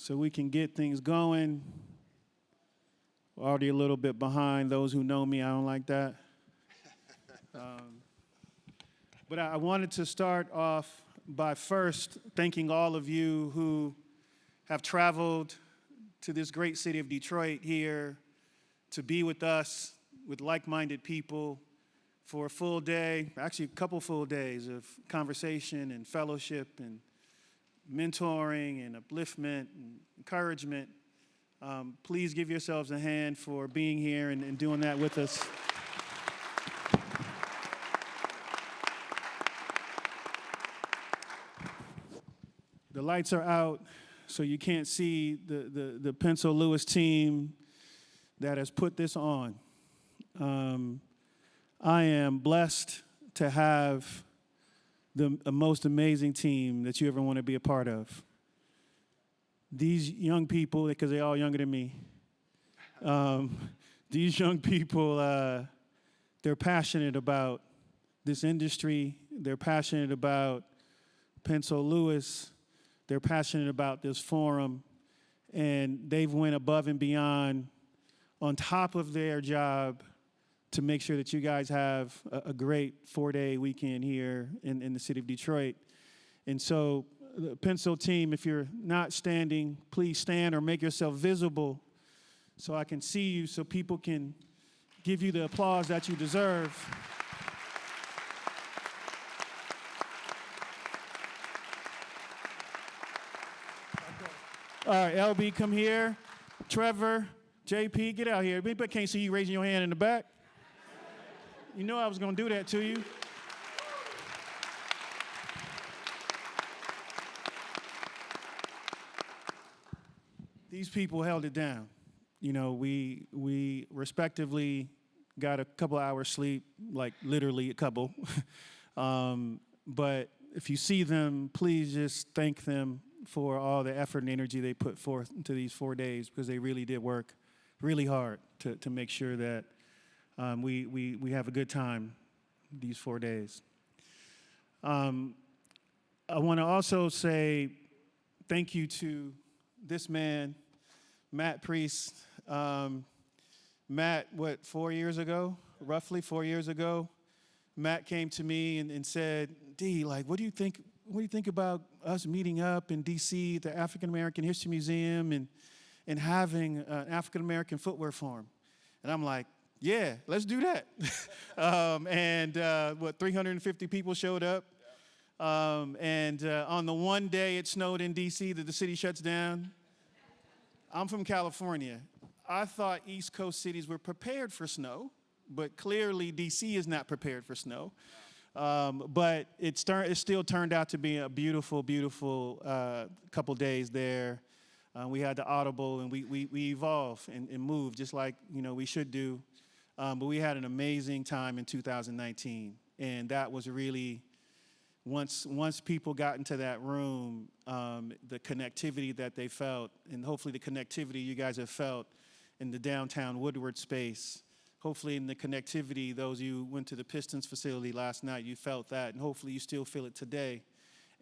so we can get things going. Already a little bit behind. Those who know me, I don't like that. But I wanted to start off by first thanking all of you who have traveled to this great city of Detroit here to be with us, with like-minded people, for a full day, actually a couple full days of conversation and fellowship and mentoring and upliftment and encouragement. Please give yourselves a hand for being here and doing that with us. The lights are out, so you can't see the Pencil Lewis team that has put this on. I am blessed to have the most amazing team that you ever want to be a part of. These young people, because they're all younger than me, these young people, they're passionate about this industry. They're passionate about Pencil Lewis. They're passionate about this forum, and they've went above and beyond on top of their job to make sure that you guys have a great 4-day weekend here in the city of Detroit. And so the Pencil team, if you're not standing, please stand or make yourself visible so I can see you, so people can give you the applause that you deserve. All right, LB, come here. Trevor, JP, get out here. Anybody can't see you raising your hand in the back. You know I was going to do that to you. These people held it down. You know, we respectively got a couple hours sleep, like literally a couple. But if you see them, please just thank them for all the effort and energy they put forth into these 4 days, because they really did work really hard to make sure that we have a good time these 4 days. I want to also say thank you to this man, Matt Priest. Matt, roughly 4 years ago, Matt came to me and said, D, like, what do you think about us meeting up in D.C. at the African American History Museum and having an African American footwear forum? And I'm like, yeah, let's do that. 350 people showed up. On the one day it snowed in D.C. that the city shuts down, I'm from California. I thought East Coast cities were prepared for snow, but clearly D.C. is not prepared for snow. But it still turned out to be a beautiful, beautiful couple days there. We had the audible, and we evolve and move just like we should do. But we had an amazing time in 2019, and that was really once people got into that room, the connectivity that they felt, and hopefully the connectivity you guys have felt in the downtown Woodward space. Hopefully in the connectivity, those of you who went to the Pistons facility last night, you felt that, and hopefully you still feel it today,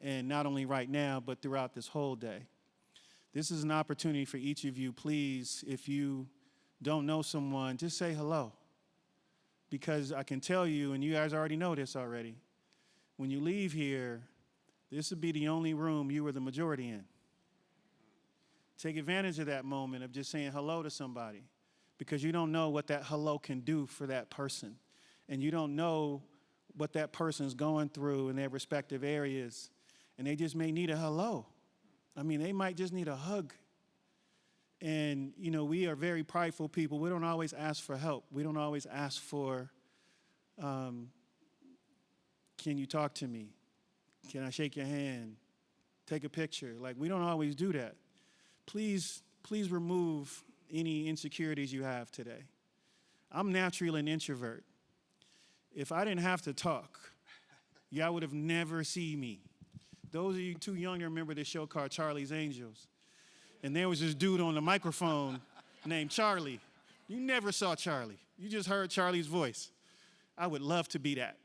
and not only right now, but throughout this whole day. This is an opportunity for each of you. Please, if you don't know someone, just say hello, because I can tell you, and you guys already know this already, when you leave here, this would be the only room you were the majority in. Take advantage of that moment of just saying hello to somebody, because you don't know what that hello can do for that person. And you don't know what that person's going through in their respective areas. And they just may need a hello. I mean, they might just need a hug. And, we are very prideful people. We don't always ask for help. We don't always ask for, can you talk to me? Can I shake your hand? Take a picture. Like, we don't always do that. Please remove any insecurities you have today. I'm naturally an introvert. If I didn't have to talk, y'all would have never seen me. Those of you too young to remember this show called Charlie's Angels. And there was this dude on the microphone named Charlie. You never saw Charlie. You just heard Charlie's voice. I would love to be that.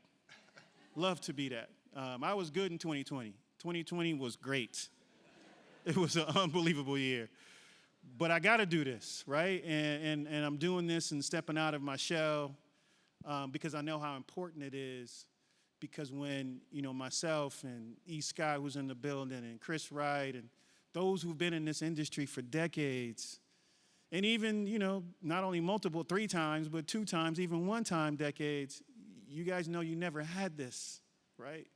Love to be that. I was good in 2020. 2020 was great. It was an unbelievable year. But I got to do this, right? And I'm doing this and stepping out of my shell because I know how important it is. Because when, myself and E. Scott, who's in the building, and Chris Wright, and those who've been in this industry for decades, and even, not only multiple 3 times, but 2 times, even 1 time decades, you guys know you never had this, right?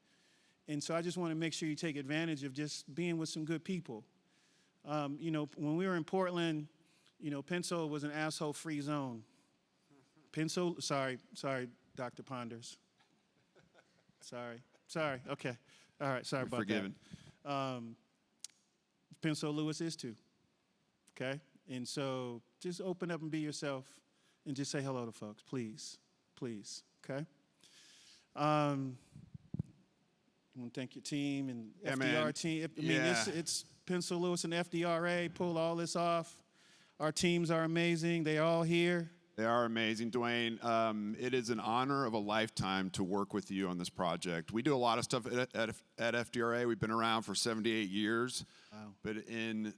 And so I just want to make sure you take advantage of just being with some good people. When we were in Portland, Penso was an asshole-free zone. Sorry, Dr. Ponders. Sorry, okay. All right, sorry about forgiven. that. Penso Lewis is too, okay? And so just open up and be yourself and just say hello to folks, please, okay? I want to thank your team and FDR team. It's Penso Lewis and FDRA pulled all this off. Our teams are amazing. They're all here. They are amazing, Dwayne. It is an honor of a lifetime to work with you on this project. We do a lot of stuff at FDRA. We've been around for 78 years. Wow. But in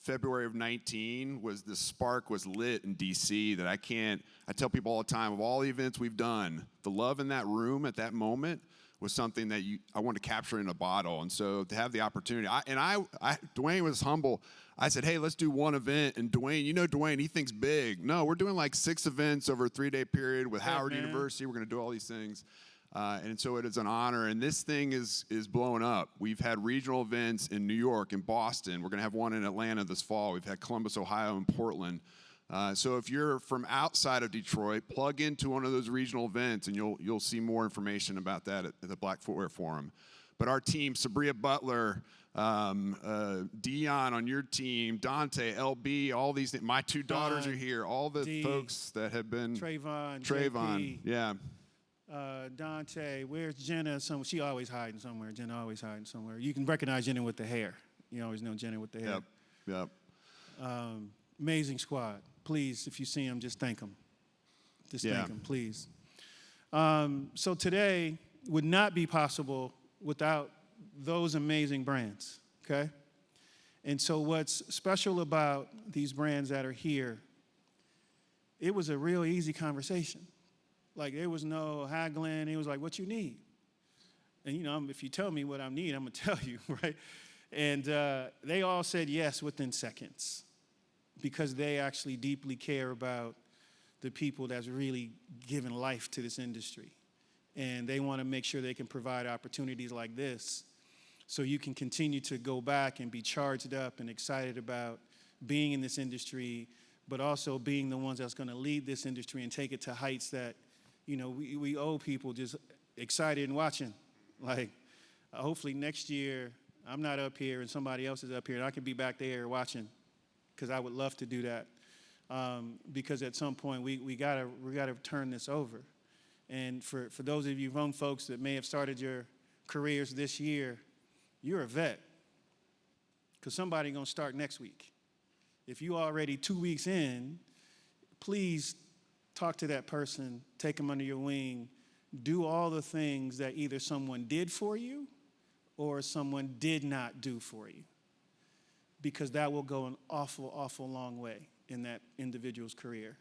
February of 19, the spark was lit in DC that I tell people all the time, of all the events we've done, the love in that room at that moment was something that I want to capture in a bottle. And so to have the opportunity, Dwayne was humble. I said, hey, let's do one event. And Dwayne, he thinks big. No, we're doing like 6 events over a 3-day period with Howard University. We're going to do all these things. And so it is an honor. And this thing is blowing up. We've had regional events in New York and Boston. We're going to have one in Atlanta this fall. We've had Columbus, Ohio, and Portland. So if you're from outside of Detroit, plug into one of those regional events, and you'll see more information about that at the Black Footwear Forum. But our team, Sabria Butler, Dion on your team, Dante, LB, all these things. My 2 daughters are here. All the folks that have been. Trayvon, JP, yeah. Dante, where's Jenna? She always hiding somewhere. Jenna always hiding somewhere. You can recognize Jenna with the hair. You always know Jenna with the hair. Yep. Amazing squad. Please, if you see them, just thank them. Thank them, please. So today would not be possible without those amazing brands, okay? And so what's special about these brands that are here, it was a real easy conversation. Like, there was no haggling. It was like, what you need? And, if you tell me what I need, I'm going to tell you, right? And they all said yes within seconds because they actually deeply care about the people that's really giving life to this industry. And they want to make sure they can provide opportunities like this so you can continue to go back and be charged up and excited about being in this industry, but also being the ones that's going to lead this industry and take it to heights that, we owe people just excited and watching. Like, hopefully next year I'm not up here and somebody else is up here and I can be back there watching, because I would love to do that. Because at some point we gotta turn this over. And for those of you young folks that may have started your careers this year, you're a vet, because somebody's going to start next week. If you already 2 weeks in, please talk to that person, take them under your wing, do all the things that either someone did for you or someone did not do for you, because that will go an awful, awful long way in that individual's career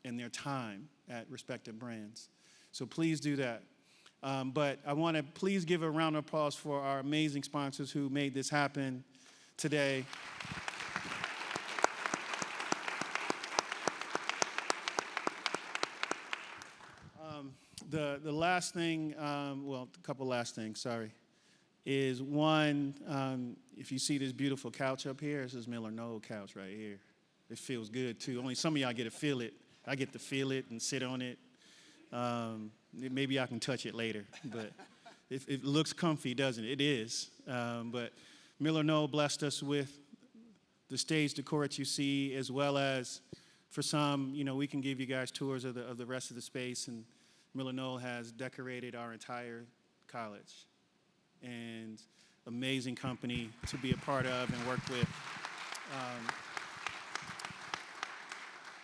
and their time at respective brands. So please do that. But I want to please give a round of applause for our amazing sponsors who made this happen today. The last thing, a couple last things, sorry, is one, if you see this beautiful couch up here, this is Miller Knoll couch right here. It feels good too. Only some of y'all get to feel it. I get to feel it and sit on it. Maybe I can touch it later, but it looks comfy, doesn't it? It is. But Miller Knoll blessed us with the stage decor that you see, as well as for some, we can give you guys tours of the rest of the space. And Miller Knoll has decorated our entire college, and amazing company to be a part of and work with.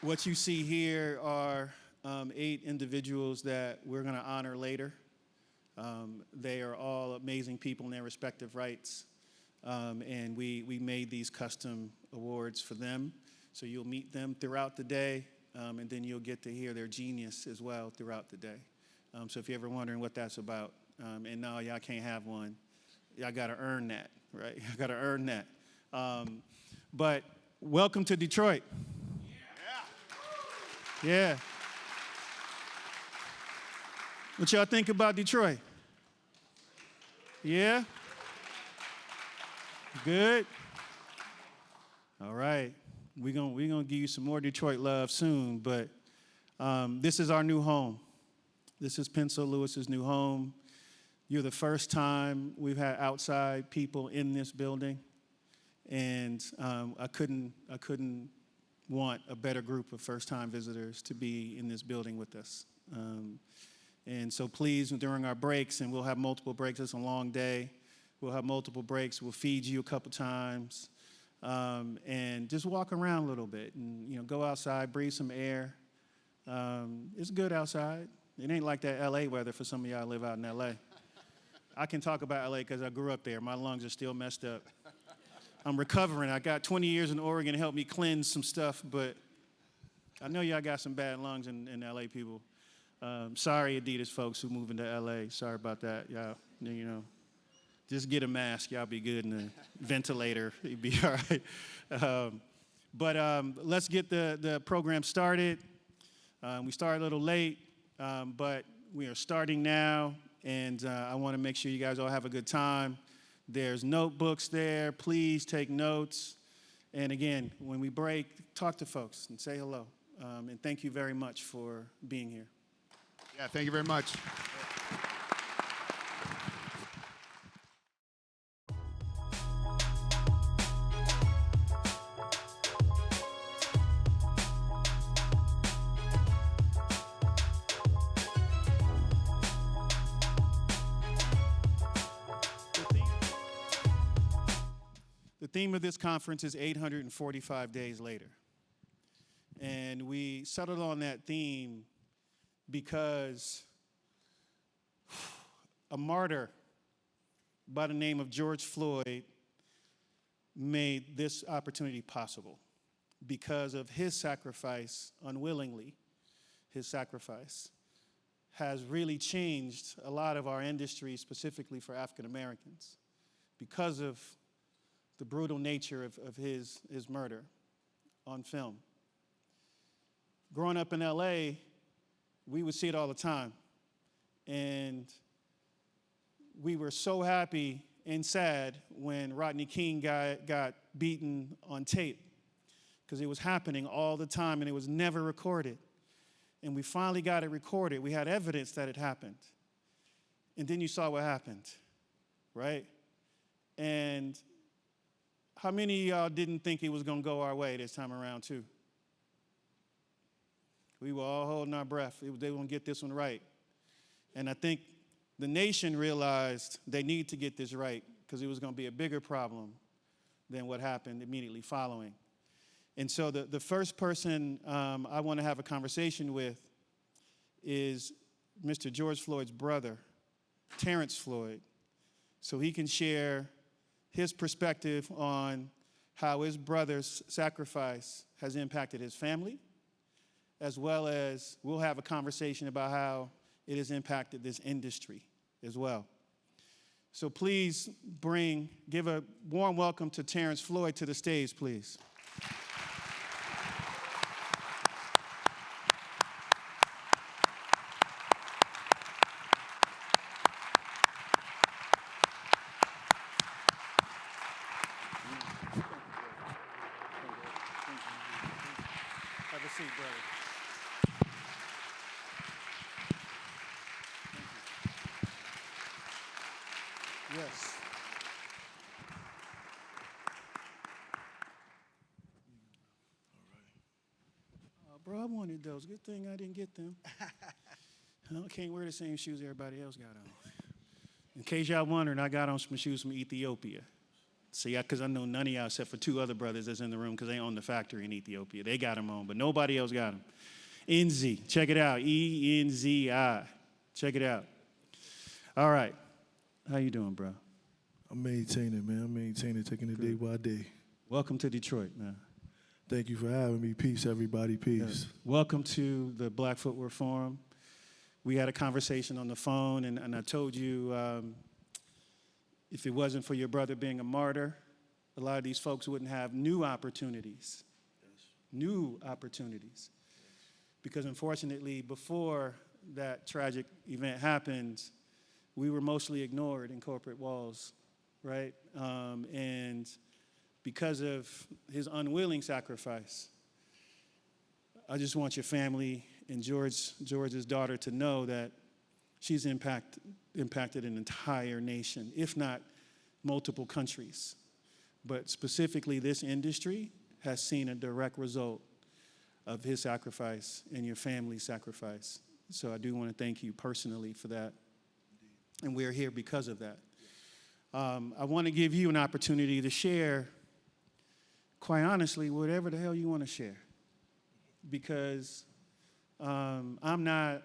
What you see here are 8 individuals that we're going to honor later. They are all amazing people in their respective rights. And we made these custom awards for them. So you'll meet them throughout the day, and then you'll get to hear their genius as well throughout the day. So if you're ever wondering what that's about, and no, y'all can't have one, y'all got to earn that, right? Y'all got to earn that. But welcome to Detroit. Yeah. What y'all think about Detroit? Yeah? Good? All right. We're gonna give you some more Detroit love soon, but this is our new home. This is Pencil Lewis's new home. You're the first time we've had outside people in this building, and I couldn't want a better group of first-time visitors to be in this building with us. And so please, during our breaks, and we'll have multiple breaks, it's a long day, we'll have multiple breaks, we'll feed you a couple times, and just walk around a little bit and go outside, breathe some air. It's good outside. It ain't like that LA weather for some of y'all live out in LA. I can talk about LA because I grew up there. My lungs are still messed up. I'm recovering. I got 20 years in Oregon to help me cleanse some stuff, but I know y'all got some bad lungs in LA, people. Sorry, Adidas folks who move into LA. Sorry about that. Y'all, just get a mask. Y'all be good in the ventilator. You'll be all right. But let's get the program started. We started a little late, but we are starting now, and I want to make sure you guys all have a good time. There's notebooks there. Please take notes. And again, when we break, talk to folks and say hello. And thank you very much for being here. Yeah, thank you very much. The theme of this conference is 845 days later. And we settled on that theme because a martyr by the name of George Floyd made this opportunity possible. Because of his sacrifice, unwillingly, his sacrifice has really changed a lot of our industry, specifically for African Americans, because of the brutal nature of his murder on film. Growing up in LA, we would see it all the time. And we were so happy and sad when Rodney King got beaten on tape, because it was happening all the time and it was never recorded. And we finally got it recorded. We had evidence that it happened. And then you saw what happened, right? And how many of y'all didn't think it was going to go our way this time around, too? We were all holding our breath. They were going to get this one right. And I think the nation realized they need to get this right, because it was going to be a bigger problem than what happened immediately following. And so the first person I want to have a conversation with is Mr. George Floyd's brother, Terrence Floyd, so he can share his perspective on how his brother's sacrifice has impacted his family, as well as we'll have a conversation about how it has impacted this industry as well. So please give a warm welcome to Terrence Floyd to the stage, please. Have a seat, brother. Yes. Bro, I wanted those. Good thing I didn't get them. I can't wear the same shoes everybody else got on. In case y'all wondering, I got on some shoes from Ethiopia. See, because I know none of y'all, except for two other brothers that's in the room, because they own the factory in Ethiopia. They got them on, but nobody else got them. Enzi, check it out, E-N-Z-I. Check it out. All right. How you doing, bro? I'm maintaining, man. I'm maintaining, taking it day by day. Welcome to Detroit, man. Thank you for having me. Peace, everybody. Peace. Welcome to the Black Footwear Forum. We had a conversation on the phone, and I told you if it wasn't for your brother being a martyr, a lot of these folks wouldn't have new opportunities. New opportunities. Because unfortunately, before that tragic event happened, we were mostly ignored in corporate walls, right? And because of his unwilling sacrifice, I just want your family and George's daughter to know that she's impacted an entire nation, if not multiple countries. But specifically, this industry has seen a direct result of his sacrifice and your family's sacrifice. So I do want to thank you personally for that. And we're here because of that. I want to give you an opportunity to share, quite honestly, whatever the hell you want to share. Because I'm not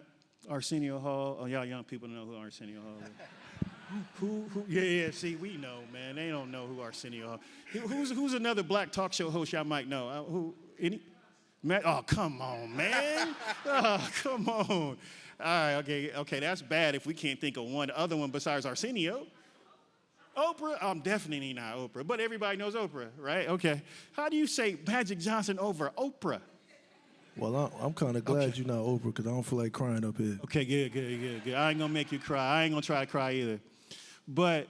Arsenio Hall. Oh, y'all young people know who Arsenio Hall is. Who? Yeah, see, we know, man. They don't know who Arsenio Hall is. Who's another black talk show host y'all might know? Matt? Oh, come on, man. Oh, come on. All right, okay, that's bad if we can't think of one other one besides Arsenio. Oprah? I'm definitely not Oprah, but everybody knows Oprah, right? Okay. How do you say Magic Johnson over Oprah? Well, I'm kind of glad you're not Oprah because I don't feel like crying up here. Okay, good. I ain't gonna make you cry. I ain't gonna try to cry either. But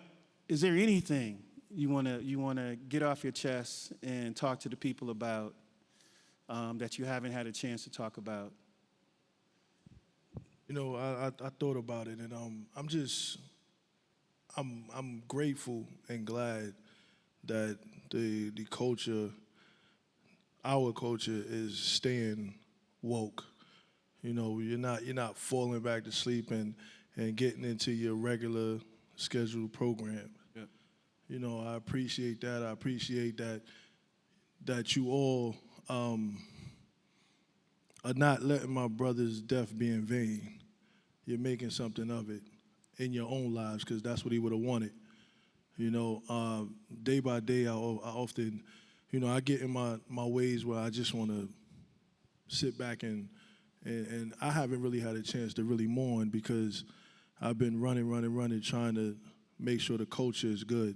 is there anything you wanna get off your chest and talk to the people about that you haven't had a chance to talk about? You know, I thought about it, and I'm grateful and glad that the culture, our culture, is staying woke. You know, you're not falling back to sleep and getting into your regular scheduled program. Yeah. You know, I appreciate that. I appreciate that you all are not letting my brother's death be in vain. You're making something of it in your own lives because that's what he would have wanted. You know, day by day, I often, you know, I get in my ways where I just want to sit back and I haven't really had a chance to really mourn because I've been running, trying to make sure the culture is good,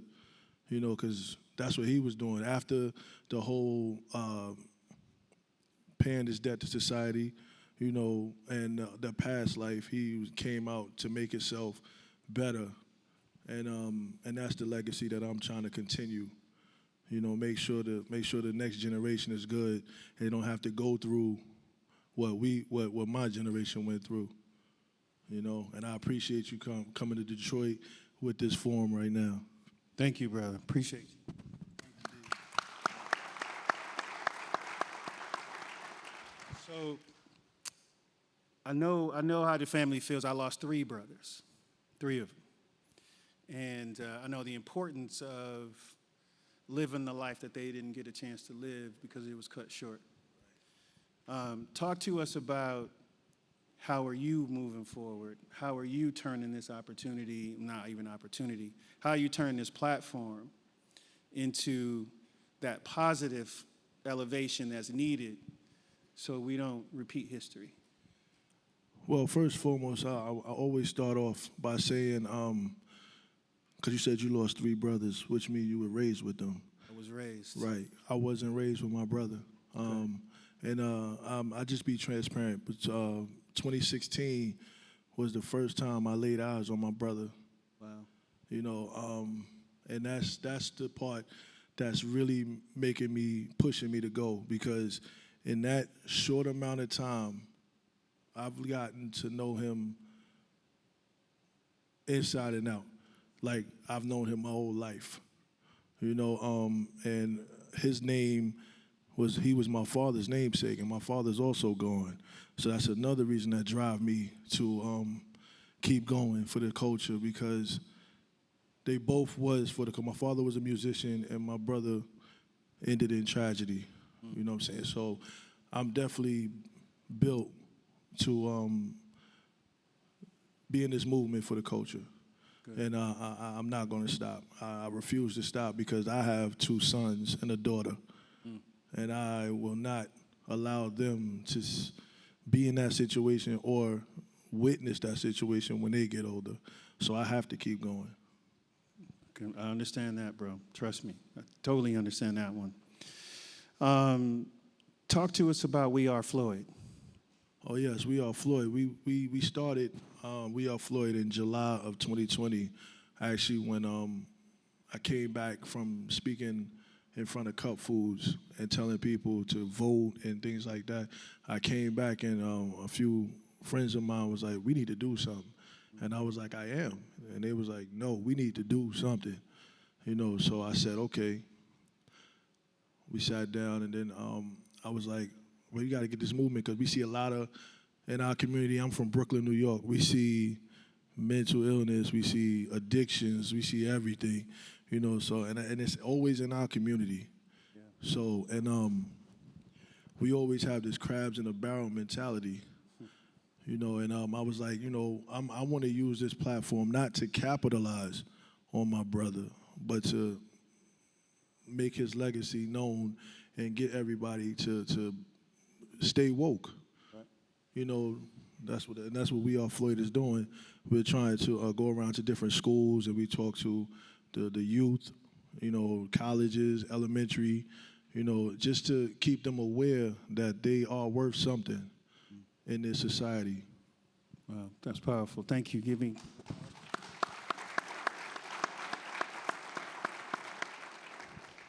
you know, because that's what he was doing. After the whole paying his debt to society, you know, and the past life, he came out to make himself better. And that's the legacy that I'm trying to continue. You know, make sure the next generation is good. They don't have to go through what my generation went through. You know, and I appreciate you coming to Detroit with this forum right now. Thank you, brother. Appreciate you. So I know how the family feels. I lost 3 brothers, 3 of them. And I know the importance of living the life that they didn't get a chance to live because it was cut short. Talk to us about how are you moving forward? How are you turning this opportunity, not even opportunity, how are you turning this platform into that positive elevation that's needed so we don't repeat history? Well, first and foremost, I always start off by saying, because you said you lost 3 brothers, which means you were raised with them. I was raised. Right. I wasn't raised with my brother. I just be transparent. But 2016 was the first time I laid eyes on my brother. Wow. You know, and that's the part that's really pushing me to go, because in that short amount of time, I've gotten to know him inside and out. Like I've known him my whole life. You know, and his name he was my father's namesake, and my father's also gone. So that's another reason that drive me to keep going for the culture, because they both was my father was a musician and my brother ended in tragedy. You know what I'm saying? So I'm definitely built to be in this movement for the culture. And I'm not going to stop. I refuse to stop because I have 2 sons and a daughter. And I will not allow them to be in that situation or witness that situation when they get older. So I have to keep going. I understand that, bro. Trust me. I totally understand that one. Talk to us about We Are Floyd. Oh, yes, We Are Floyd. We started We Are Floyd in July of 2020, actually, when I came back from speaking in front of Cup Foods and telling people to vote and things like that. I came back and a few friends of mine was like, we need to do something. And I was like, I am. And they was like, no, we need to do something. So I said, okay. We sat down and then I was like, well, you got to get this movement because we see a lot of, in our community, I'm from Brooklyn, New York, we see mental illness, we see addictions, we see everything, so, and it's always in our community. Yeah. So, and we always have this crabs in a barrel mentality, and I was like, I want to use this platform not to capitalize on my brother, but to make his legacy known and get everybody to stay woke. Right. That's what We Are Floyd is doing. We're trying to go around to different schools and we talk to the youth, colleges, elementary, just to keep them aware that they are worth something in this society. Wow, that's powerful. Thank you. Give me.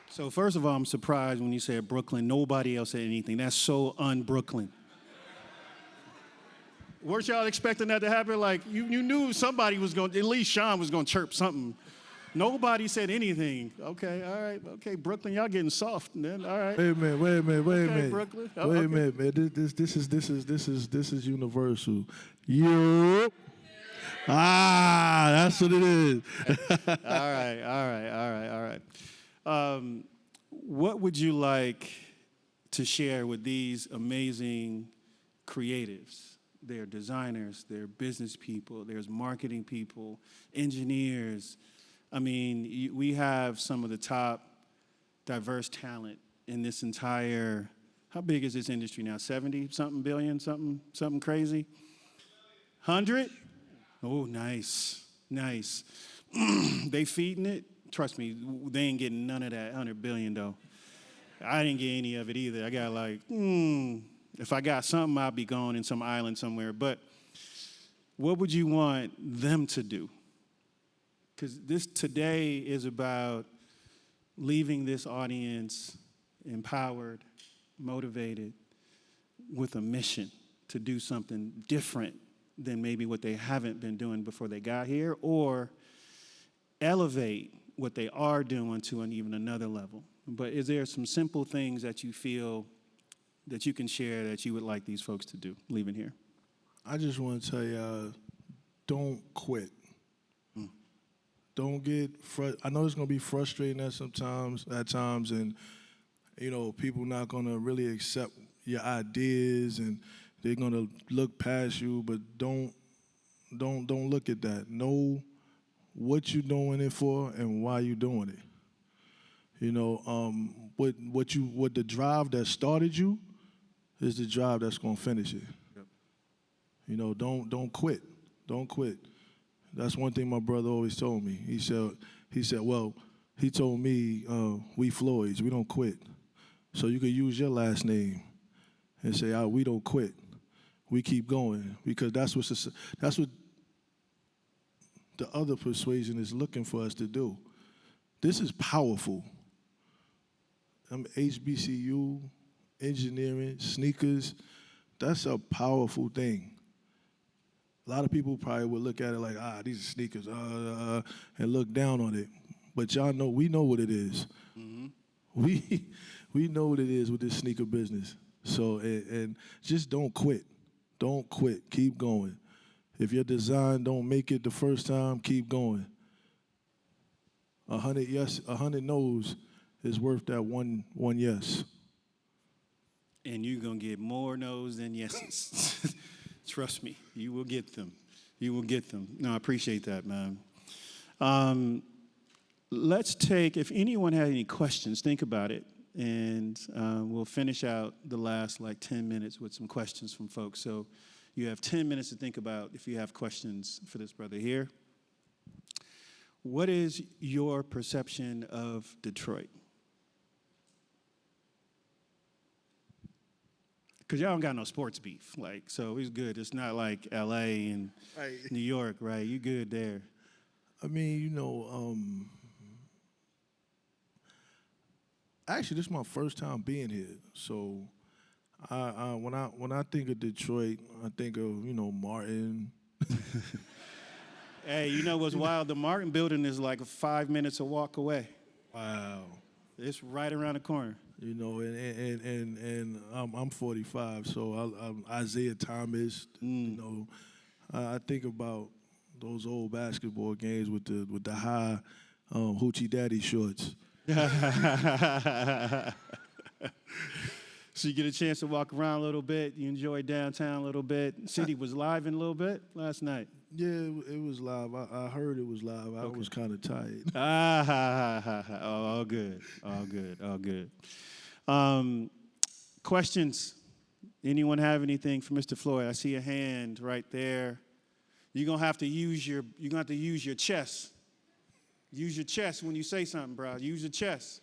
So first of all, I'm surprised when you said Brooklyn. Nobody else said anything. That's so un-Brooklyn. Weren't y'all expecting that to happen? Like, you knew somebody was going, at least Sean was going to chirp something. Nobody said anything. Okay, all right. Okay, Brooklyn, y'all getting soft then. All right. Wait a minute. Brooklyn. Oh, wait a minute, man. This is universal. You. That's what it is. All right. What would you like to share with these amazing creatives? They're designers, they're business people, there's marketing people, engineers. I mean, we have some of the top diverse talent in this entire, how big is this industry now? 70-something billion, something crazy? 100? Oh, nice. They feeding it? Trust me, they ain't getting none of that 100 billion though. I didn't get any of it either. I got like, if I got something, I'll be gone in some island somewhere. But what would you want them to do? Because this today is about leaving this audience empowered, motivated, with a mission to do something different than maybe what they haven't been doing before they got here, or elevate what they are doing to an even another level. But is there some simple things that you feel that you can share that you would like these folks to do leaving here? I just want to tell you, don't quit. Don't get I know it's going to be frustrating at times, and people not going to really accept your ideas, and they're going to look past you. But don't look at that. Know what you're doing it for and why you're doing it. What the drive that started you is the drive that's going to finish it. Yep. Don't quit. Don't quit. That's one thing my brother always told me. He said, well, he told me, we Floyds, we don't quit. So you could use your last name and say, we don't quit. We keep going, because that's what the other persuasion is looking for us to do. This is powerful. HBCU, engineering, sneakers, that's a powerful thing. A lot of people probably would look at it like, these are sneakers, and look down on it. But y'all know, we know what it is. Mm-hmm. We know what it is with this sneaker business. So, and just don't quit. Don't quit. Keep going. If your design don't make it the first time, keep going. 100 yes, 100 no's is worth that one yes. And you're going to get more no's than yeses. Trust me, you will get them. You will get them. No, I appreciate that, man. Let's take, if anyone had any questions, think about it. And we'll finish out the last 10 minutes with some questions from folks. So you have 10 minutes to think about if you have questions for this brother here. What is your perception of Detroit? Because y'all don't got no sports beef. So it's good. It's not like L.A. and New York, right? You good there. I mean, actually, this is my first time being here. So when I think of Detroit, I think of, Martin. Hey, you know what's wild? The Martin building is 5 minutes a walk away. Wow. It's right around the corner. And I'm 45, so I'm Isaiah Thomas. I think about those old basketball games with the high hoochie daddy shorts. So you get a chance to walk around a little bit. You enjoy downtown a little bit. City was live in a little bit last night. Yeah, it was live. I heard it was live. I was kind of tired. All good. All good. All good. Questions? Anyone have anything for Mr. Floyd? I see a hand right there. You're gonna have to use your chest. Use your chest when you say something, bro. Use your chest.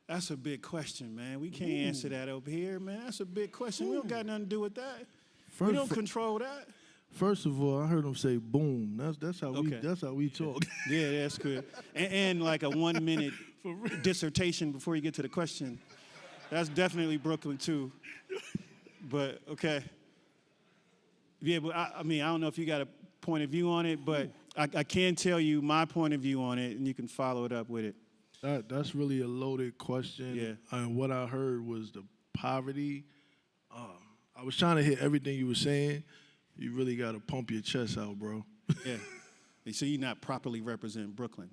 That's a big question, man. We can't answer that over here, man. That's a big question. We don't got nothing to do with that. We don't control that. First of all, I heard him say boom. That's how we talk. Yeah, that's good. And like a 1 minute dissertation before you get to the question. That's definitely Brooklyn too. But okay. Yeah, but I don't know if you got a point of view on it, but I can tell you my point of view on it, and you can follow it up with it. That's really a loaded question. Yeah. And what I heard was the poverty. I was trying to hit everything you were saying. You really got to pump your chest out, bro. Yeah. So you're not properly representing Brooklyn.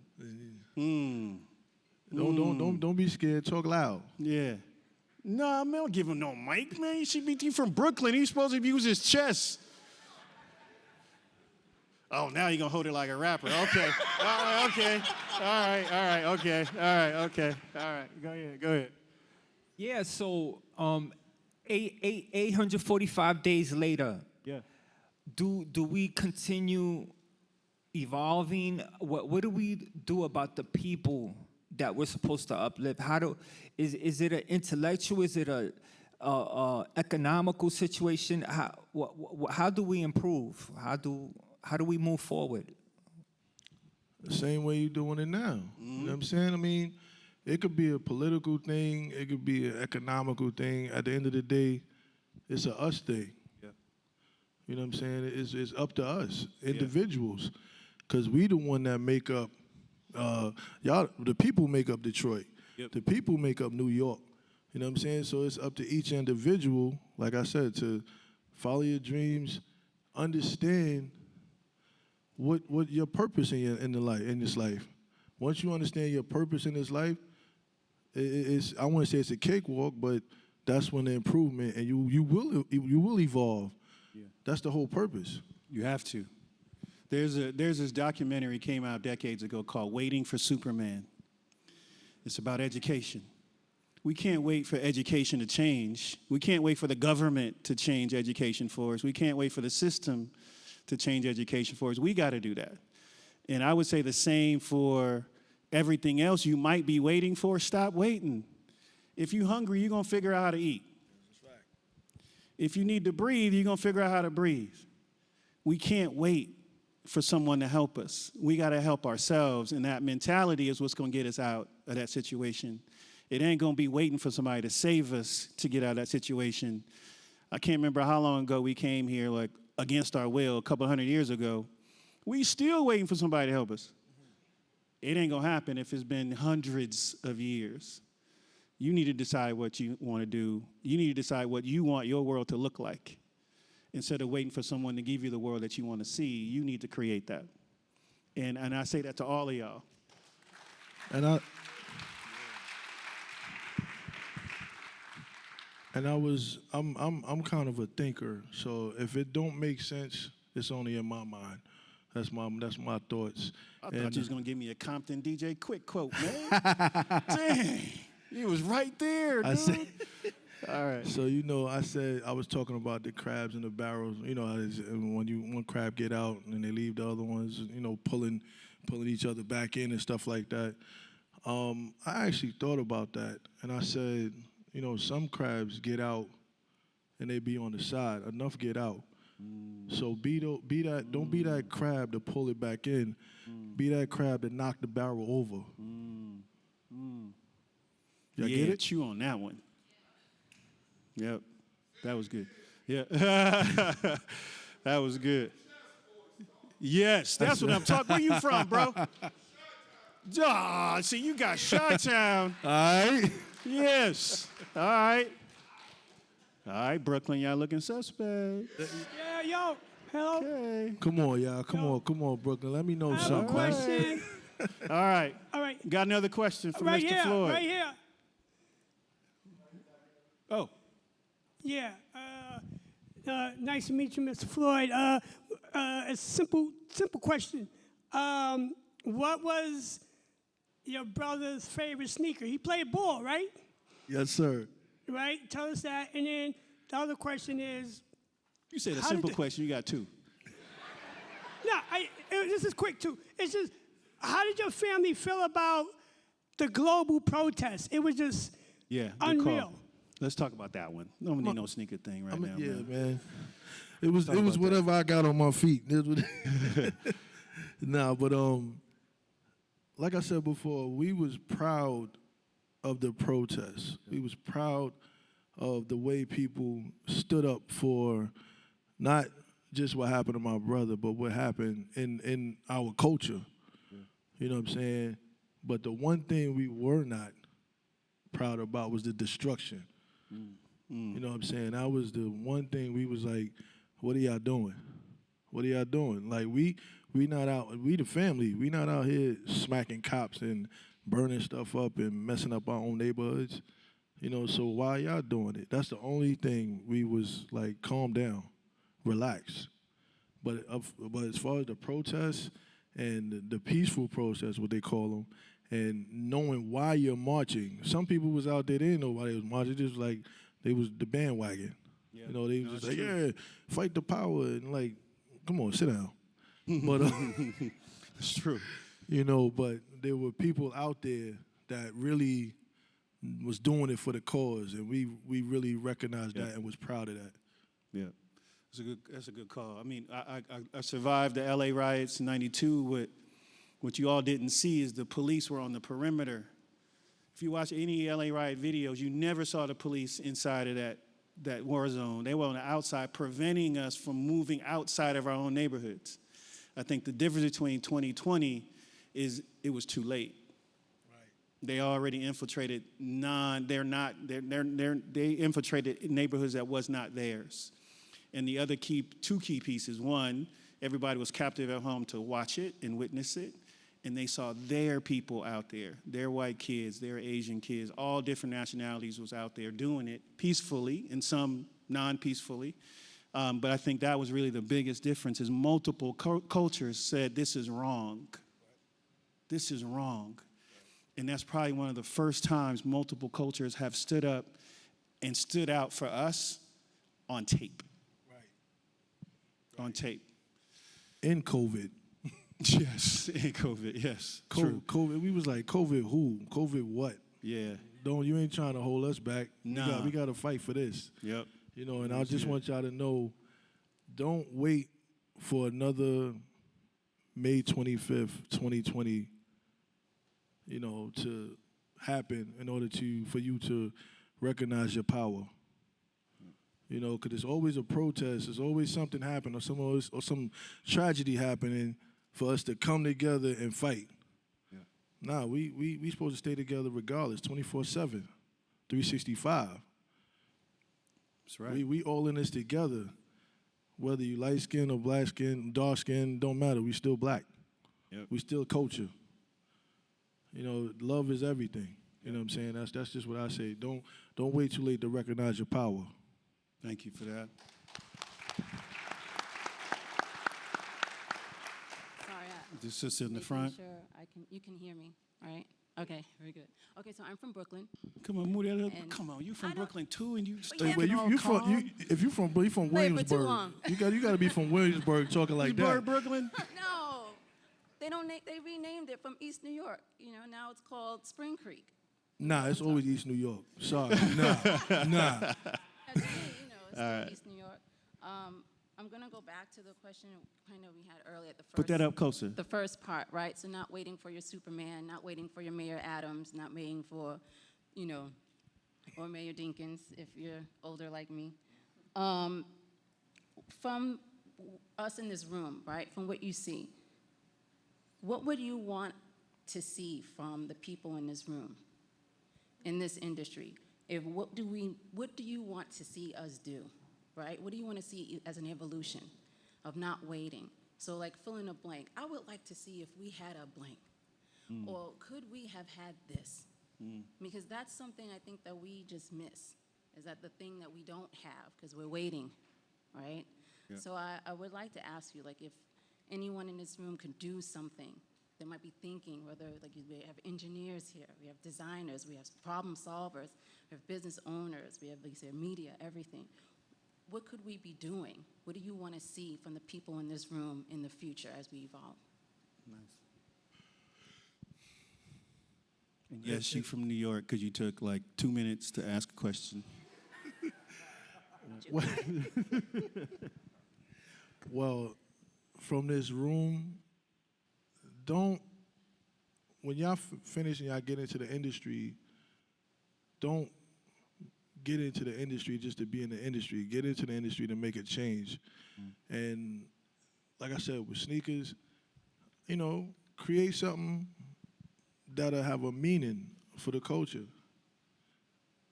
Don't be scared. Talk loud. Yeah. No, man, don't give him no mic, man. You should be from Brooklyn. He's supposed to use his chest. Oh, now you're going to hold it like a rapper. Okay. All right, okay. All right, okay. All right, okay. All right, go ahead. Yeah, so 845 days later, Yeah. do we continue evolving? What do we do about the people that we're supposed to uplift? Is it an intellectual? Is it a economical situation? How do we improve? How do we move forward? The same way you're doing it now. You know what I'm saying? I mean, it could be a political thing. It could be an economical thing. At the end of the day, it's a us thing. Yeah. You know what I'm saying? It's up to us, individuals, because we the one that make up, the people make up Detroit. Yep. The people make up New York. You know what I'm saying? So it's up to each individual, like I said, to follow your dreams, understand what your purpose in this life. Once you understand your purpose in this life, I want to say it's a cakewalk, but that's when the improvement and you will evolve. Yeah. That's the whole purpose. You have to. There's this documentary came out decades ago called Waiting for Superman. It's about education. We can't wait for education to change. We can't wait for the government to change education for us. We can't wait for the system to change education for us. We got to do that. And I would say the same for everything else you might be waiting for. Stop waiting. If you're hungry, you're going to figure out how to eat. That's right. If you need to breathe, you're going to figure out how to breathe. We can't wait for someone to help us. We got to help ourselves, and that mentality is what's going to get us out of that situation. It ain't gonna be waiting for somebody to save us to get out of that situation. I can't remember how long ago we came here, like against our will, a couple hundred years ago. We still waiting for somebody to help us. It ain't gonna happen if it's been hundreds of years. You need to decide what you want to do. You need to decide what you want your world to look like. Instead of waiting for someone to give you the world that you want to see, you need to create that. And I say that to all of y'all. And I'm kind of a thinker, so if it don't make sense, it's only in my mind. That's my thoughts. I thought you was gonna give me a Compton DJ Quick quote, man. Dang, you was right there, dude. All right. So I was talking about the crabs in the barrels. When one crab get out and they leave the other ones, pulling each other back in and stuff like that. I actually thought about that, and I said, some crabs get out and they be on the side. Enough get out. So don't be that crab to pull it back in. Be that crab to knock the barrel over. Y'all get it? Chew on that one. Yep, that was good. Yeah, that was good. Yes, that's what I'm talking. Where you from, bro? See, you got Chi-Town. All right. Yes. All right. All right, Brooklyn, y'all looking suspect. Yeah, yo, hello. Okay. Come on, y'all. Come on, Brooklyn. Let me know I have a something. man. question. All right. All right. Got another question for Right Mr. here, Floyd. right here. Oh, Yeah. Nice to meet you, Mr. Floyd. A simple question. What was your brother's favorite sneaker? He played ball, right? Yes, sir. Right? Tell us that. And then the other question is, you said a How simple did the- question. You got two. this is quick too. It's just, how did your family feel about the global protest? It was just Yeah, good unreal. call. Let's talk about that one. No one need no sneaker thing right now, Yeah, man. man. It was about whatever I got on my feet. Nah, but like I said before, we was proud of the protests. We was proud of the way people stood up for not just what happened to my brother, but what happened in our culture. You know what I'm saying? But the one thing we were not proud about was the destruction. You know what I'm saying? That was the one thing we was like, what are y'all doing? What are y'all doing? Like we not out, we the family, we not out here smacking cops and burning stuff up and messing up our own neighborhoods. So why y'all doing it? That's the only thing we was like, calm down, relax. But as far as the protests and the peaceful protests, what they call them, and knowing why you're marching. Some people was out there, they didn't know why they was marching. Just like they was the bandwagon. Yeah. They was just like, yeah, fight the power. And like, come on, sit down. But, It's true. but there were people out there that really was doing it for the cause. And we really recognized that and was proud of that. Yeah, that's a good call. I mean, I survived the LA riots in '92. What you all didn't see is the police were on the perimeter. If you watch any LA riot videos, you never saw the police inside of that war zone. They were on the outside, preventing us from moving outside of our own neighborhoods. I think the difference between 2020 is it was too late. They already infiltrated they infiltrated neighborhoods that was not theirs. And the other two key pieces, one, everybody was captive at home to watch it and witness it. And they saw their people out there, their white kids, their Asian kids, all different nationalities was out there doing it peacefully and some non-peacefully. But I think that was really the biggest difference is multiple cultures said this is wrong. This is wrong. And that's probably one of the first times multiple cultures have stood up and stood out for us on tape. Right. On tape. In COVID. Yes, in COVID, yes. True. COVID, we was like, COVID who? COVID what? Yeah. You ain't trying to hold us back. Nah. We got to fight for this. Yep. And I just want y'all to know, don't wait for another May 25th, 2020, to happen in order for you to recognize your power. You know, because there's always a protest, there's always something happening, or some tragedy happening for us to come together and fight. Yeah. Nah, we supposed to stay together regardless, 24/7, 365. That's right. We all in this together. Whether you light skin or black skin, dark skin, don't matter. We still black. Yep. We still culture. You know, love is everything. You know what I'm saying? That's just what I say. Don't wait too late to recognize your power. Thank you for that. Sorry, The sister in the making front. Sure, you can hear me, right? Okay, very good. Okay, so I'm from Brooklyn. Come on, move that up. And Come on, you I from don't- Brooklyn too, and you But stay yeah, Wait, all you calm? if you from Wait for too Williamsburg, long. you got to be from Williamsburg talking like You that. Brooklyn? No, they renamed it from East New York. You know, now it's called Spring Creek. Nah, it's always East New York. Sorry, nah. That's me, you know, it's still East New York. I'm gonna go back to the question kind of we had earlier at the first. Put that up closer. The first part, right? So not waiting for your Superman, not waiting for your Mayor Adams, not waiting for, you know, or Mayor Dinkins if you're older like me. From us in this room, right? From what you see, what would you want to see from the people in this room, in this industry? What do you want to see us do? Right? What do you want to see as an evolution of not waiting? So like fill in a blank. I would like to see if we had a blank. Or could we have had this? Because that's something I think that we just miss, is that the thing that we don't have because we're waiting, right? Yeah. So I would like to ask you, like if anyone in this room could do something, they might be thinking, whether like we have engineers here, we have designers, we have problem solvers, we have business owners, we have like you said, media, everything. What could we be doing? What do you want to see from the people in this room in the future as we evolve? Nice. And yes, you from New York because you took like 2 minutes to ask a question. Well, from this room, when y'all finish and y'all get into the industry, don't get into the industry just to be in the industry. Get into the industry to make a change. And like I said, with sneakers, you know, create something that'll have a meaning for the culture.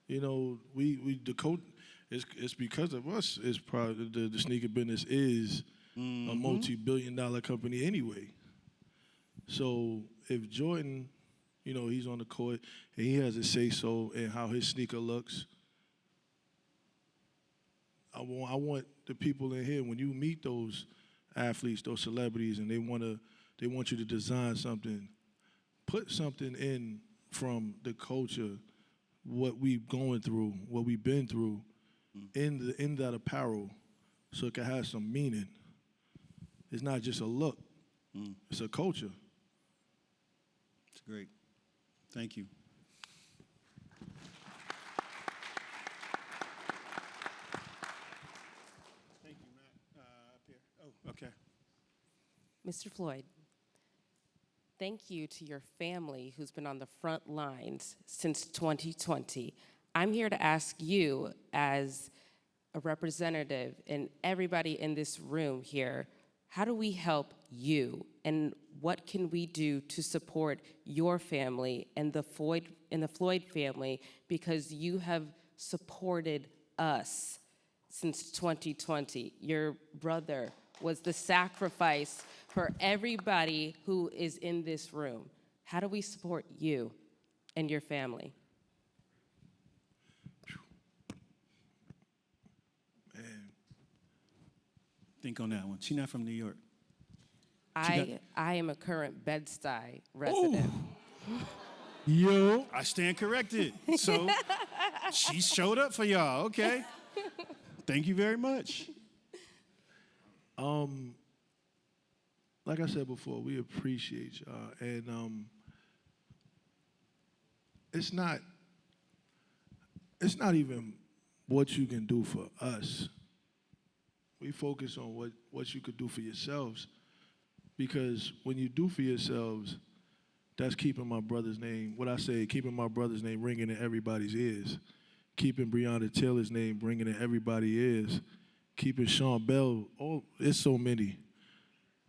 You know, it's because of us. It's probably the sneaker business is a multi-billion-dollar company anyway. So if Jordan, you know, he's on the court and he has a say-so in how his sneaker looks, I want the people in here, when you meet those athletes, those celebrities, and they want you to design something, put something in from the culture, what we've going through, what we've been through, in that apparel, so it can have some meaning. It's not just a look; it's a culture. It's great. Thank you. Thank you, Matt. Up here. Oh, okay. Mr. Floyd, thank you to your family who's been on the front lines since 2020. I'm here to ask you, as a representative and everybody in this room here, how do we help you, and what can we do to support your family and the Floyd family, because you have supported us since 2020. Your brother was the sacrifice for everybody who is in this room. How do we support you and your family? Man, Think on that one. She's not from New York. I am a current Bed-Stuy resident. yo, I stand corrected. So she showed up for y'all. Okay. Thank you very much. like I said before, we appreciate y'all, and it's not even what you can do for us. We focus on what you could do for yourselves, because when you do for yourselves, that's keeping my brother's name, what I say, keeping my brother's name ringing in everybody's ears. Keeping Breonna Taylor's name ringing in everybody's ears. Keeping Sean Bell, it's so many.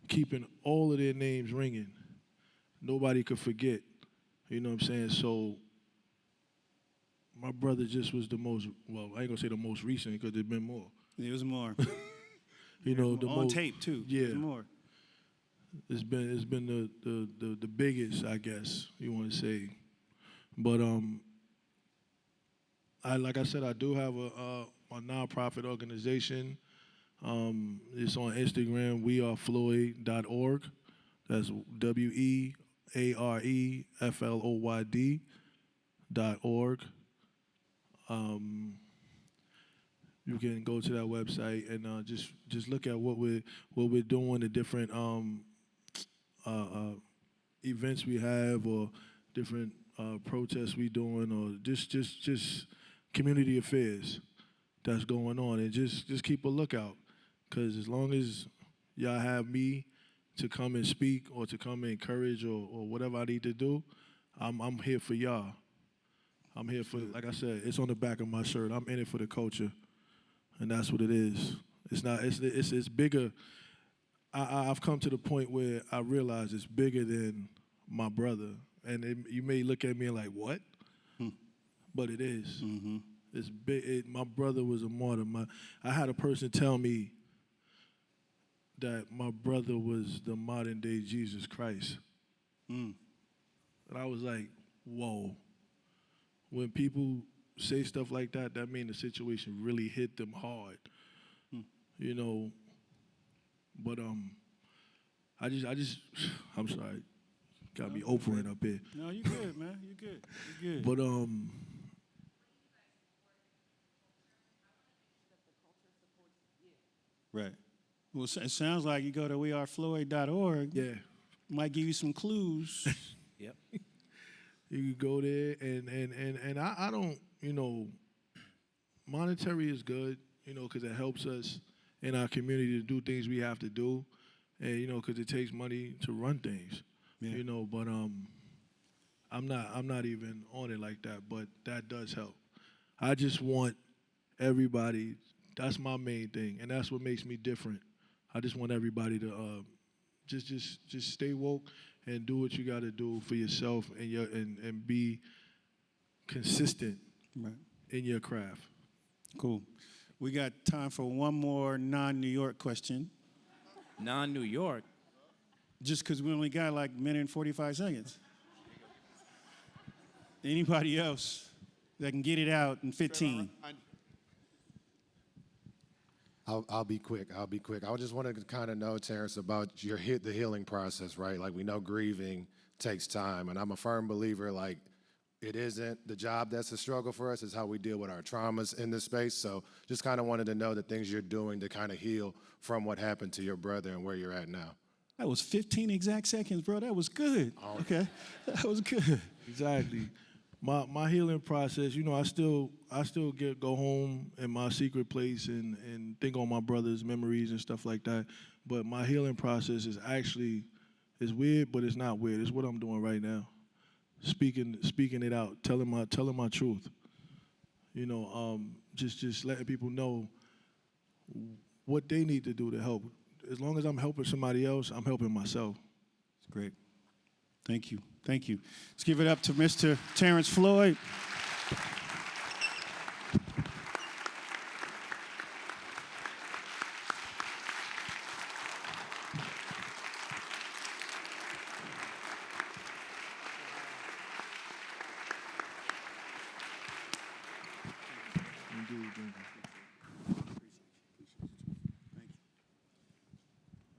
Keeping all of their names ringing. Nobody could forget. You know what I'm saying? So my brother just was the most, well, I ain't gonna say the most recent because there's been more. There was more. You know, the On most, tape too. Yeah. There's more. It's been the biggest, I guess you want to say. But like I said, I do have a nonprofit organization. It's on Instagram, wearefloyd.org. That's WEAREFLOYD.org. You can go to that website and just look at what we're doing, the different events we have, or different protests we doing, or just community affairs that's going on, and just keep a lookout, because as long as y'all have me to come and speak or to come and encourage or whatever I need to do, I'm here for y'all. I'm here for, like I said, it's on the back of my shirt. I'm in it for the culture, and that's what it is. It's not. It's bigger. I've come to the point where I realize it's bigger than my brother, and you may look at me like, what? But it is. Mm-hmm. It's big. My brother was a martyr. I had a person tell me that my brother was the modern day Jesus Christ. And I was like, whoa. When people say stuff like that, that means the situation really hit them hard. You know, but I just I'm sorry. Got me Oprahing up here. No, you good, man. You good. You good. But Right. Well, it sounds like you go to wearefloyd.org. yeah. Might give you some clues. Yep. You can go there, and I don't, you know, monetary is good, you know, because it helps us in our community to do things we have to do, and, you know, because it takes money to run things, Yeah. you know, but I'm not even on it like that, but that does help. I just want everybody, that's my main thing, and that's what makes me different. I just want everybody to just stay woke and do what you got to do for yourself and be consistent Right. in your craft. Cool. We got time for one more non-New York question, Non-New York. just because we only got like a minute and 45 seconds. Anybody else that can get it out in 15? I'll be quick. I just wanted to kind of know, Terrence, about the healing process, right? Like, we know grieving takes time, and I'm a firm believer, like, it isn't the job that's a struggle for us, it's how we deal with our traumas in this space. So just kind of wanted to know the things you're doing to kind of heal from what happened to your brother and where you're at now. That was 15 exact seconds, bro. That was good. Okay. That was good. Exactly. My healing process, you know, I still go home in my secret place and think on my brother's memories and stuff like that. But my healing process is actually, it's weird, but it's not weird. It's what I'm doing right now. Speaking it out, telling my truth. You know, just letting people know what they need to do to help. As long as I'm helping somebody else, I'm helping myself. It's great. Thank you. Thank you. Let's give it up to Mr. Terrence Floyd.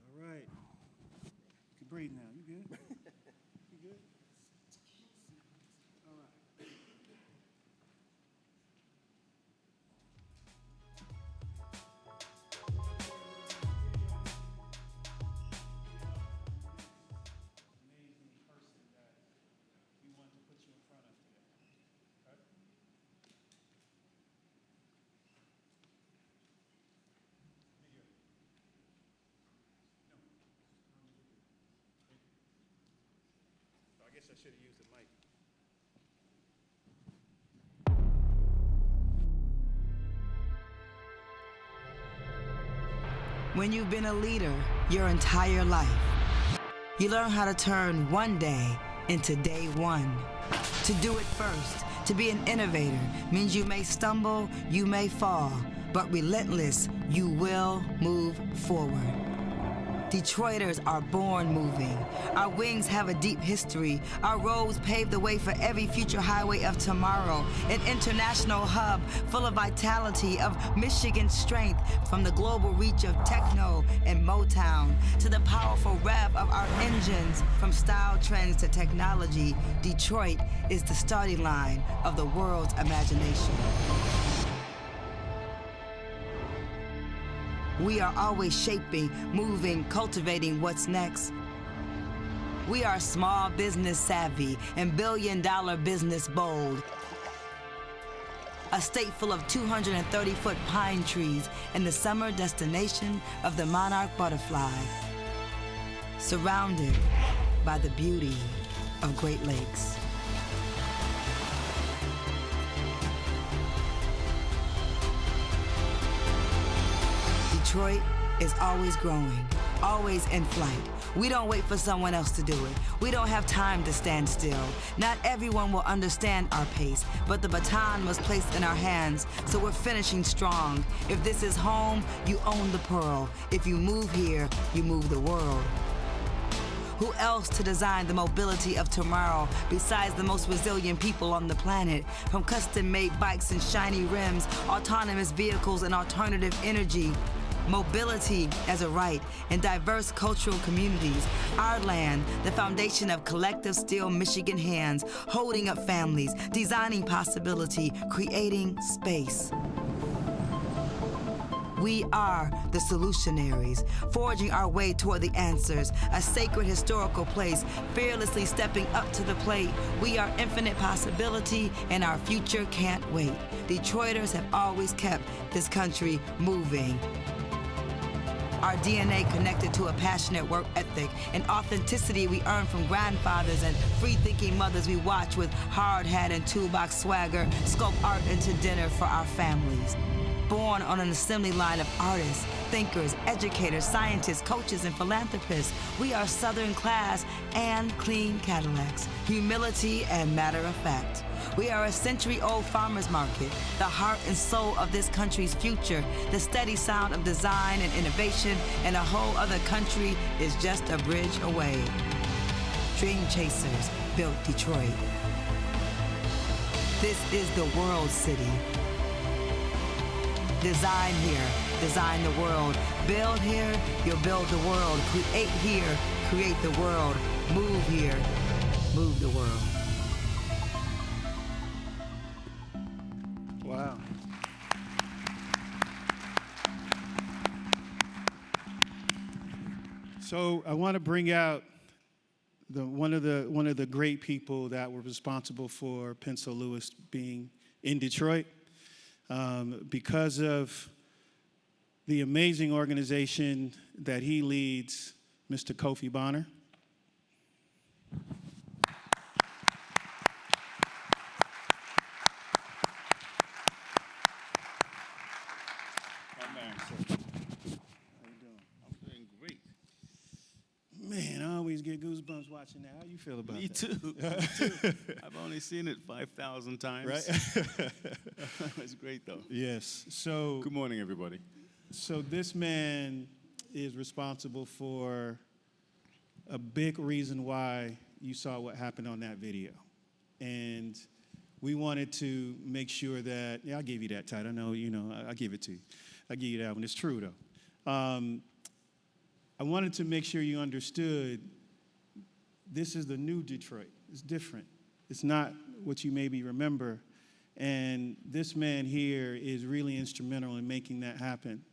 All right. You can breathe now. You good? You good? All right. guess I should have used the mic. When you've been a leader your entire life, you learn how to turn one day into day one. To do it first, to be an innovator, means you may stumble, you may fall, but relentless, you will move forward. Detroiters are born moving. Our wings have a deep history. Our roads pave the way for every future highway of tomorrow. An international hub full of vitality, of Michigan strength, from the global reach of techno and Motown to the powerful rev of our engines. From style trends to technology, Detroit is the starting line of the world's imagination. We are always shaping, moving, cultivating what's next. We are small business savvy and billion-dollar business bold. A state full of 230-foot pine trees and the summer destination of the monarch butterfly. Surrounded by the beauty of Great Lakes. Detroit is always growing, always in flight. We don't wait for someone else to do it. We don't have time to stand still. Not everyone will understand our pace, but the baton was placed in our hands, so we're finishing strong. If this is home, you own the pearl. If you move here, you move the world. Who else to design the mobility of tomorrow besides the most resilient people on the planet? From custom-made bikes and shiny rims, autonomous vehicles and alternative energy, mobility as a right in diverse cultural communities. Our land, the foundation of collective steel Michigan hands, holding up families, designing possibility, creating space. We are the solutionaries, forging our way toward the answers, a sacred historical place, fearlessly stepping up to the plate. We are infinite possibility, and our future can't wait. Detroiters have always kept this country moving. Our DNA connected to a passionate work ethic, and authenticity we earned from grandfathers and free-thinking mothers we watch with hard hat and toolbox swagger, sculpt art into dinner for our families. Born on an assembly line of artists, thinkers, educators, scientists, coaches, and philanthropists, we are Southern class and clean Cadillacs, humility and matter of fact. We are a century-old farmers market, the heart and soul of this country's future, the steady sound of design and innovation, and a whole other country is just a bridge away. Dream chasers built Detroit. This is the world city. Design here, design the world. Build here, you'll build the world. Create here, create the world. Move here, move the world. Wow. So I want to bring out one of the great people that were responsible for Pencil Lewis being in Detroit. Because of the amazing organization that he leads, Mr. Kofi Bonner. Man, I always get goosebumps watching that. How you feel about Me that? too. Me too. I've only seen it 5,000 times. Right? It's great, though. Yes. So, Good morning, everybody. so this man is responsible for a big reason why you saw what happened on that video. And we wanted to make sure that, yeah, I'll give you that, Todd. I know, I'll give it to you. I'll give you that one. It's true, though. I wanted to make sure you understood this is the new Detroit. It's different. It's not what you maybe remember. And this man here is really instrumental in making that happen.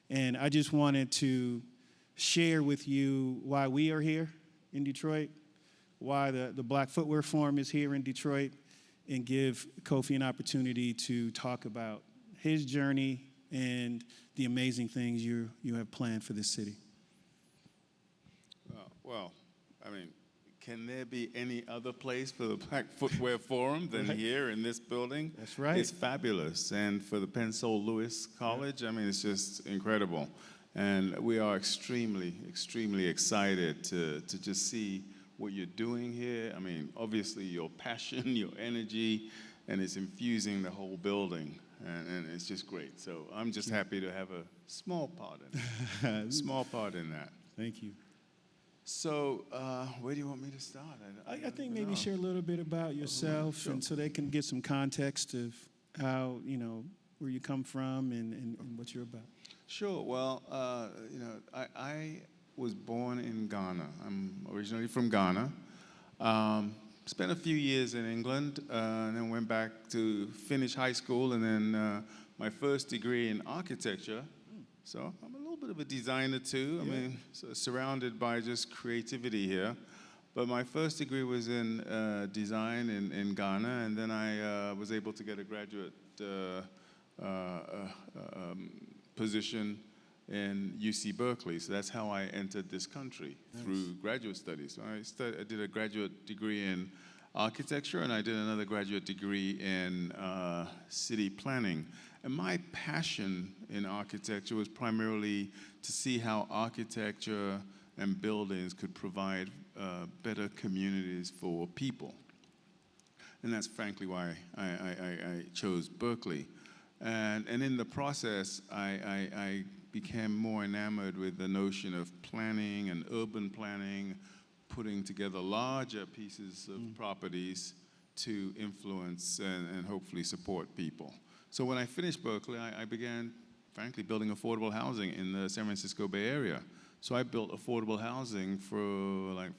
And I just wanted to share with you why we are here in Detroit, why the Black Footwear Forum is here in Detroit, and give Kofi an opportunity to talk about his journey and the amazing things you have planned for this city. Well, I mean, can there be any other place for the Black Footwear Forum than here in this building? That's right. It's fabulous. And for the Penn Sol Lewis College, I mean, it's just incredible. And we are extremely, extremely excited to just see what you're doing here. I mean, obviously your passion, your energy, and it's infusing the whole building. And it's just great. So I'm just happy to have a small part in it. Small part in that. Thank you. So where do you want me to start? I don't think even maybe know. share a little bit about yourself, Sure. and so they can get some context of how, you know, where you come from and what you're about. Sure. Well, you know, I was born in Ghana. I'm originally from Ghana. Spent a few years in England, and then went back to finish high school, and then my first degree in architecture. So I'm a little bit of a designer too. I mean, surrounded by just creativity here. But my first degree was in design in Ghana, and then I was able to get a graduate position in UC Berkeley. So that's how I entered this country, through graduate studies. So I did a graduate degree in architecture, and I did another graduate degree in city planning. And my passion in architecture was primarily to see how architecture and buildings could provide better communities for people. And that's frankly why I chose Berkeley. And in the process, I became more enamored with the notion of planning and urban planning, putting together larger pieces of properties to influence and hopefully support people. So when I finished Berkeley, I began, frankly, building affordable housing in the San Francisco Bay Area. So I built affordable housing for like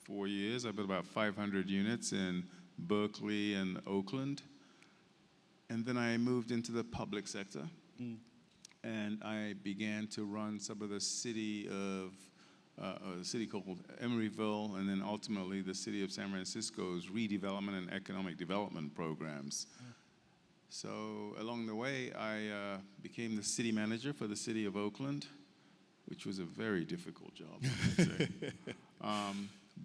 4 years. I built about 500 units in Berkeley and Oakland. And then I moved into the public sector. And I began to run some of the city of, a city called Emeryville, and then ultimately the city of San Francisco's redevelopment and economic development programs. So along the way, I became the city manager for the city of Oakland, which was a very difficult job, I would say.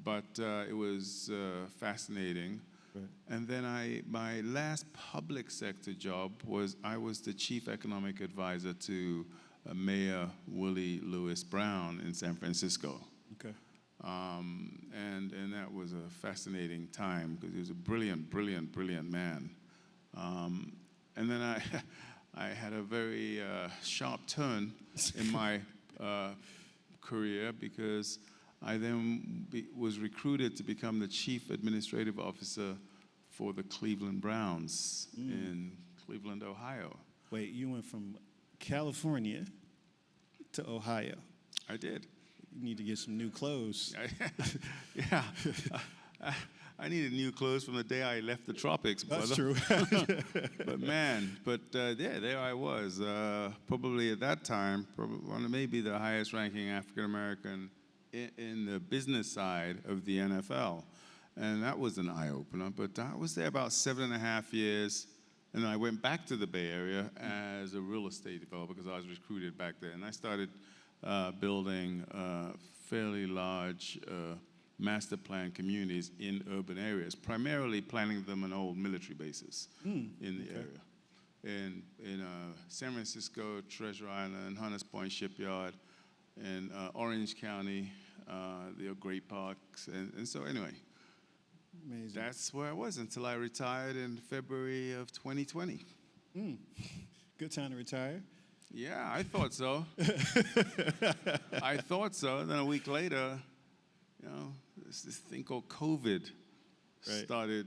But it was fascinating. Right. And then my last public sector job was, I was the chief economic advisor to Mayor Willie Lewis Brown in San Francisco. Okay. And that was a fascinating time because he was a brilliant, brilliant, brilliant man. And then I had a very sharp turn in my career because I then was recruited to become the chief administrative officer for the Cleveland Browns in Cleveland, Ohio. Wait, you went from California to Ohio. I did. You need to get some new clothes. Yeah. I needed new clothes from the day I left the tropics, brother. That's true. But man, yeah, there I was. Probably at that time, one of maybe the highest ranking African American in the business side of the NFL. And that was an eye-opener. But I was there about 7.5 years, and then I went back to the Bay Area as a real estate developer because I was recruited back there. And I started building fairly large master plan communities in urban areas, primarily planning them on old military bases in the area. In San Francisco, Treasure Island, Hunters Point Shipyard, in Orange County, there are great parks. And so anyway, Amazing. that's where I was until I retired in February of 2020. Good time to retire. Yeah, I thought so. I thought so. And then a week later, you know, this thing called COVID started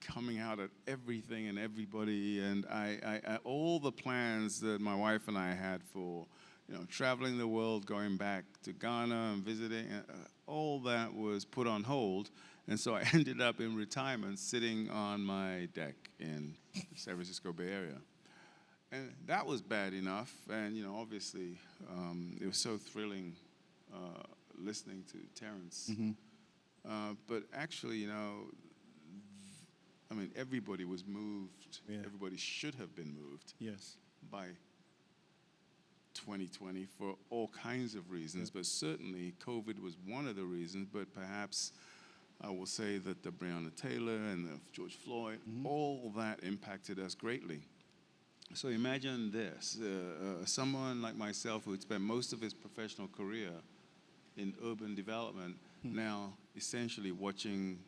coming out at everything and everybody. And I all the plans that my wife and I had for, you know, traveling the world, going back to Ghana and visiting, all that was put on hold. And so I ended up in retirement sitting on my deck in the San Francisco Bay Area. And that was bad enough. And, you know, obviously, it was so thrilling listening to Terrence. But actually, you know, I mean, everybody was moved. Yeah. Everybody should have been moved Yes. by 2020 for all kinds of reasons. But certainly, COVID was one of the reasons. But perhaps I will say that the Breonna Taylor and the George Floyd, all that impacted us greatly. So imagine this, someone like myself who had spent most of his professional career in urban development, now essentially watching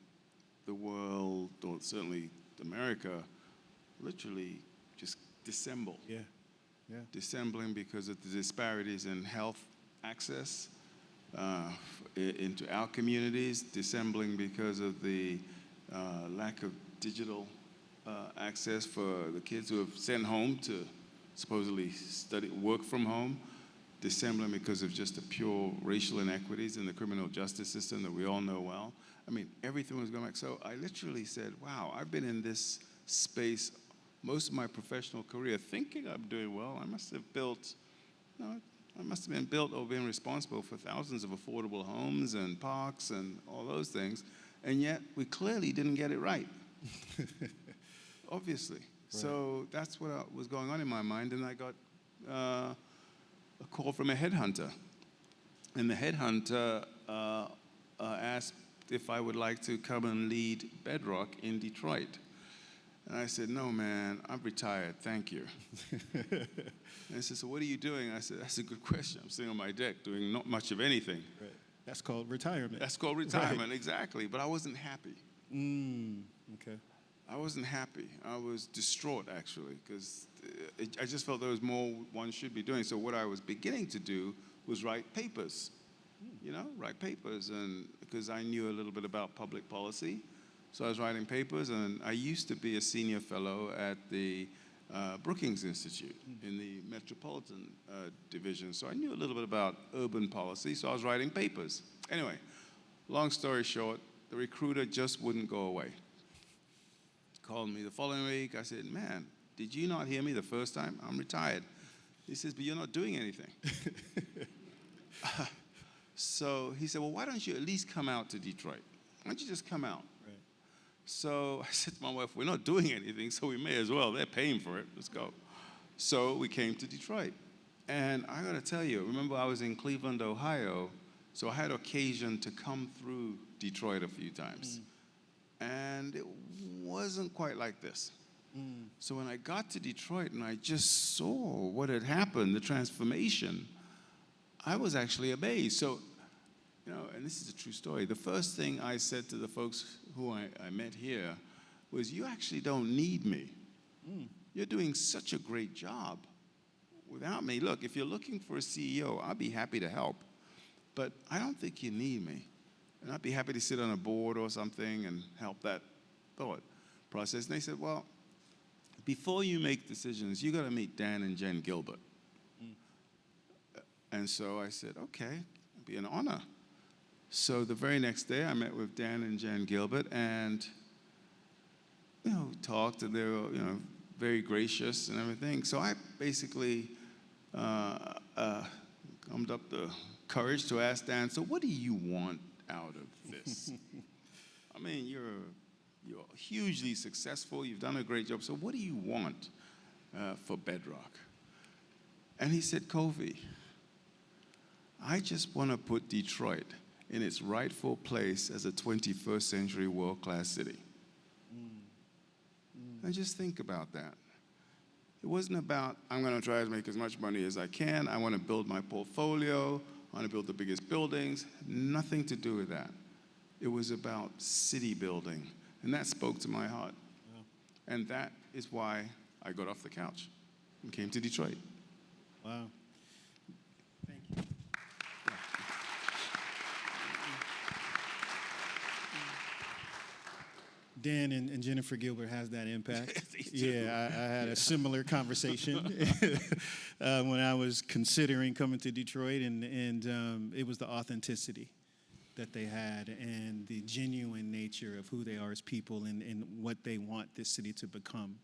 the world, or certainly America, literally just dissemble. Yeah. Dissembling because of the disparities in health access into our communities, dissembling because of the lack of digital access for the kids who have sent home to supposedly work from home, dissembling because of just the pure racial inequities in the criminal justice system that we all know well. I mean, everything was going back. So I literally said, wow, I've been in this space most of my professional career thinking I'm doing well. I must have been built or been responsible for thousands of affordable homes and parks and all those things. And yet we clearly didn't get it right. Obviously. Right. So that's what was going on in my mind. And I got a call from a headhunter. And the headhunter asked if I would like to come and lead Bedrock in Detroit. And I said, no, man, I'm retired, thank you. And he said, so what are you doing? I said, that's a good question. I'm sitting on my deck doing not much of anything. Right. That's called retirement. That's called retirement, right. Exactly. But I wasn't happy. Okay. I wasn't happy. I was distraught, actually, because I just felt there was more one should be doing. So what I was beginning to do was write papers, write papers, and because I knew a little bit about public policy. So I was writing papers, and I used to be a senior fellow at the Brookings Institute in the Metropolitan Division. So I knew a little bit about urban policy, so I was writing papers. Anyway, long story short, the recruiter just wouldn't go away. Called me the following week. I said, man, did you not hear me the first time? I'm retired. He says, but you're not doing anything. So he said, well, why don't you at least come out to Detroit? Why don't you just come out? So I said to my wife, we're not doing anything, so we may as well. They're paying for it. Let's go. So we came to Detroit. And I got to tell you, remember I was in Cleveland, Ohio, so I had occasion to come through Detroit a few times. And it wasn't quite like this. So when I got to Detroit and I just saw what had happened, the transformation, I was actually amazed. So, and this is a true story. The first thing I said to the folks who I met here was, you actually don't need me. You're doing such a great job without me. Look, if you're looking for a CEO, I'll be happy to help. But I don't think you need me. And I'd be happy to sit on a board or something and help that thought process. And they said, well, before you make decisions, you got to meet Dan and Jen Gilbert. And so I said, okay, it'd be an honor. So the very next day, I met with Dan and Jen Gilbert, and talked, and they were very gracious and everything. So I basically gummed up the courage to ask Dan, so what do you want out of this? I mean, you're hugely successful. You've done a great job. So what do you want for Bedrock? And he said, Kofi, I just want to put Detroit in its rightful place as a 21st century world-class city. And just think about that. It wasn't about, I'm going to try to make as much money as I can. I want to build my portfolio. I want to build the biggest buildings. Nothing to do with that. It was about city building. And that spoke to my heart. Wow. And that is why I got off the couch and came to Detroit. Wow. Thank you. Dan and Jennifer Gilbert has that impact. Yeah, I had a similar conversation when I was considering coming to Detroit, and it was the authenticity that they had and the genuine nature of who they are as people and what they want this city to become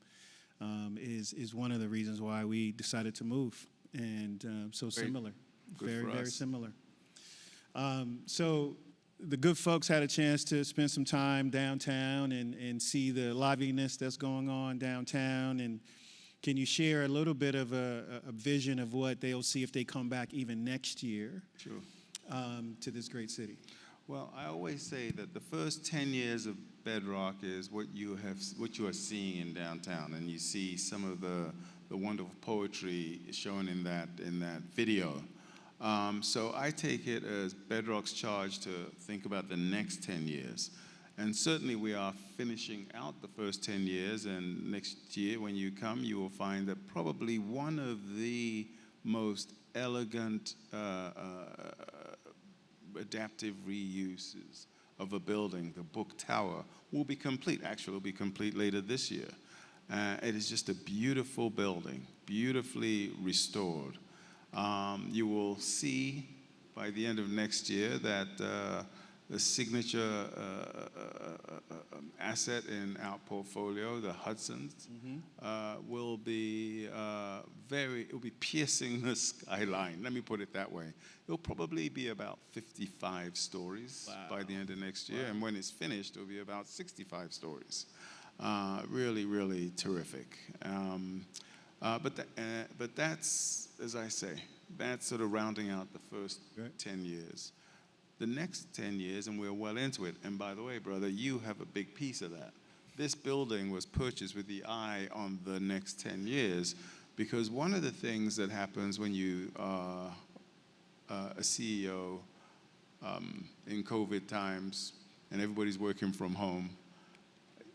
is one of the reasons why we decided to move. And so similar, very similar. So the good folks had a chance to spend some time downtown and see the liveliness that's going on downtown. And can you share a little bit of a vision of what they'll see if they come back even next year? Sure. To this great city? Well, I always say that the first 10 years of Bedrock is what you are seeing in downtown, and you see some of the wonderful poetry shown in that video. So I take it as Bedrock's charge to think about the next 10 years. And certainly we are finishing out the first 10 years, and next year when you come, you will find that probably one of the most elegant adaptive reuses of a building, the Book Tower, will be complete. Actually, it will be complete later this year. It is just a beautiful building, beautifully restored. You will see by the end of next year that the signature asset in our portfolio, the Hudson's, will be it will be piercing the skyline. Let me put it that way. It'll probably be about 55 stories by the end of next year, and when it's finished, it'll be about 65 stories. Really, really terrific. But that's, as I say, that's sort of rounding out the first 10 years. The next 10 years, and we're well into it, and by the way, brother, you have a big piece of that. This building was purchased with the eye on the next 10 years, because one of the things that happens when you are a CEO in COVID times and everybody's working from home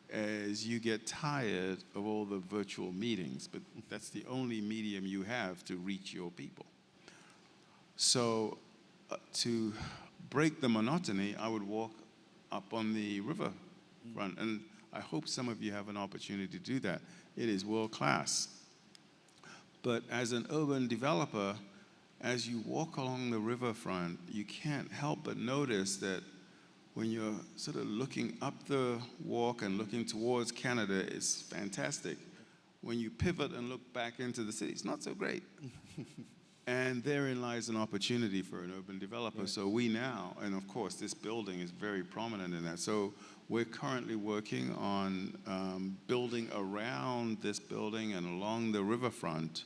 is you get tired of all the virtual meetings, but that's the only medium you have to reach your people. So to break the monotony, I would walk up on the river front, and I hope some of you have an opportunity to do that. It is world class. But as an urban developer, as you walk along the riverfront, you can't help but notice that when you're sort of looking up the walk and looking towards Canada, it's fantastic. When you pivot and look back into the city, it's not so great. And therein lies an opportunity for an urban developer. Right. So we now, and of course this building is very prominent in that. So we're currently working on building around this building and along the riverfront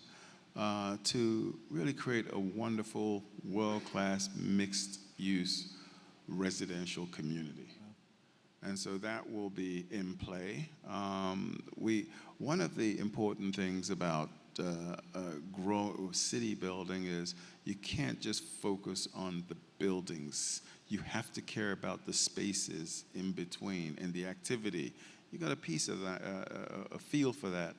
to really create a wonderful, world-class, mixed-use residential community. Wow. And so that will be in play. One of the important things about city building is you can't just focus on the buildings. You have to care about the spaces in between and the activity. You got a piece of that, a feel for that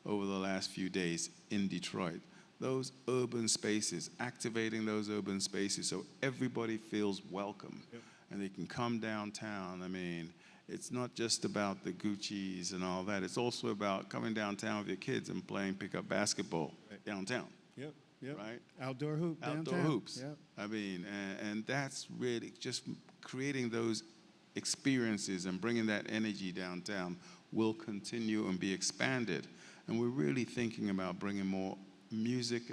over the last few days in Detroit. Those urban spaces, activating those urban spaces so everybody feels welcome. Yep. And they can come downtown. I mean, it's not just about the Gucci's and all that. It's also about coming downtown with your kids and playing pickup basketball downtown. Yep, yep. Right? Outdoor Outdoor hoops. Yep. I mean, and that's really just creating those experiences and bringing that energy downtown will continue and be expanded. And we're really thinking about bringing more music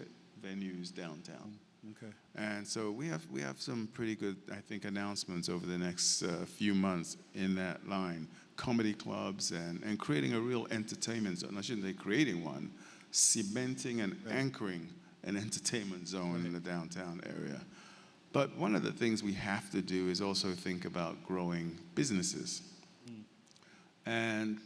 venues downtown. Okay. And so we have some pretty good, I think, announcements over the next few months in that line. Comedy clubs and creating a real entertainment zone. I shouldn't say creating one, cementing and anchoring an entertainment zone in the downtown area. But one of the things we have to do is also think about growing businesses. And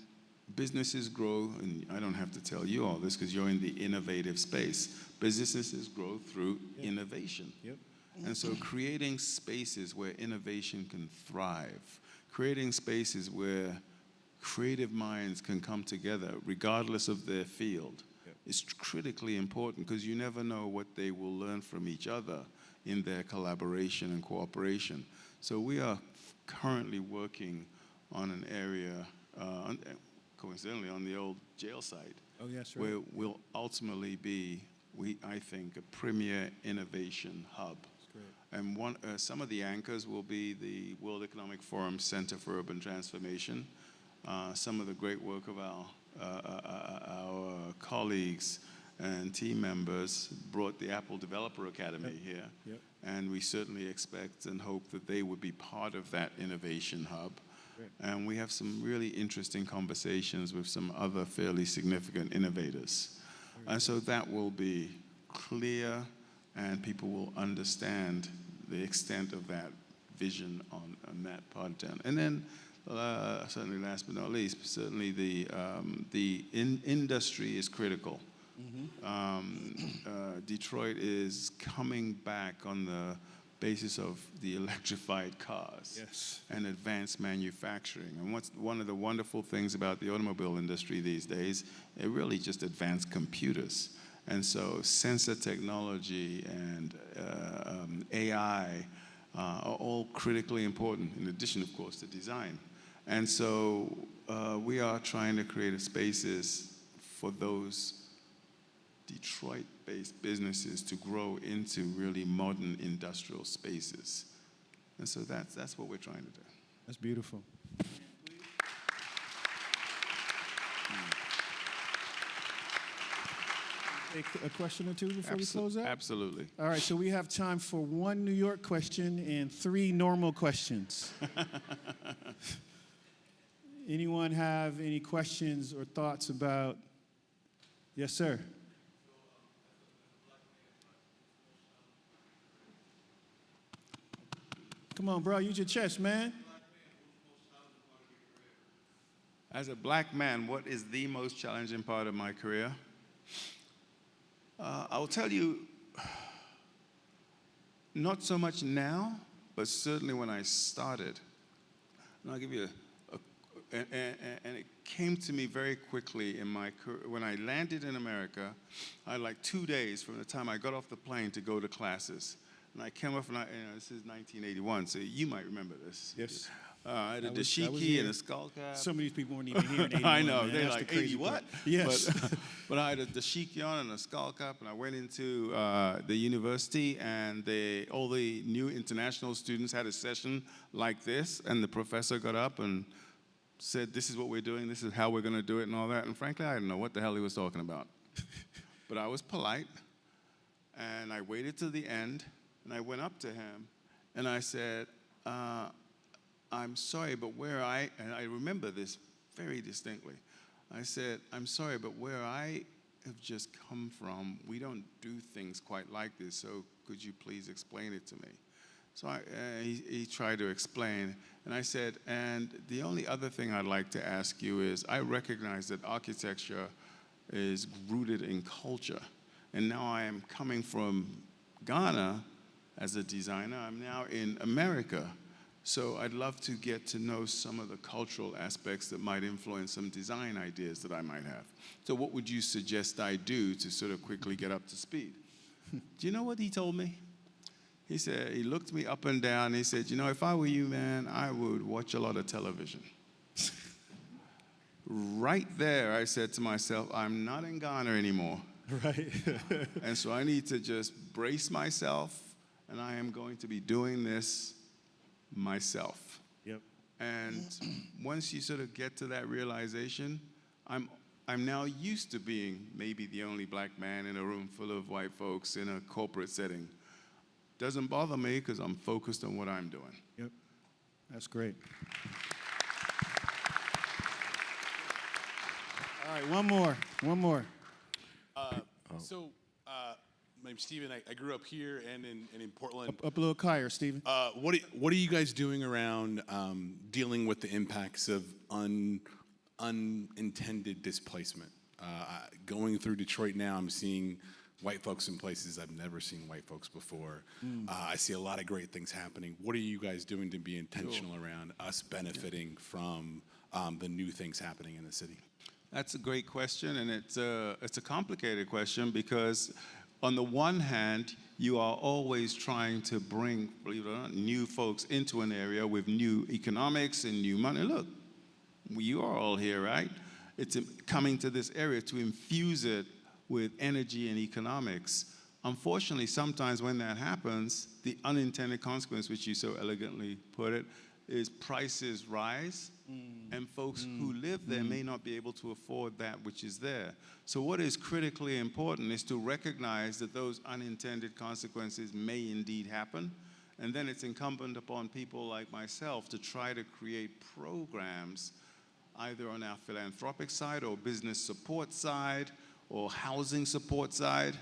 businesses grow, and I don't have to tell you all this because you're in the innovative space. Businesses grow through innovation. Yep. And so creating spaces where innovation can thrive, creating spaces where creative minds can come together regardless of their field is critically important because you never know what they will learn from each other in their collaboration and cooperation. So we are currently working on an area, coincidentally on the old jail site, where we'll ultimately be, I think, a premier innovation hub. And some of the anchors will be the World Economic Forum Center for Urban Transformation. Some of the great work of our colleagues and team members brought the Apple Developer Academy here. Yep. And we certainly expect and hope that they would be part of that innovation hub. Great. And we have some really interesting conversations with some other fairly significant innovators. And so that will be clear and people will understand the extent of that vision on that part of town. And then, certainly last but not least, certainly the industry is critical. Detroit is coming back on the basis of the electrified cars and advanced manufacturing. And one of the wonderful things about the automobile industry these days, it really just advanced computers. And so sensor technology and AI are all critically important, in addition, of course, to design. And so we are trying to create spaces for those Detroit-based businesses to grow into really modern industrial spaces. And so that's what we're trying to do. That's beautiful. Take a question or two before we close out? Absolutely. All right, so we have time for one New York question and 3 normal questions. Anyone have any questions or thoughts about? Yes, sir. Come on, bro, use your chest, man. As a black man, what is the most challenging part of my career? I'll tell you, not so much now, but certainly when I started. And I'll give you and it came to me very quickly in my career. When I landed in America, I had like 2 days from the time I got off the plane to go to classes. And I came off, and this is 1981, so you might remember this. Yes. I had a dashiki and a skull cap. Some of these people weren't even here in 81. I know, man. they're That's like, the crazy 80 what? part. Yes. But I had a dashiki on and a skull cap, and I went into the university, and all the new international students had a session like this, and the professor got up and said, this is what we're doing, this is how we're going to do it, and all that. And frankly, I didn't know what the hell he was talking about. But I was polite, and I waited till the end, and I went up to him, and I said, I'm sorry, but and I remember this very distinctly. I said, I'm sorry, but where I have just come from, we don't do things quite like this, so could you please explain it to me? So he tried to explain, and I said, and the only other thing I'd like to ask you is, I recognize that architecture is rooted in culture, and now I am coming from Ghana as a designer. I'm now in America. So I'd love to get to know some of the cultural aspects that might influence some design ideas that I might have. So what would you suggest I do to sort of quickly get up to speed? Do you know what he told me? He said, he looked me up and down, and he said, you know, if I were you, man, I would watch a lot of television. Right there, I said to myself, I'm not in Ghana anymore. Right. And so I need to just brace myself, and I am going to be doing this myself. Yep. And once you sort of get to that realization, I'm now used to being maybe the only black man in a room full of white folks in a corporate setting. Doesn't bother me because I'm focused on what I'm doing. Yep. That's great. All right, one more. My name's Steven. I grew up here and in Portland. Up a little higher, Stephen. What are you guys doing around dealing with the impacts of unintended displacement? Going through Detroit now, I'm seeing white folks in places I've never seen white folks before. I see a lot of great things happening. What are you guys doing to be intentional around us benefiting from the new things happening in the city? That's a great question, and it's a complicated question because on the one hand, you are always trying to bring, believe it or not, new folks into an area with new economics and new money. Look, you are all here, right? It's coming to this area to infuse it with energy and economics. Unfortunately, sometimes when that happens, the unintended consequence, which you so elegantly put it, is prices rise, and folks who live there may not be able to afford that which is there. So what is critically important is to recognize that those unintended consequences may indeed happen, and then it's incumbent upon people like myself to try to create programs either on our philanthropic side or business support side or housing support side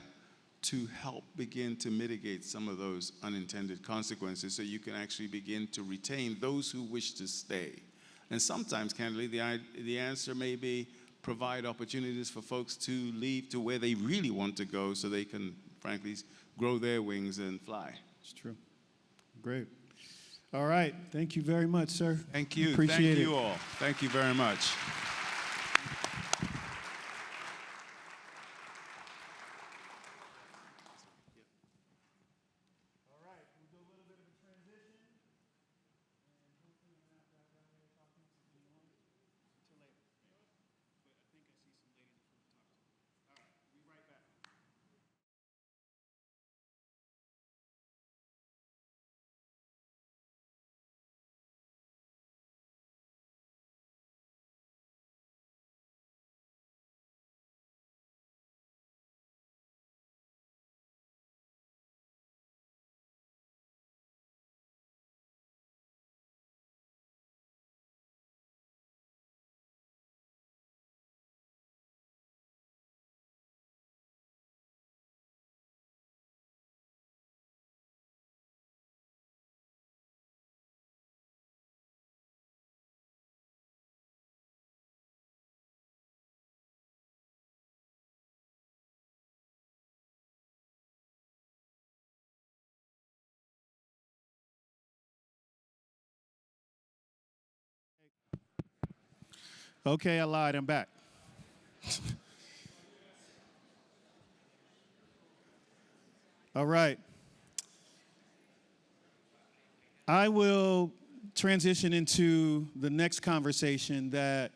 to help begin to mitigate some of those unintended consequences so you can actually begin to retain those who wish to stay. And sometimes, candidly, the answer may be provide opportunities for folks to leave to where they really want to go so they can, frankly, grow their wings and fly. It's true. Great. All right. Thank you very much, sir. Thank you. Appreciate Thank it. you all. Thank you very much. Okay, I lied. I'm back. All right. I will transition into the next conversation that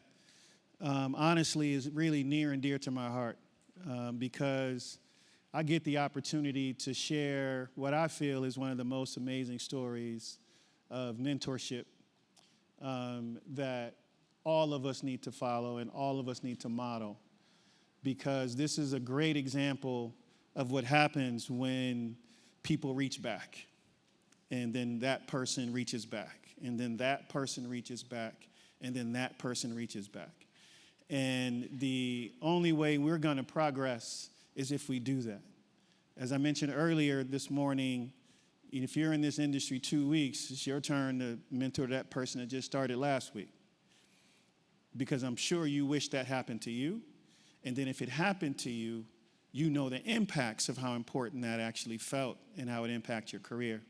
honestly is really near and dear to my heart because I get the opportunity to share what I feel is one of the most amazing stories of mentorship that all of us need to follow and all of us need to model, because this is a great example of what happens when people reach back, and then that person reaches back, and then that person reaches back, and then that person reaches back. And the only way we're going to progress is if we do that. As I mentioned earlier this morning, if you're in this industry 2 weeks, it's your turn to mentor that person that just started last week, because I'm sure you wish that happened to you. And then if it happened to you, you know the impacts of how important that actually felt and how it impacted your career.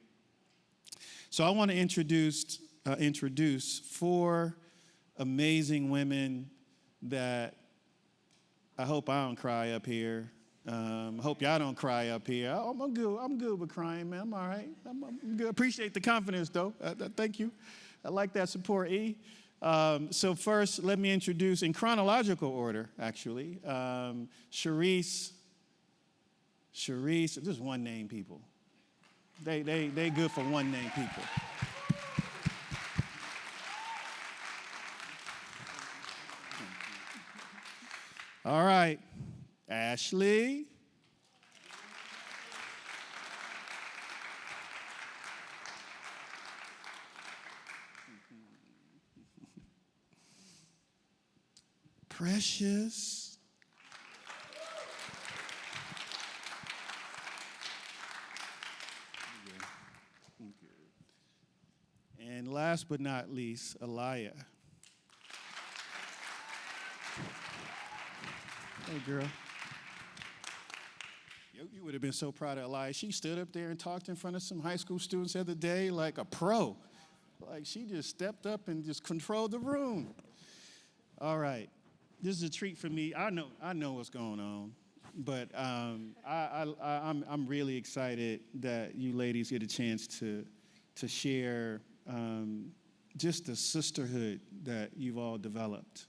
So I want to introduce 4 amazing women that I hope I don't cry up here. I hope y'all don't cry up here. I'm good with crying, man. I'm all right. I'm good. Appreciate the confidence, though. Thank you. I like that support, E. So first, let me introduce, in chronological order, actually, Sharice, just one name people. They good for one name people. All right, Ashley. Precious. And last but not least, Aliyah. Hey, girl. You would have been so proud of Aliyah. She stood up there and talked in front of some high school students the other day like a pro. Like she just stepped up and just controlled the room. All right. This is a treat for me. I know what's going on, but I'm really excited that you ladies get a chance to share just the sisterhood that you've all developed.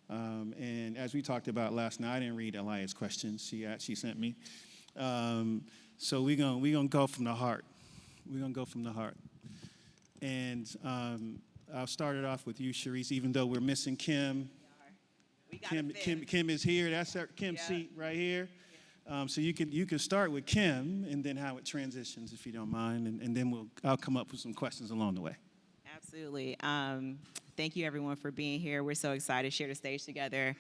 And as we talked about last night, I didn't read Aliyah's questions. She sent me. So we're gonna go from the heart. We're gonna go from the heart. And I'll start it off with you, Sharice. Even though we're missing Kim. Kim is here. That's Kim's seat right here. So you can start with Kim and then how it transitions, if you don't mind, and then I'll come up with some questions along the way. Absolutely. thank you everyone for being here. We're so excited to share the stage together.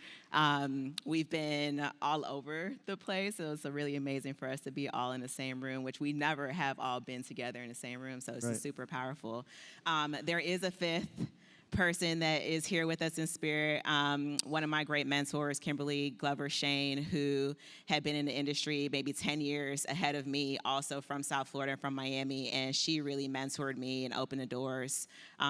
We've been all over the place, so it's really amazing for us to be all in the same room, which we never have all been together in the same room, so it's just super powerful. There is a fifth person that is here with us in spirit. One of my great mentors, Kimberly Glover Shane, who had been in the industry maybe 10 years ahead of me, also from South Florida and from Miami, and she really mentored me and opened the doors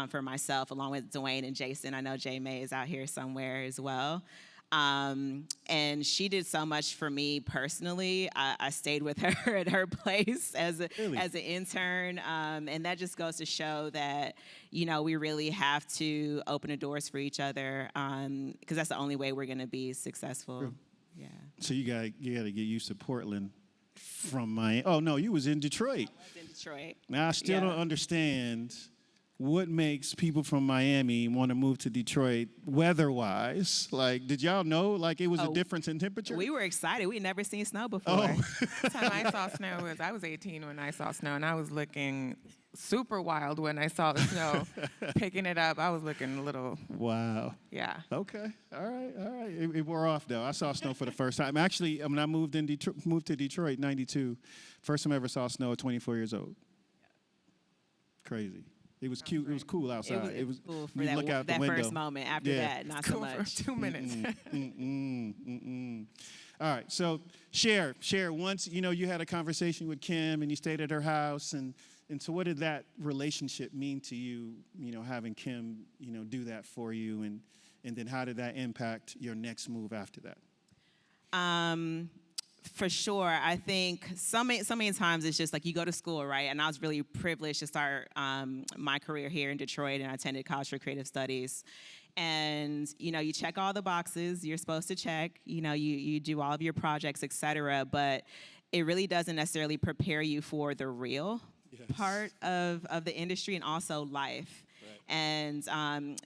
for myself, along with Dwayne and Jason. I know Jay May is out here somewhere as well. And she did so much for me personally. I stayed with her at her place as an intern, and that just goes to show that, you know, we really have to open the doors for each other, because that's the only way we're going to be successful. True. Yeah. So you got to get used to Portland from Miami. Oh no, you was in Detroit. I was in Detroit. Now I still don't understand what makes people from Miami want to move to Detroit weather-wise. Like, did y'all know, like, it was a difference in temperature? We were excited. We'd never seen snow before. The time I saw snow was, I was 18 when I saw snow, and I was looking super wild when I saw the snow. Picking it up, I was looking a little, Wow. yeah. Okay. All right. It wore off though. I saw snow for the first time. Actually, when I moved to Detroit in '92, first time I ever saw snow at 24 years old. Crazy. It was cute. It was cool outside. It was cool for you that, look out the that window. first moment. After that, not so Cool much. for 2 minutes. All right. So share. Once you had a conversation with Kim and you stayed at her house, and so what did that relationship mean to you? You know, having Kim, do that for you, and then how did that impact your next move after that? For sure. I think so many times it's just like you go to school, right? And I was really privileged to start my career here in Detroit, and I attended College for Creative Studies. And, you check all the boxes you're supposed to check. You do all of your projects, et cetera, but it really doesn't necessarily prepare you for the real part of the industry and also life. And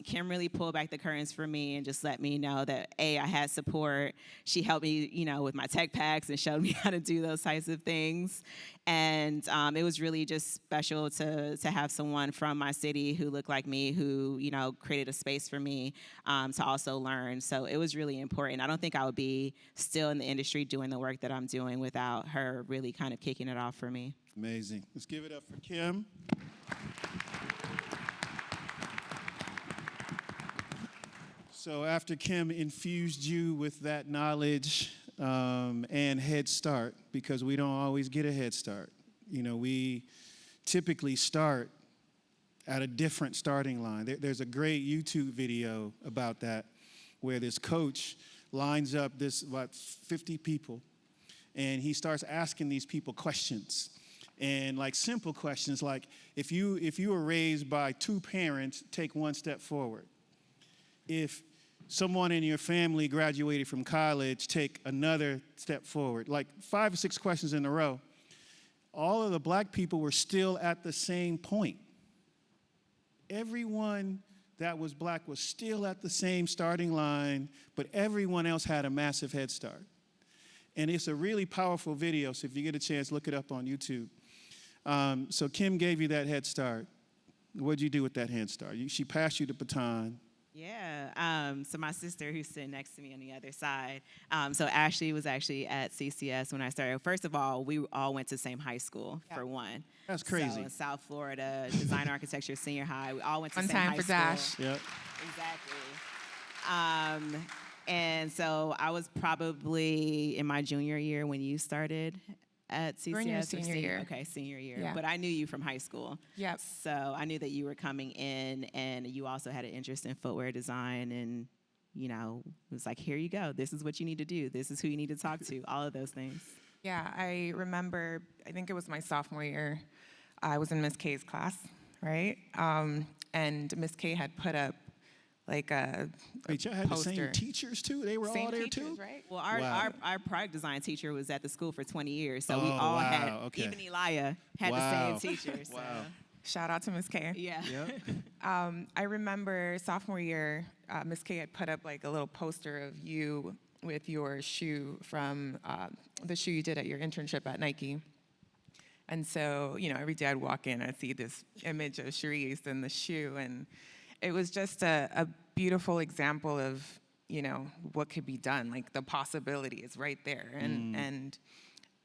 Kim really pulled back the curtains for me and just let me know that, I had support. She helped me, with my tech packs and showed me how to do those types of things. And it was really just special to have someone from my city who looked like me, who, created a space for me to also learn. So it was really important. I don't think I would be still in the industry doing the work that I'm doing without her really kind of kicking it off for me. Amazing. Let's give it up for Kim. So after Kim infused you with that knowledge and head start, because we don't always get a head start. We typically start at a different starting line. There's a great YouTube video about that, where this coach lines up about 50 people, and he starts asking these people questions. And like simple questions like, if you were raised by two parents, take one step forward. If someone in your family graduated from college, take another step forward. Like 5 or 6 questions in a row. All of the black people were still at the same point. Everyone that was black was still at the same starting line, but everyone else had a massive head start. And it's a really powerful video, so if you get a chance, look it up on YouTube. So Kim gave you that head start. What'd you do with that head start? She passed you the baton. Yeah, so my sister, who's sitting next to me on the other side, so Ashley was actually at CCS when I started. First of all, we all went to the same high school, for one. That's crazy. So in South Florida, design architecture, senior high, we all went to the same high school. One time for Dash. Yep. Exactly. And so I was probably in my junior year when you started at CCS. We're in your or senior year. Okay, senior year. Yeah. But I knew you from high school. Yep. So I knew that you were coming in, and you also had an interest in footwear design, and it was like, here you go. This is what you need to do. This is who you need to talk to. All of those things. Yeah, I remember, I think it was my sophomore year, I was in Miss K's class, right? And Miss K had put up like a Wait, y'all had poster. the same teachers too? They were Same all there teachers, too? right? Well, Wow. our product design teacher was at the school for 20 years, so we Oh, all wow, had, okay. even Elia had Wow. the same teacher. So. Wow. Shout out to Miss K. Yeah. Yep. I remember sophomore year, Miss K had put up like a little poster of you with your shoe from the shoe you did at your internship at Nike. And so, every day I'd walk in, I'd see this image of Sharice and the shoe, and it was just a beautiful example of, you know, what could be done. Like the possibility is right there. And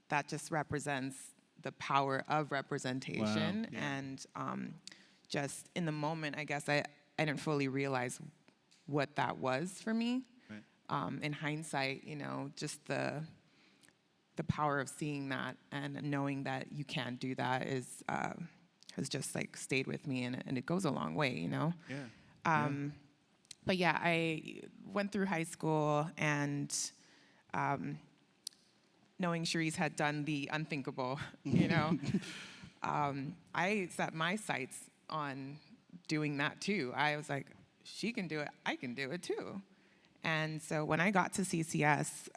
that just represents the power of representation. Wow. And just in the moment, I guess I didn't fully realize what that was for me. Right. In hindsight, you know, just the power of seeing that and knowing that you can do that has just like stayed with me, and it goes a long way, you know? Yeah. But yeah, I went through high school, and knowing Cherise had done the unthinkable, you know, I set my sights on doing that too. I was like, she can do it, I can do it too. And so when I got to CCS,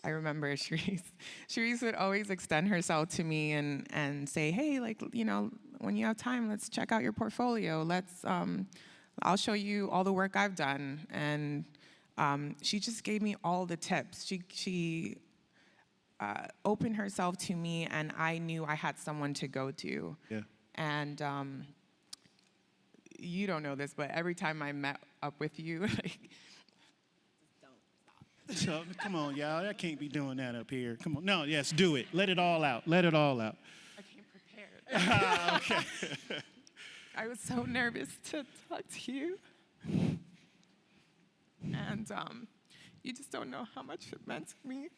I remember Cherise would always extend herself to me and say, hey, like, you know, when you have time, let's check out your portfolio. I'll show you all the work I've done. And she just gave me all the tips. She opened herself to me, and I knew I had someone to go to. Yeah. And you don't know this, but every time I met up with you, like, So, come on, y'all. I can't be doing that up here. Come on. No, yes, do it. Let it all out. Let it all out. I came prepared. Okay. I was so nervous to talk to you. And you just don't know how much it meant to me.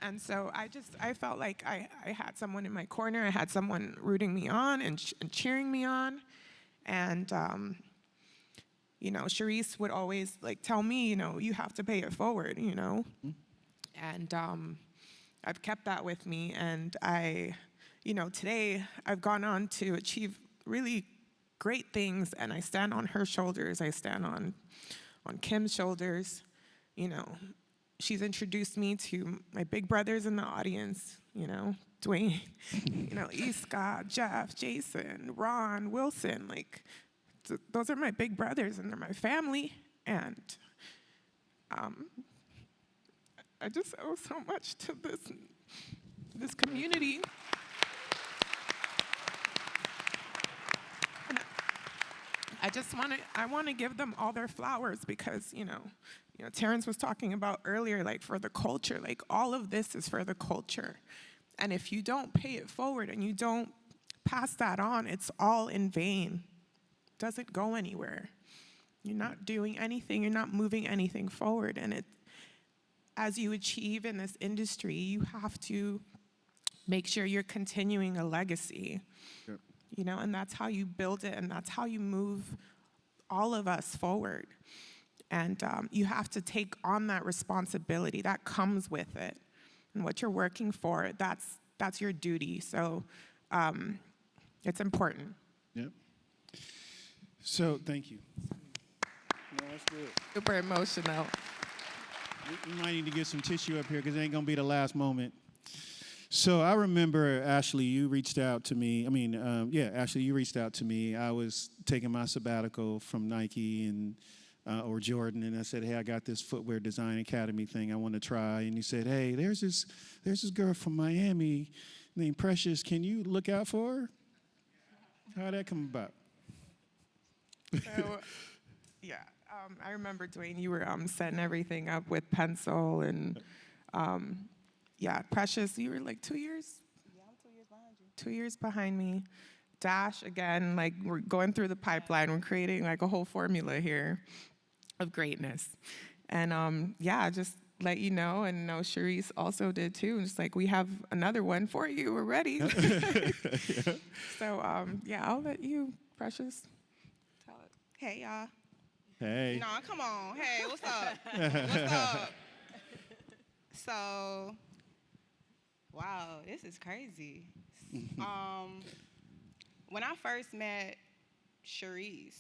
And so I felt like I had someone in my corner. I had someone rooting me on and cheering me on. And, you know, Cherise would always like tell me, you know, you have to pay it forward, you know? And I've kept that with me. And you know, today I've gone on to achieve really great things, and I stand on her shoulders. I stand on Kim's shoulders, you know. She's introduced me to my big brothers in the audience, you know, Dwayne, you know, Scott, Jeff, Jason, Ron, Wilson. Like, those are my big brothers, and they're my family. And I just owe so much to this community. And I want to give them all their flowers, because, you know, Terrence was talking about earlier, like, for the culture, like, all of this is for the culture. And if you don't pay it forward and you don't pass that on, it's all in vain. It doesn't go anywhere. You're not doing anything, you're not moving anything forward. And as you achieve in this industry, you have to make sure you're continuing a legacy. Yep. You know, and that's how you build it, and that's how you move all of us forward. And you have to take on that responsibility that comes with it. And what you're working for, that's your duty. So it's important. Yep. So, thank you. No, that's good. Super emotional. We might need to get some tissue up here, because it ain't going to be the last moment. So I remember, Ashley, you reached out to me. Ashley, you reached out to me. I was taking my sabbatical from Nike and or Jordan, and I said, hey, I got this Footwear Design Academy thing I want to try. And you said, hey, there's this girl from Miami named Precious. Can you look out for her? How'd that come about? So, yeah, I remember, Dwayne, you were setting everything up with pencil, and yeah, Precious, you were like 2 years? Yeah, I'm 2 years behind you. 2 years behind me. Dash, again, like, we're going through the pipeline. We're creating like a whole formula here of greatness. And yeah, just let you know, and know Cherise also did too. And just like, we have another one for you. We're ready. So yeah, I'll let you, Precious, tell it. Hey, y'all. Hey. Nah, come on. Hey, what's up? What's up? So, wow, this is crazy. When I first met Cherise,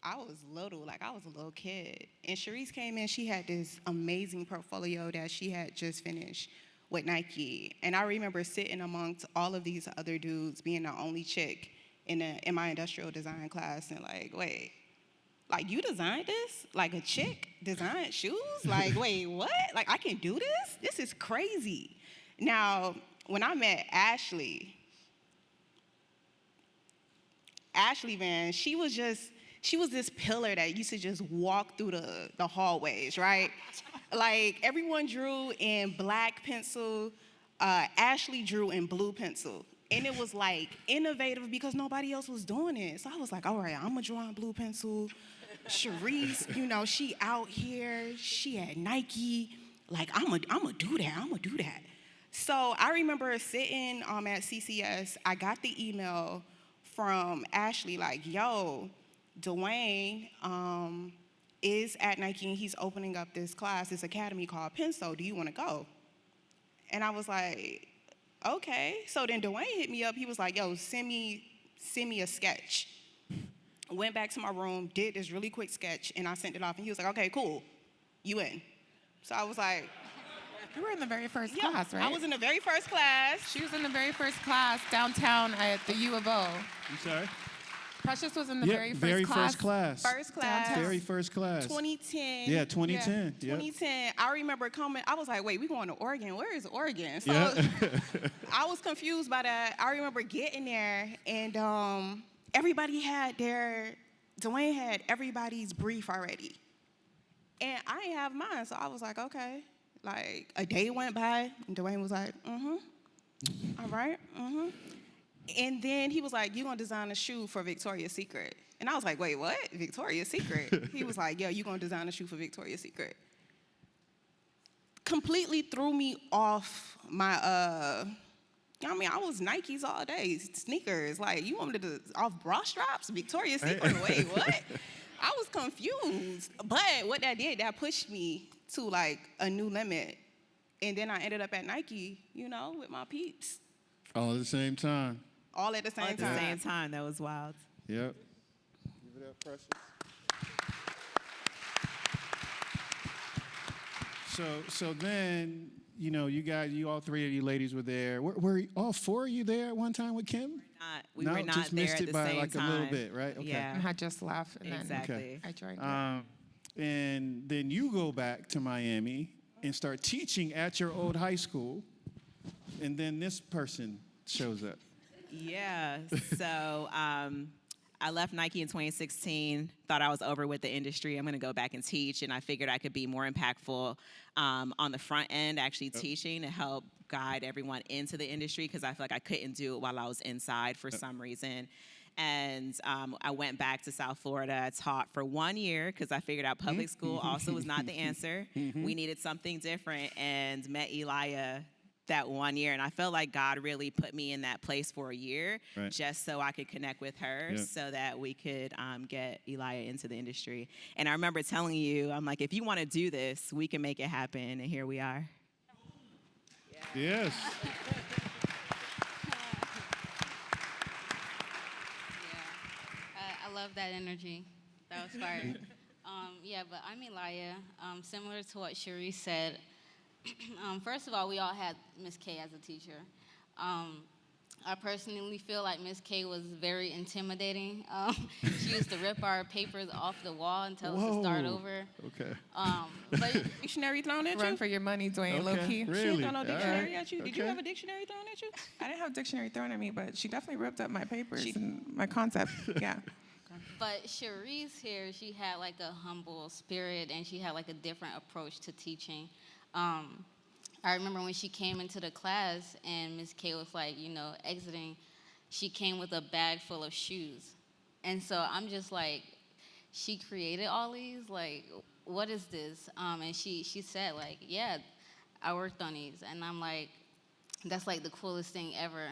I was little, like I was a little kid. And Cherise came in, she had this amazing portfolio that she had just finished with Nike. And I remember sitting amongst all of these other dudes, being the only chick in my industrial design class, and like, wait, Like, you designed this? Like, a chick designed shoes? Like, wait, what? Like, I can do this? This is crazy. Now, when I met Ashley, man, she was this pillar that used to just walk through the hallways, right? Like, everyone drew in black pencil. Ashley drew in blue pencil. And it was like innovative because nobody else was doing it. So I was like, all right, I'm gonna draw in blue pencil. Sharice, you know, she out here, she at Nike. Like, I'm gonna do that. So I remember sitting at CCS, I got the email from Ashley like, yo, Dwayne is at Nike and he's opening up this class, this academy called Penso. Do you wanna go? And I was like, okay. So then Dwayne hit me up. He was like, yo, send me a sketch. Went back to my room, did this really quick sketch, and I sent it off. And he was like, okay, cool, you in. So I was like, You were in the very first class, right? I was in the very first class. She was in the very first class downtown at the U of O. I'm sorry? Precious was in the Yeah, very very first first class. First class. Downtown. Very first class. 2010. Yeah, 2010. Yep. 2010. I remember coming, I was like, wait, we going to Oregon. Where is Oregon? So Yeah. I was confused by that. I remember getting there, and Dwayne had everybody's brief already. And I didn't have mine, so I was like, okay. Like, a day went by, and Dwayne was like, all right, And then he was like, you're gonna design a shoe for Victoria's Secret. And I was like, wait, what? Victoria's Secret? He was like, yeah, you're gonna design a shoe for Victoria's Secret. Completely threw me off my, I was Nikes all day, sneakers. Like, you want me to do off bra straps? Victoria's Secret, wait, what? I was confused. But what that did, that pushed me to like a new limit. And then I ended up at Nike, you know, with my peeps. All at the same time. All at the same At time. the same time, that was wild. Yep. Give it up, Precious. So then, you know, you all three of you ladies were there. Were all four of you there at one time with Kim? We No, were not just there missed at it the by same like time. a little bit, right? Okay. Yeah. And I just left, and Exactly. then I joined. And then you go back to Miami and start teaching at your old high school, and then this person shows up. Yeah. So I left Nike in 2016, thought I was over with the industry. I'm going to go back and teach, and I figured I could be more impactful on the front end, actually teaching to help guide everyone into the industry, because I feel like I couldn't do it while I was inside for some reason. And I went back to South Florida. I taught for 1 year because I figured out public school also was not the answer. We needed something different, and met Elia that 1 year. And I felt like God really put me in that place for a year, Right. just so I could connect with her, Yeah. so that we could get Elia into the industry. And I remember telling you, I'm like, if you want to do this, we can make it happen. And here we are. Yes. I love that energy. That was fire. But I'm Elia. Similar to what Cherie said, first of all, we all had Miss K as a teacher. I personally feel like Miss K was very intimidating. She used to rip our papers off the wall and tell us to start over. Okay. But Dictionary thrown at Run you? for your money, Dwayne, Okay. low-key. She Really? didn't throw no All dictionary right. at you? Did you Okay. have a dictionary thrown at you? I didn't have dictionary thrown at me, but she definitely ripped up my papers and my concept. Yeah. But Cherie's here, she had like a humble spirit, and she had like a different approach to teaching. I remember when she came into the class and Miss K was like, exiting, she came with a bag full of shoes. And so I'm just like, she created all these? Like, what is this? And she said, like, yeah, I worked on these. And I'm like, that's like the coolest thing ever.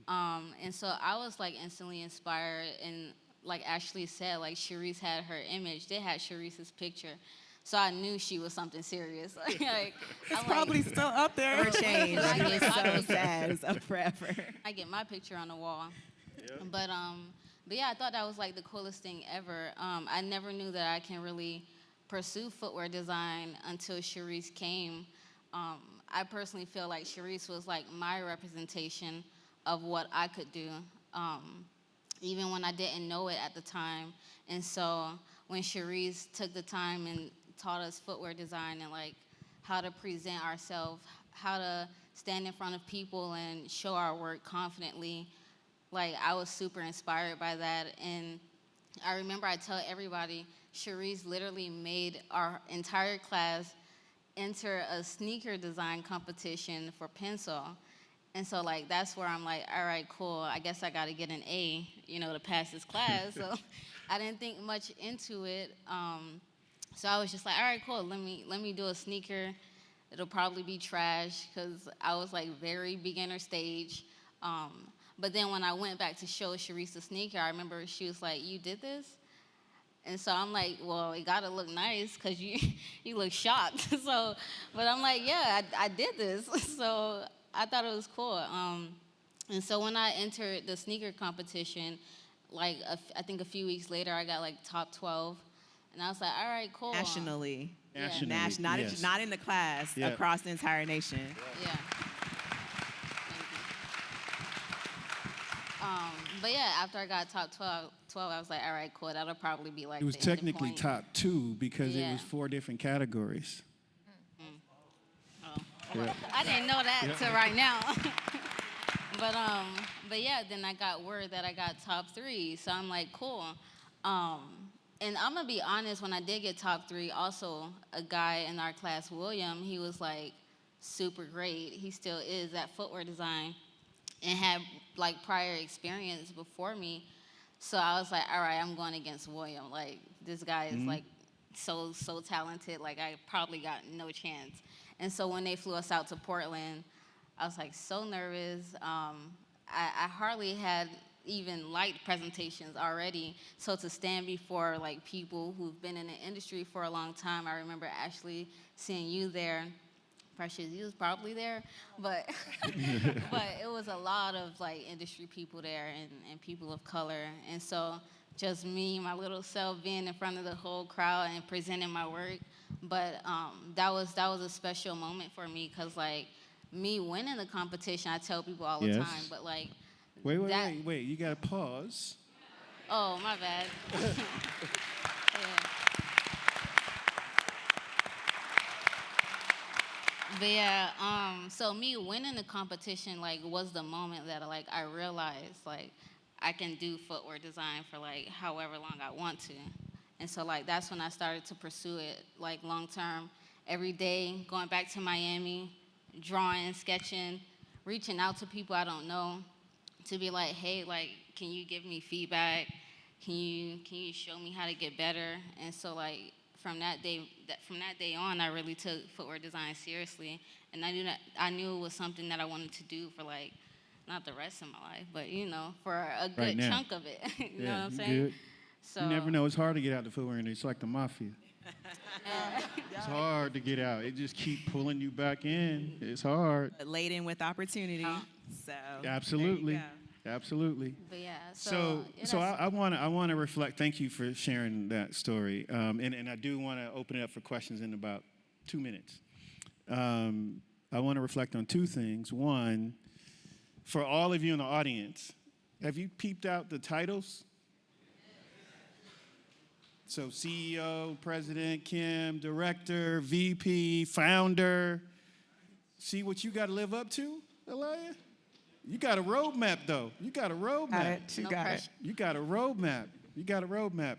And so I was like instantly inspired, and like Ashley said, like Sharice had her image. They had Sharice's picture. So I knew she was something serious. It's probably still up there. For change. It's so sad. It's up forever. I get my picture on the wall. But yeah, I thought that was like the coolest thing ever. I never knew that I can really pursue footwear design until Sharice came. I personally feel like Sharice was like my representation of what I could do, even when I didn't know it at the time. And so when Cherise took the time and taught us footwear design and like how to present ourselves, how to stand in front of people and show our work confidently. Like, I was super inspired by that. And I remember I tell everybody, Cherise literally made our entire class enter a sneaker design competition for pencil. And so, like, that's where I'm like, all right, cool. I guess I got to get an A, you know, to pass this class. So I didn't think much into it. So I was just like, all right, cool. Let me do a sneaker. It'll probably be trash because I was like very beginner stage. But then when I went back to show Sharice the sneaker, I remember she was like, "You did this?" And so I'm like, well, it gotta look nice because you look shocked. So, but I'm like, yeah, I did this. So I thought it was cool. And so when I entered the sneaker competition, like I think a few weeks later, I got like top 12. And I was like, all right, cool. Nationally. Nationally, yes. Not in the class, Yeah. across the entire nation. Yeah. But yeah, after I got top 12, I was like, all right, cool. That'll probably be like It was the ending technically point. top 2 because it Yeah. was 4 different categories. Oh. Yeah. I didn't know that till right now. But yeah, then I got word that I got top 3, so I'm like, cool. And I'm gonna be honest, when I did get top 3, also a guy in our class, William, he was like super great. He still is at Footwear Design and had like prior experience before me. So I was like, all right, I'm going against William. Like, this guy is like so talented. Like, I probably got no chance. And so when they flew us out to Portland, I was like so nervous. I hardly had even light presentations already. So to stand before like people who've been in the industry for a long time, I remember actually seeing you there. Precious, you was probably there, but but it was a lot of like industry people there and people of color. And so just me, my little self, being in front of the whole crowd and presenting my work. But that was a special moment for me because like me winning the competition, I tell people all the Yes. time, but like Wait. You got to pause. Oh, my bad. Yeah. But yeah, so me winning the competition like was the moment that like I realized like I can do footwear design for like however long I want to. And so like that's when I started to pursue it like long term, every day, going back to Miami, drawing, sketching, reaching out to people I don't know to be like, hey, like, can you give me feedback? Can you show me how to get better? And so like from that day on, I really took footwear design seriously, and I knew it was something that I wanted to do for like not the rest of my life, but you know, for a good Right now. chunk of it. You know what I'm you saying? good. So You never know. It's hard to get out the footwear industry. It's like the mafia. It's hard to get out. It just keep pulling you back in. It's hard. Laden with opportunity. So Absolutely. there you Absolutely. But yeah, So that's- I want to reflect. Thank you for sharing that story, and I do want to open it up for questions in about 2 minutes. I want to reflect on 2 things. One, for all of you in the audience, have you peeped out the titles? So CEO, President, Kim, Director, VP, Founder. See what you got to live up to, Elia? You got a roadmap, though. You got a roadmap. Got it. You got it. You got a roadmap. You got a roadmap.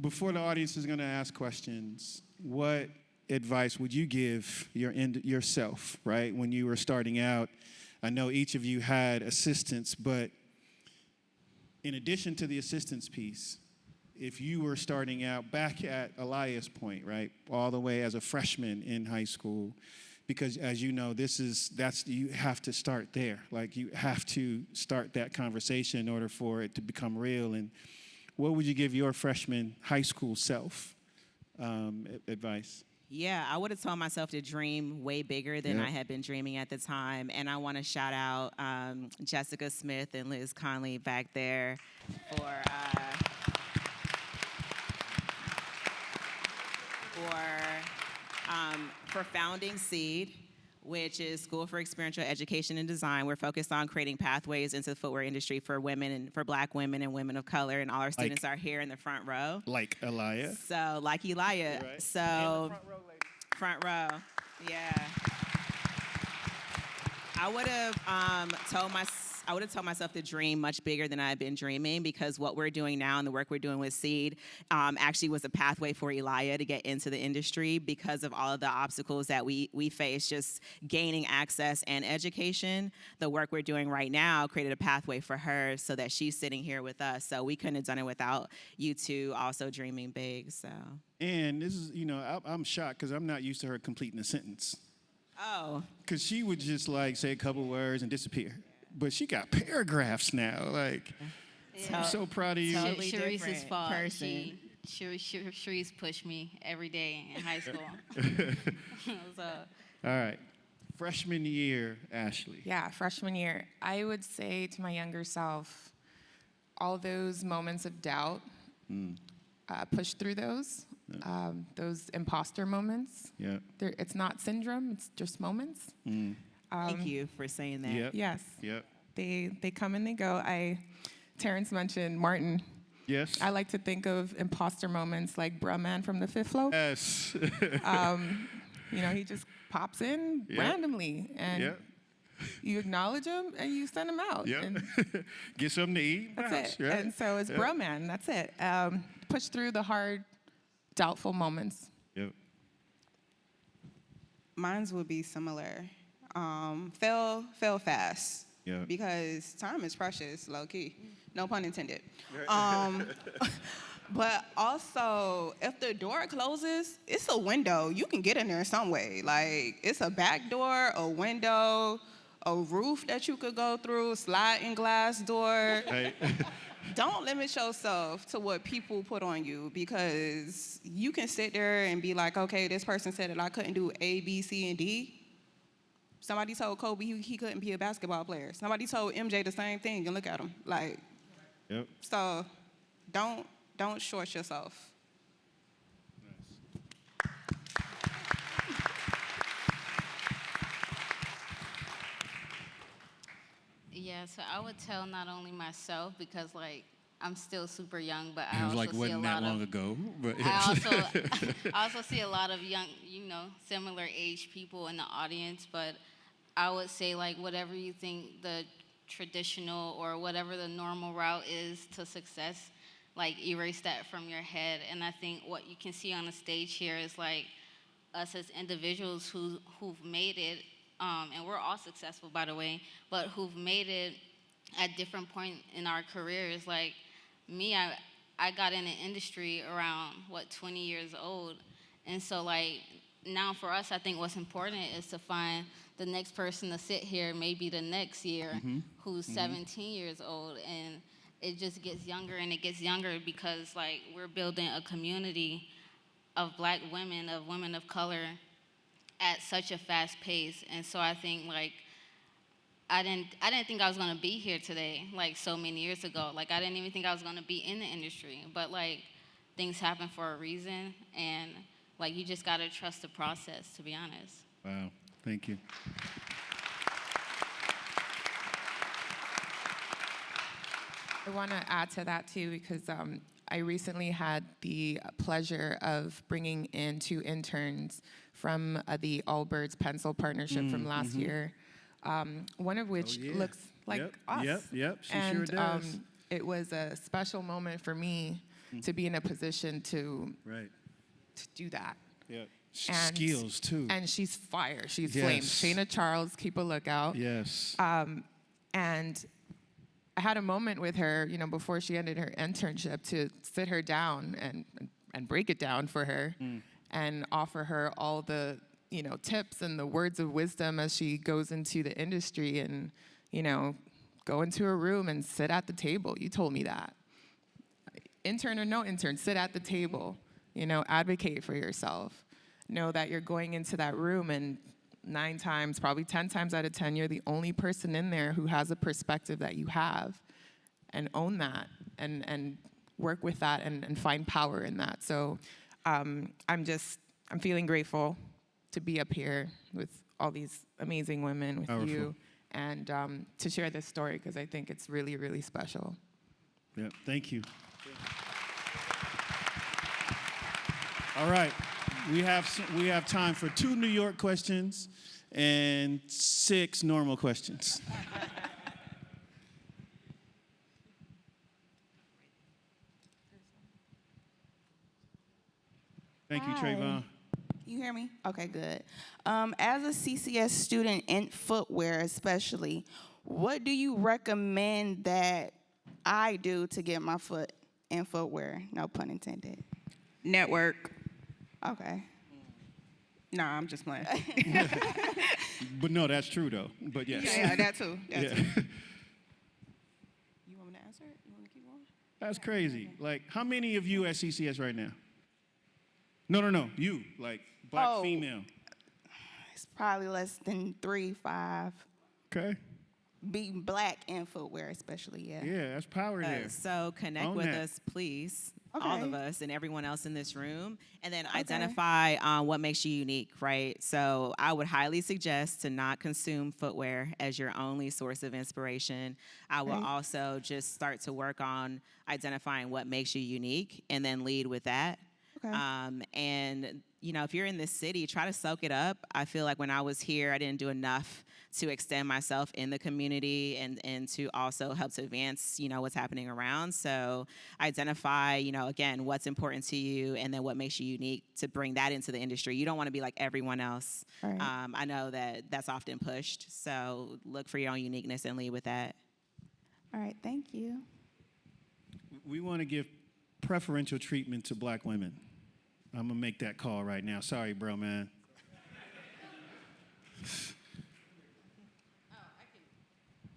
Before the audience is going to ask questions, what advice would you give yourself, right, when you were starting out? I know each of you had assistants, but in addition to the assistance piece, if you were starting out back at Elias' point, right, all the way as a freshman in high school, because as you know, you have to start there. Like you have to start that conversation in order for it to become real. And what would you give your freshman high school self advice? Yeah, I would have told myself to dream way bigger than I had been dreaming at the time. And I want to shout out Jessica Smith and Liz Conley back there for founding Seed, which is School for Experiential Education and Design. We're focused on creating pathways into the footwear industry for women and for Black women and women of color, and all our students are here in the front row. Like Elia. So, like Elia. Right. So, front row, lady. front row, yeah. I would have told myself to dream much bigger than I've been dreaming, because what we're doing now and the work we're doing with Seed actually was a pathway for Elia to get into the industry because of all of the obstacles that we face just gaining access and education. The work we're doing right now created a pathway for her so that she's sitting here with us. So we couldn't have done it without you two also dreaming big. So. And this is, I'm shocked because I'm not used to her completing a sentence. Oh. Because she would just like say a couple words and disappear. But she got paragraphs now. Like, I'm so proud of you. Totally Sharice's different fault. person. Sharice pushed me every day in high school. So. All right. Freshman year, Ashley. Yeah, freshman year. I would say to my younger self, all those moments of doubt, push through those imposter moments. Yeah. It's not syndrome, it's just moments. Thank you for saying that. Yep. Yes. Yep. They come and they go. Terrence mentioned Martin. Yes. I like to think of imposter moments like Bruh Man from the Fifth Floor. Yes. He just pops in randomly, and you acknowledge him and you send him out. Yep. And Get something to eat. that's it. Right? And so it's Bruh Man. That's it. Push through the hard, doubtful moments. Yep. Mine would be similar. Fail fast. Yeah. Because time is precious, low key. No pun intended. But also, if the door closes, it's a window. You can get in there some way. Like, it's a back door, a window, a roof that you could go through, sliding glass door. Right. Don't limit yourself to what people put on you, because you can sit there and be like, okay, this person said that I couldn't do A, B, C, and D. Somebody told Kobe he couldn't be a basketball player. Somebody told MJ the same thing, and look at him. Like, Yep. so don't short yourself. Yeah, so I would tell not only myself, because like I'm still super young, but I It was also like see a wasn't lot that long of. ago. But I also see a lot of young, similar age people in the audience. But I would say like whatever you think the traditional or whatever the normal route is to success, like erase that from your head. And I think what you can see on the stage here is like us as individuals who've made it, and we're all successful, by the way, but who've made it at different points in our careers. Like me, I got in the industry around, 20 years old. And so like now for us, I think what's important is to find the next person to sit here maybe the next year who's 17 years old. And it just gets younger and it gets younger because like we're building a community of Black women, of women of color at such a fast pace. And so I think like I didn't think I was gonna be here today, like so many years ago. Like I didn't even think I was gonna be in the industry. But like things happen for a reason, and like you just gotta trust the process, to be honest. Wow, thank you. I want to add to that too, because I recently had the pleasure of bringing in 2 interns from the Allbirds Pencil partnership from last year. One of which looks like us. Yep, she and, sure does. It was a special moment for me to be in a position to do that. Yep. And- Skills too. And she's fire. She's Yes. flames. Shayna Charles, keep a lookout. Yes. And I had a moment with her, before she ended her internship, to sit her down and break it down for her and offer her all the, tips and the words of wisdom as she goes into the industry and, go into a room and sit at the table. You told me that. Intern or no intern, sit at the table, advocate for yourself. Know that you're going into that room and 9 times, probably 10 times out of 10, you're the only person in there who has a perspective that you have, and own that and work with that and find power in that. So I'm feeling grateful to be up here with all these amazing women with Powerful. you, and to share this story because I think it's really, really special. Yeah, thank you. All right, we have time for 2 New York questions and 6 normal questions. Thank you, Hi. Trayvon. You hear me? Okay, good. As a CCS student in footwear especially, what do you recommend that I do to get my foot in footwear? No pun intended. Network. Okay. Nah, I'm just playing. But no, that's true though. But yes. Yeah, that too. That Yeah. too. You want me to answer it? You want me to keep going? That's crazy. Like, how many of you at CCS right now? No. You, like, black Oh. female. It's probably less than 3, 5. Okay. Being black in footwear especially, yeah. Yeah, that's power there. So connect Own with that. us, please. All Okay. of us and everyone else in this room, and then identify what makes you unique, right? So I would highly suggest to not consume footwear as your only source of inspiration. I will Right. also just start to work on identifying what makes you unique and then lead with that. Okay. And you know, if you're in this city, try to soak it up. I feel like when I was here, I didn't do enough to extend myself in the community and to also help to advance, you know, what's happening around. So identify, you know, again, what's important to you and then what makes you unique to bring that into the industry. You don't want to be like everyone else. Right. I know that that's often pushed. So look for your own uniqueness and lead with that. All right, thank you. We want to give preferential treatment to black women. I'm gonna make that call right now. Sorry, bro, man.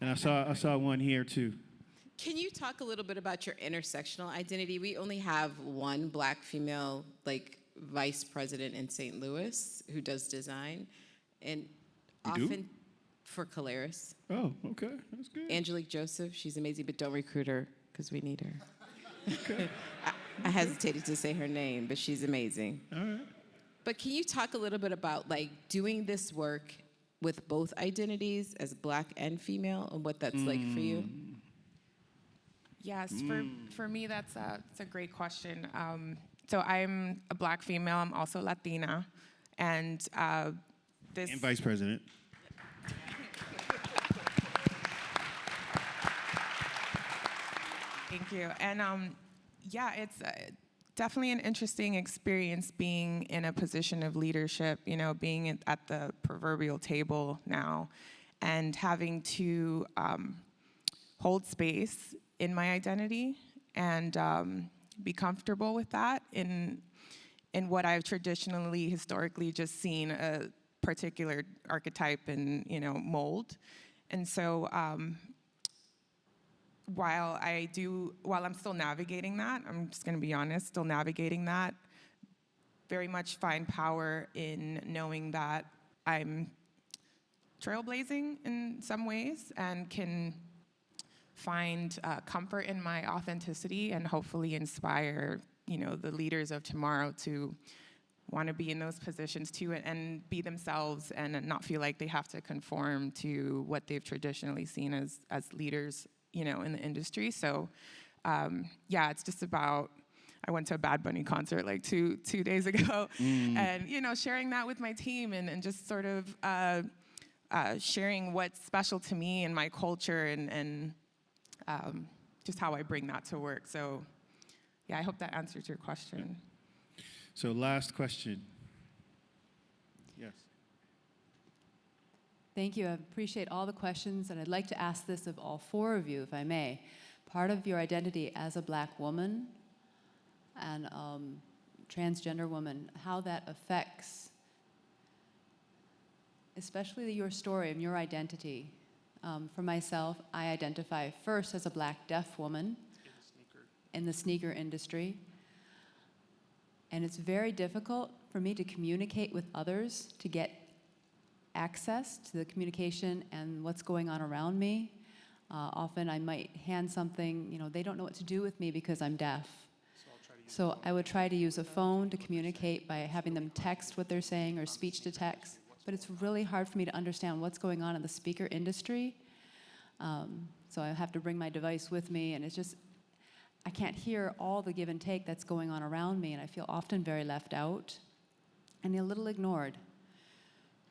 And I saw one here too. Can you talk a little bit about your intersectional identity? We only have one black female, like, vice president in St. Louis who does design, and You do? often for Caleres. Oh, okay, that's good. Angelique Joseph, she's amazing, but don't recruit her because we need her. I hesitated to say her name, but she's amazing. All right. But can you talk a little bit about, like, doing this work with both identities as black and female and what that's like for you? Yes, for me, that's a great question. So I'm a black female. I'm also Latina, and this. And vice president. Thank you. And yeah, it's definitely an interesting experience being in a position of leadership, you know, being at the proverbial table now and having to hold space in my identity and be comfortable with that in what I've traditionally, historically just seen a particular archetype and, you know, mold. And so while I'm still navigating that, I'm just gonna be honest, still navigating that, very much find power in knowing that I'm trailblazing in some ways and can find comfort in my authenticity and hopefully inspire, you know, the leaders of tomorrow to want to be in those positions too and be themselves and not feel like they have to conform to what they've traditionally seen as leaders, you know, in the industry. So yeah, it's just about, I went to a Bad Bunny concert like two days ago and, you know, sharing that with my team and just sort of sharing what's special to me and my culture and just how I bring that to work. So yeah, I hope that answers your question. So last question. Yes. Thank you. I appreciate all the questions, and I'd like to ask this of all 4 of you, if I may. Part of your identity as a black woman and transgender woman, how that affects, especially your story and your identity. For myself, I identify first as a black deaf woman in the sneaker industry. And it's very difficult for me to communicate with others, to get access to the communication and what's going on around me. Often I might hand something, you know, they don't know what to do with me because I'm deaf. So I would try to use a phone to communicate by having them text what they're saying or speech to text. but it's really hard for me to understand what's going on in the speaker industry. So I have to bring my device with me, and it's just, I can't hear all the give and take that's going on around me, and I feel often very left out and a little ignored.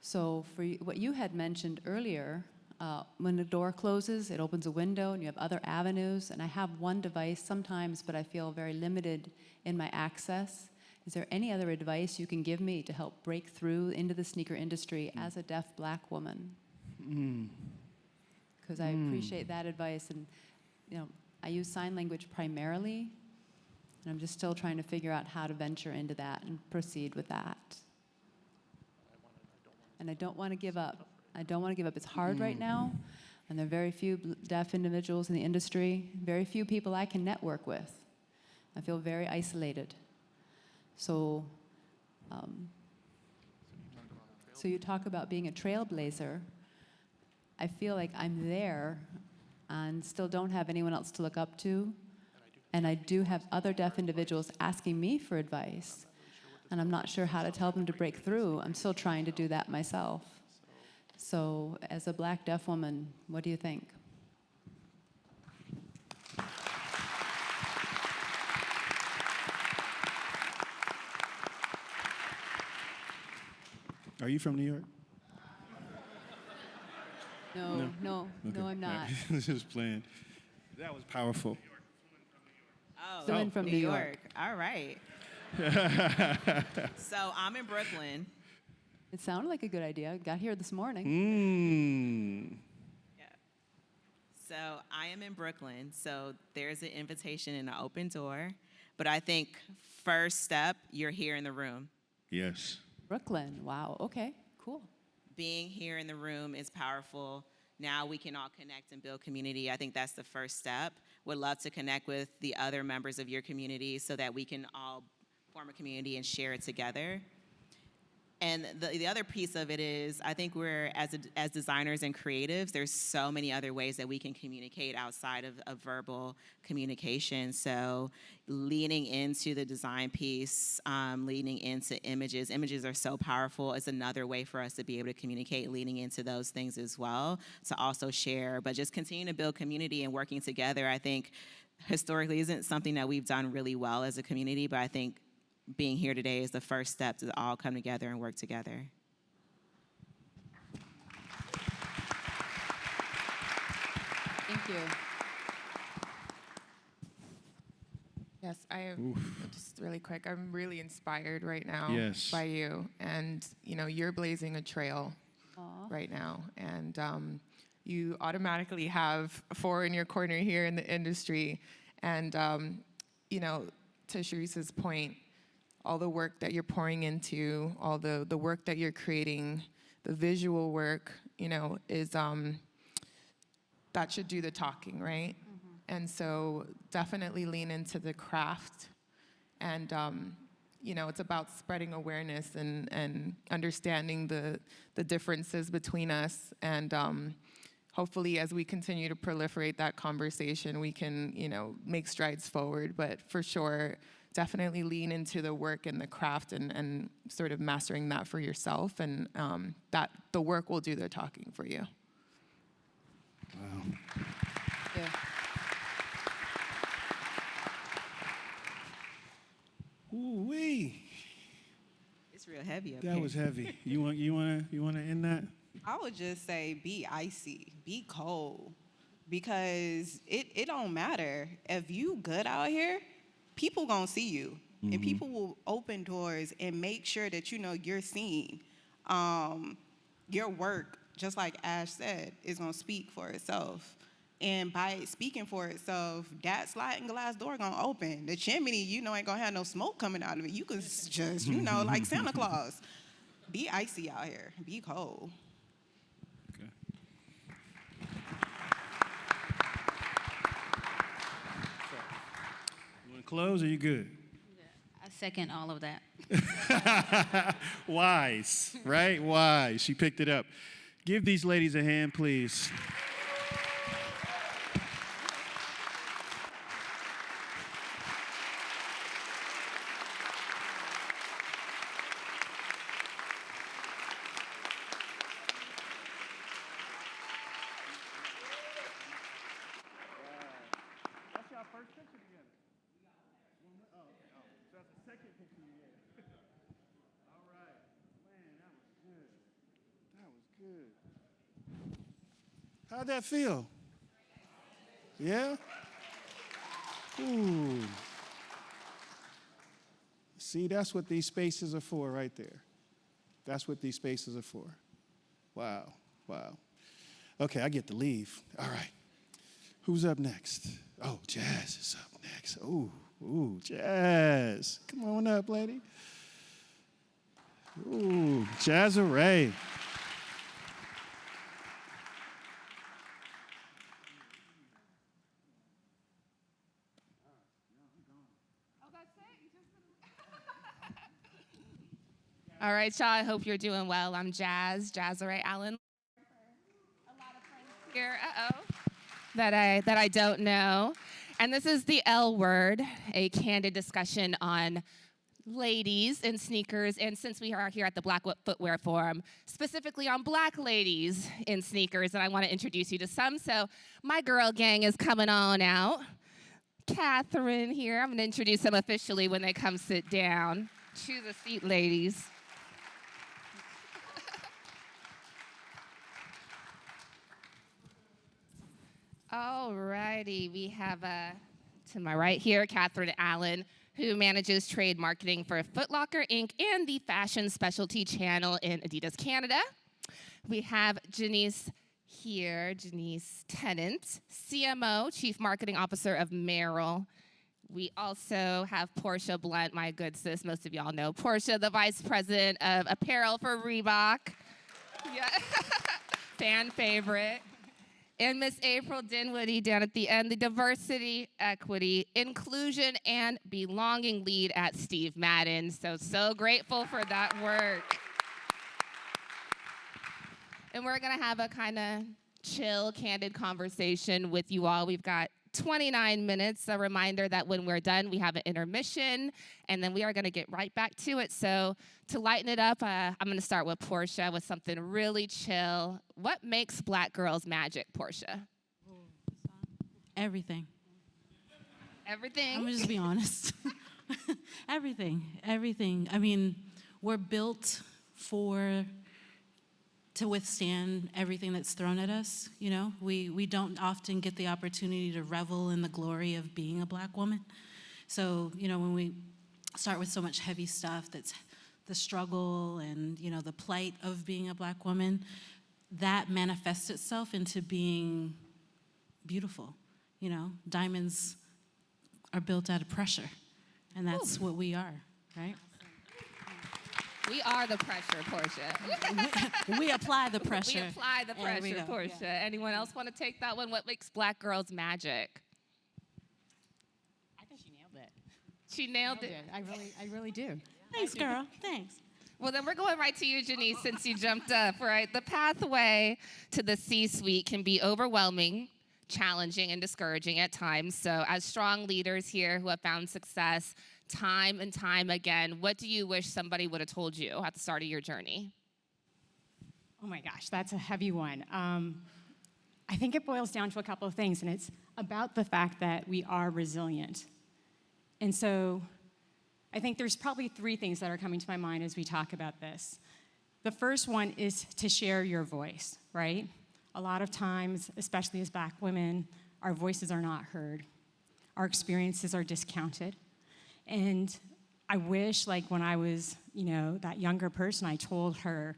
So for what you had mentioned earlier, when the door closes, it opens a window and you have other avenues, and I have one device sometimes, but I feel very limited in my access. Is there any other advice you can give me to help break through into the sneaker industry as a deaf black woman? Because I appreciate that advice, and I use sign language primarily, and I'm just still trying to figure out how to venture into that and proceed with that. And I don't want to give up. I don't want to give up. It's hard right now, and there are very few deaf individuals in the industry, very few people I can network with. I feel very isolated. So, so you talk about being a trailblazer. I feel like I'm there and still don't have anyone else to look up to. And I do have other deaf individuals asking me for advice. And I'm not sure how to tell them to break through. I'm still trying to do that myself. So as a black deaf woman, what do you think? Are you from New York? No, I'm not. Just playing. That was powerful. Oh, Fluent from New York. All right. So I'm in Brooklyn. It sounded like a good idea. Got here this morning. Yeah. So I am in Brooklyn. So there's an invitation and an open door. But I think first step, you're here in the room. Yes. Brooklyn. Wow. Okay. Cool. Being here in the room is powerful. Now we can all connect and build community. I think that's the first step. Would love to connect with the other members of your community so that we can all form a community and share it together. And the other piece of it is, I think we're, as designers and creatives, there's so many other ways that we can communicate outside of verbal communication. So leaning into the design piece, leaning into images. Images are so powerful. It's another way for us to be able to communicate, leaning into those things as well, to also share. But just continue to build community and working together, I think, historically isn't something that we've done really well as a community, but I think being here today is the first step to all come together and work together. Thank you. Yes, just really quick, I'm really inspired right now Yes. by you. And, you're blazing a trail right now. And you automatically have 4 in your corner here in the industry. And, to Sharice's point, all the work that you're pouring into, all the work that you're creating, the visual work, is that should do the talking, right? And so definitely lean into the craft. And, it's about spreading awareness and understanding the differences between us. And hopefully as we continue to proliferate that conversation, we can, make strides forward. But for sure, definitely lean into the work and the craft and sort of mastering that for yourself, and that the work will do the talking for you. Wow. Yeah. Ooh-wee. It's real heavy up That here. was heavy. You wanna end that? I would just say be icy, be cold, because it don't matter. If you good out here, people gonna see you, and people will open doors and make sure that you're seen. Your work, just like Ash said, is gonna speak for itself. And by it speaking for itself, that sliding glass door gonna open. The chimney, ain't gonna have no smoke coming out of it. You can just, like Santa Claus. Be icy out here. Be cold. Okay. You want to close, or you good? I second all of that. Wise, right? Wise. She picked it up. Give these ladies a hand, please. How'd that feel? Yeah? Ooh. See, that's what these spaces are for right there. That's what these spaces are for. Wow, wow. Okay, I get to leave. All right. Who's up next? Oh, Jazz is up next. Ooh, Jazz. Come on up, lady. Ooh, Jazzaray. All right, y'all, I hope you're doing well. I'm Jazzaray Allen. A lot of friends here, that I don't know. And this is the L word, a candid discussion on ladies in sneakers. And since we are here at the Black Footwear Forum, specifically on black ladies in sneakers, and I want to introduce you to some. So my girl gang is coming on out. Catherine here, I'm going to introduce them officially when they come sit down. Choose a seat, ladies. All righty, we have to my right here, Catherine Allen, who manages trade marketing for Foot Locker Inc. and the fashion specialty channel in Adidas Canada. We have Janice here, Janice Tennant, CMO, Chief Marketing Officer of Merrill. We also have Portia Blunt, my good sis, most of y'all know Portia, the Vice President of Apparel for Reebok. Yeah. Fan favorite. And Miss April Dinwiddie down at the end, the Diversity, Equity, Inclusion, and Belonging Lead at Steve Madden. So grateful for that work. And we're gonna have a kind of chill, candid conversation with you all. We've got 29 minutes, a reminder that when we're done, we have an intermission, and then we are gonna get right back to it. So to lighten it up, I'm gonna start with Portia with something really chill. What makes black girls magic, Portia? Everything. Everything? I'm gonna just be honest. Everything. I mean, we're built to withstand everything that's thrown at us. You know, we don't often get the opportunity to revel in the glory of being a black woman. So, you know, when we start with so much heavy stuff that's the struggle and, you know, the plight of being a black woman, that manifests itself into being beautiful. You know, diamonds are built out of pressure, and that's what we are, right? We are the pressure, Portia. We apply the pressure. We apply the pressure, Portia. Yeah. Anyone else want to take that one? What makes black girls magic? I think she nailed it. She nailed it. I really do. Thanks, girl. Thanks. Well, then we're going right to you, Janice, since you jumped up, right? The pathway to the C-suite can be overwhelming, challenging, and discouraging at times. So as strong leaders here who have found success time and time again, what do you wish somebody would have told you at the start of your journey? Oh my gosh, that's a heavy one. I think it boils down to a couple of things, and it's about the fact that we are resilient. And so I think there's probably three things that are coming to my mind as we talk about this. The first one is to share your voice, right? A lot of times, especially as black women, our voices are not heard. Our experiences are discounted. And I wish, like, when I was, you know, that younger person, I told her,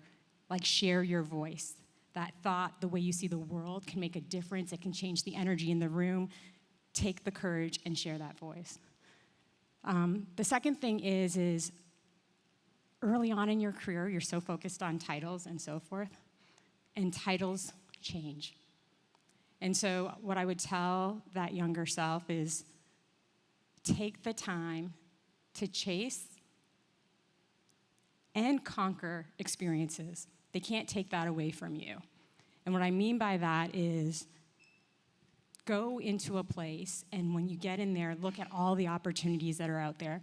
like, share your voice. That thought, the way you see the world can make a difference. It can change the energy in the room. Take the courage and share that voice. The second thing is early on in your career, you're so focused on titles and so forth, and titles change. And so what I would tell that younger self is take the time to chase and conquer experiences. They can't take that away from you. And what I mean by that is go into a place, and when you get in there, look at all the opportunities that are out there.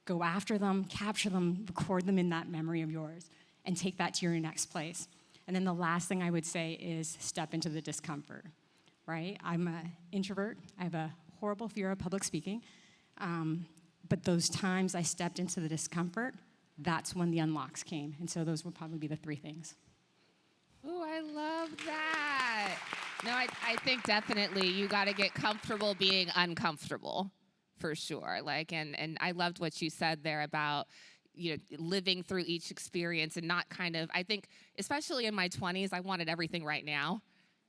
Go after them, capture them, record them in that memory of yours, and take that to your next place. And then the last thing I would say is step into the discomfort, right? I'm an introvert. I have a horrible fear of public speaking. But those times I stepped into the discomfort, that's when the unlocks came. And so those would probably be the three things. Ooh, I love that. No, I think definitely you got to get comfortable being uncomfortable, for sure. Like, and I loved what you said there about, you know, living through each experience and not kind of, I think, especially in my 20s, I wanted everything right now.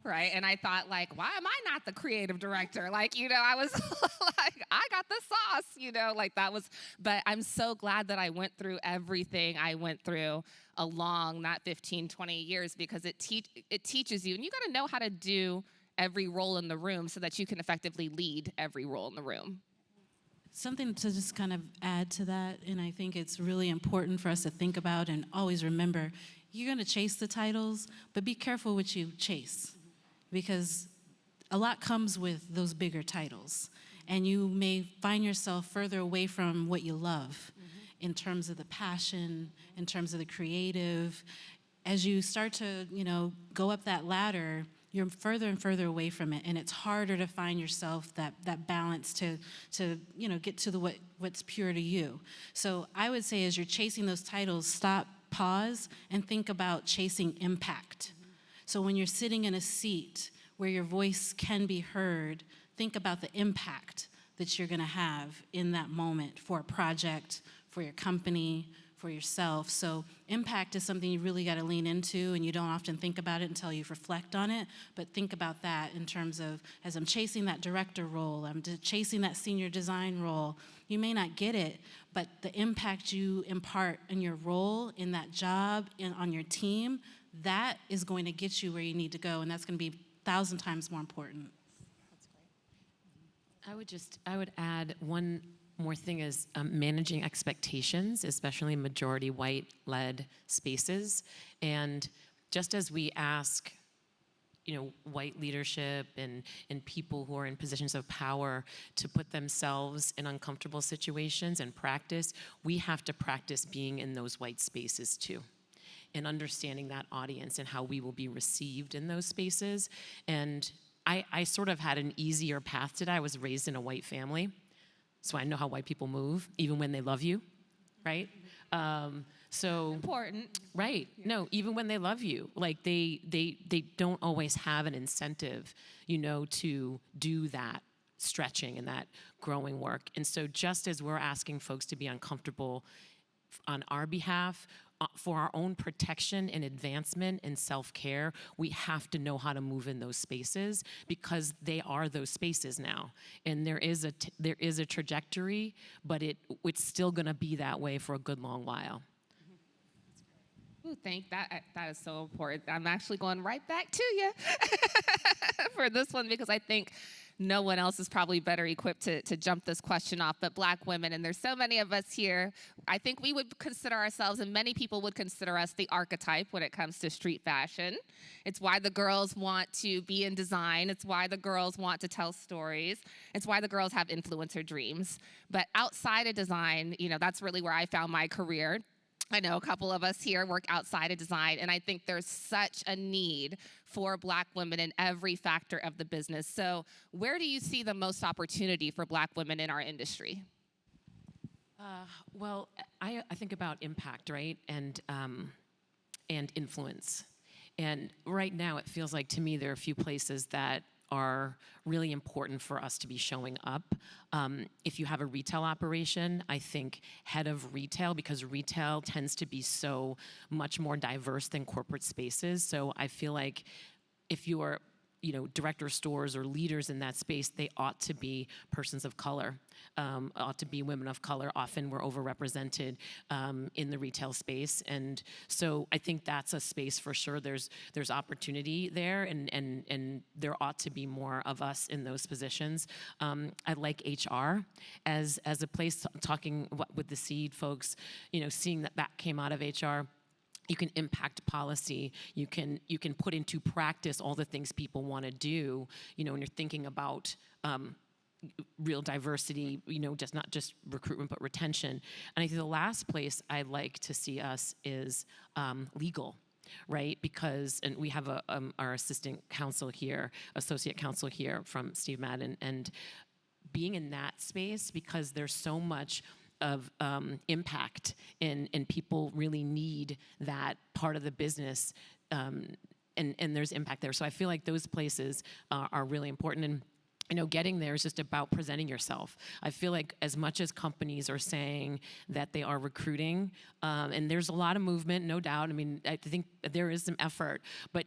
Right. And I thought, like, why am I not the creative director? Like, you know, I was like, I got the sauce, you know, like that was, but I'm so glad that I went through everything I went through along that 15, 20 years, because it teaches you, and you got to know how to do every role in the room so that you can effectively lead every role in the room. Something to just kind of add to that, and I think it's really important for us to think about and always remember, you're going to chase the titles, but be careful what you chase, because a lot comes with those bigger titles, and you may find yourself further away from what you love in terms of the passion, in terms of the creative. As you start to, you know, go up that ladder, you're further and further away from it, and it's harder to find yourself that balance to you know, get to what's pure to you. So I would say, as you're chasing those titles, stop, pause, and think about chasing impact. So when you're sitting in a seat where your voice can be heard, think about the impact that you're gonna have in that moment for a project, for your company, for yourself. So impact is something you really gotta lean into, and you don't often think about it until you reflect on it, but think about that in terms of, as I'm chasing that director role, I'm chasing that senior design role, you may not get it, but the impact you impart in your role, in that job, on your team, that is going to get you where you need to go, and that's going to be 1,000 times more important. I would add one more thing is managing expectations, especially in majority white-led spaces. And just as we ask, you know, white leadership and people who are in positions of power to put themselves in uncomfortable situations and practice, we have to practice being in those white spaces too, and understanding that audience and how we will be received in those spaces. And I sort of had an easier path to that. I was raised in a white family, so I know how white people move, even when they love you, right? So important. Right. Yeah. No, even when they love you, like they don't always have an incentive, you know, to do that stretching and that growing work. And so just as we're asking folks to be uncomfortable on our behalf, for our own protection and advancement and self-care, we have to know how to move in those spaces, because they are those spaces now. And there is a trajectory, but it's still gonna be that way for a good long while. Ooh, that is so important. I'm actually going right back to you for this one, because I think no one else is probably better equipped to jump this question off but Black women. And there's so many of us here. I think we would consider ourselves, and many people would consider us, the archetype when it comes to street fashion. It's why the girls want to be in design. It's why the girls want to tell stories. It's why the girls have influencer dreams. But outside of design, you know, that's really where I found my career. I know a couple of us here work outside of design, and I think there's such a need for Black women in every factor of the business. So where do you see the most opportunity for Black women in our industry? Well, I think about impact, right, and influence. And right now, it feels like to me there are a few places that are really important for us to be showing up. If you have a retail operation, I think head of retail, because retail tends to be so much more diverse than corporate spaces. So I feel like if you are, you know, director of stores or leaders in that space, they ought to be persons of color, ought to be women of color. Often we're overrepresented in the retail space. And so I think that's a space for sure. There's opportunity there, and there ought to be more of us in those positions. I like HR as a place, talking with the SEED folks, you know, seeing that came out of HR. You can impact policy. You can put into practice all the things people want to do. You know, when you're thinking about real diversity, you know, just not just recruitment but retention. And I think the last place I'd like to see us is legal, right? Because, and we have our assistant counsel here, associate counsel here from Steve Madden, and being in that space, because there's so much of impact, and people really need that part of the business and there's impact there. So I feel like those places are really important. And getting there is just about presenting yourself. I feel like as much as companies are saying that they are recruiting, and there's a lot of movement, no doubt. I mean, I think there is some effort, but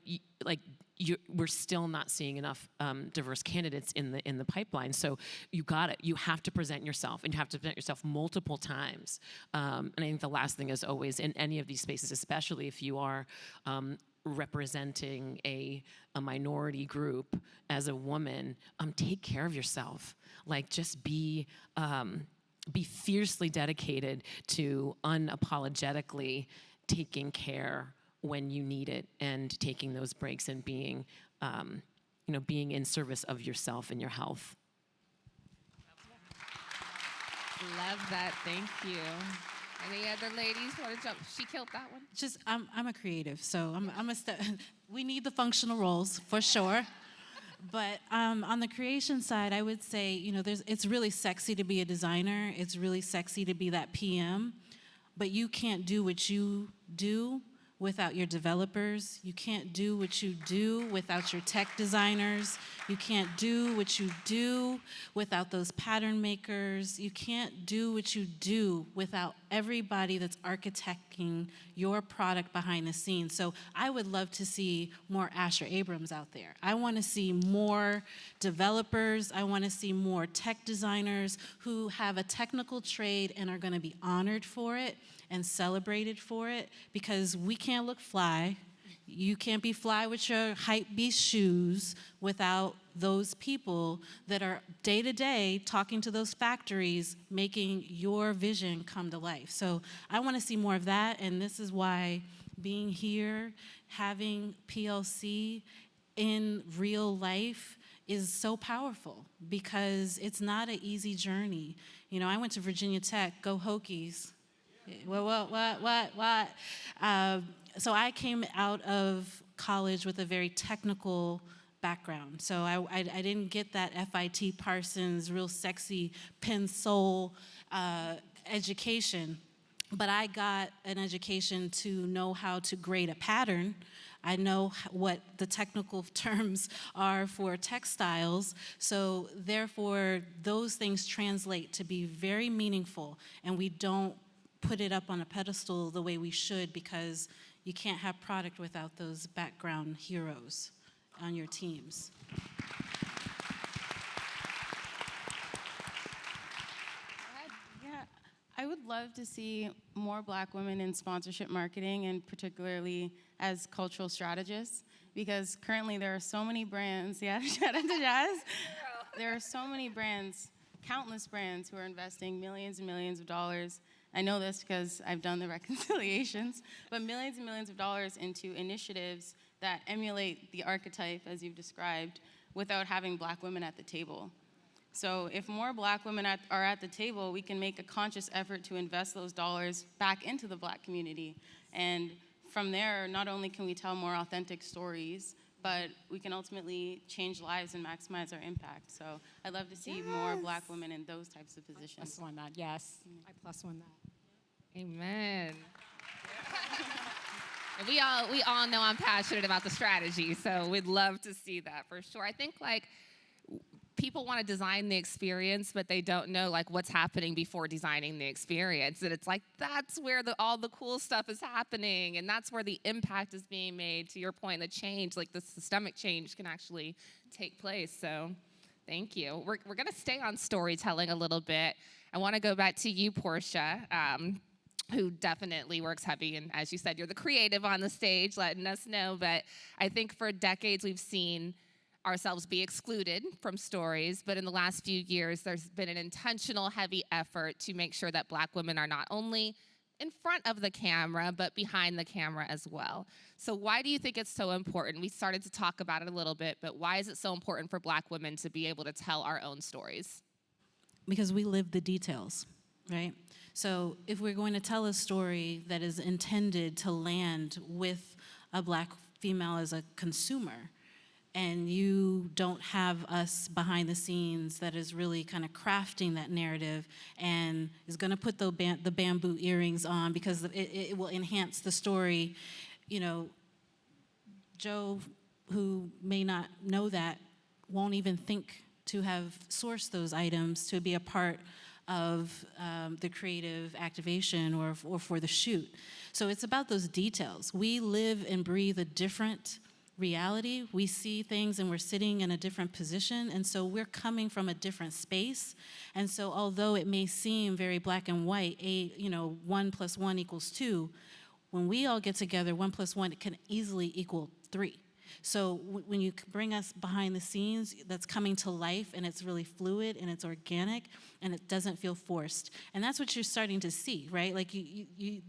we're still not seeing enough diverse candidates in the pipeline. So you have to present yourself, and you have to present yourself multiple times. And I think the last thing is always in any of these spaces, especially if you are representing a minority group as a woman, take care of yourself. Like, just be fiercely dedicated to unapologetically taking care when you need it, and taking those breaks, and being in service of yourself and your health. Love that. Thank you. Any other ladies want to jump? She killed that one. Just, I'm a creative, so I'm a step. We need the functional roles for sure. But on the creation side, I would say, it's really sexy to be a designer. It's really sexy to be that PM. But you can't do what you do without your developers. You can't do what you do without your tech designers. You can't do what you do without those pattern makers. You can't do what you do without everybody that's architecting your product behind the scenes. So I would love to see more Asher Abrams out there. I want to see more developers. I want to see more tech designers who have a technical trade and are going to be honored for it and celebrated for it, because we can't look fly. You can't be fly with your hype beast shoes without those people that are day to day talking to those factories, making your vision come to life. So I want to see more of that, and this is why being here, having PLC in real life is so powerful, because it's not an easy journey. I went to Virginia Tech, go Hokies. What? So I came out of college with a very technical background. So I didn't get that FIT Parsons, real sexy Penn Soul education, but I got an education to know how to grade a pattern. I know what the technical terms are for textiles, so therefore those things translate to be very meaningful, and we don't put it up on a pedestal the way we should, because you can't have product without those background heroes on your teams. Yeah, I would love to see more Black women in sponsorship marketing, and particularly as cultural strategists, because currently there are so many brands, shout out to Jazz. There are so many brands, countless brands, who are investing millions and millions of dollars. I know this because I've done the reconciliations, but millions and millions of dollars into initiatives that emulate the archetype, as you've described, without having Black women at the table. So if more Black women are at the table, we can make a conscious effort to invest those dollars back into the Black community. And from there, not only can we tell more authentic stories, but we can ultimately change lives and maximize our impact. So I'd love to see more Black women in those types of positions. Plus one that, yes. I plus one that. Amen. And we all know I'm passionate about the strategy, so we'd love to see that for sure. I think people want to design the experience, but they don't know what's happening before designing the experience. And it's that's where all the cool stuff is happening, and that's where the impact is being made. To your point, the change, the systemic change, can actually take place. So thank you. We're going to stay on storytelling a little bit. I want to go back to you, Portia, who definitely works heavy. And as you said, you're the creative on the stage, letting us know. But I think for decades we've seen ourselves be excluded from stories, but in the last few years, there's been an intentional, heavy effort to make sure that Black women are not only in front of the camera, but behind the camera as well. So why do you think it's so important? We started to talk about it a little bit, but why is it so important for Black women to be able to tell our own stories? Because we live the details, right? So if we're going to tell a story that is intended to land with a Black female as a consumer, and you don't have us behind the scenes that is really kind of crafting that narrative and is going to put the bamboo earrings on because it will enhance the story, Joe, who may not know that, won't even think to have sourced those items to be a part of the creative activation or for the shoot. So it's about those details. We live and breathe a different reality. We see things and we're sitting in a different position, and so we're coming from a different space. And so although it may seem very black and white, 1 + 1 = 2, when we all get together, 1 + 1 can easily equal 3. So when you bring us behind the scenes, that's coming to life, and it's really fluid and it's organic and it doesn't feel forced. And that's what you're starting to see, right? Like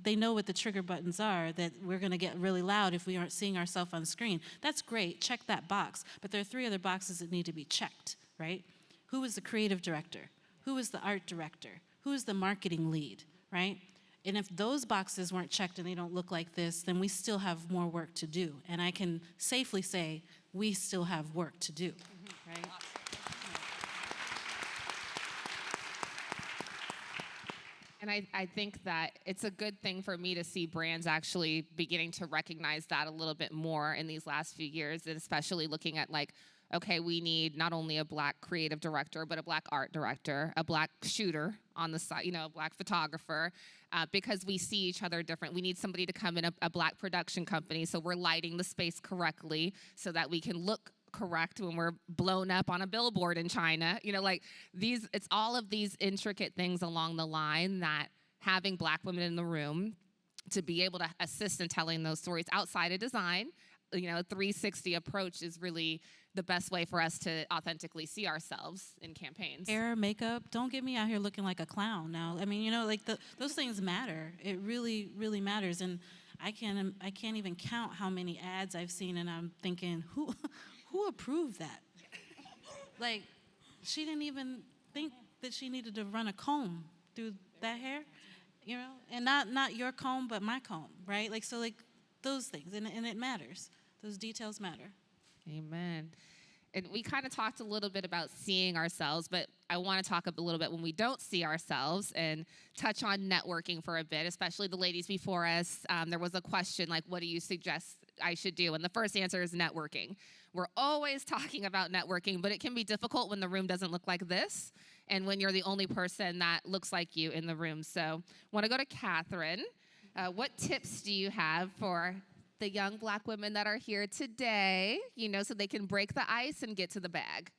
they know what the trigger buttons are, that we're gonna get really loud if we aren't seeing ourselves on screen. That's great, check that box. But there are 3 other boxes that need to be checked, right? Who is the creative director? Who is the art director? Who is the marketing lead, right? And if those boxes weren't checked and they don't look like this, then we still have more work to do. And I can safely say we still have work to do, right? And I think that it's a good thing for me to see brands actually beginning to recognize that a little bit more in these last few years, and especially looking at like, okay, we need not only a Black creative director, but a Black art director, a Black shooter on the side, a Black photographer, because we see each other different. We need somebody to come in a Black production company, so we're lighting the space correctly so that we can look correct when we're blown up on a billboard in China. It's all of these intricate things along the line that having Black women in the room to be able to assist in telling those stories outside of design, a 360 approach is really the best way for us to authentically see ourselves in campaigns. Hair, makeup, don't get me out here looking like a clown now. I mean, those things matter. It really, really matters. And I can't even count how many ads I've seen, and I'm thinking, who approved that? Like, she didn't even think that she needed to run a comb through that hair, and not your comb, but my comb, right? Those things, and it matters. Those details matter. Amen. And we kind of talked a little bit about seeing ourselves, but I want to talk a little bit when we don't see ourselves and touch on networking for a bit, especially the ladies before us. There was a question like, what do you suggest I should do? And the first answer is networking. We're always talking about networking, but it can be difficult when the room doesn't look like this and when you're the only person that looks like you in the room. So I want to go to Catherine. What tips do you have for the young Black women that are here today, so they can break the ice and get to the bag?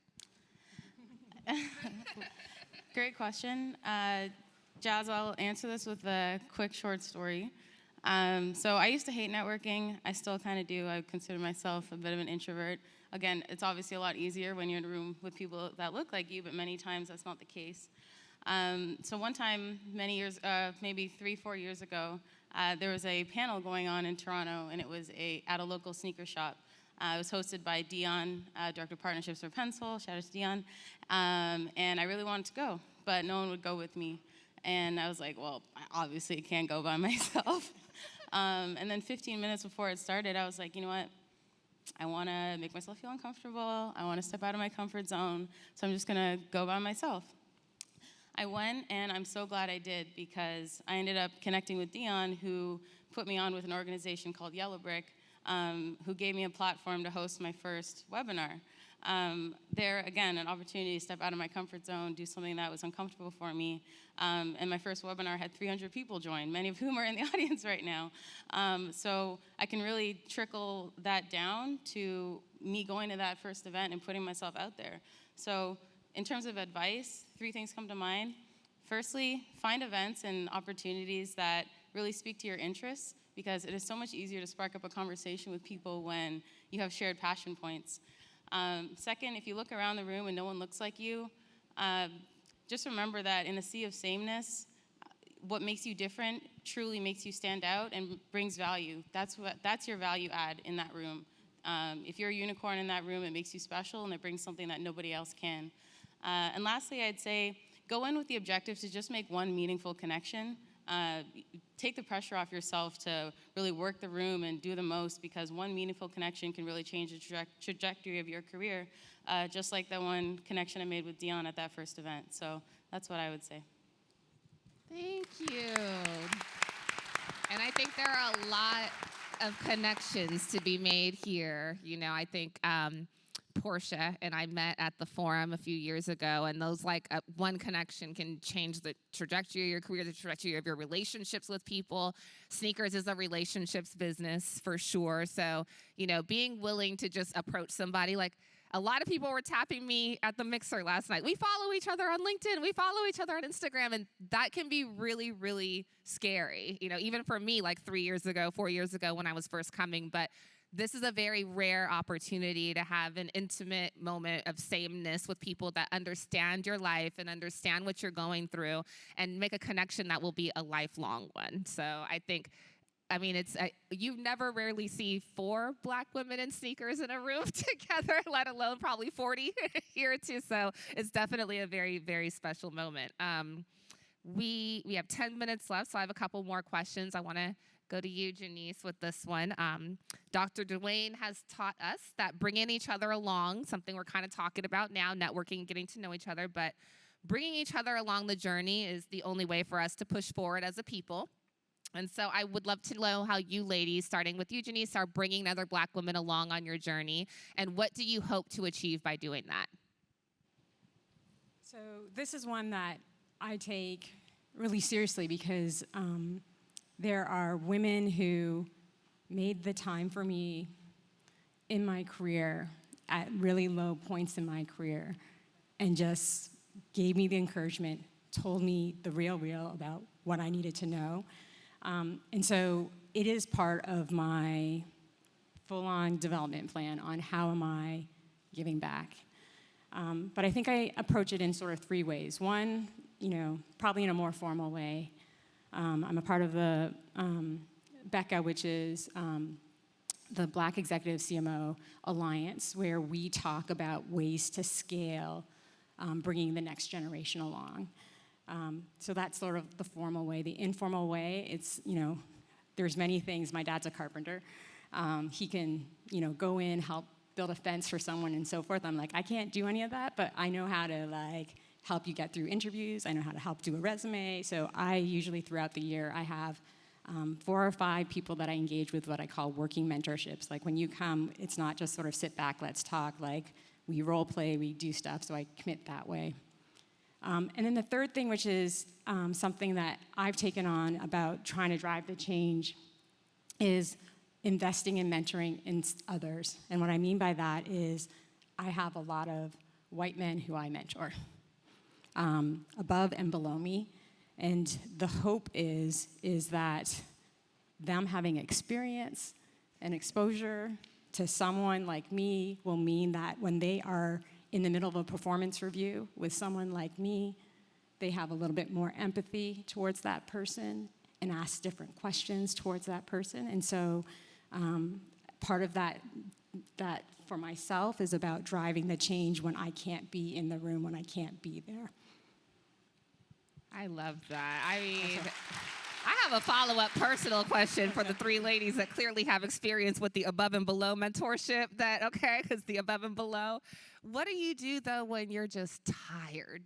Great question. Jazz, I'll answer this with a quick short story. So I used to hate networking. I still kind of do. I consider myself a bit of an introvert. Again, it's obviously a lot easier when you're in a room with people that look like you, but many times that's not the case. So one time, many years, maybe 3-4 years ago, there was a panel going on in Toronto, and it was at a local sneaker shop. It was hosted by Dion, Director of Partnerships for Pencil. Shout out to Dion. And I really wanted to go, but no one would go with me. And I was like, well, I obviously can't go by myself. And then 15 minutes before it started, I was like, you know what? I want to make myself feel uncomfortable. I want to step out of my comfort zone. So I'm just going to go by myself. I went, and I'm so glad I did, because I ended up connecting with Dion, who put me on with an organization called Yellow Brick, who gave me a platform to host my first webinar. There, again, an opportunity to step out of my comfort zone, do something that was uncomfortable for me. And my first webinar had 300 people join, many of whom are in the audience right now. So I can really trickle that down to me going to that first event and putting myself out there. So in terms of advice, 3 things come to mind. Firstly, find events and opportunities that really speak to your interests, because it is so much easier to spark up a conversation with people when you have shared passion points. Second, if you look around the room and no one looks like you, just remember that in a sea of sameness, what makes you different truly makes you stand out and brings value. That's your value add in that room. If you're a unicorn in that room, it makes you special, and it brings something that nobody else can. And lastly, I'd say go in with the objective to just make one meaningful connection. Take the pressure off yourself to really work the room and do the most, because one meaningful connection can really change the trajectory of your career, just like the one connection I made with Dion at that first event. So that's what I would say. Thank you. And I think there are a lot of connections to be made here. You know, I think Portia and I met at the forum a few years ago, and those one connection can change the trajectory of your career, the trajectory of your relationships with people. Sneakers is a relationships business for sure. So, you know, being willing to just approach somebody, like a lot of people were tapping me at the mixer last night. We follow each other on LinkedIn. We follow each other on Instagram. And that can be really, really scary. You know, even for me, like 3 years ago, 4 years ago when I was first coming. But this is a very rare opportunity to have an intimate moment of sameness with people that understand your life and understand what you're going through and make a connection that will be a lifelong one. So I think, I mean, you never rarely see 4 Black women in sneakers in a room together, let alone probably 40 here too. So it's definitely a very, very special moment. We have 10 minutes left, so I have a couple more questions. I want to go to you, Janice, with this one. Dr. Dwayne has taught us that bringing each other along, something we're kind of talking about now, networking and getting to know each other, but bringing each other along the journey is the only way for us to push forward as a people. And so I would love to know how you ladies, starting with you, Janice, are bringing other Black women along on your journey, and what do you hope to achieve by doing that? So this is one that I take really seriously because there are women who made the time for me in my career at really low points in my career and just gave me the encouragement, told me the real about what I needed to know. And so it is part of my full-on development plan on how am I giving back. But I think I approach it in sort of 3 ways. One, you know, probably in a more formal way. I'm a part of the BECA, which is the Black Executive CMO Alliance, where we talk about ways to scale, bringing the next generation along. So that's sort of the formal way. The informal way, it's, you know, there's many things. My dad's a carpenter. He can, you know, go in, help build a fence for someone and so forth. I'm like, I can't do any of that, but I know how to, like, help you get through interviews. I know how to help do a resume. So I usually, throughout the year, I have 4 or 5 people that I engage with what I call working mentorships. Like when you come, it's not just sort of sit back, let's talk. Like we role play, we do stuff, so I commit that way. And then the third thing, which is something that I've taken on about trying to drive the change, is investing in mentoring in others. And what I mean by that is I have a lot of white men who I mentor, above and below me. And the hope is that them having experience and exposure to someone like me will mean that when they are in the middle of a performance review with someone like me, they have a little bit more empathy towards that person and ask different questions towards that person. And so part of that for myself is about driving the change when I can't be in the room, when I can't be there. I love that. I mean, I have a follow-up personal question for the 3 ladies that clearly have experience with the above and below mentorship. Because the above and below. What do you do, though, when you're just tired?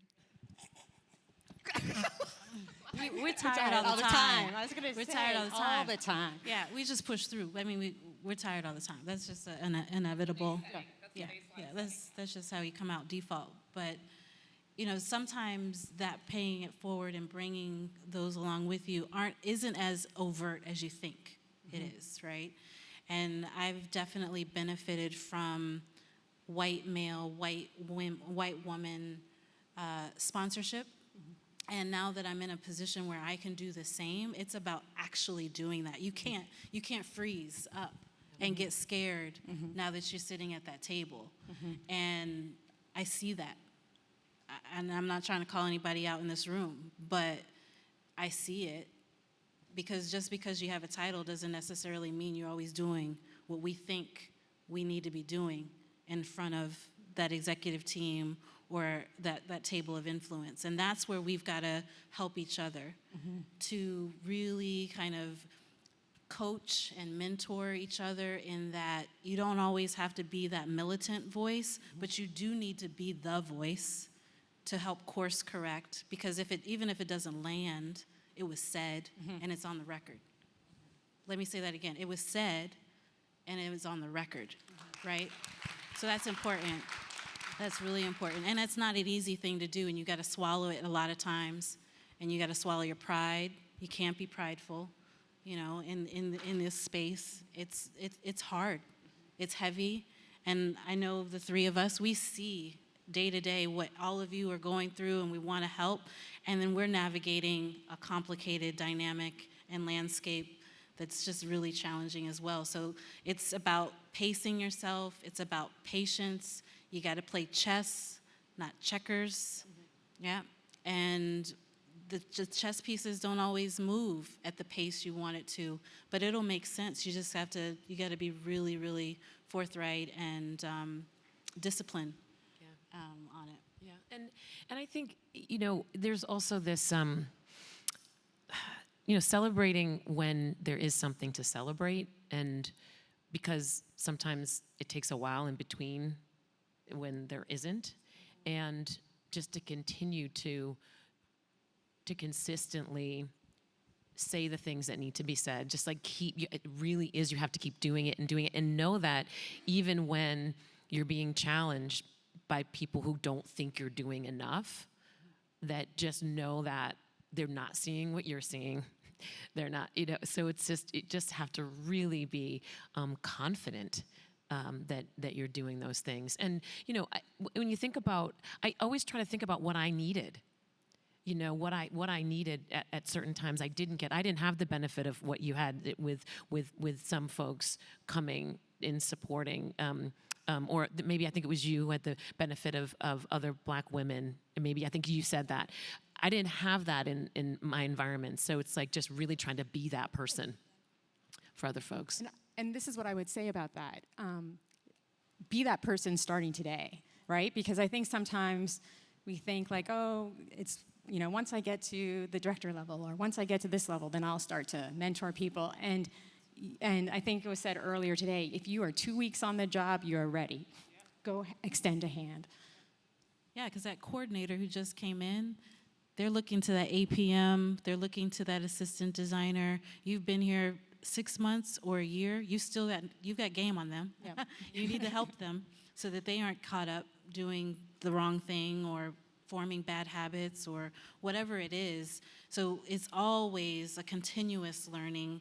We're tired all the time. I was going to say, we're tired all the time. All the time. Yeah, we just push through. I mean, we're tired all the time. That's just an inevitable. Yeah, that's just how you come out default. But you know, sometimes that paying it forward and bringing those along with you isn't as overt as you think it is, right? And I've definitely benefited from white male, white woman sponsorship. And now that I'm in a position where I can do the same, it's about actually doing that. You can't freeze up and get scared now that you're sitting at that table. And I see that. And I'm not trying to call anybody out in this room, but I see it, because just because you have a title doesn't necessarily mean you're always doing what we think we need to be doing in front of that executive team or that table of influence. And that's where we've got to help each other to really kind of coach and mentor each other, in that you don't always have to be that militant voice, but you do need to be the voice to help course correct, because even if it doesn't land, it was said and it's on the record. let me say that again. It was said, and it was on the record, right? So that's important. That's really important. And that's not an easy thing to do, and you got to swallow it a lot of times, and you got to swallow your pride. You can't be prideful, you know, in this space. It's hard. It's heavy. And I know the three of us, we see day to day what all of you are going through, and we want to help. And then we're navigating a complicated dynamic and landscape that's just really challenging as well. So it's about pacing yourself. It's about patience. You got to play chess, not checkers. Yeah. And the chess pieces don't always move at the pace you want it to, but it'll make sense. You just have to, you got to be really, really forthright and disciplined on it. Yeah, and I think, you know, there's also this, you know, celebrating when there is something to celebrate, and because sometimes it takes a while in between when there isn't, and just to continue to consistently say the things that need to be said. Just like it really is, you have to keep doing it and know that even when you're being challenged by people who don't think you're doing enough, that just know that they're not seeing what you're seeing. They're not, you know, so you just have to really be confident that you're doing those things. And, you know, when you think about, I always try to think about what I needed. You know, what I needed at certain times I didn't get. I didn't have the benefit of what you had with some folks coming in supporting, or maybe I think it was you who had the benefit of other Black women. And maybe I think you said that. I didn't have that in my environment. So it's like just really trying to be that person for other folks. And this is what I would say about that. Be that person starting today, right? Because I think sometimes we think like, oh, it's, you know, once I get to the director level or once I get to this level, then I'll start to mentor people. And I think it was said earlier today, if you are 2 weeks on the job, you're ready. Go extend a hand. Yeah, because that coordinator who just came in, they're looking to that APM, they're looking to that assistant designer. You've been here 6 months or a year, you've got game on them. Yep. You need to help them so that they aren't caught up doing the wrong thing or forming bad habits or whatever it is. So it's always a continuous learning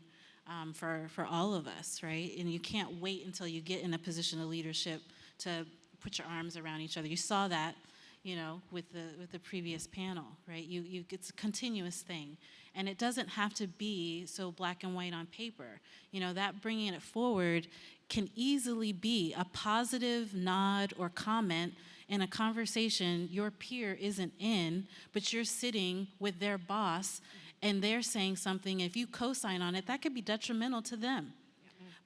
for all of us, right? And you can't wait until you get in a position of leadership to put your arms around each other. You saw that, you know, with the previous panel, right? It's a continuous thing. And it doesn't have to be so black and white on paper. You know, that bringing it forward can easily be a positive nod or comment in a conversation your peer isn't in, but you're sitting with their boss and they're saying something. If you co-sign on it, that could be detrimental to them.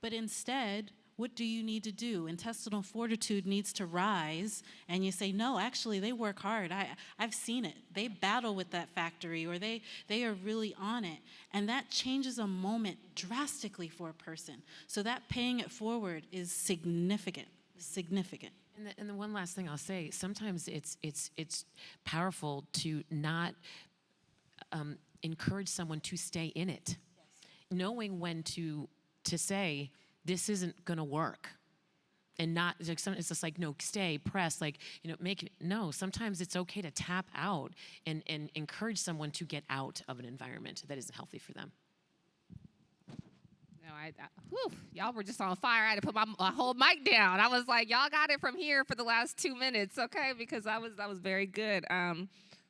But instead, what do you need to do? Intestinal fortitude needs to rise, and you say, no, actually, they work hard. I've seen it. They battle with that factory, or they are really on it. And that changes a moment drastically for a person. So that paying it forward is significant, significant. And the one last thing I'll say, sometimes it's powerful to not encourage someone to stay in it. Yes. Knowing when to say, this isn't gonna work. And not, it's just like, no, stay, press, like, you know, no, sometimes it's okay to tap out and encourage someone to get out of an environment that isn't healthy for them. No, y'all were just on fire. I had to put my whole mic down. I was like, y'all got it from here for the last 2 minutes, okay? Because that was very good.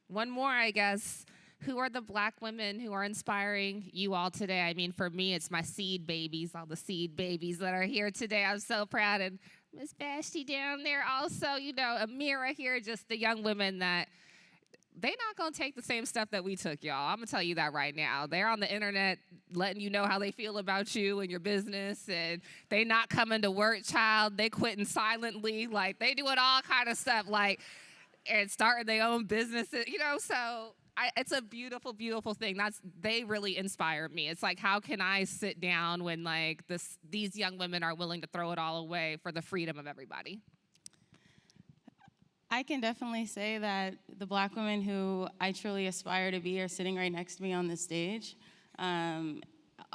One more, I guess. Who are the Black women who are inspiring you all today? I mean, for me, it's my seed babies, all the seed babies that are here today. I'm so proud. And Miss Vashti down there also, you know, Amira here, just the young women that they're not going to take the same stuff that we took, y'all. I'm going to tell you that right now. They're on the internet letting you know how they feel about you and your business, and they not coming to work, child. They quitting silently. Like, they doing all kind of stuff, like, and starting their own businesses, you know, so it's a beautiful, beautiful thing. They really inspire me. It's like, how can I sit down when, like, these young women are willing to throw it all away for the freedom of everybody? I can definitely say that the Black women who I truly aspire to be are sitting right next to me on this stage.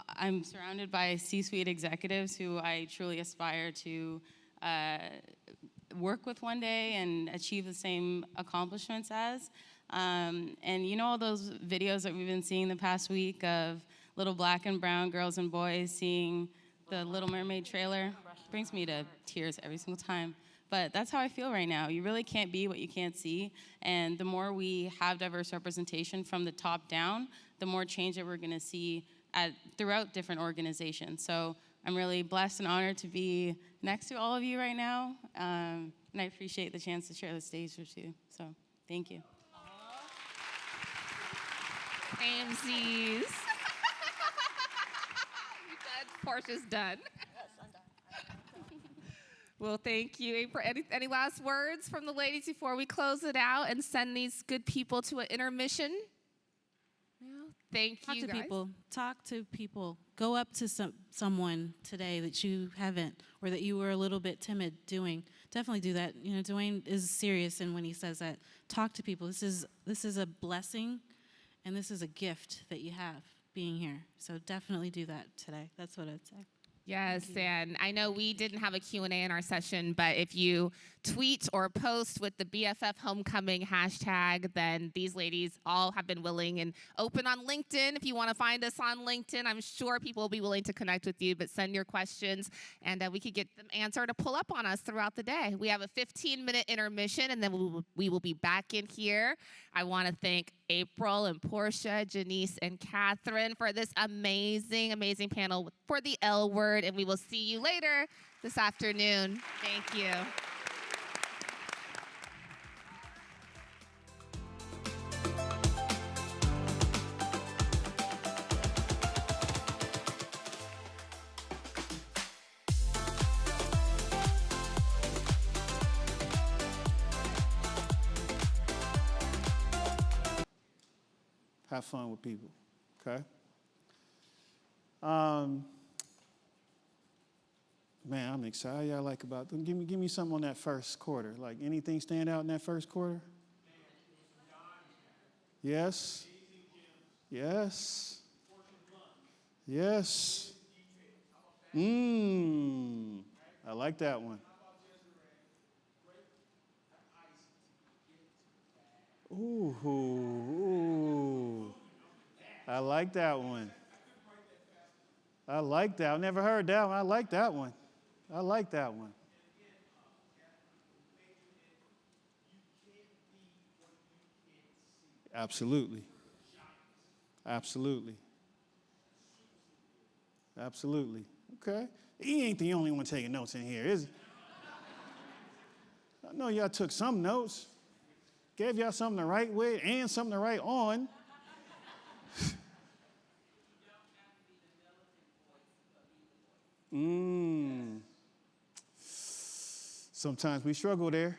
I'm surrounded by C-suite executives who I truly aspire to work with one day and achieve the same accomplishments as. And you know all those videos that we've been seeing the past week of little black and brown girls and boys seeing the Little Mermaid trailer? Brings me to tears every single time. But that's how I feel right now. You really can't be what you can't see. And the more we have diverse representation from the top down, the more change that we're going to see throughout different organizations. So I'm really blessed and honored to be next to all of you right now. And I appreciate the chance to share the stage with you. So thank you. AMCs. Portia's done. Well, thank you. Any last words from the ladies before we close it out and send these good people to an intermission? No? Thank Talk you, to guys. people. Talk to people. Go up to someone today that you haven't, or that you were a little bit timid doing. Definitely do that. You know, Dwayne is serious, and when he says that, talk to people. This is a blessing, and this is a gift that you have being here. So definitely do that today. That's what I'd say. Yes, and I know we didn't have a Q&A in our session, but if you tweet or post with the BFF Homecoming hashtag, then these ladies all have been willing and open on LinkedIn. If you want to find us on LinkedIn, I'm sure people will be willing to connect with you, but send your questions, and we could get them answered to pull up on us throughout the day. We have a 15-minute intermission, and then we will be back in here. I want to thank April and Portia, Janice and Catherine for this amazing, amazing panel for the L word, and we will see you later this afternoon. Thank you. Have fun with people, okay? Man, I'm excited. I like about them. Give me something on that first quarter. Like anything stand out in that first quarter? Yes. Yes. Yes. I like that one. Ooh. I like that one. I like that. I never heard that one. I like that one. I like that one. Absolutely. Absolutely. Absolutely. Okay. He ain't the only one taking notes in here, is he? I know y'all took some notes. Gave y'all something to write with and something to write on. Sometimes we struggle there.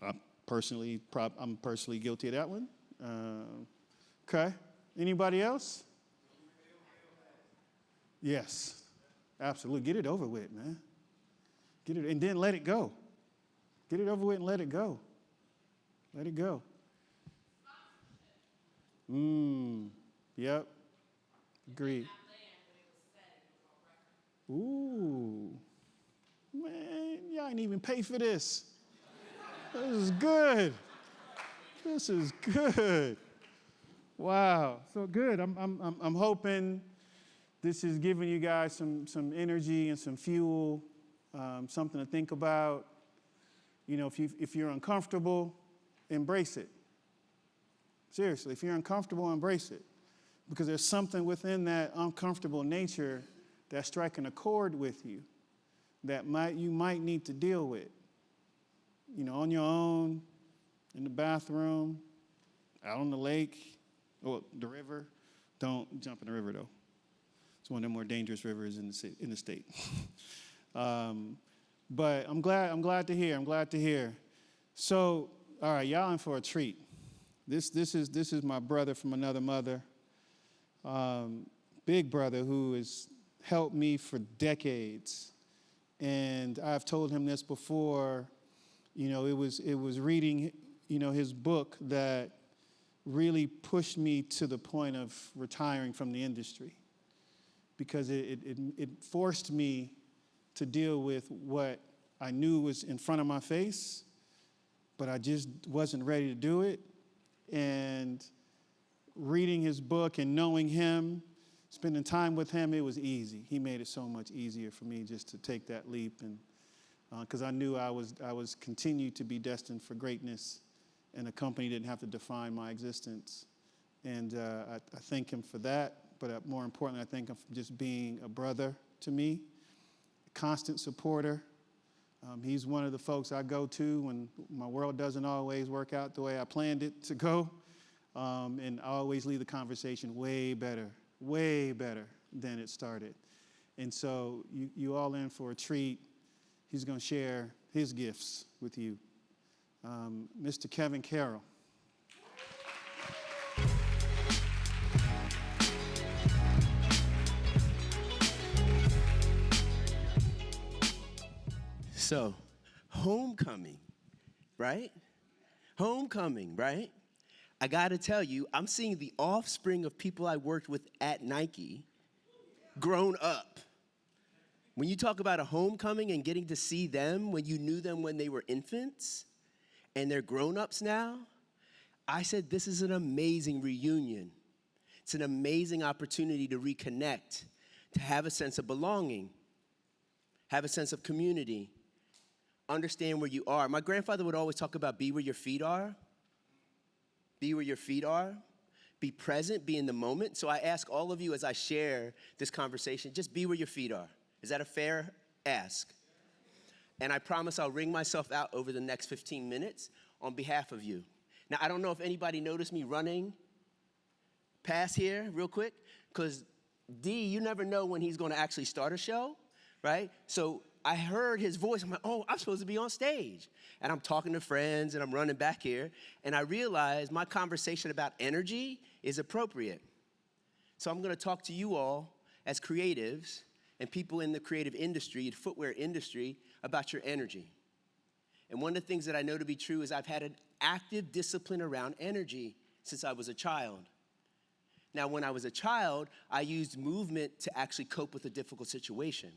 I'm personally guilty of that one. Okay. Anybody else? Yes. Absolutely. Get it over with, man. Get it, and then let it go. Get it over with and let it go. Let it go. Yep. Agreed. Ooh. Man, y'all ain't even pay for this. This is good. This is good. Wow. So good. I'm hoping this is giving you guys some energy and some fuel, something to think about. You know, if you're uncomfortable, embrace it. Seriously, if you're uncomfortable, embrace it. Because there's something within that uncomfortable nature that's striking a chord with you that you might need to deal with. You know, on your own, in the bathroom, out on the lake, or the river. Don't jump in the river, though. It's one of the more dangerous rivers in the state. But I'm glad to hear. So, all right, y'all in for a treat. This is my brother from another mother, big brother who has helped me for decades. And I've told him this before. You know, it was reading, you know, his book that really pushed me to the point of retiring from the industry. because it forced me to deal with what I knew was in front of my face, but I just wasn't ready to do it. And reading his book and knowing him, spending time with him, it was easy. He made it so much easier for me just to take that leap, and because I knew I was continued to be destined for greatness, and the company didn't have to define my existence. And I thank him for that, but more importantly, I thank him for just being a brother to me, a constant supporter. He's one of the folks I go to when my world doesn't always work out the way I planned it to go, and I always leave the conversation way better than it started. And so you all in for a treat. He's going to share his gifts with you. Mr. Kevin Carroll. So, homecoming, right? Homecoming, right? I gotta tell you, I'm seeing the offspring of people I worked with at Nike grown up. When you talk about a homecoming and getting to see them when you knew them when they were infants, and they're grown-ups now, I said this is an amazing reunion. It's an amazing opportunity to reconnect, to have a sense of belonging, have a sense of community, understand where you are. My grandfather would always talk about be where your feet are. Be where your feet are. Be present, be in the moment. So I ask all of you as I share this conversation, just be where your feet are. Is that a fair ask? And I promise I'll wring myself out over the next 15 minutes on behalf of you. Now, I don't know if anybody noticed me running past here real quick, because D, you never know when he's going to actually start a show, right? So I heard his voice. I'm like, oh, I'm supposed to be on stage. And I'm talking to friends, and I'm running back here. And I realized my conversation about energy is appropriate. So I'm going to talk to you all as creatives and people in the creative industry, the footwear industry, about your energy. And one of the things that I know to be true is I've had an active discipline around energy since I was a child. Now, when I was a child, I used movement to actually cope with a difficult situation.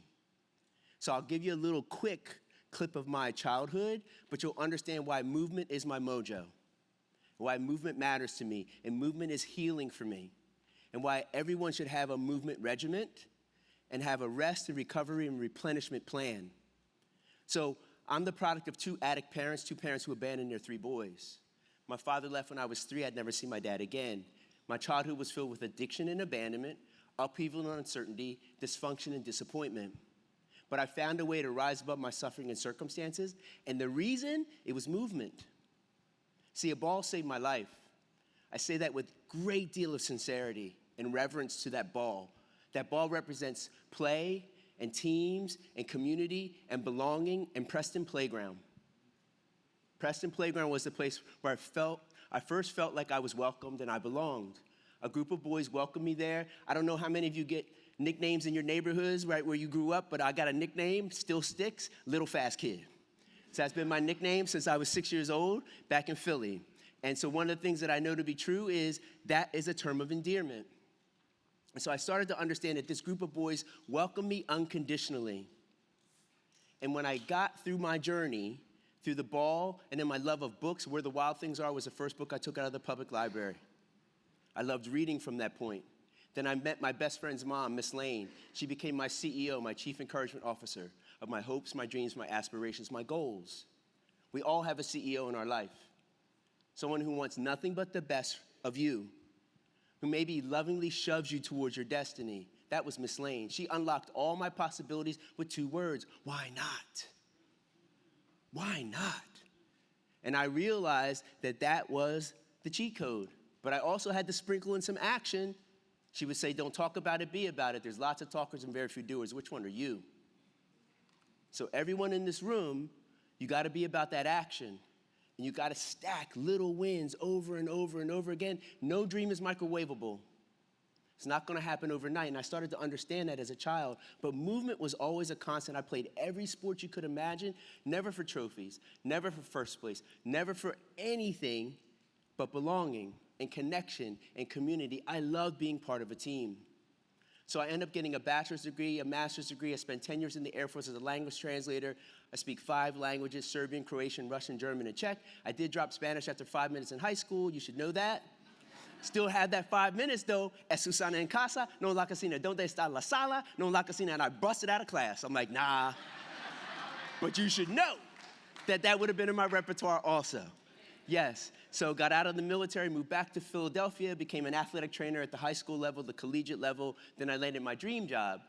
So I'll give you a little quick clip of my childhood, but you'll understand why movement is my mojo, why movement matters to me, and movement is healing for me, and why everyone should have a movement regiment and have a rest and recovery and replenishment plan. So I'm the product of two addict parents, two parents who abandoned their three boys. My father left when I was 3. I'd never seen my dad again. My childhood was filled with addiction and abandonment, upheaval and uncertainty, dysfunction and disappointment. But I found a way to rise above my suffering and circumstances, and the reason, it was movement. See, a ball saved my life. I say that with great deal of sincerity and reverence to that ball. That ball represents play and teams and community and belonging and Preston Playground. Preston Playground was the place where I first felt like I was welcomed and I belonged. A group of boys welcomed me there. I don't know how many of you get nicknames in your neighborhoods, right, where you grew up, but I got a nickname, still sticks, Little Fast Kid. So that's been my nickname since I was 6 years old back in Philly. And so one of the things that I know to be true is that is a term of endearment. And so I started to understand that this group of boys welcomed me unconditionally. And when I got through my journey, through the ball, and then my love of books, Where the Wild Things Are was the first book I took out of the public library. I loved reading from that point. Then I met my best friend's mom, Miss Lane. She became my CEO, my chief encouragement officer of my hopes, my dreams, my aspirations, my goals. We all have a CEO in our life. Someone who wants nothing but the best of you, who maybe lovingly shoves you towards your destiny. That was Miss Lane. She unlocked all my possibilities with 2 words: why not? Why not? And I realized that that was the cheat code. But I also had to sprinkle in some action. She would say, don't talk about it, be about it. There's lots of talkers and very few doers. Which one are you? So everyone in this room, you got to be about that action. And you got to stack little wins over and over and over again. No dream is microwavable. It's not going to happen overnight. And I started to understand that as a child. But movement was always a constant. I played every sport you could imagine, never for trophies, never for first place, never for anything but belonging and connection and community. I loved being part of a team. So I ended up getting a bachelor's degree, a master's degree. I spent 10 years in the Air Force as a language translator. I speak 5 languages, Serbian, Croatian, Russian, German, and Czech. I did drop Spanish after 5 minutes in high school. You should know that. Still had that 5 minutes, though. Es Susana en casa, no la cocina. Donde está la sala? No la cocina. And I busted out of class. I'm like, nah. But you should know that that would have been in my repertoire also. Yes. So got out of the military, moved back to Philadelphia, became an athletic trainer at the high school level, the collegiate level. Then I landed my dream job.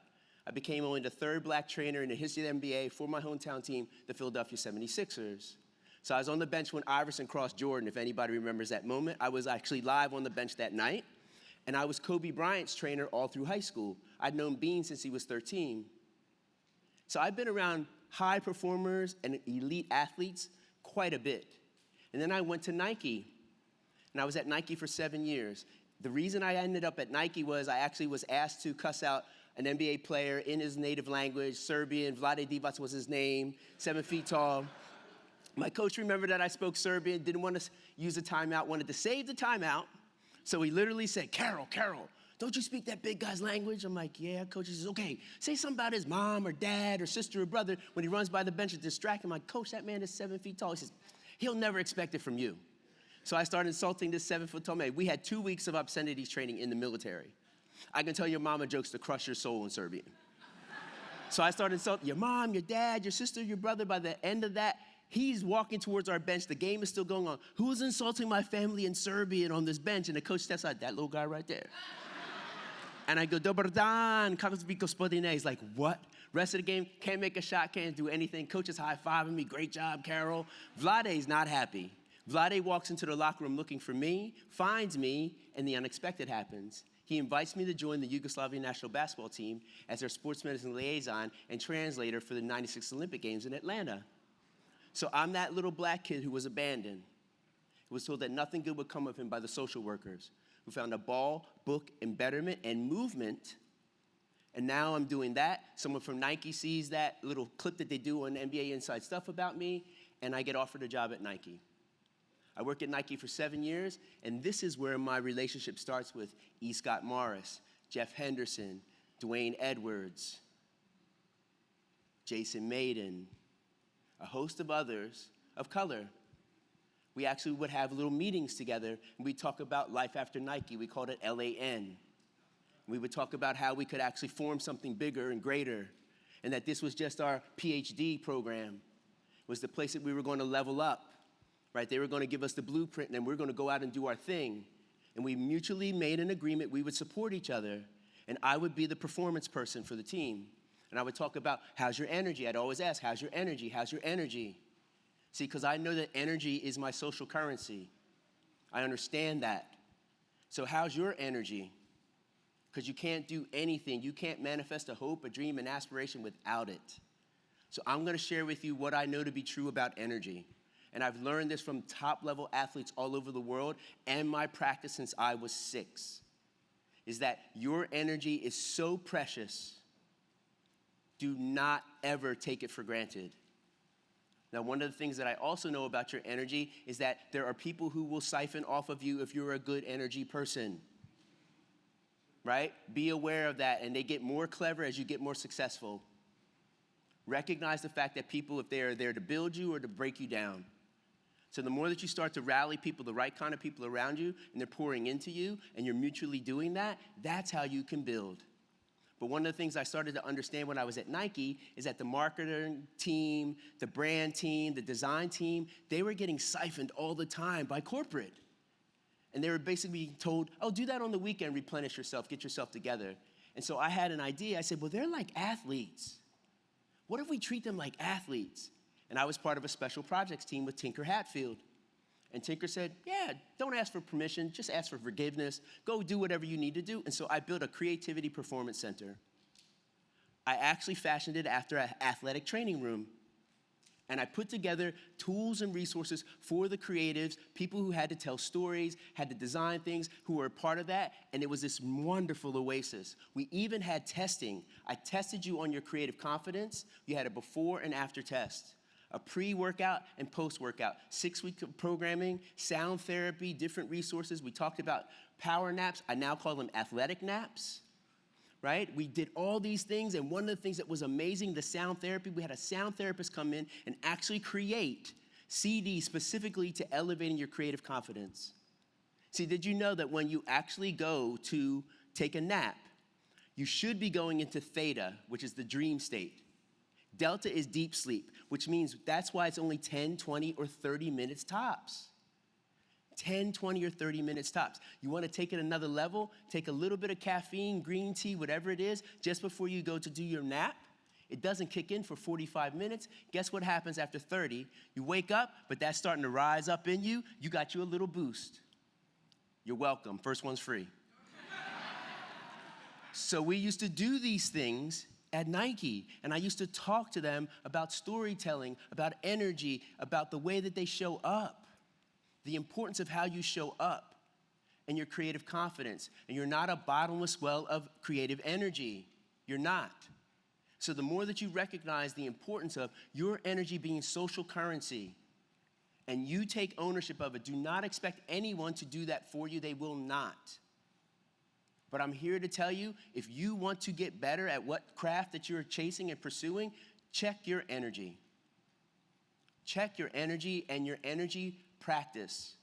I became only the 3rd black trainer in the history of the NBA for my hometown team, the Philadelphia 76ers. So I was on the bench when Iverson crossed Jordan, if anybody remembers that moment. I was actually live on the bench that night. And I was Kobe Bryant's trainer all through high school. I'd known Bean since he was 13. So I've been around high performers and elite athletes quite a bit. And then I went to Nike, and I was at Nike for 7 years. The reason I ended up at Nike was I actually was asked to cuss out an NBA player in his native language, Serbian. Vlade Divac was his name, 7 feet tall. My coach remembered that I spoke Serbian, didn't want to use a timeout, wanted to save the timeout. So he literally said, Carol, don't you speak that big guy's language? I'm like, yeah, coach. He says, okay, say something about his mom or dad or sister or brother when he runs by the bench to distract him. I'm like, coach, that man is 7 feet tall. He says, he'll never expect it from you. So I started insulting this 7-foot tall man. We had 2 weeks of obscenities training in the military. I can tell your mama jokes to crush your soul in Serbian. So I started insulting your mom, your dad, your sister, your brother. By the end of that, he's walking towards our bench. The game is still going on. Who's insulting my family in Serbian on this bench? And the coach steps out, that little guy right there. And I go, Dobar dan, kako bi gospodine? He's like, what? Rest of the game, can't make a shot, can't do anything. Coach is high-fiving me, great job, Carol. Vlade's not happy. Vlade walks into the locker room looking for me, finds me, and the unexpected happens. He invites me to join the Yugoslavian national basketball team as their sports medicine liaison and translator for the '96 Olympic Games in Atlanta. So I'm that little black kid who was abandoned, who was told that nothing good would come of him by the social workers, who found a ball, book, and betterment and movement. And now I'm doing that. Someone from Nike sees that little clip that they do on NBA Inside Stuff about me, and I get offered a job at Nike. I worked at Nike for 7 years, and this is where my relationship starts with E. Scott Morris, Jeff Henderson, Dwayne Edwards, Jason Maiden, a host of others of color. We actually would have little meetings together, and we'd talk about life after Nike. We called it LAN. We would talk about how we could actually form something bigger and greater, and that this was just our PhD program. It was the place that we were going to level up, right? They were going to give us the blueprint, and then we were going to go out and do our thing. And we mutually made an agreement we would support each other, and I would be the performance person for the team. And I would talk about, how's your energy? I'd always ask, how's your energy? How's your energy? See, because I know that energy is my social currency. I understand that. So how's your energy? Because you can't do anything. You can't manifest a hope, a dream, an aspiration without it. So I'm going to share with you what I know to be true about energy. And I've learned this from top-level athletes all over the world and my practice since I was 6, is that your energy is so precious. Do not ever take it for granted. Now, one of the things that I also know about your energy is that there are people who will siphon off of you if you're a good energy person. Right? Be aware of that, and they get more clever as you get more successful. Recognize the fact that people, if they are there to build you or to break you down. So the more that you start to rally people, the right kind of people around you, and they're pouring into you, and you're mutually doing that, that's how you can build. But one of the things I started to understand when I was at Nike is that the marketing team, the brand team, the design team, they were getting siphoned all the time by corporate. And they were basically being told, oh, do that on the weekend, replenish yourself, get yourself together. And so I had an idea. I said, well, they're like athletes. What if we treat them like athletes? And I was part of a special projects team with Tinker Hatfield. And Tinker said, yeah, don't ask for permission, just ask for forgiveness. Go do whatever you need to do. And so I built a creativity performance center. I actually fashioned it after an athletic training room. And I put together tools and resources for the creatives, people who had to tell stories, had to design things, who were a part of that, and it was this wonderful oasis. We even had testing. I tested you on your creative confidence. You had a before and after test, a pre-workout and post-workout, 6-week of programming, sound therapy, different resources. We talked about power naps. I now call them athletic naps. right? We did all these things, and one of the things that was amazing, the sound therapy, we had a sound therapist come in and actually create CDs specifically to elevating your creative confidence. See, did you know that when you actually go to take a nap, you should be going into theta, which is the dream state. Delta is deep sleep, which means that's why it's only 10, 20, or 30 minutes tops. 10, 20, or 30 minutes tops. You want to take it another level? Take a little bit of caffeine, green tea, whatever it is, just before you go to do your nap. It doesn't kick in for 45 minutes. Guess what happens after 30? You wake up, but that's starting to rise up in you. You got you a little boost. You're welcome. First one's free. So we used to do these things at Nike, and I used to talk to them about storytelling, about energy, about the way that they show up, the importance of how you show up and your creative confidence. And you're not a bottomless well of creative energy. You're not. So the more that you recognize the importance of your energy being social currency, and you take ownership of it, do not expect anyone to do that for you. They will not. But I'm here to tell you, if you want to get better at what craft that you're chasing and pursuing, check your energy. Check your energy and your energy practice.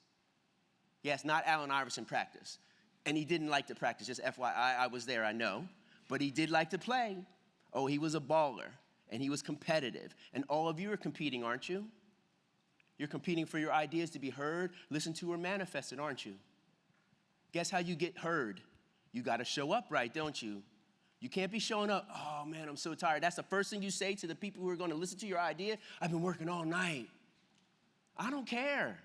Yes, not Allen Iverson practice. And he didn't like to practice, just FYI, I was there, I know. But he did like to play. Oh, he was a baller, and he was competitive. And all of you are competing, aren't you? You're competing for your ideas to be heard, listened to, or manifested, aren't you? Guess how you get heard? You got to show up right, don't you? You can't be showing up, oh man, I'm so tired. That's the first thing you say to the people who are going to listen to your idea. I've been working all night. I don't care.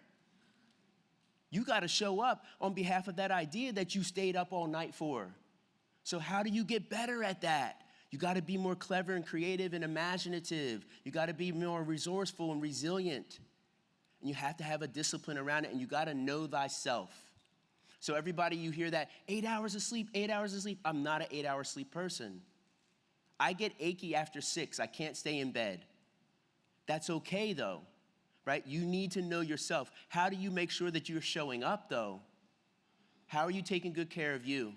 You got to show up on behalf of that idea that you stayed up all night for. So how do you get better at that? You got to be more clever and creative and imaginative. You got to be more resourceful and resilient. And you have to have a discipline around it, and you got to know thyself. So everybody, you hear that, 8 hours of sleep, 8 hours of sleep. I'm not an 8-hour sleep person. I get achy after 6. I can't stay in bed. That's okay though, right? You need to know yourself. How do you make sure that you're showing up though? How are you taking good care of you?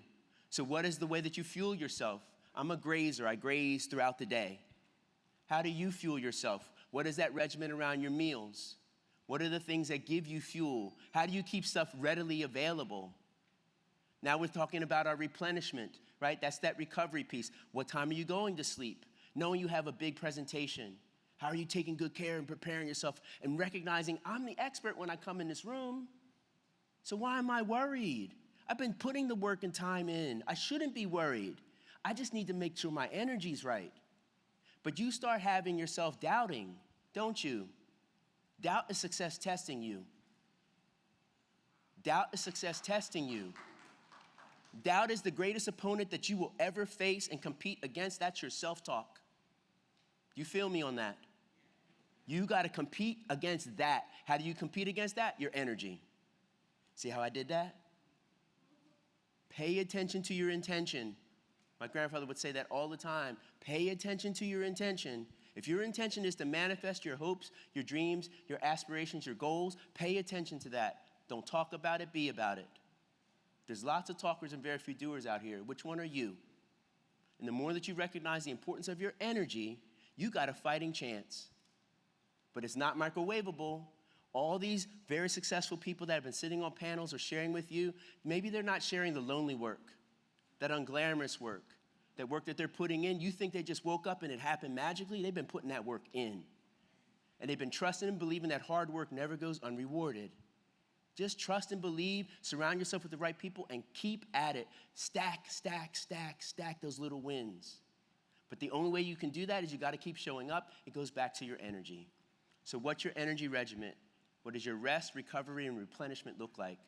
So what is the way that you fuel yourself? I'm a grazer. I graze throughout the day. How do you fuel yourself? What is that regimen around your meals? What are the things that give you fuel? How do you keep stuff readily available? Now we're talking about our replenishment, right? That's that recovery piece. What time are you going to sleep? Knowing you have a big presentation. How are you taking good care and preparing yourself and recognizing I'm the expert when I come in this room? So why am I worried? I've been putting the work and time in. I shouldn't be worried. I just need to make sure my energy's right. But you start having yourself doubting, don't you? Doubt is success testing you. Doubt is success testing you. Doubt is the greatest opponent that you will ever face and compete against. That's your self-talk. Do you feel me on that? You got to compete against that. How do you compete against that? Your energy. See how I did that? Pay attention to your intention. My grandfather would say that all the time. Pay attention to your intention. If your intention is to manifest your hopes, your dreams, your aspirations, your goals, pay attention to that. Don't talk about it, be about it. There's lots of talkers and very few doers out here. Which one are you? And the more that you recognize the importance of your energy, you got a fighting chance. But it's not microwavable. All these very successful people that have been sitting on panels or sharing with you, maybe they're not sharing the lonely work, that unglamorous work, that work that they're putting in. You think they just woke up and it happened magically? They've been putting that work in. And they've been trusting and believing that hard work never goes unrewarded. Just trust and believe, surround yourself with the right people, and keep at it. Stack, stack, stack, stack those little wins. But the only way you can do that is you got to keep showing up. It goes back to your energy. So what's your energy regiment? What does your rest, recovery, and replenishment look like?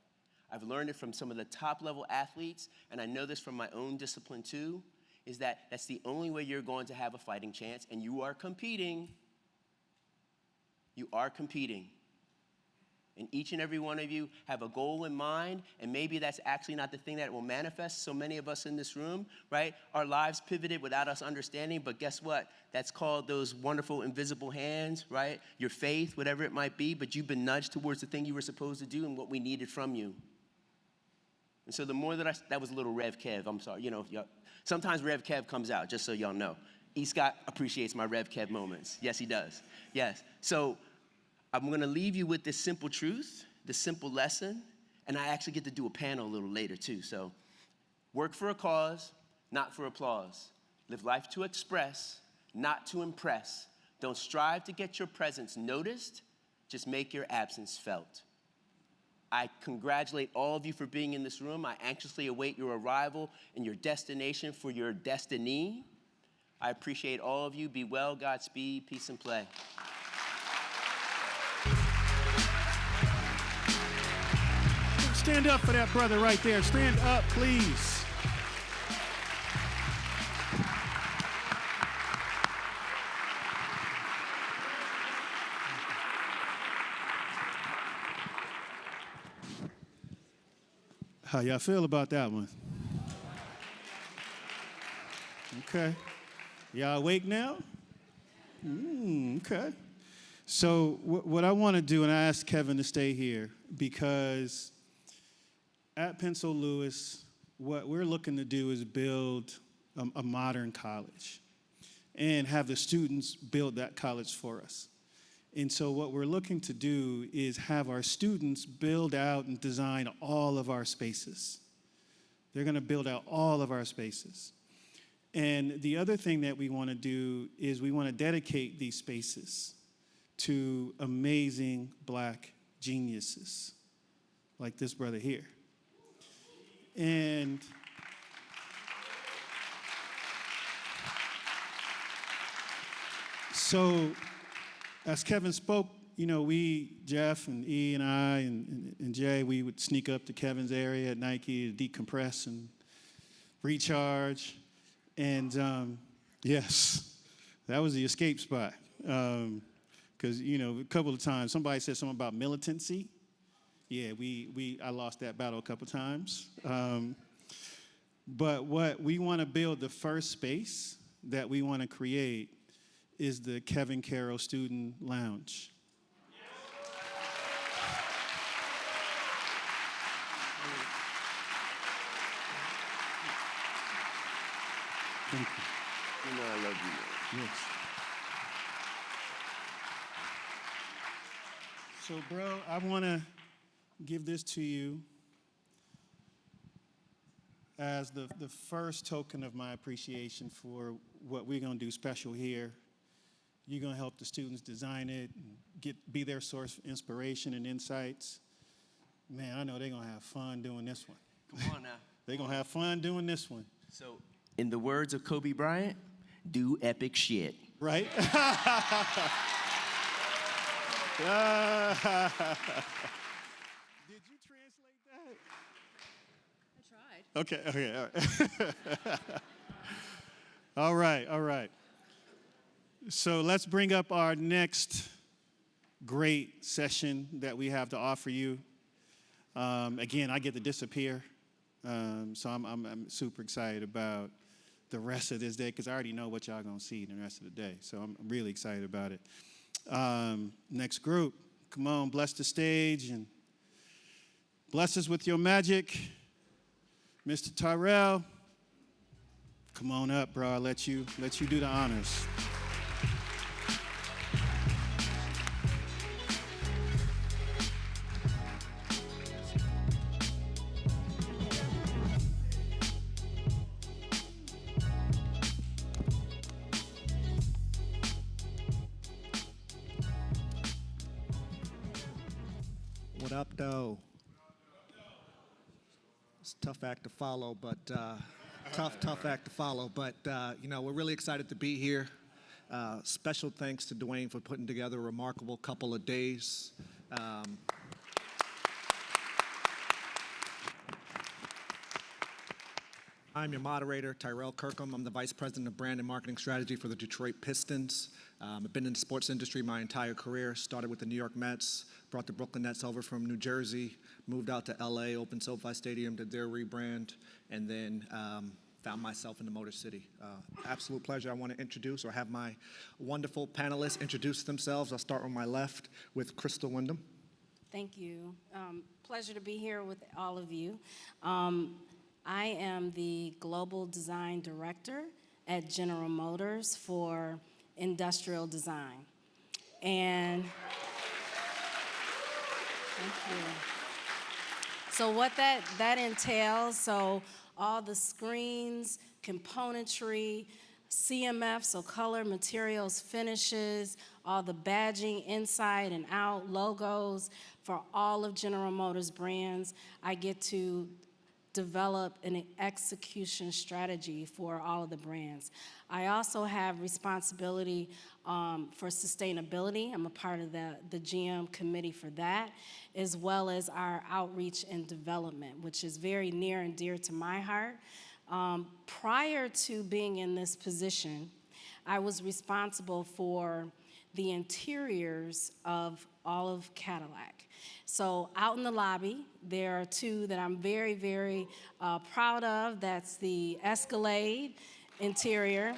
I've learned it from some of the top-level athletes, and I know this from my own discipline too, is that that's the only way you're going to have a fighting chance, and you are competing. You are competing. And each and every one of you have a goal in mind, and maybe that's actually not the thing that will manifest. So many of us in this room, right? Our lives pivoted without us understanding, but guess what? That's called those wonderful invisible hands, right? Your faith, whatever it might be, but you've been nudged towards the thing you were supposed to do and what we needed from you. And so the more that was a little Rev Kev, I'm sorry, sometimes Rev Kev comes out, just so y'all know. E. Scott appreciates my Rev Kev moments. Yes, he does. Yes. So I'm gonna leave you with this simple truth, this simple lesson, and I actually get to do a panel a little later too. So work for a cause, not for applause. Live life to express, not to impress. Don't strive to get your presence noticed, just make your absence felt. I congratulate all of you for being in this room. I anxiously await your arrival and your destination for your destiny. I appreciate all of you. Be well, Godspeed, peace and play. Stand up for that brother right there. Stand up, please. How y'all feel about that one? Okay. Y'all awake now? Okay. So what I want to do, and I asked Kevin to stay here, because at Pencil Lewis, what we're looking to do is build a modern college and have the students build that college for us. And so what we're looking to do is have our students build out and design all of our spaces. They're going to build out all of our spaces. And the other thing that we want to do is we want to dedicate these spaces to amazing Black geniuses like this brother here. And so, as Kevin spoke, we, Jeff and E and I and Jay, we would sneak up to Kevin's area at Nike to decompress and recharge. And yes, that was the escape spot. Because, a couple of times, somebody said something about militancy. Yeah, I lost that battle a couple times. But what we want to build, the first space that we want to create is the Kevin Carroll Student Lounge. Thank you. You know I love you. Yes. So, bro, I want to give this to you as the first token of my appreciation for what we're going to do special here. You're going to help the students design it, and be their source of inspiration and insights. Man, I know they're going to have fun doing this one. Come on now. They're going to have fun doing this one. So, in the words of Kobe Bryant, do epic shit. Right? Did you translate that? I tried. Okay, all right. All right. So let's bring up our next great session that we have to offer you. Again, I get to disappear, so I'm super excited about the rest of this day, because I already know what y'all gonna see in the rest of the day. So I'm really excited about it. Next group, come on, bless the stage and bless us with your magic. Mr. Tyrell, come on up, bro. I'll let you do the honors. What up, though? It's a tough act to follow, but tough act to follow. But we're really excited to be here. Special thanks to Dwayne for putting together a remarkable couple of days. I'm your moderator, Tyrell Kirkham. I'm the Vice President of Brand and Marketing Strategy for the Detroit Pistons. I've been in the sports industry my entire career. Started with the New York Mets, brought the Brooklyn Nets over from New Jersey, moved out to LA, opened SoFi Stadium, did their rebrand, and then found myself in the Motor City. Absolute pleasure. I want to introduce or have my wonderful panelists introduce themselves. I'll start on my left with Crystal Wyndham. Thank you. Pleasure to be here with all of you. I am the Global Design Director at General Motors for Industrial Design. And thank you. So what that entails, so all the screens, componentry, CMF, so color, materials, finishes, all the badging inside and out, logos for all of General Motors brands. I get to develop an execution strategy for all of the brands. I also have responsibility for sustainability. I'm a part of the GM committee for that, as well as our outreach and development, which is very near and dear to my heart. Prior to being in this position, I was responsible for the interiors of all of Cadillac. So out in the lobby, there are two that I'm very, very proud of. That's the Escalade interior.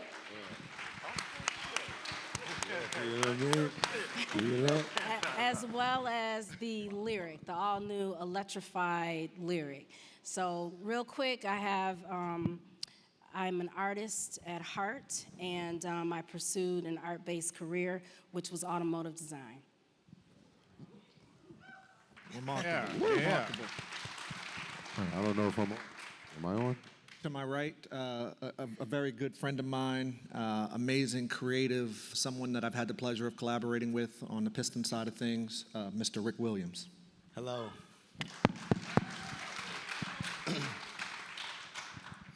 As well as the Lyric, the all-new electrified Lyric. So real quick, I'm an artist at heart, and I pursued an art-based career, which was automotive design. Remarkable. Yeah. Remarkable. I don't know if am I on? To my right, a very good friend of mine, amazing, creative, someone that I've had the pleasure of collaborating with on the Piston side of things, Mr. Rick Williams. Hello.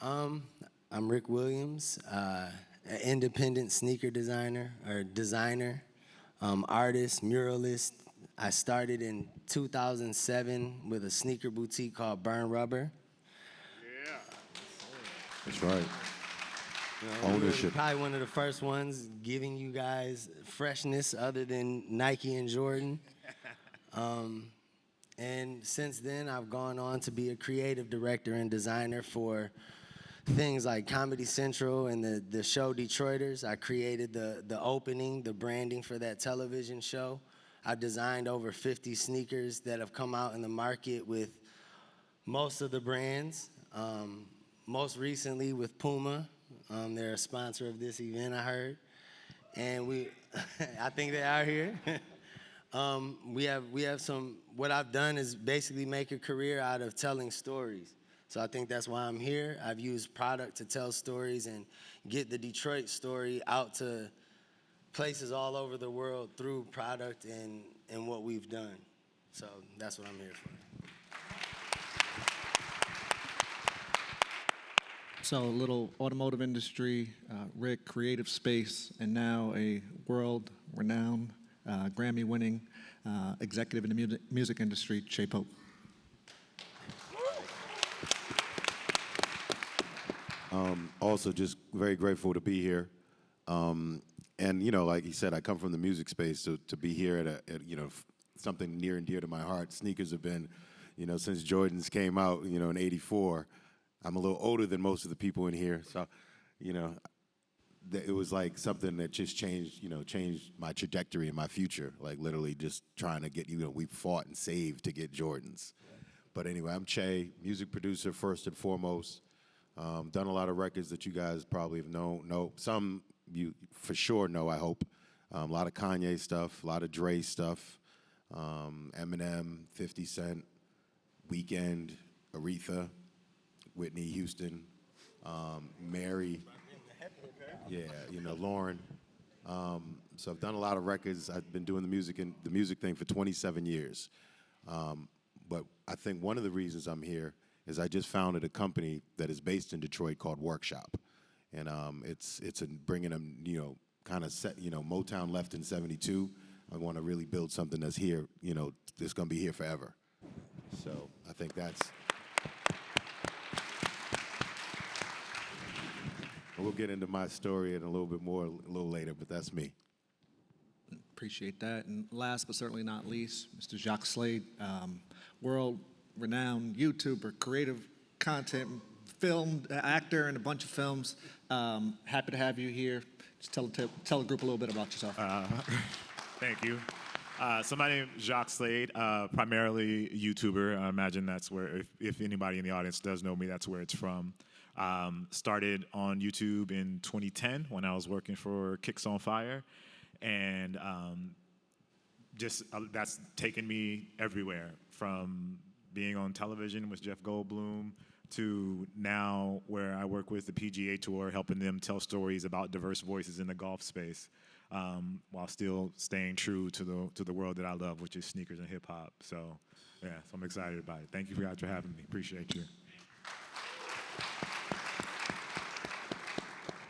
I'm Rick Williams, an independent sneaker designer, artist, muralist. I started in 2007 with a sneaker boutique called Burn Rubber. That's right. We were Ownership. probably one of the first ones giving you guys freshness other than Nike and Jordan. And since then, I've gone on to be a creative director and designer for things like Comedy Central and the show Detroiters. I created the opening, the branding for that television show. I've designed over 50 sneakers that have come out in the market with most of the brands. Most recently with Puma. They're a sponsor of this event, I heard. And I think they are here. We have some, what I've done is basically make a career out of telling stories. So I think that's why I'm here. I've used product to tell stories and get the Detroit story out to places all over the world through product and what we've done. So that's what I'm here for. So a little automotive industry, Rick, creative space, and now a world-renowned, Grammy-winning executive in the music industry, Che Pope. Also, just very grateful to be here. And, you know, like he said, I come from the music space, so to be here at you know, something near and dear to my heart. Sneakers have been, you know, since Jordans came out, you know, in '84. I'm a little older than most of the people in here, so, you know, it was like something that just changed my trajectory and my future. Like literally just trying to get, you know, we fought and saved to get Jordans. But anyway, I'm Che, music producer first and foremost. Done a lot of records that you guys probably have know. Some you for sure know, I hope. A lot of Kanye stuff, a lot of Dre stuff, Eminem, 50 Cent, Weeknd, Aretha, Whitney Houston, Mary, yeah, you know, Lauren. So I've done a lot of records. I've been doing the music thing for 27 years. But I think one of the reasons I'm here is I just founded a company that is based in Detroit called Workshop, and it's bringing them, you know, kind of set, you know, Motown left in '72. I want to really build something that's here, you know, that's going to be here forever. So I think that's. We'll get into my story in a little bit more a little later, but that's me. Appreciate that. And last but certainly not least, Mr. Jacques Slade, world-renowned YouTuber, creative content, film actor in a bunch of films. Happy to have you here. Just tell the group a little bit about yourself. Thank you. So my name is Jacques Slade, primarily YouTuber. I imagine that's where, if anybody in the audience does know me, that's where it's from. Started on YouTube in 2010 when I was working for Kicks on Fire, and that's taken me everywhere, from being on television with Jeff Goldblum to now where I work with the PGA Tour, helping them tell stories about diverse voices in the golf space, while still staying true to the world that I love, which is sneakers and hip hop. So, yeah, so I'm excited about it. Thank you guys for having me. Appreciate you.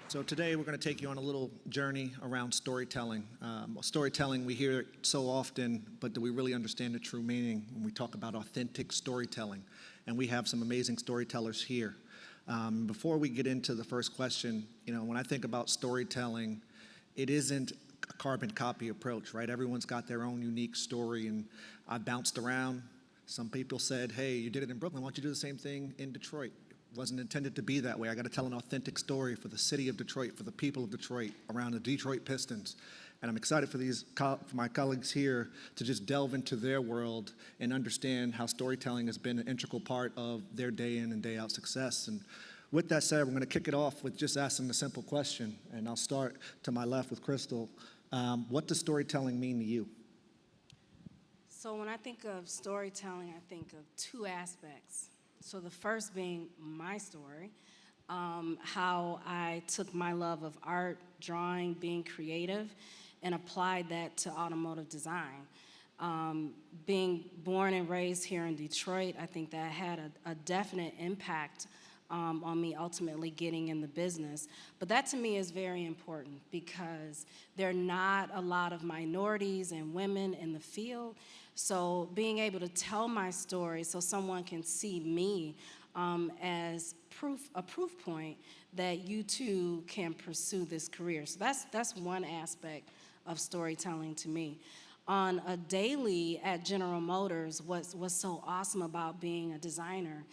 So today we're going to take you on a little journey around storytelling. Storytelling, we hear it so often, but do we really understand the true meaning when we talk about authentic storytelling? And we have some amazing storytellers here. Before we get into the first question, when I think about storytelling, it isn't a carbon copy approach, right? Everyone's got their own unique story, and I bounced around. Some people said, hey, you did it in Brooklyn, why don't you do the same thing in Detroit? It wasn't intended to be that way. I got to tell an authentic story for the city of Detroit, for the people of Detroit, around the Detroit Pistons. And I'm excited for my colleagues here to just delve into their world and understand how storytelling has been an integral part of their day in and day out success. And with that said, we're going to kick it off with just asking a simple question. And I'll start to my left with Crystal. What does storytelling mean to you? So when I think of storytelling, I think of two aspects. So the first being my story, how I took my love of art, drawing, being creative, and applied that to automotive design. Being born and raised here in Detroit, I think that had a definite impact on me ultimately getting in the business. But that to me is very important because there are not a lot of minorities and women in the field. So being able to tell my story so someone can see me as a proof point that you too can pursue this career. So that's one aspect of storytelling to me. On a daily at General Motors, what's so awesome about being a designer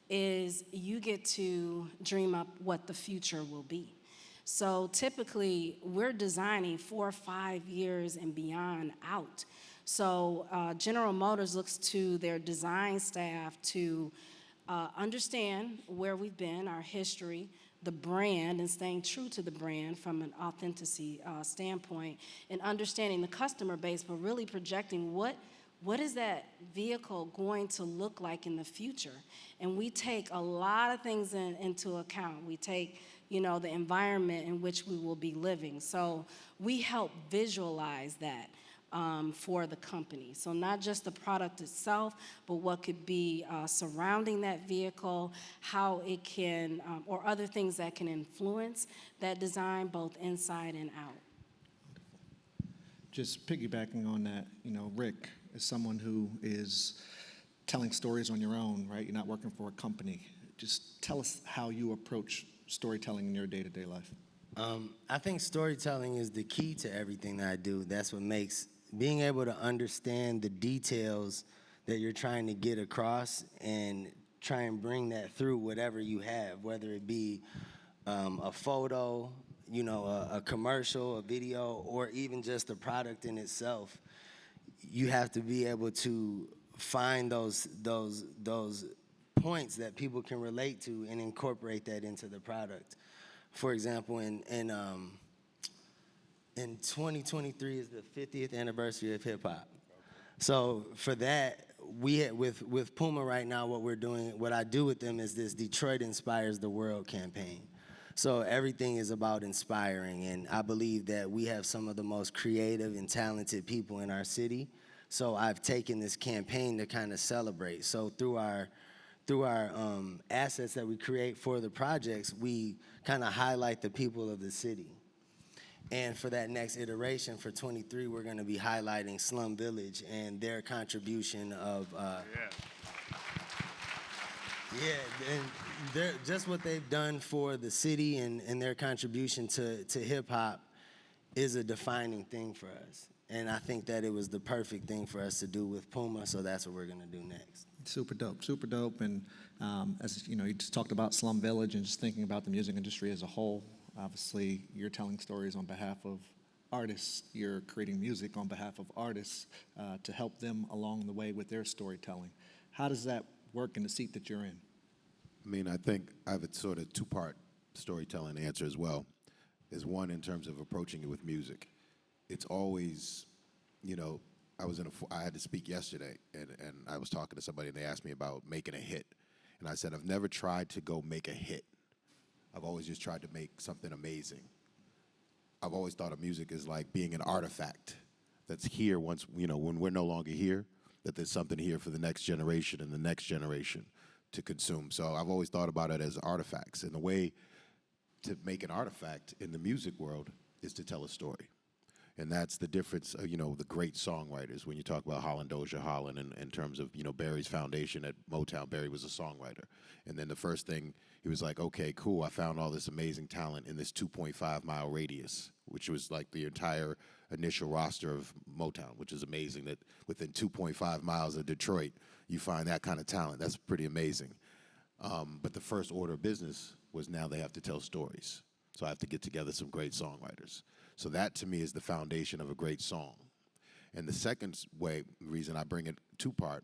is you get to dream up what the future will be. So typically, we're designing 4 or 5 years and beyond out. So General Motors looks to their design staff to understand where we've been, our history, the brand, and staying true to the brand from an authenticity standpoint, and understanding the customer base, but really projecting what is that vehicle going to look like in the future. And we take a lot of things into account. We take, the environment in which we will be living. So we help visualize that for the company. So not just the product itself, but what could be surrounding that vehicle, how it can, or other things that can influence that design both inside and out. Just piggybacking on that, Rick, as someone who is telling stories on your own, right? You're not working for a company. Just tell us how you approach storytelling in your day-to-day life. I think storytelling is the key to everything that I do. That's what makes being able to understand the details that you're trying to get across and try and bring that through whatever you have, whether it be a photo, a commercial, a video, or even just the product in itself. You have to be able to find those points that people can relate to and incorporate that into the product. For example, in 2023 is the 50th anniversary of hip hop. So for that, with Puma right now, what I do with them is this Detroit Inspires the World campaign. So everything is about inspiring, and I believe that we have some of the most creative and talented people in our city. So I've taken this campaign to kind of celebrate. So through our assets that we create for the projects, we kind of highlight the people of the city. And for that next iteration, for 23, we're going to be highlighting Slum Village and their contribution of, and just what they've done for the city and their contribution to hip hop is a defining thing for us. And I think that it was the perfect thing for us to do with Puma, so that's what we're going to do next. Super dope, super dope. And as you just talked about Slum Village and just thinking about the music industry as a whole. Obviously, you're telling stories on behalf of artists. You're creating music on behalf of artists to help them along the way with their storytelling. How does that work in the seat that you're in? I mean, I think I have a sort of two-part storytelling answer as well. Is one in terms of approaching it with music. It's always, you know, I had to speak yesterday, and I was talking to somebody, and they asked me about making a hit. And I said, I've never tried to go make a hit. I've always just tried to make something amazing. I've always thought of music as like being an artifact that's here once, you know, when we're no longer here, that there's something here for the next generation and the next generation to consume. So I've always thought about it as artifacts. And the way to make an artifact in the music world is to tell a story. And that's the difference, you know, the great songwriters. When you talk about Holland Dozier Holland in terms of, you know, Barry's foundation at Motown, Barry was a songwriter. And then the first thing, he was like, okay, cool, I found all this amazing talent in this 2.5-mile radius, which was like the entire initial roster of Motown, which is amazing that within 2.5 miles of Detroit, you find that kind of talent. That's pretty amazing. But the first order of business was now they have to tell stories. So I have to get together some great songwriters. So that to me is the foundation of a great song. And the second reason I bring it two-part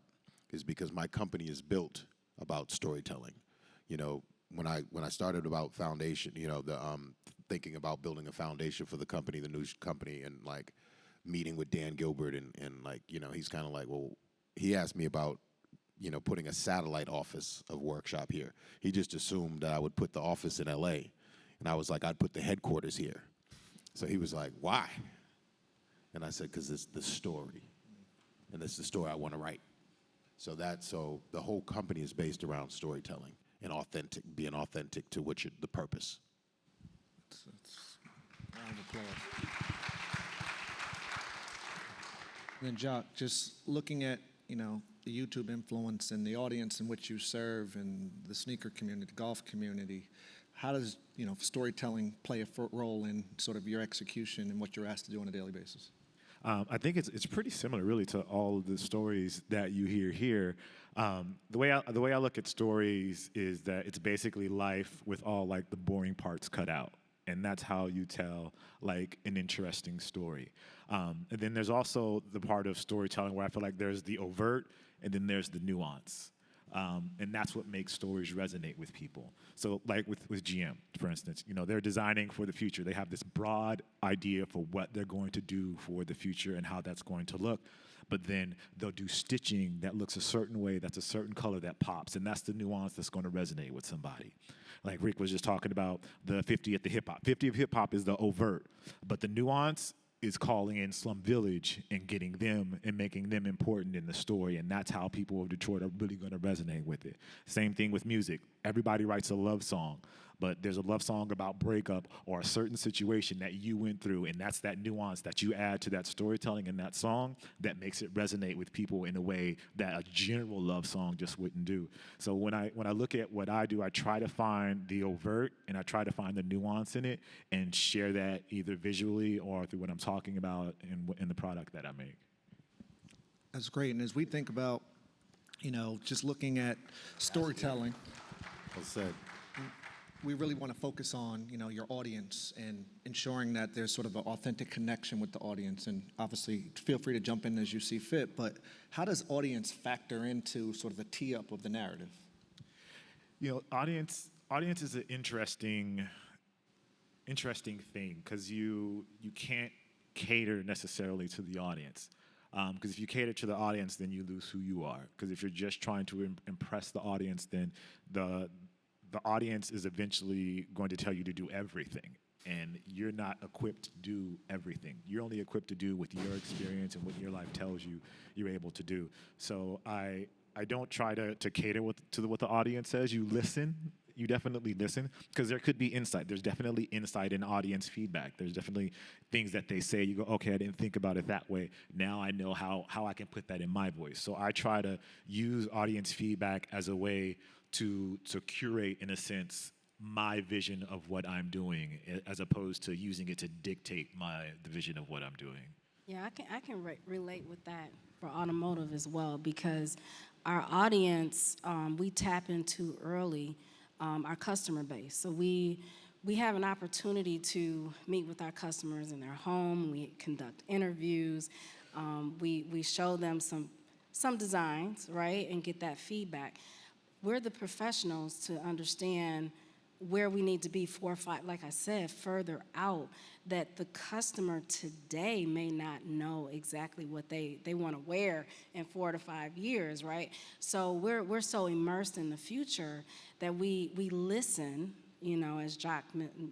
is because my company is built about storytelling. You know, when I started about foundation, you know, thinking about building a foundation for the company, the new company, and like meeting with Dan Gilbert and like, you know, he's kind of like, well, he asked me about, you know, putting a satellite office of Workshop here. He just assumed that I would put the office in LA. And I was like, I'd put the headquarters here. So he was like, why? And I said, because it's the story. And it's the story I want to write. So the whole company is based around storytelling and being authentic to the purpose. Round of applause. And then, Jock, just looking at, you know, the YouTube influence and the audience in which you serve and the sneaker community, the golf community, how does, you know, storytelling play a role in sort of your execution and what you're asked to do on a daily basis? I think it's pretty similar, really, to all of the stories that you hear here. The way I look at stories is that it's basically life with all like the boring parts cut out, and that's how you tell like an interesting story. And then there's also the part of storytelling where I feel like there's the overt, and then there's the nuance. And that's what makes stories resonate with people. So like with GM, for instance, you know, they're designing for the future. They have this broad idea for what they're going to do for the future and how that's going to look. But then they'll do stitching that looks a certain way, that's a certain color that pops. And that's the nuance that's going to resonate with somebody. Like Rick was just talking about the 50 at the hip hop. 50 of hip hop is the overt, but the nuance is calling in Slum Village and getting them and making them important in the story. And that's how people of Detroit are really going to resonate with it. Same thing with music. Everybody writes a love song, but there's a love song about breakup or a certain situation that you went through, and that's that nuance that you add to that storytelling in that song that makes it resonate with people in a way that a general love song just wouldn't do. So when I look at what I do, I try to find the overt and I try to find the nuance in it and share that either visually or through what I'm talking about in the product that I make. That's great. And as we think about, you know, just looking at storytelling, Well said. we really want to focus on, you know, your audience and ensuring that there's sort of an authentic connection with the audience. And obviously, feel free to jump in as you see fit. But how does audience factor into sort of the tee up of the narrative? You know, audience is an interesting thing because you can't cater necessarily to the audience. Because if you cater to the audience, then you lose who you are. Because if you're just trying to impress the audience, then the audience is eventually going to tell you to do everything. And you're not equipped to do everything. You're only equipped to do what your experience and what your life tells you you're able to do. So I don't try to cater to what the audience says. You listen. You definitely listen, because there could be insight. There's definitely insight in audience feedback. There's definitely things that they say. You go, okay, I didn't think about it that way. Now I know how I can put that in my voice. So I try to use audience feedback as a way to curate, in a sense, my vision of what I'm doing, as opposed to using it to dictate the vision of what I'm doing. Yeah, I can relate with that for automotive as well, because our audience, we tap into early our customer base. So we we have an opportunity to meet with our customers in their home. We conduct interviews. We show them some designs, right, and get that feedback. We're the professionals to understand where we need to be 4 or 5, like I said, further out, that the customer today may not know exactly what they want to wear in 4 to 5 years, right? So we're so immersed in the future that we listen, you know, as Jock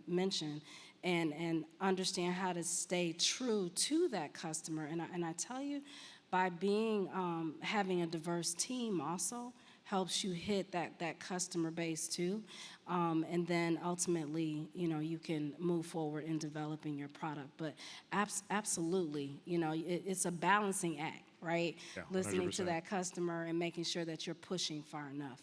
mentioned, and understand how to stay true to that customer. And I tell you, by being having a diverse team also helps you hit that customer base too, and then ultimately, you know, you can move forward in developing your product. But absolutely, you know, it's a balancing act, right? Yeah, Listening to 100%. that customer and making sure that you're pushing far enough.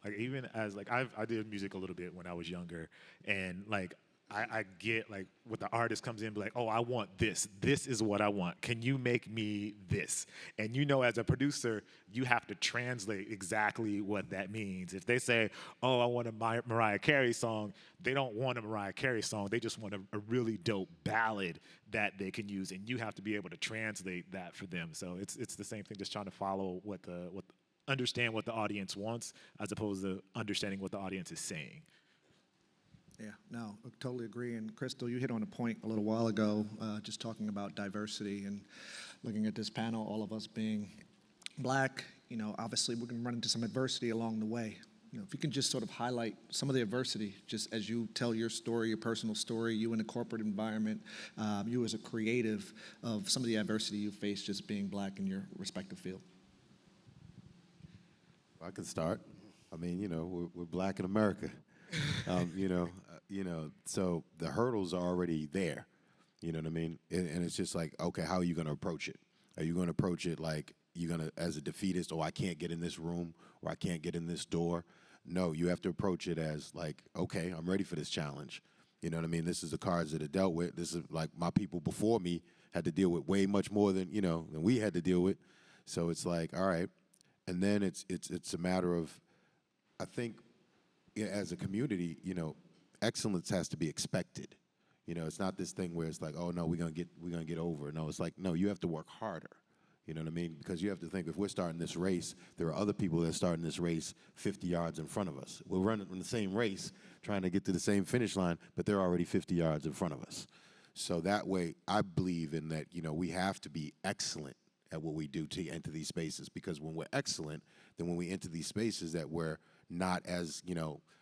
Like even as like I did music a little bit when I was younger, and like I get like what the artist comes in be like, oh, I want this. This is what I want. Can you make me this? And you know, as a producer, you have to translate exactly what that means. If they say, oh, I want a Mariah Carey song, they don't want a Mariah Carey song. They just want a really dope ballad that they can use, and you have to be able to translate that for them. So it's the same thing, just trying to follow understand what the audience wants as opposed to understanding what the audience is saying. Yeah, no, I totally agree. And Crystal, you hit on a point a little while ago, just talking about diversity and looking at this panel, all of us being black, you know, obviously we're gonna run into some adversity along the way. You know, if you can just sort of highlight some of the adversity, just as you tell your story, your personal story, you in a corporate environment, you as a creative, of some of the adversity you face just being black in your respective field. I can start. I mean, you know, we're black in America. So the hurdles are already there. You know what I mean? And it's just like, okay, how are you going to approach it? Are you going to approach it like you're going to, as a defeatist, oh, I can't get in this room or I can't get in this door? No, you have to approach it as like, okay, I'm ready for this challenge. You know what I mean? This is the cards that are dealt with. This is like my people before me had to deal with way much more than, than we had to deal with. So it's like, all right. And then it's a matter of, I think, as a community, excellence has to be expected. It's not this thing where it's like, oh no, we're gonna get over. No, it's like, no, you have to work harder. You know what I mean? Because you have to think, if we're starting this race, there are other people that are starting this race 50 yards in front of us. We're running in the same race, trying to get to the same finish line, but they're already 50 yards in front of us. So that way, I believe in that, we have to be excellent at what we do to enter these spaces, because when we're excellent, then when we enter these spaces that we're not as,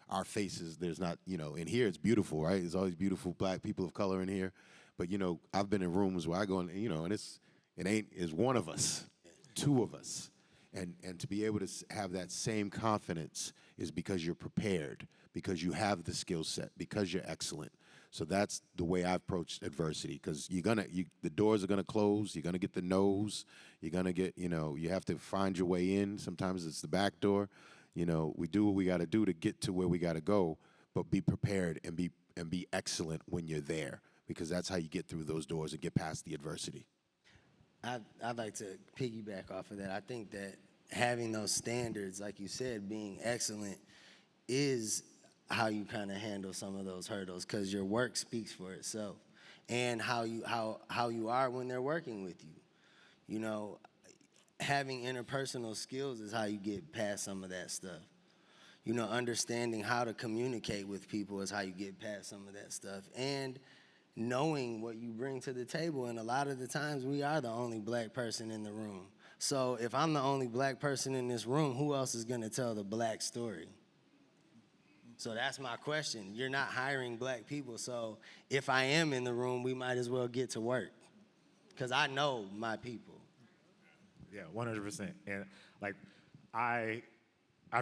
our faces, there's not, in here it's beautiful, right? There's always beautiful black people of color in here. But, I've been in rooms where I go and, and it's one of us, two of us. And to be able to have that same confidence is because you're prepared, because you have the skill set, because you're excellent. So that's the way I've approached adversity, because the doors are gonna close, you're gonna get the no's, you're gonna get, you have to find your way in. Sometimes it's the back door. We do what we gotta do to get to where we gotta go, but be prepared and be excellent when you're there, because that's how you get through those doors and get past the adversity. I'd like to piggyback off of that. I think that having those standards, like you said, being excellent, is how you kind of handle some of those hurdles, because your work speaks for itself, and how you are when they're working with you. Having interpersonal skills is how you get past some of that stuff. Understanding how to communicate with people is how you get past some of that stuff, and knowing what you bring to the table. And a lot of the times we are the only black person in the room. So if I'm the only black person in this room, who else is going to tell the black story? So that's my question. You're not hiring black people, so if I am in the room, we might as well get to work, because I know my people. Yeah, 100%. And like, I've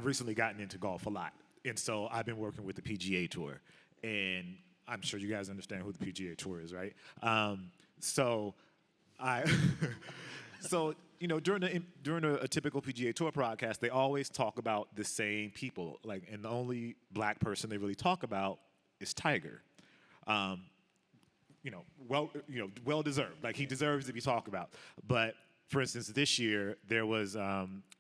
recently gotten into golf a lot, and so I've been working with the PGA Tour, and I'm sure you guys understand who the PGA Tour is, right? So during a typical PGA Tour broadcast, they always talk about the same people, like, and the only black person they really talk about is Tiger. Well deserved. Like, he deserves to be talked about. But for instance, this year there was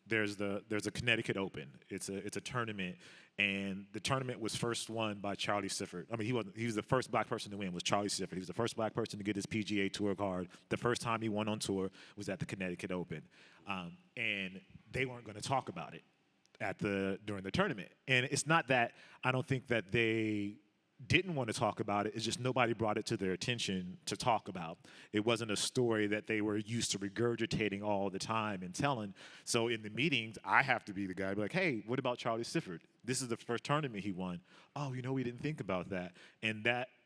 there's a Connecticut Open. It's a tournament, and the tournament was first won by Charlie Sifford. I mean, he was the first black person to win. Was Charlie Sifford? He was the first black person to get his PGA Tour card. The first time he won on tour was at the Connecticut Open, and they weren't going to talk about it during the tournament. And it's not that I don't think that they didn't want to talk about it. It's just nobody brought it to their attention to talk about. It wasn't a story that they were used to regurgitating all the time and telling. So in the meetings, I have to be the guy, be like, hey, what about Charlie Sifford? This is the first tournament he won. Oh, we didn't think about that.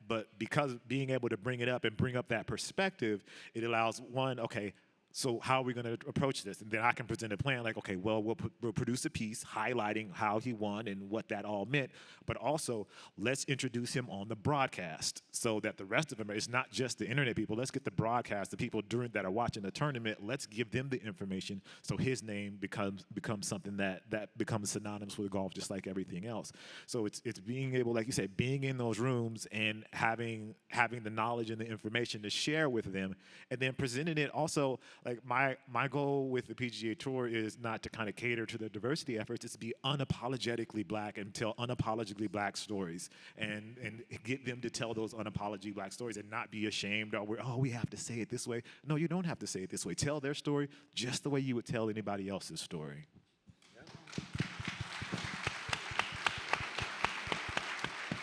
But because being able to bring it up and bring up that perspective, it allows one, okay, so how are we going to approach this? And then I can present a plan like, okay, well, we'll produce a piece highlighting how he won and what that all meant. But also, let's introduce him on the broadcast so that the rest of them, it's not just the internet people. Let's get the broadcast, the people that are watching the tournament, let's give them the information so his name becomes something that becomes synonymous with golf, just like everything else. So it's being able, like you said, being in those rooms and having the knowledge and the information to share with them, and then presenting it also. Like my goal with the PGA Tour is not to kind of cater to the diversity efforts. It's to be unapologetically black and tell unapologetically black stories, and get them to tell those unapologetically black stories and not be ashamed or we have to say it this way. No, you don't have to say it this way. Tell their story just the way you would tell anybody else's story.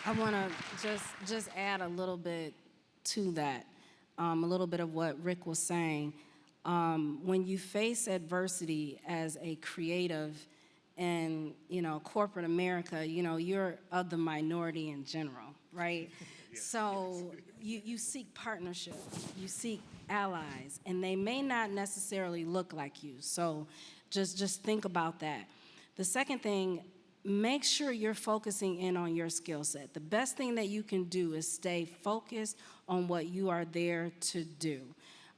I want to just add a little bit to that, a little bit of what Rick was saying. When you face adversity as a creative in, corporate America, you're of the minority in general, right? So you seek partnership, you seek allies, and they may not necessarily look like you. So just think about that. The second thing, make sure you're focusing in on your skill set. The best thing that you can do is stay focused on what you are there to do.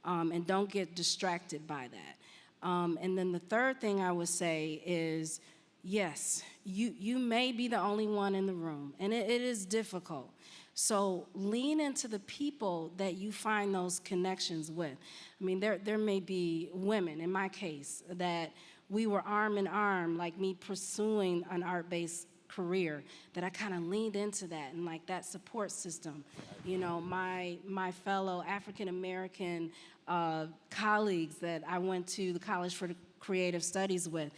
And don't get distracted by that. And then the third thing I would say is, yes, you may be the only one in the room, and it is difficult. So lean into the people that you find those connections with. I mean, there may be women, in my case, that we were arm in arm, like me pursuing an art-based career, that I kind of leaned into that and like that support system. My fellow African-American colleagues that I went to the College for Creative Studies with,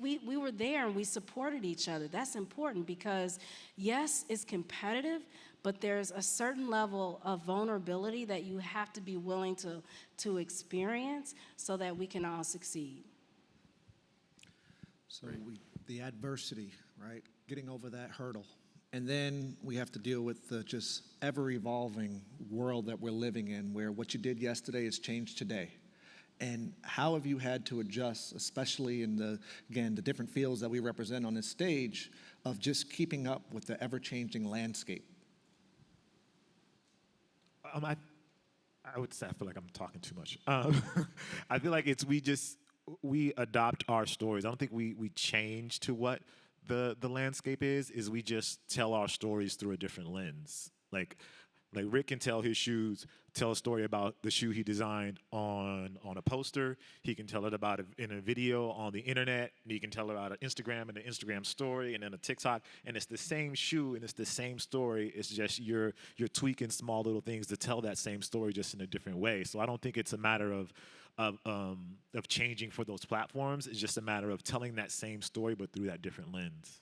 we were there and we supported each other. That's important because, yes, it's competitive, but there's a certain level of vulnerability that you have to be willing to experience so that we can all succeed. So the adversity, right? Getting over that hurdle. And then we have to deal with the just ever-evolving world that we're living in, where what you did yesterday has changed today. And how have you had to adjust, especially in the different fields that we represent on this stage, of just keeping up with the ever-changing landscape? I would say I feel like I'm talking too much. I feel like we adopt our stories. I don't think we change to what the landscape is we just tell our stories through a different lens. Like Rick can tell a story about the shoe he designed on a poster. He can tell it about it in a video on the internet. And he can tell it about an Instagram and an Instagram story and then a TikTok. And it's the same shoe and it's the same story. It's just you're tweaking small little things to tell that same story just in a different way. So I don't think it's a matter of changing for those platforms. It's just a matter of telling that same story but through that different lens.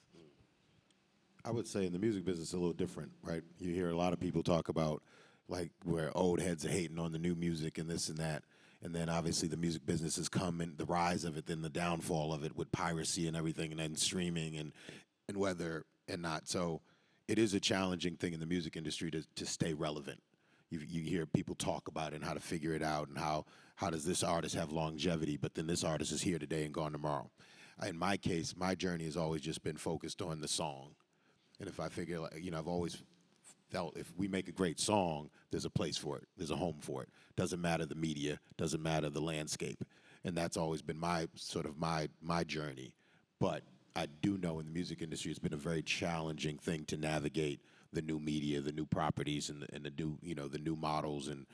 I would say in the music business, it's a little different, right? You hear a lot of people talk about like where old heads are hating on the new music and this and that. And then obviously the music business has come and the rise of it, then the downfall of it with piracy and everything, and then streaming and whether and not. So it is a challenging thing in the music industry to stay relevant. You hear people talk about it and how to figure it out and how does this artist have longevity, but then this artist is here today and gone tomorrow. In my case, my journey has always just been focused on the song. And if I figure, I've always felt if we make a great song, there's a place for it. There's a home for it. Doesn't matter the media, doesn't matter the landscape. And that's always been my journey. But I do know in the music industry, it's been a very challenging thing to navigate the new media, the new properties, and the new, the new models and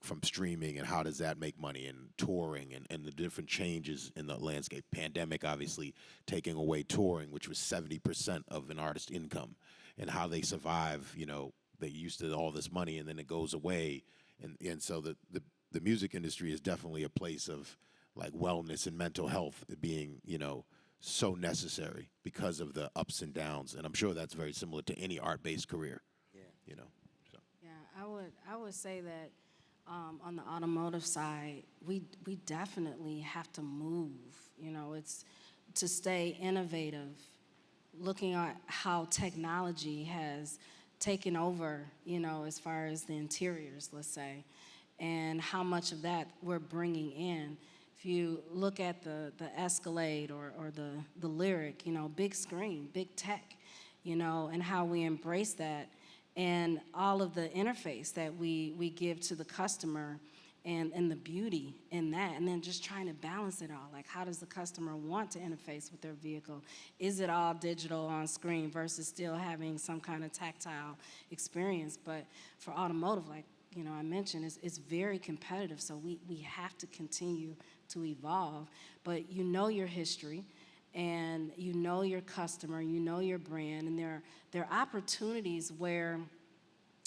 from streaming and how does that make money and touring and the different changes in the landscape. Pandemic obviously taking away touring, which was 70% of an artist's income, and how they survive. You know, they used to all this money and then it goes away. And so the music industry is definitely a place of like wellness and mental health being, you know, so necessary because of the ups and downs. And I'm sure that's very similar to any art-based career. Yeah. You know. So. Yeah, I would say that on the automotive side, we definitely have to move. You know, it's to stay innovative, looking at how technology has taken over, you know, as far as the interiors, let's say, and how much of that we're bringing in. If you look at the Escalade or the Lyric, you know, big screen, big tech, you know, and how we embrace that, and all of the interface that we give to the customer, and the beauty in that, and then just trying to balance it all. Like, how does the customer want to interface with their vehicle? Is it all digital on screen versus still having some kind of tactile experience? But for automotive, like, you know, I mentioned, it's very competitive, so we have to continue to evolve. But you know your history, and you know your customer, you know your brand, and there are opportunities where,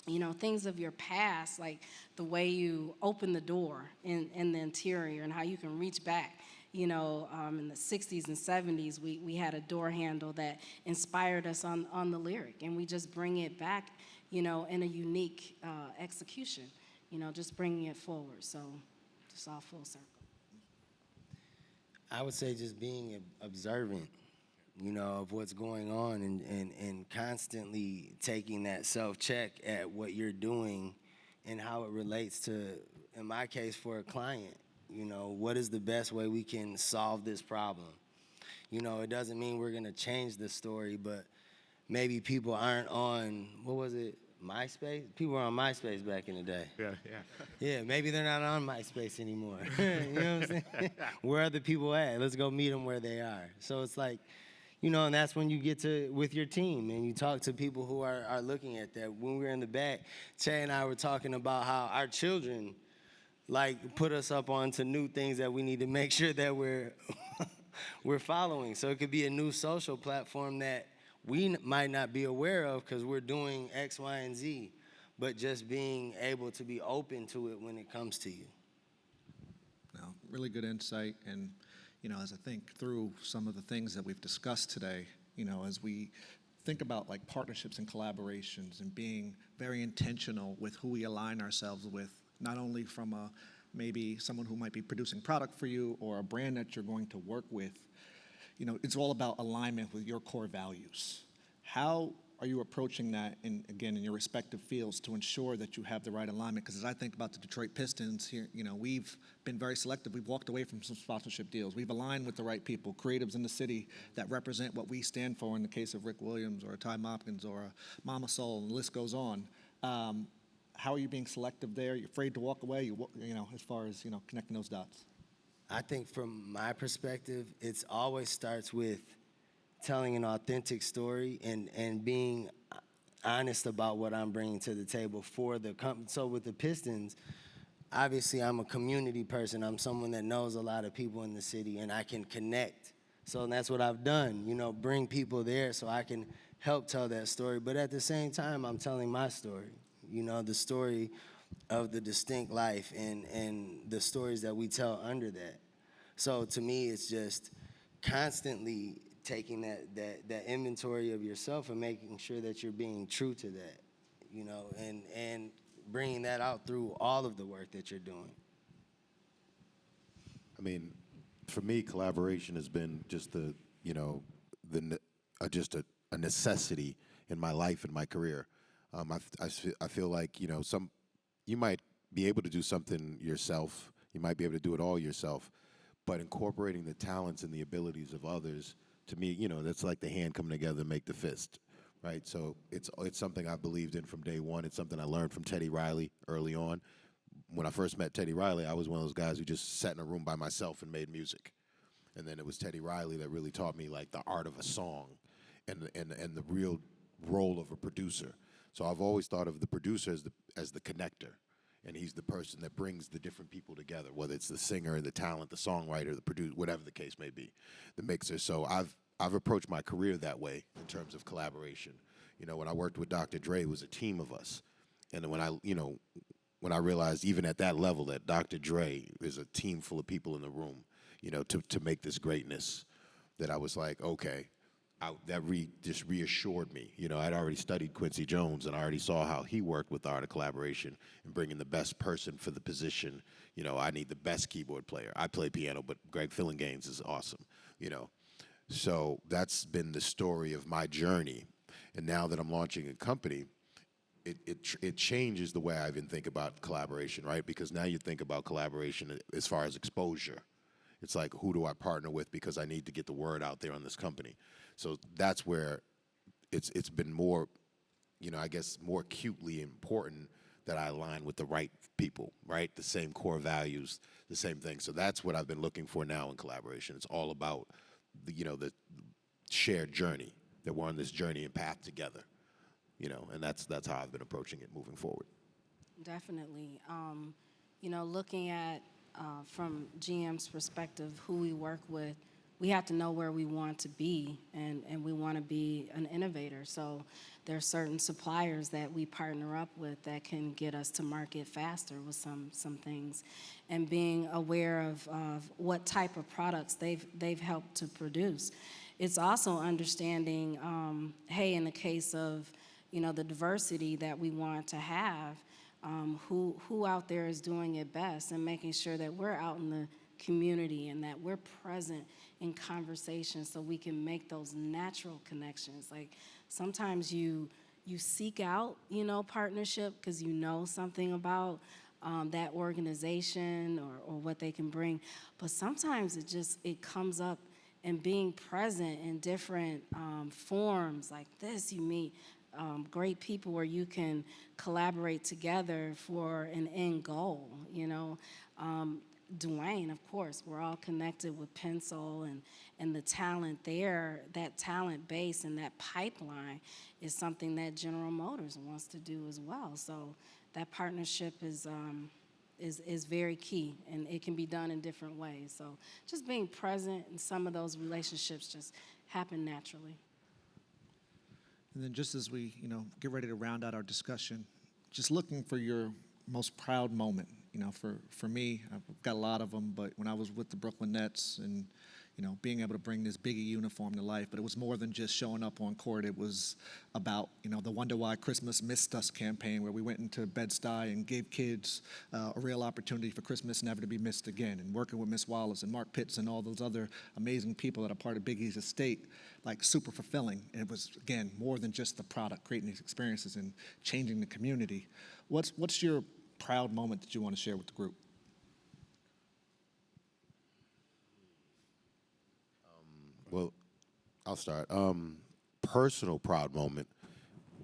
you know, things of your past, like the way you open the door in the interior and how you can reach back. You know, in the 60s and 70s, we had a door handle that inspired us on the Lyric, and we just bring it back, you know, in a unique execution, you know, just bringing it forward. So just all full circle. I would say just being observant, you know, of what's going on, and constantly taking that self-check at what you're doing and how it relates to, in my case, for a client. You know, what is the best way we can solve this problem? You know, it doesn't mean we're gonna change the story, but maybe people aren't on, what was it, MySpace? People were on MySpace back in the day. Yeah. Yeah, maybe they're not on MySpace anymore. You know what I'm saying? Where are the people at? Let's go meet them where they are. So it's like, you know, and that's when you get to, with your team, and you talk to people who are looking at that. When we were in the back, Che and I were talking about how our children, like, put us up onto new things that we need to make sure that we're following. So it could be a new social platform that we might not be aware of because we're doing X, Y, and Z, but just being able to be open to it when it comes to you. No, really good insight. And, you know, as I think through some of the things that we've discussed today, you know, as we think about like partnerships and collaborations and being very intentional with who we align ourselves with, not only from a, maybe someone who might be producing product for you or a brand that you're going to work with, you know, it's all about alignment with your core values. How are you approaching that, in your respective fields, to ensure that you have the right alignment? Because as I think about the Detroit Pistons here, you know, we've been very selective. We've walked away from some sponsorship deals. We've aligned with the right people, creatives in the city that represent what we stand for, in the case of Rick Williams or Ty Mopkins or Mama Soul, and the list goes on. How are you being selective there? You're afraid to walk away, you know, as far as, you know, connecting those dots? I think from my perspective, it always starts with telling an authentic story and being honest about what I'm bringing to the table for the company. So with the Pistons, obviously I'm a community person. I'm someone that knows a lot of people in the city, and I can connect. So that's what I've done, you know, bring people there so I can help tell that story. But at the same time, I'm telling my story, you know, the story of the distinct life and the stories that we tell under that. So to me, it's just constantly taking that inventory of yourself and making sure that you're being true to that, you know, and bringing that out through all of the work that you're doing. I mean, for me, collaboration has been just just a necessity in my life and my career. I feel like, you know, you might be able to do something yourself. You might be able to do it all yourself, but incorporating the talents and the abilities of others, to me, you know, that's like the hand coming together to make the fist, right? So it's something I believed in from day one. It's something I learned from Teddy Riley early on. When I first met Teddy Riley, I was one of those guys who just sat in a room by myself and made music. And then it was Teddy Riley that really taught me like the art of a song and the real role of a producer. So I've always thought of the producer as the connector. and he's the person that brings the different people together, whether it's the singer, the talent, the songwriter, the producer, whatever the case may be, the mixer. So I've approached my career that way in terms of collaboration. You know, when I worked with Dr. Dre, it was a team of us. And then when I realized even at that level that Dr. Dre is a team full of people in the room, you know, to make this greatness, that I was like, okay, just reassured me. You know, I'd already studied Quincy Jones, and I already saw how he worked with art of collaboration and bringing the best person for the position. You know, I need the best keyboard player. I play piano, but Greg Fillinganes is awesome, you know. So that's been the story of my journey. And now that I'm launching a company, it changes the way I even think about collaboration, right? Because now you think about collaboration as far as exposure. It's like, who do I partner with because I need to get the word out there on this company? So that's where it's been more, you know, I guess more acutely important that I align with the right people, right? The same core values, the same thing. So that's what I've been looking for now in collaboration. It's all about the shared journey, that we're on this journey and path together, you know, and that's how I've been approaching it moving forward. Definitely. You know, looking at from GM's perspective, who we work with, we have to know where we want to be, and we want to be an innovator. So there are certain suppliers that we partner up with that can get us to market faster with some things, and being aware of what type of products they've helped to produce. It's also understanding, hey, in the case of, you know, the diversity that we want to have, who out there is doing it best, and making sure that we're out in the community and that we're present in conversation so we can make those natural connections. Like sometimes you seek out, you know, partnership because you know something about that organization or what they can bring, but sometimes it comes up, and being present in different forms like this, you meet great people where you can collaborate together for an end goal, you know. Dwayne, of course, we're all connected with Pencil, and the talent there, that talent base and that pipeline is something that General Motors wants to do as well. So that partnership is very key, and it can be done in different ways. So just being present in some of those relationships just happen naturally. And then just as we, you know, get ready to round out our discussion, just looking for your most proud moment. You know, for me, I've got a lot of them, but when I was with the Brooklyn Nets and, you know, being able to bring this Biggie uniform to life, but it was more than just showing up on court. It was about, you know, the Wonder Why Christmas Missed Us campaign, where we went into Bed-Stuy and gave kids a real opportunity for Christmas never to be missed again, and working with Miss Wallace and Mark Pitts and all those other amazing people that are part of Biggie's estate, like super fulfilling. And it was, again, more than just the product, creating these experiences and changing the community. What's your proud moment that you want to share with the group? Well, I'll start. Personal proud moment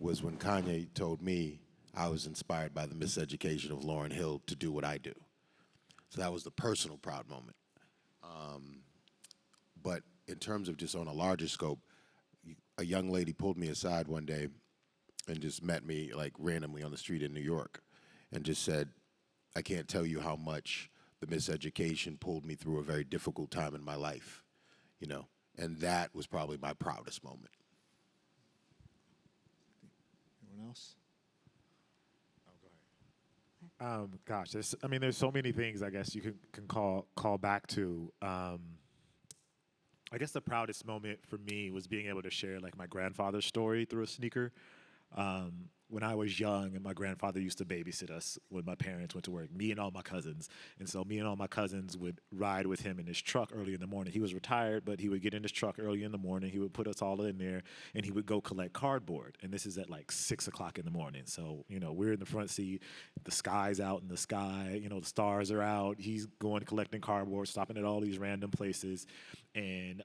was when Kanye told me I was inspired by the miseducation of Lauryn Hill to do what I do. So that was the personal proud moment. But in terms of just on a larger scope, a young lady pulled me aside one day and just met me like randomly on the street in New York and just said, I can't tell you how much the miseducation pulled me through a very difficult time in my life, you know? And that was probably my proudest moment. Anyone else? Gosh, there's so many things I guess you can call back to. I guess the proudest moment for me was being able to share like my grandfather's story through a sneaker. When I was young, and my grandfather used to babysit us when my parents went to work, me and all my cousins. And so me and all my cousins would ride with him in his truck early in the morning. He was retired, but he would get in his truck early in the morning. He would put us all in there, and he would go collect cardboard. And this is at like 6 o'clock in the morning. So, you know, we're in the front seat. The sky's out in the sky. You know, the stars are out. He's going collecting cardboard, stopping at all these random places. And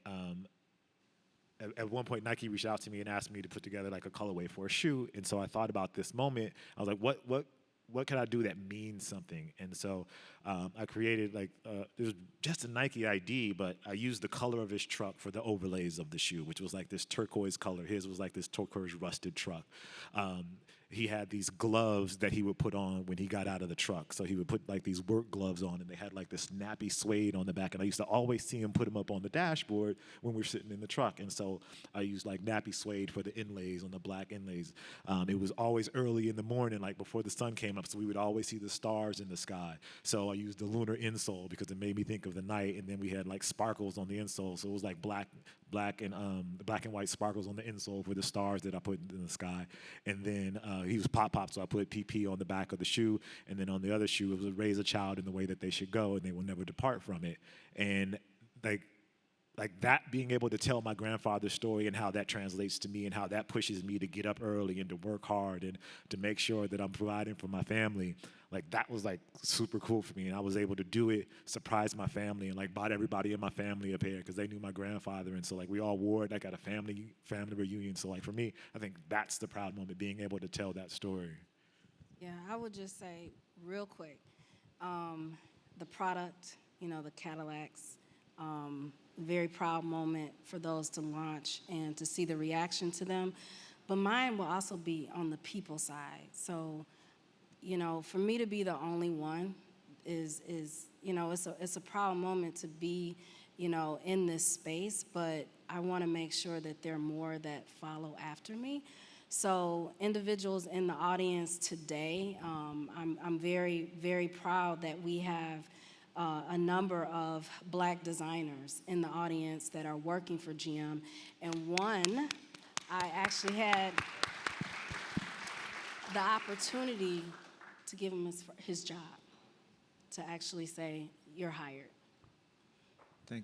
at one point, Nike reached out to me and asked me to put together like a colorway for a shoe. And so I thought about this moment. I was like, what can I do that means something? And so I created like, it was just a Nike ID, but I used the color of his truck for the overlays of the shoe, which was like this turquoise color. His was like this turquoise rusted truck. he had these gloves that he would put on when he got out of the truck. So he would put like these work gloves on, and they had like this nappy suede on the back. And I used to always see him put them up on the dashboard when we were sitting in the truck. And so I used like nappy suede for the inlays on the black inlays. It was always early in the morning, like before the sun came up, so we would always see the stars in the sky. So I used the lunar insole because it made me think of the night. And then we had like sparkles on the insole, so it was like black and white sparkles on the insole for the stars that I put in the sky. And then he was Pop, so I put PP on the back of the shoe, and then on the other shoe it was raise a child in the way that they should go, and they will never depart from it. And like that, being able to tell my grandfather's story and how that translates to me and how that pushes me to get up early and to work hard and to make sure that I'm providing for my family, like that was like super cool for me. And I was able to do it, surprise my family, and like bought everybody in my family a pair because they knew my grandfather. And so like we all wore it like at a family reunion. So like for me, I think that's the proud moment, being able to tell that story. Yeah, I would just say real quick, the product, the Cadillacs, very proud moment for those to launch and to see the reaction to them. But mine will also be on the people side. So, for me to be the only one is it's a proud moment to be, in this space, but I want to make sure that there are more that follow after me. So individuals in the audience today, I'm very, very proud that we have a number of Black designers in the audience that are working for GM. And one, I actually had the opportunity to give him his job, to actually say, you're hired. I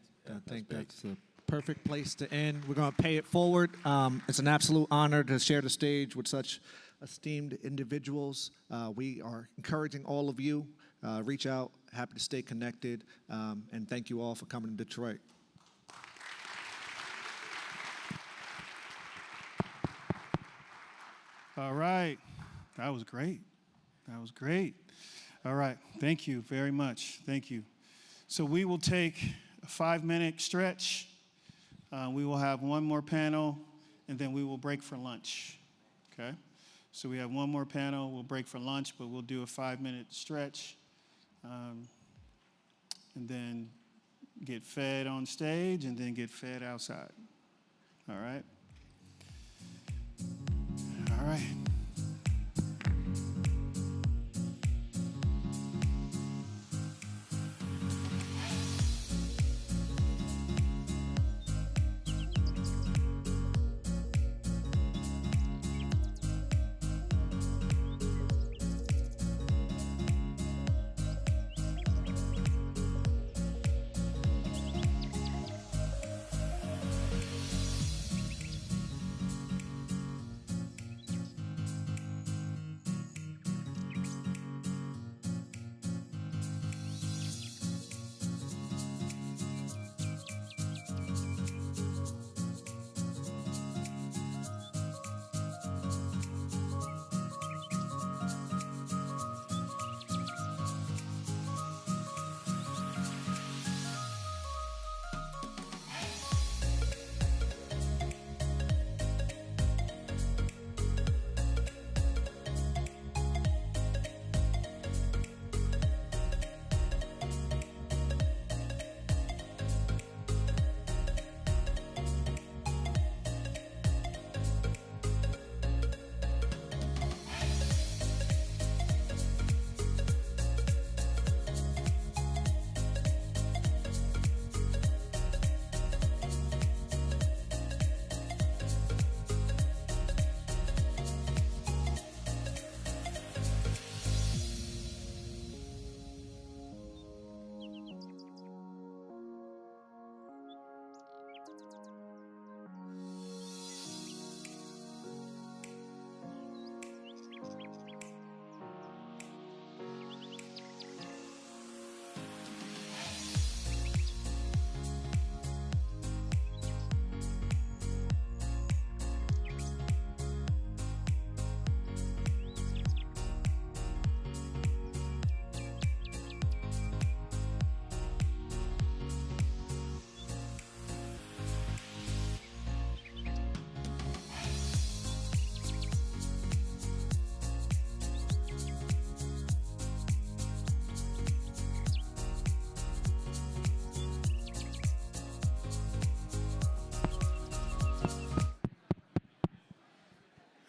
think that's a perfect place to end. We're going to pay it forward. It's an absolute honor to share the stage with such esteemed individuals. We are encouraging all of you, reach out, happy to stay connected, and thank you all for coming to Detroit. All right. That was great. That was great. All right. Thank you very much. Thank you. So we will take a 5-minute stretch. We will have one more panel, and then we will break for lunch. Okay? So we have one more panel. We'll break for lunch, but we'll do a 5-minute stretch, and then get fed on stage, and then get fed outside. All right? All right.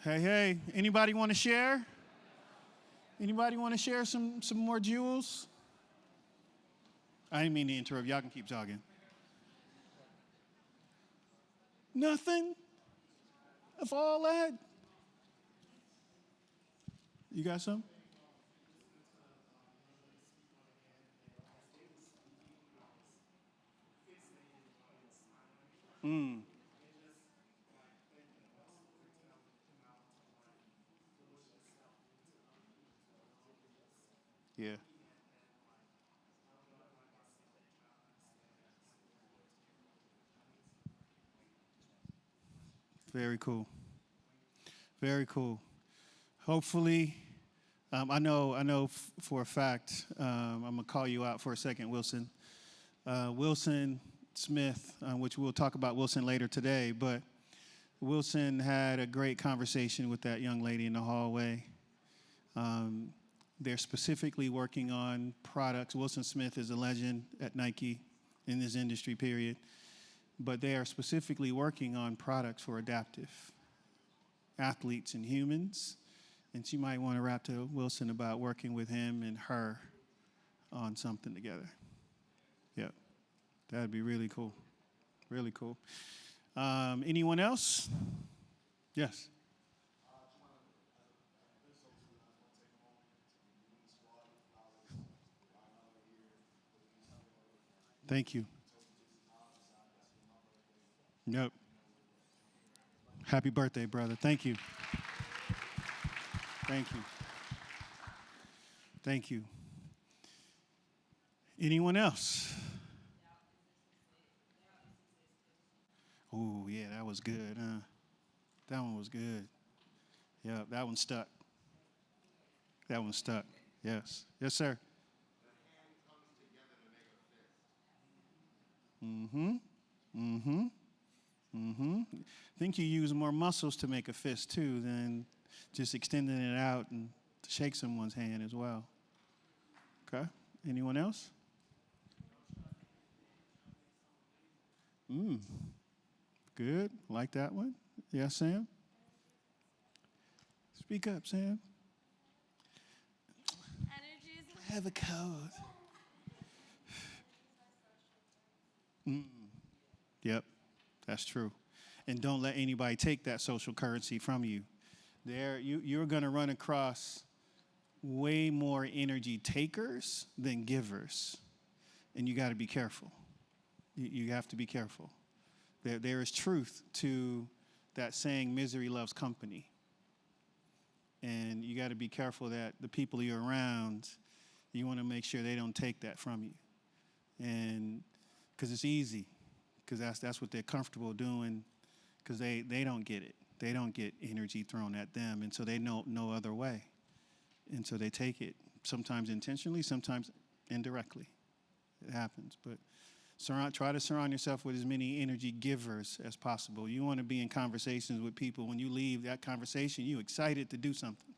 Hey, hey, anybody want to share? Anybody want to share some more jewels? I didn't mean to interrupt. Y'all can keep talking. Nothing? Of all that? You got some? Mm. Yeah. Very cool. Very cool. Hopefully, I know for a fact, I'm going to call you out for a second, Wilson. Wilson Smith, which we'll talk about Wilson later today, but Wilson had a great conversation with that young lady in the hallway. They're specifically working on products. Wilson Smith is a legend at Nike in this industry, period. But they are specifically working on products for adaptive athletes and humans. And she might want to rap to Wilson about working with him and her on something together. Yep. That'd be really cool. Really cool. Anyone else? Yes. Thank you. Yep. Happy birthday, brother. Thank you. Thank you. Thank you. Anyone else? Oh, yeah, that was good, huh? That one was good. Yeah, that one stuck. That one stuck. Yes. Yes, sir. Mm-hmm. Mm-hmm. Mm-hmm. I think you use more muscles to make a fist, too, than just extending it out and to shake someone's hand as well. Okay. Anyone else? Good. Like that one. Yes, Sam? Speak up, Sam. I have a code. Yep, that's true. And don't let anybody take that social currency from you. You're going to run across way more energy takers than givers. And you got to be careful. You have to be careful. There is truth to that saying, misery loves company. And you got to be careful that the people you're around, you want to make sure they don't take that from you. And because it's easy, because that's what they're comfortable doing, because they don't get it. They don't get energy thrown at them, and so they know no other way. And so they take it, sometimes intentionally, sometimes indirectly. It happens, but try to surround yourself with as many energy givers as possible. You want to be in conversations with people. When you leave that conversation, you're excited to do something.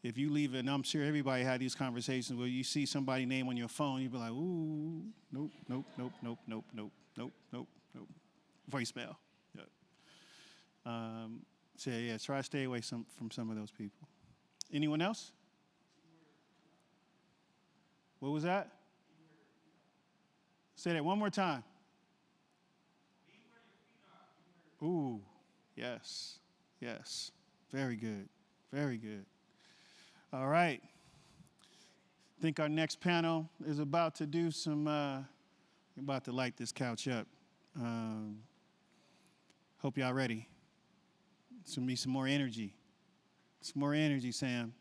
If you leave, and I'm sure everybody had these conversations where you see somebody's name on your phone, you be like, ooh, nope, nope, nope, nope, nope, nope, nope, nope, nope. Voicemail. Yep. So yeah, try to stay away from some of those people. Anyone else? What was that? Say that one more time. Ooh, yes, yes. Very good, very good. All right. I think our next panel is about to do about to light this couch up. Hope y'all ready. It's gonna be some more energy. Some more energy, Sam.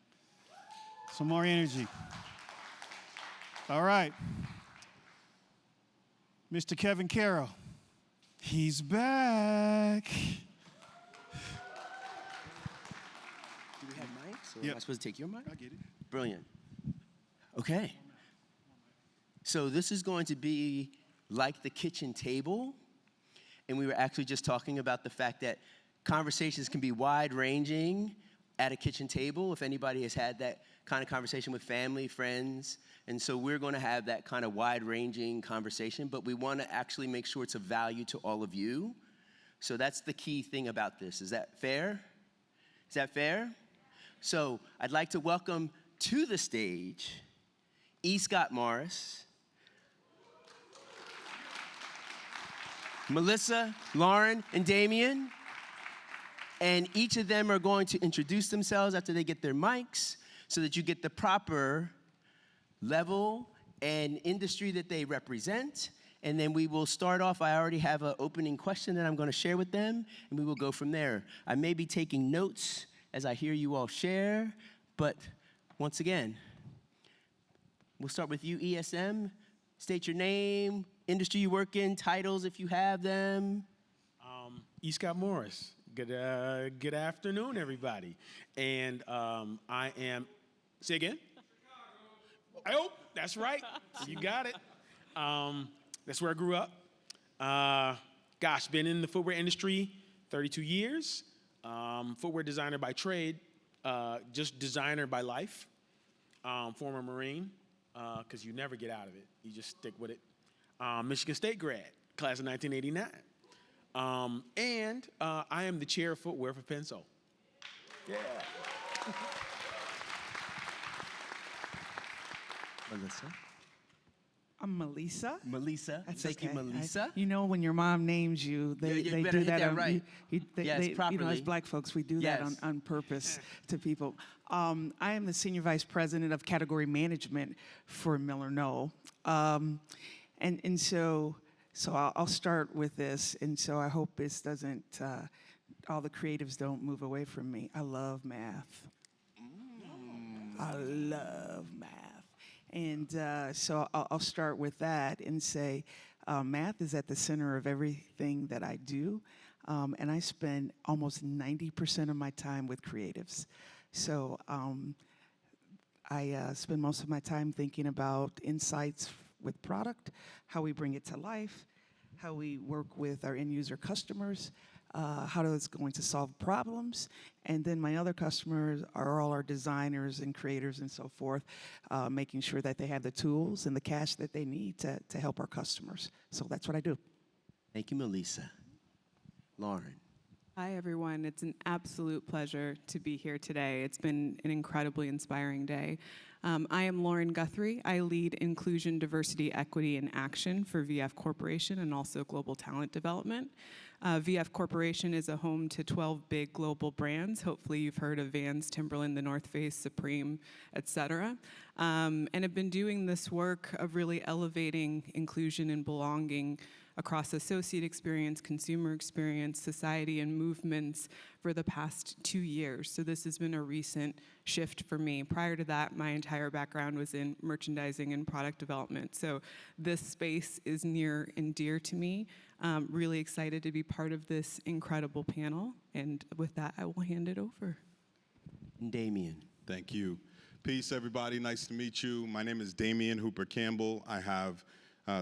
Some more energy. All right. Mr. Kevin Carroll. He's back. Do we have mics? Or Yep. am I supposed to take your mic? I get it. Brilliant. Okay. So this is going to be like the kitchen table. And we were actually just talking about the fact that conversations can be wide-ranging at a kitchen table, if anybody has had that kind of conversation with family, friends. And so we're going to have that kind of wide-ranging conversation, but we want to actually make sure it's of value to all of you. So that's the key thing about this. Is that fair? Is that fair? So I'd like to welcome to the stage E. Scott Morris, Melissa, Lauren, and Damien. And each of them are going to introduce themselves after they get their mics so that you get the proper level and industry that they represent. And then we will start off. I already have an opening question that I'm going to share with them, and we will go from there. I may be taking notes as I hear you all share, but once again, we'll start with you, ESM. State your name, industry you work in, titles if you have them. E. Scott Morris. Good afternoon, everybody. And I am, say again? Oh, that's right. You got it. That's where I grew up. Gosh, been in the footwear industry 32 years. Footwear designer by trade, just designer by life. Former Marine, because you never get out of it. You just stick with it. Michigan State grad, class of 1989. And I am the chair of footwear for Penso. Yeah. Melissa. I'm Melissa. Melissa. That's Thank you, okay. Melissa. You know, when your mom names you, they better do hit that on, right. Yes, you know, properly. as black folks, we do Yes. that on purpose to people. I am the Senior Vice President of Category Management for Miller Knoll. And so I'll start with this, and so I hope this doesn't, all the creatives don't move away from me. I love math. I love math. And so I'll start with that and say math is at the center of everything that I do. And I spend almost 90% of my time with creatives. So I spend most of my time thinking about insights with product, how we bring it to life, how we work with our end user customers, how it's going to solve problems. And then my other customers are all our designers and creators and so forth, making sure that they have the tools and the cash that they need to help our customers. So that's what I do. Thank you, Melissa. Lauren. Hi, everyone. It's an absolute pleasure to be here today. It's been an incredibly inspiring day. I am Lauren Guthrie. I lead Inclusion, Diversity, Equity, and Action for VF Corporation and also Global Talent Development. VF Corporation is a home to 12 big global brands. Hopefully you've heard of Vans, Timberland, The North Face, Supreme, et cetera. And have been doing this work of really elevating inclusion and belonging across associate experience, consumer experience, society, and movements for the past 2 years. So this has been a recent shift for me. Prior to that, my entire background was in merchandising and product development. So this space is near and dear to me. Really excited to be part of this incredible panel. And with that, I will hand it over. Damien. Thank you. Peace, everybody. Nice to meet you. My name is Damien Hooper Campbell. I have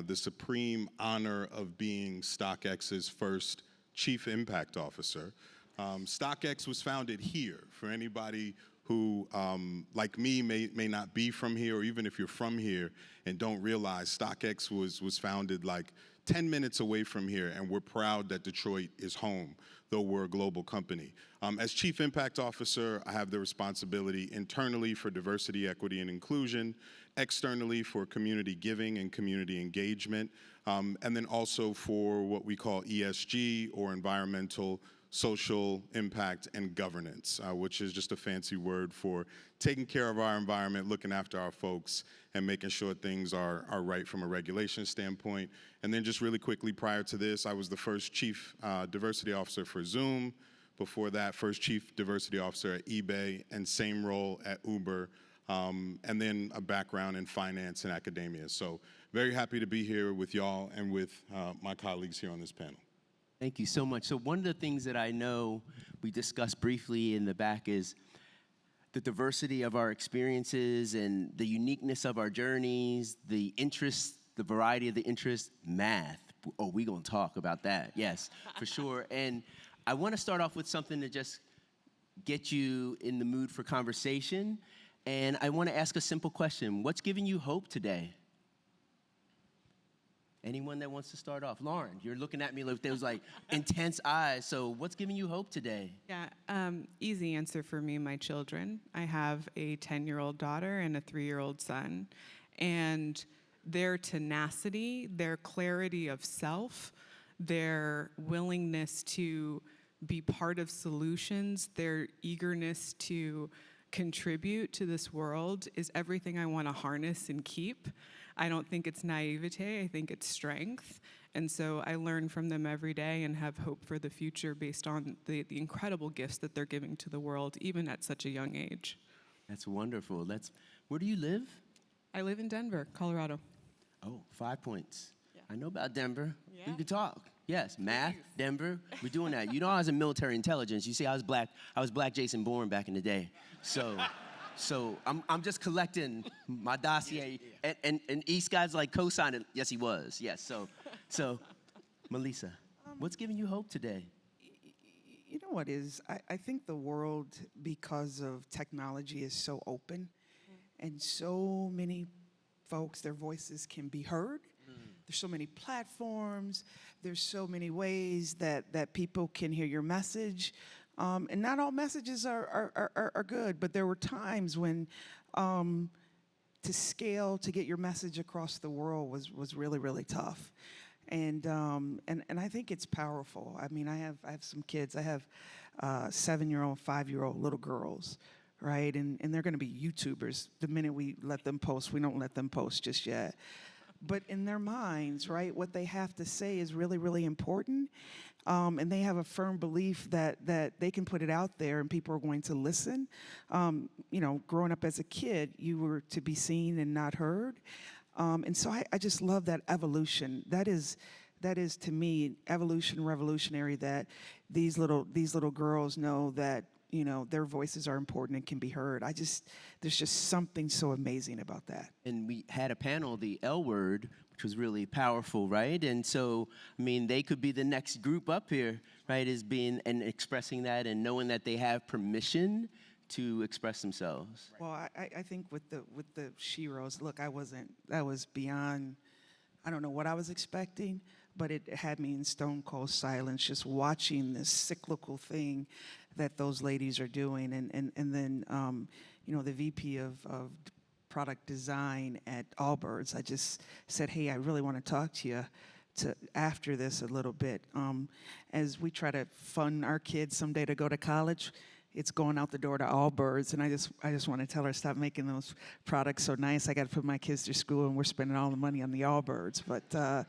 the supreme honor of being StockX's first Chief Impact Officer. StockX was founded here. For anybody who, like me, may not be from here, or even if you're from here and don't realize, StockX was founded like 10 minutes away from here, and we're proud that Detroit is home, though we're a global company. As Chief Impact Officer, I have the responsibility internally for diversity, equity, and inclusion, externally for community giving and community engagement, and then also for what we call ESG, or environmental, social impact, and governance, which is just a fancy word for taking care of our environment, looking after our folks, and making sure things are right from a regulation standpoint. And then just really quickly, prior to this, I was the first Chief Diversity Officer for Zoom. Before that, first Chief Diversity Officer at eBay, and same role at Uber, and then a background in finance and academia. So very happy to be here with y'all and with my colleagues here on this panel. Thank you so much. So one of the things that I know we discussed briefly in the back is the diversity of our experiences and the uniqueness of our journeys, the interests, the variety of the interests, math. Oh, we're going to talk about that. Yes, for sure. And I want to start off with something to just get you in the mood for conversation. And I want to ask a simple question. What's giving you hope today? Anyone that wants to start off? Lauren, you're looking at me like there was like intense eyes. So what's giving you hope today? Yeah, easy answer for me, my children. I have a 10-year-old daughter and a 3-year-old son. And their tenacity, their clarity of self, their willingness to be part of solutions, their eagerness to contribute to this world is everything I want to harness and keep. I don't think it's naivete, I think it's strength. And so I learn from them every day and have hope for the future based on the incredible gifts that they're giving to the world, even at such a young age. That's wonderful. Where do you live? I live in Denver, Colorado. Oh, 5 points. I know about Denver. Yeah. We can talk. Yes, math, Denver. We're doing that. You know, I was in military intelligence. You see, I was black Jason Bourne back in the day. So I'm just collecting my dossier. And East guy's like co-signing. Yes, he was. Yes. So Melissa, what's giving you hope today? You know what is? I think the world, because of technology, is so open, and so many folks, their voices can be heard. There's so many platforms. There's so many ways that people can hear your message. And not all messages are good, but there were times when to scale, to get your message across the world was really, really tough. And I think it's powerful. I mean, I have some kids. I have 7-year-old, 5-year-old little girls, right? And they're going to be YouTubers the minute we let them post. We don't let them post just yet. But in their minds, right, what they have to say is really, really important. And they have a firm belief that they can put it out there and people are going to listen. You know, growing up as a kid, you were to be seen and not heard. And so I just love that evolution. That is to me evolution revolutionary, that these little girls know that, you know, their voices are important and can be heard. There's just something so amazing about that. And we had a panel, the L word, which was really powerful, right? And so, I mean, they could be the next group up here, right, as being and expressing that and knowing that they have permission to express themselves. Well, I think with the Sheroes, look, that was beyond, I don't know what I was expecting, but it had me in stone cold silence just watching this cyclical thing that those ladies are doing. And then, you know, the VP of product design at Allbirds, I just said, hey, I really want to talk to you after this a little bit. As we try to fund our kids someday to go to college, it's going out the door to Allbirds, and I just want to tell her, stop making those products so nice. I got to put my kids through school, and we're spending all the money on the Allbirds. But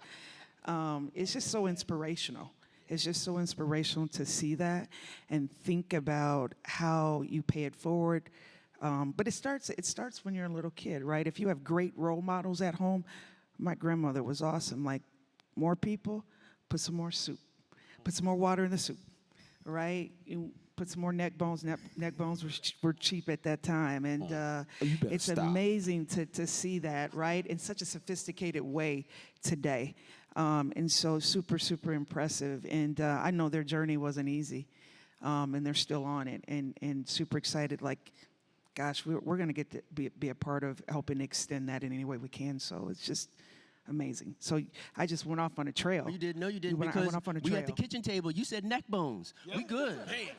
it's just so inspirational. It's just so inspirational to see that and think about how you pay it forward. But it starts when you're a little kid, right? If you have great role models at home, my grandmother was awesome. Like, more people, put some more soup, put some more water in the soup, right? You put some more neck bones. Neck bones were cheap at that time, and it's amazing to see that, right, in such a sophisticated way today. And so super, super impressive. And I know their journey wasn't easy, and they're still on it, and super excited. Like, gosh, we're going to get to be a part of helping extend that in any way we can. So it's just amazing. So I just went off on a trail. Oh, you did? No, you didn't. I went off on a trail. We at the kitchen table. You said neck bones. Yep. We good. Hey.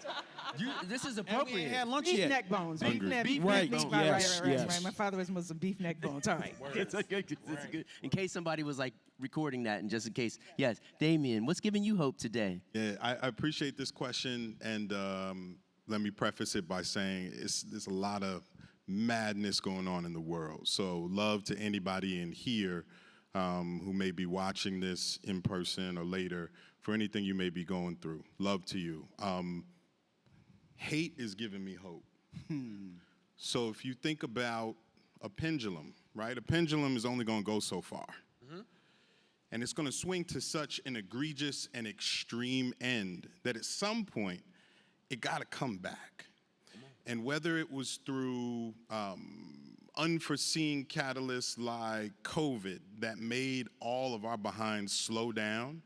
This is appropriate. We ain't had lunch Beef yet. neck bones. Beef Beef neck bones. bones. Right. My father was some beef neck bones. All right. It's good. In case somebody was like recording that, and just in case. Yes, Damien, what's giving you hope today? Yeah, I appreciate this question, and let me preface it by saying there's a lot of madness going on in the world. So love to anybody in here who may be watching this in person or later for anything you may be going through. Love to you. Hate is giving me hope. So if you think about a pendulum, right? A pendulum is only going to go so far. And it's going to swing to such an egregious and extreme end that at some point, it got to come back. And whether it was through unforeseen catalysts like COVID that made all of our behinds slow down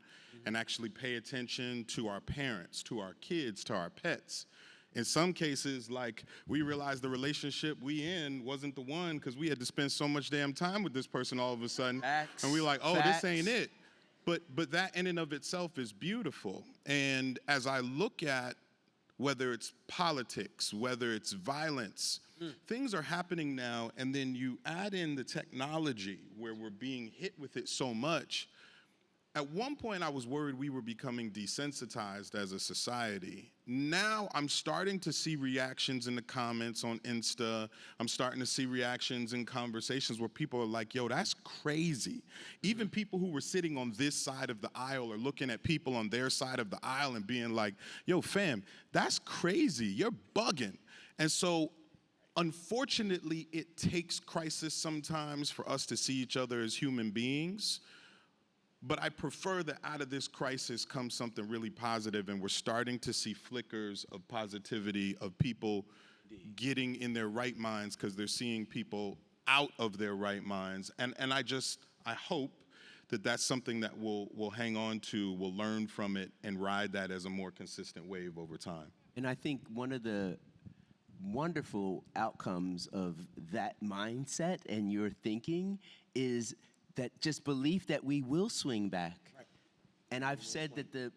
and actually pay attention to our parents, to our kids, to our pets. In some cases, like, we realized the relationship we in wasn't the one because we had to spend so much damn time with this person all of a sudden. Facts. And we were like, oh, Facts. this ain't it. But that in and of itself is beautiful. And as I look at whether it's politics, whether it's violence, things are happening now, and then you add in the technology where we're being hit with it so much. At one point, I was worried we were becoming desensitized as a society. Now I'm starting to see reactions in the comments on Insta. I'm starting to see reactions in conversations where people are like, yo, that's crazy. Even people who were sitting on this side of the aisle are looking at people on their side of the aisle and being like, yo, fam, that's crazy. You're bugging. And so, unfortunately, it takes crisis sometimes for us to see each other as human beings. But I prefer that out of this crisis comes something really positive, and we're starting to see flickers of positivity, of people getting in their right minds because they're seeing people out of their right minds. And I hope that that's something that we'll hang on to, we'll learn from it, and ride that as a more consistent wave over time. And I think one of the wonderful outcomes of that mindset and your thinking is that just belief that we will swing back. Right. And I've said that the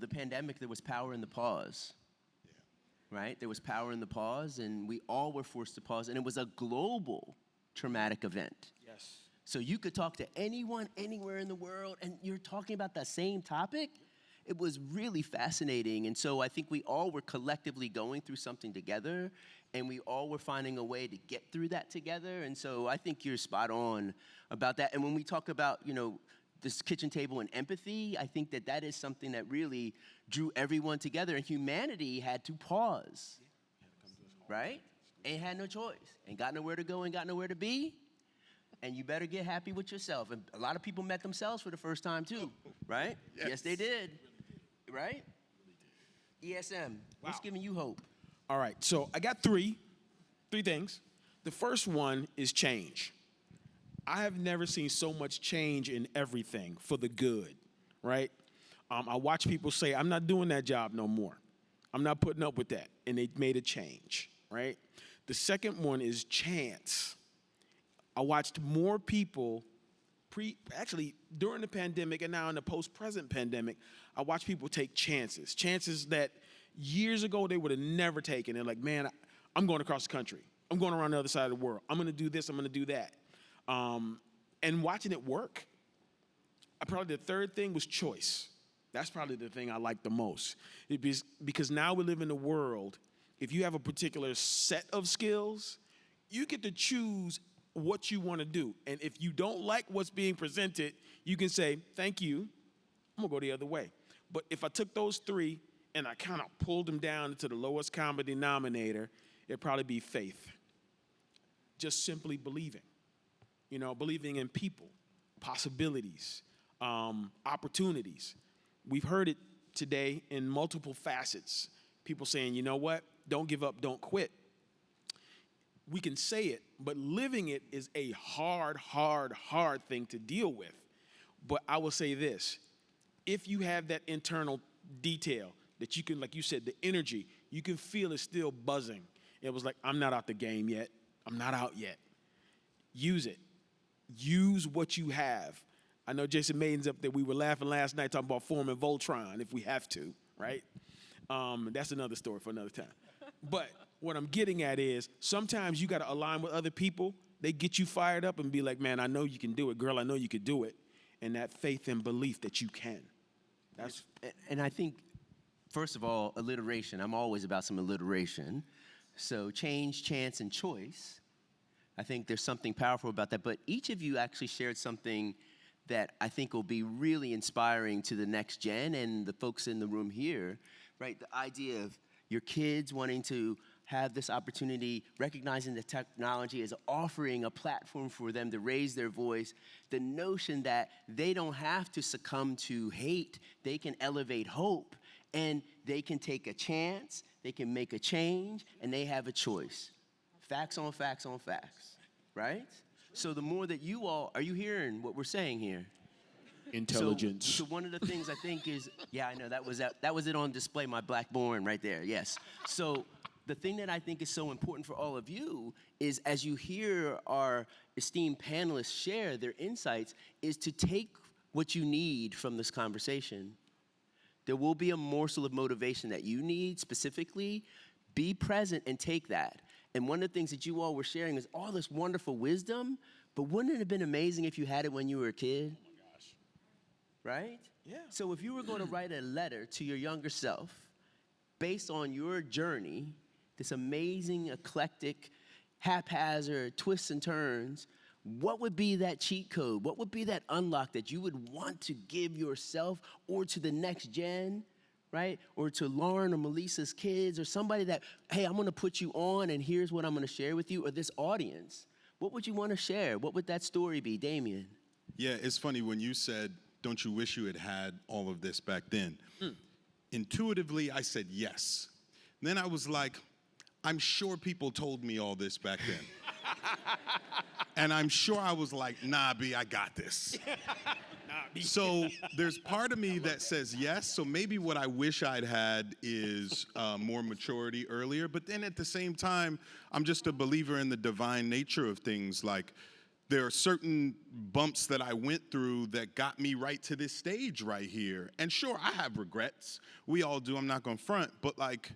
pandemic, there was power in the pause. Yeah. Right? There was power in the pause, and we all were forced to pause, and it was a global traumatic event. Yes. So you could talk to anyone, anywhere in the world, and you're talking about the same topic. It was really fascinating, and so I think we all were collectively going through something together, and we all were finding a way to get through that together, and so I think you're spot on about that. And when we talk about, this kitchen table and empathy, I think that is something that really drew everyone together, and humanity had to pause, right? And had no choice, and got nowhere to go and got nowhere to be, and you better get happy with yourself. And a lot of people met themselves for the first time too, right? Yes, they did. Right? ESM, what's giving you hope? All right, so I got three things. The first one is change. I have never seen so much change in everything for the good, right? I watch people say, I'm not doing that job no more. I'm not putting up with that, and they made a change, right? The second one is chance. I watched more people during the pandemic and now in the post-present pandemic, I watch people take chances that years ago they would have never taken. They're like, man, I'm going across the country. I'm going around the other side of the world. I'm going to do this. I'm going to do that. And watching it work. Probably the third thing was choice. That's probably the thing I like the most. Because now we live in a world, if you have a particular set of skills, you get to choose what you want to do. And if you don't like what's being presented, you can say, thank you, I'm gonna go the other way. But if I took those three and I kind of pulled them down to the lowest common denominator, it'd probably be faith. Just simply believing. Believing in people, possibilities, opportunities. We've heard it today in multiple facets. People saying, you know what, don't give up, don't quit. We can say it, but living it is a hard thing to deal with. But I will say this, if you have that internal detail that you can, like you said, the energy, you can feel it still buzzing. It was like, I'm not out the game yet. I'm not out yet. Use it. Use what you have. I know Jason Maiden's up there. We were laughing last night talking about forming Voltron if we have to, right? That's another story for another time. But what I'm getting at is sometimes you got to align with other people. They get you fired up and be like, man, I know you can do it. Girl, I know you can do it. And that faith and belief that you can. And I think, first of all, alliteration. I'm always about some alliteration. So change, chance, and choice. I think there's something powerful about that. But each of you actually shared something that I think will be really inspiring to the next gen and the folks in the room here, right? The idea of your kids wanting to have this opportunity, recognizing the technology as offering a platform for them to raise their voice, the notion that they don't have to succumb to hate, they can elevate hope, and they can take a chance, they can make a change, and they have a choice. Facts on facts on facts, right? So the more that you all, are you hearing what we're saying here? Intelligence. So one of the things I think is, yeah, I know, that was it on display, my Blackborn right there, yes. So the thing that I think is so important for all of you is as you hear our esteemed panelists share their insights, is to take what you need from this conversation. There will be a morsel of motivation that you need specifically. Be present and take that. And one of the things that you all were sharing is all this wonderful wisdom, but wouldn't it have been amazing if you had it when you were a kid? Oh my gosh. Right? Yeah. So if you were going to write a letter to your younger self based on your journey, this amazing, eclectic, haphazard twists and turns, what would be that cheat code? What would be that unlock that you would want to give yourself or to the next gen, right? Or to Lauren or Melissa's kids or somebody that, hey, I'm gonna put you on and here's what I'm gonna share with you, or this audience. What would you wanna share? What would that story be, Damien? Yeah, it's funny when you said, don't you wish you had had all of this back then? Intuitively, I said yes. Then I was like, I'm sure people told me all this back then. And I'm sure I was like, nah, B, I got this. So there's part of me that says yes. So maybe what I wish I'd had is more maturity earlier. But then at the same time, I'm just a believer in the divine nature of things. Like, there are certain bumps that I went through that got me right to this stage right here. And sure, I have regrets. We all do. I'm not going to front. But like,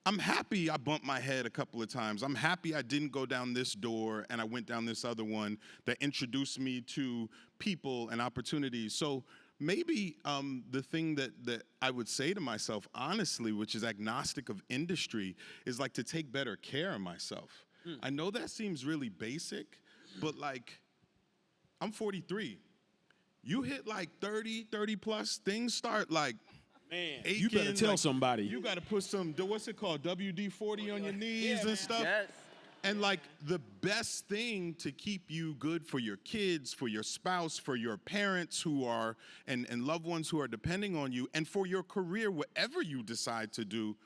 I'm happy I bumped my head a couple of times. I'm happy I didn't go down this door and I went down this other one that introduced me to people and opportunities. So maybe the thing that I would say to myself, honestly, which is agnostic of industry, is like to take better care of myself. I know that seems really basic, but like, I'm 43. You hit like 30 plus, things start like, man, aching, you better tell like, somebody. You got to put some, what's it called, WD-40 on your knees and stuff. Yes. And like, the best thing to keep you good for your kids, for your spouse, for your parents who are, and loved ones who are depending on you, and for your career, whatever you decide to do,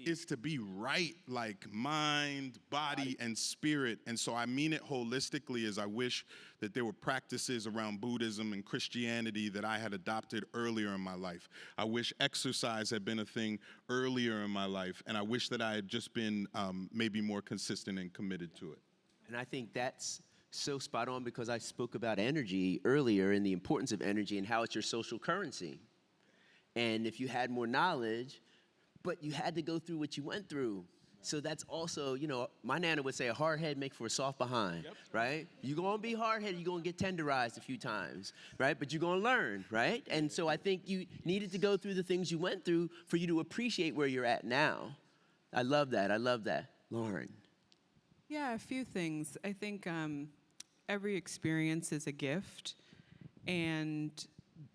is to be right, like mind, body, and spirit. And so I mean it holistically, as I wish that there were practices around Buddhism and Christianity that I had adopted earlier in my life. I wish exercise had been a thing earlier in my life, and I wish that I had just been maybe more consistent and committed to it. And I think that's so spot on, because I spoke about energy earlier and the importance of energy and how it's your social currency. And if you had more knowledge, but you had to go through what you went through. So that's also, you know, my nana would say a hard head make for a soft behind, right? You're gonna be hard-headed, you're gonna get tenderized a few times, right? But you're gonna learn, right? And so I think you needed to go through the things you went through for you to appreciate where you're at now. I love that, Lauren. Yeah, a few things. I think every experience is a gift. And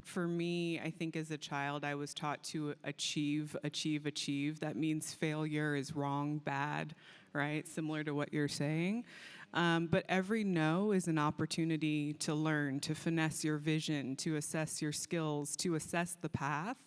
for me, I think as a child, I was taught to achieve. That means failure is wrong, bad, right? Similar to what you're saying. But every no is an opportunity to learn, to finesse your vision, to assess your skills, to assess the path.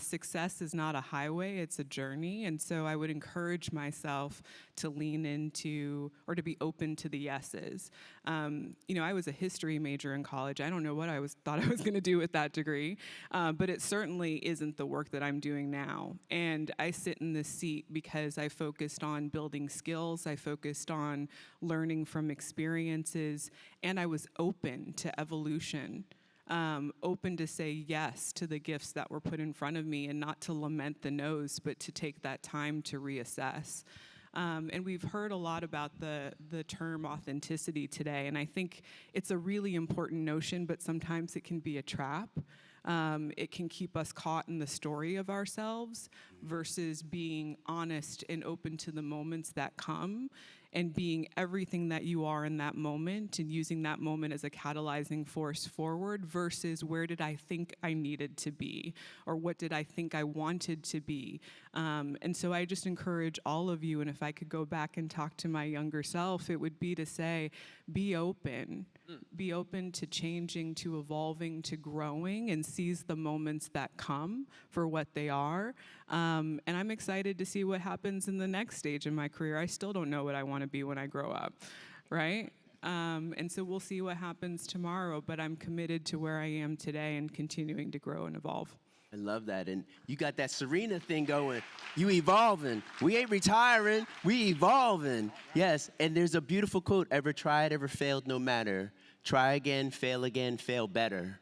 Success is not a highway, it's a journey. And so I would encourage myself to lean into, or to be open to the yeses. You know, I was a history major in college. I don't know what thought I was gonna do with that degree, but it certainly isn't the work that I'm doing now. And I sit in this seat because I focused on building skills, I focused on learning from experiences, and I was open to evolution. Open to say yes to the gifts that were put in front of me, and not to lament the no's, but to take that time to reassess. And we've heard a lot about the term authenticity today, and I think it's a really important notion, but sometimes it can be a trap. It can keep us caught in the story of ourselves versus being honest and open to the moments that come, and being everything that you are in that moment and using that moment as a catalyzing force forward versus where did I think I needed to be, or what did I think I wanted to be. And so I just encourage all of you, and if I could go back and talk to my younger self, it would be to say, be open. Be open to changing, to evolving, to growing, and seize the moments that come for what they are. And I'm excited to see what happens in the next stage of my career. I still don't know what I want to be when I grow up, right? And so we'll see what happens tomorrow, but I'm committed to where I am today and continuing to grow and evolve. I love that. And you got that Serena thing going. You evolving. We ain't retiring, we evolving. Yes, and there's a beautiful quote, ever tried, ever failed, no matter. Try again, fail better.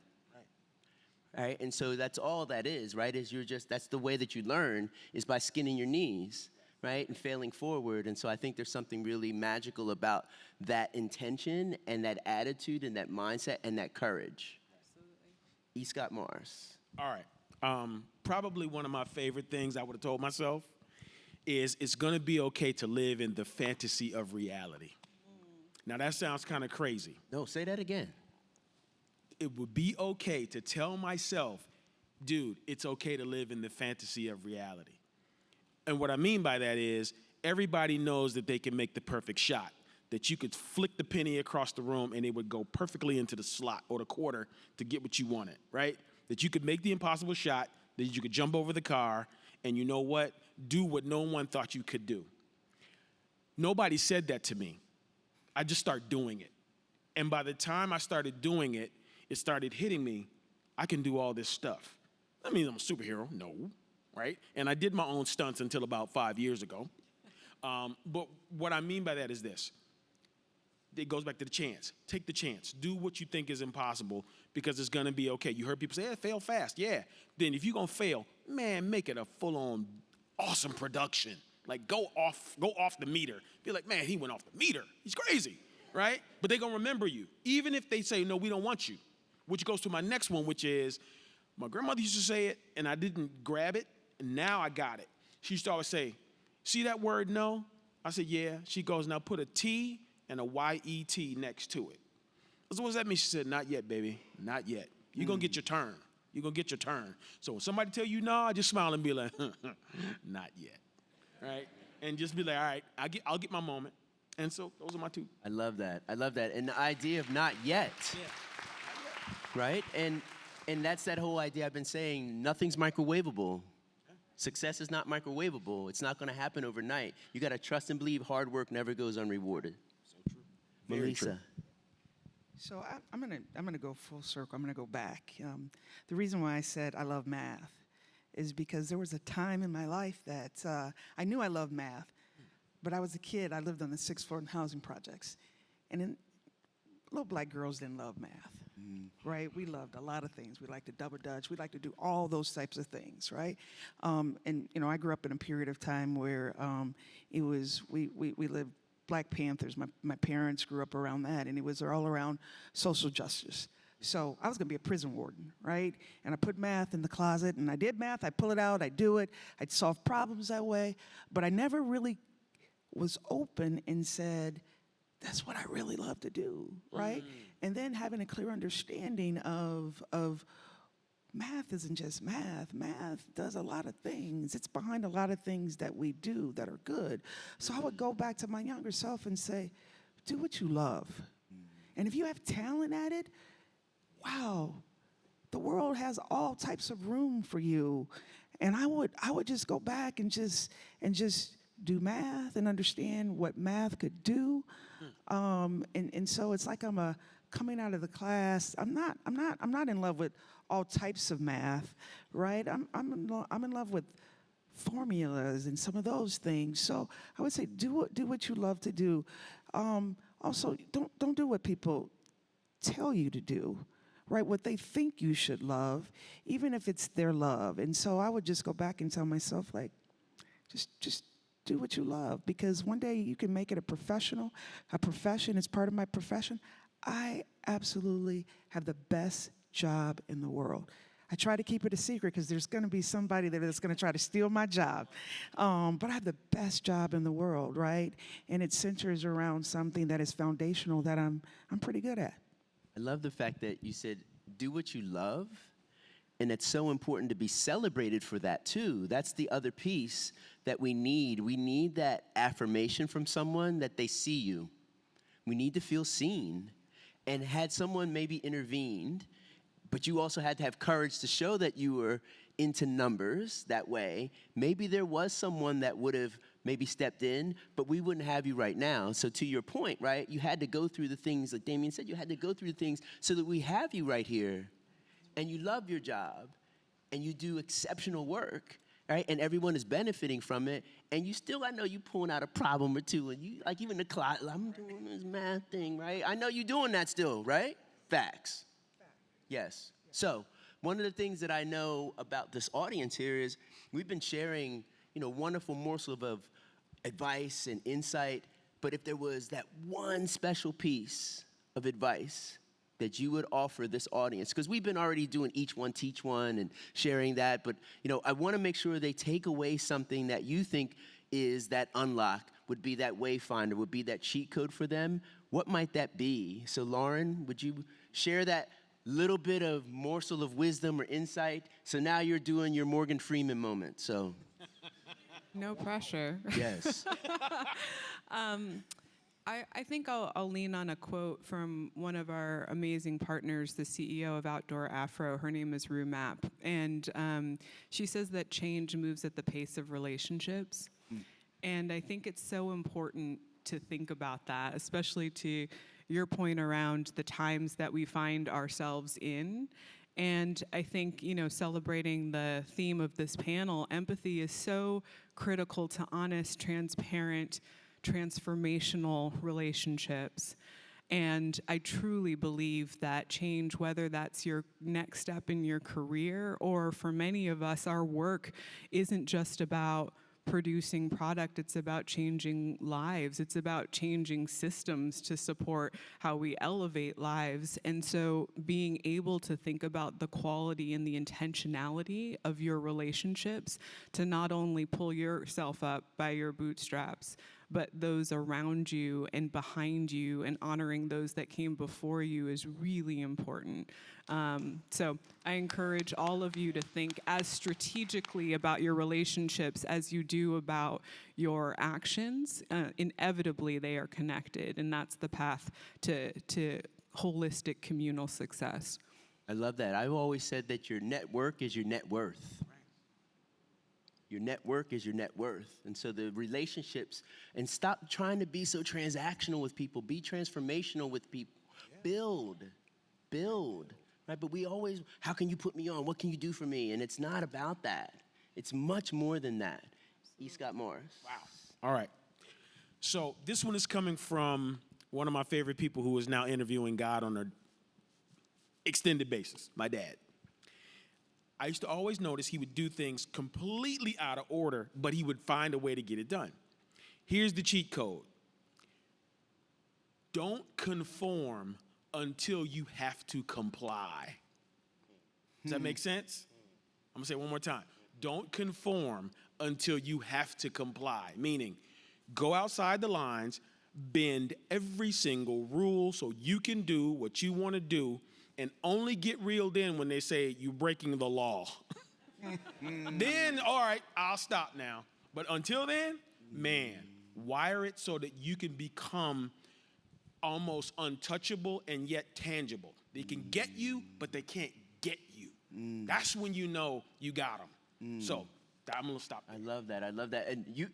right? And so that's all that is, right? Is that's the way that you learn is by skinning your knees, right? And failing forward. And so I think there's something really magical about that intention and that attitude and that mindset and that courage. Absolutely. E. Scott Morris. All right. Probably one of my favorite things I would have told myself is it's going to be okay to live in the fantasy of reality. Now, that sounds kind of crazy. No, say that again. It would be okay to tell myself, dude, it's okay to live in the fantasy of reality. And what I mean by that is everybody knows that they can make the perfect shot, that you could flick the penny across the room and it would go perfectly into the slot or the quarter to get what you wanted, right? That you could make the impossible shot, that you could jump over the car, and you know what? Do what no one thought you could do. Nobody said that to me. I just started doing it. And by the time I started doing it, it started hitting me, I can do all this stuff. That means I'm a superhero. No, right? And I did my own stunts until about 5 years ago. But what I mean by that is this. It goes back to the chance. Take the chance. Do what you think is impossible because it's going to be okay. You heard people say, hey, fail fast. Yeah. Then if you're going to fail, man, make it a full-on awesome production. Like go off the meter. Be like, man, he went off the meter. He's crazy, right? But they're going to remember you. Even if they say, no, we don't want you. Which goes to my next one, which is my grandmother used to say it, and I didn't grab it, and now I got it. She used to always say, see that word no? I said, yeah. She goes, now put a T and a Y-E-T next to it. I said, what does that mean? She said, not yet, baby, not yet. You're going to get your turn. You're going to get your turn. So when somebody tell you no, I just smile and be like, not yet, right? And just be like, all right, I'll get my moment. And so those are my two. I love that. I love that. And the idea of not yet. Yeah. Right? And that's that whole idea I've been saying, nothing's microwavable. Success is not microwavable. It's not going to happen overnight. You got to trust and believe hard work never goes unrewarded. So true. Very Melissa. true. So I'm gonna go full circle. I'm gonna go back. The reason why I said I love math is because there was a time in my life that I knew I loved math, but I was a kid. I lived on the 6th floor in housing projects, and little black girls didn't love math. Right? We loved a lot of things. We liked to double dutch. We liked to do all those types of things, right? And I grew up in a period of time where it was we lived Black Panthers. My parents grew up around that, and it was all around social justice. So I was going to be a prison warden, right? And I put math in the closet, and I did math. I pull it out. I do it. I'd solve problems that way. But I never really was open and said, that's what I really love to do, right? And then having a clear understanding of math isn't just math. Math does a lot of things. It's behind a lot of things that we do that are good. So I would go back to my younger self and say, do what you love. And if you have talent at it, wow, the world has all types of room for you. And I would just go back and just do math and understand what math could do. And so it's like I'm coming out of the class. I'm not in love with all types of math, right? I'm in love with formulas and some of those things. So I would say do what you love to do. Also, don't do what people tell you to do, right? What they think you should love, even if it's their love. And so I would just go back and tell myself, like, just do what you love, because one day you can make it a profession. It's part of my profession. I absolutely have the best job in the world. I try to keep it a secret because there's going to be somebody there that's going to try to steal my job. But I have the best job in the world, right? And it centers around something that is foundational that I'm pretty good at. I love the fact that you said, do what you love. And it's so important to be celebrated for that too. That's the other piece that we need. We need that affirmation from someone that they see you. We need to feel seen. And had someone maybe intervened, but you also had to have courage to show that you were into numbers that way, maybe there was someone that would have maybe stepped in, but we wouldn't have you right now. So to your point, right, you had to go through the things, like Damien said, you had to go through the things so that we have you right here. And you love your job, and you do exceptional work, right? And everyone is benefiting from it. And you still, I know you pulling out a problem or two, and you, like even the clock, I'm doing this math thing, right? I know you doing that still, right? Facts. Yes. So one of the things that I know about this audience here is we've been sharing, wonderful morsels of advice and insight. But if there was that one special piece of advice that you would offer this audience, because we've been already doing each one, teach one and sharing that, but I want to make sure they take away something that you think is that unlock, would be that wayfinder, would be that cheat code for them. What might that be? So Lauren, would you share that little bit of morsel of wisdom or insight? So now you're doing your Morgan Freeman moment, so. No pressure. Yes. I think I'll lean on a quote from one of our amazing partners, the CEO of Outdoor Afro. Her name is Rue Mapp. And she says that change moves at the pace of relationships. And I think it's so important to think about that, especially to your point around the times that we find ourselves in. And I think, celebrating the theme of this panel, empathy is so critical to honest, transparent, transformational relationships. And I truly believe that change, whether that's your next step in your career, or for many of us, our work isn't just about producing product, it's about changing lives. It's about changing systems to support how we elevate lives. And so being able to think about the quality and the intentionality of your relationships to not only pull yourself up by your bootstraps, but those around you and behind you, and honoring those that came before you is really important. So I encourage all of you to think as strategically about your relationships as you do about your actions. Inevitably, they are connected, and that's the path to holistic communal success. I love that. I've always said that your network is your net worth. Your network is your net worth. And so the relationships, and stop trying to be so transactional with people. Be transformational with people. Yeah. Build. Right? But we always, how can you put me on? What can you do for me? And it's not about that. It's much more than that. E. Scott Morris. Wow. All right. So this one is coming from one of my favorite people who is now interviewing God on an extended basis, my dad. I used to always notice he would do things completely out of order, but he would find a way to get it done. Here's the cheat code. Don't conform until you have to comply. Does that make sense? I'm gonna say it one more time. Don't conform until you have to comply, meaning go outside the lines, bend every single rule so you can do what you wanna do, and only get reeled in when they say you're breaking the law. Then, all right, I'll stop now. But until then, man, wire it so that you can become almost untouchable and yet tangible. They can get you, but they can't get you. That's when you know you got them. So I'm gonna stop there. I love that. And you,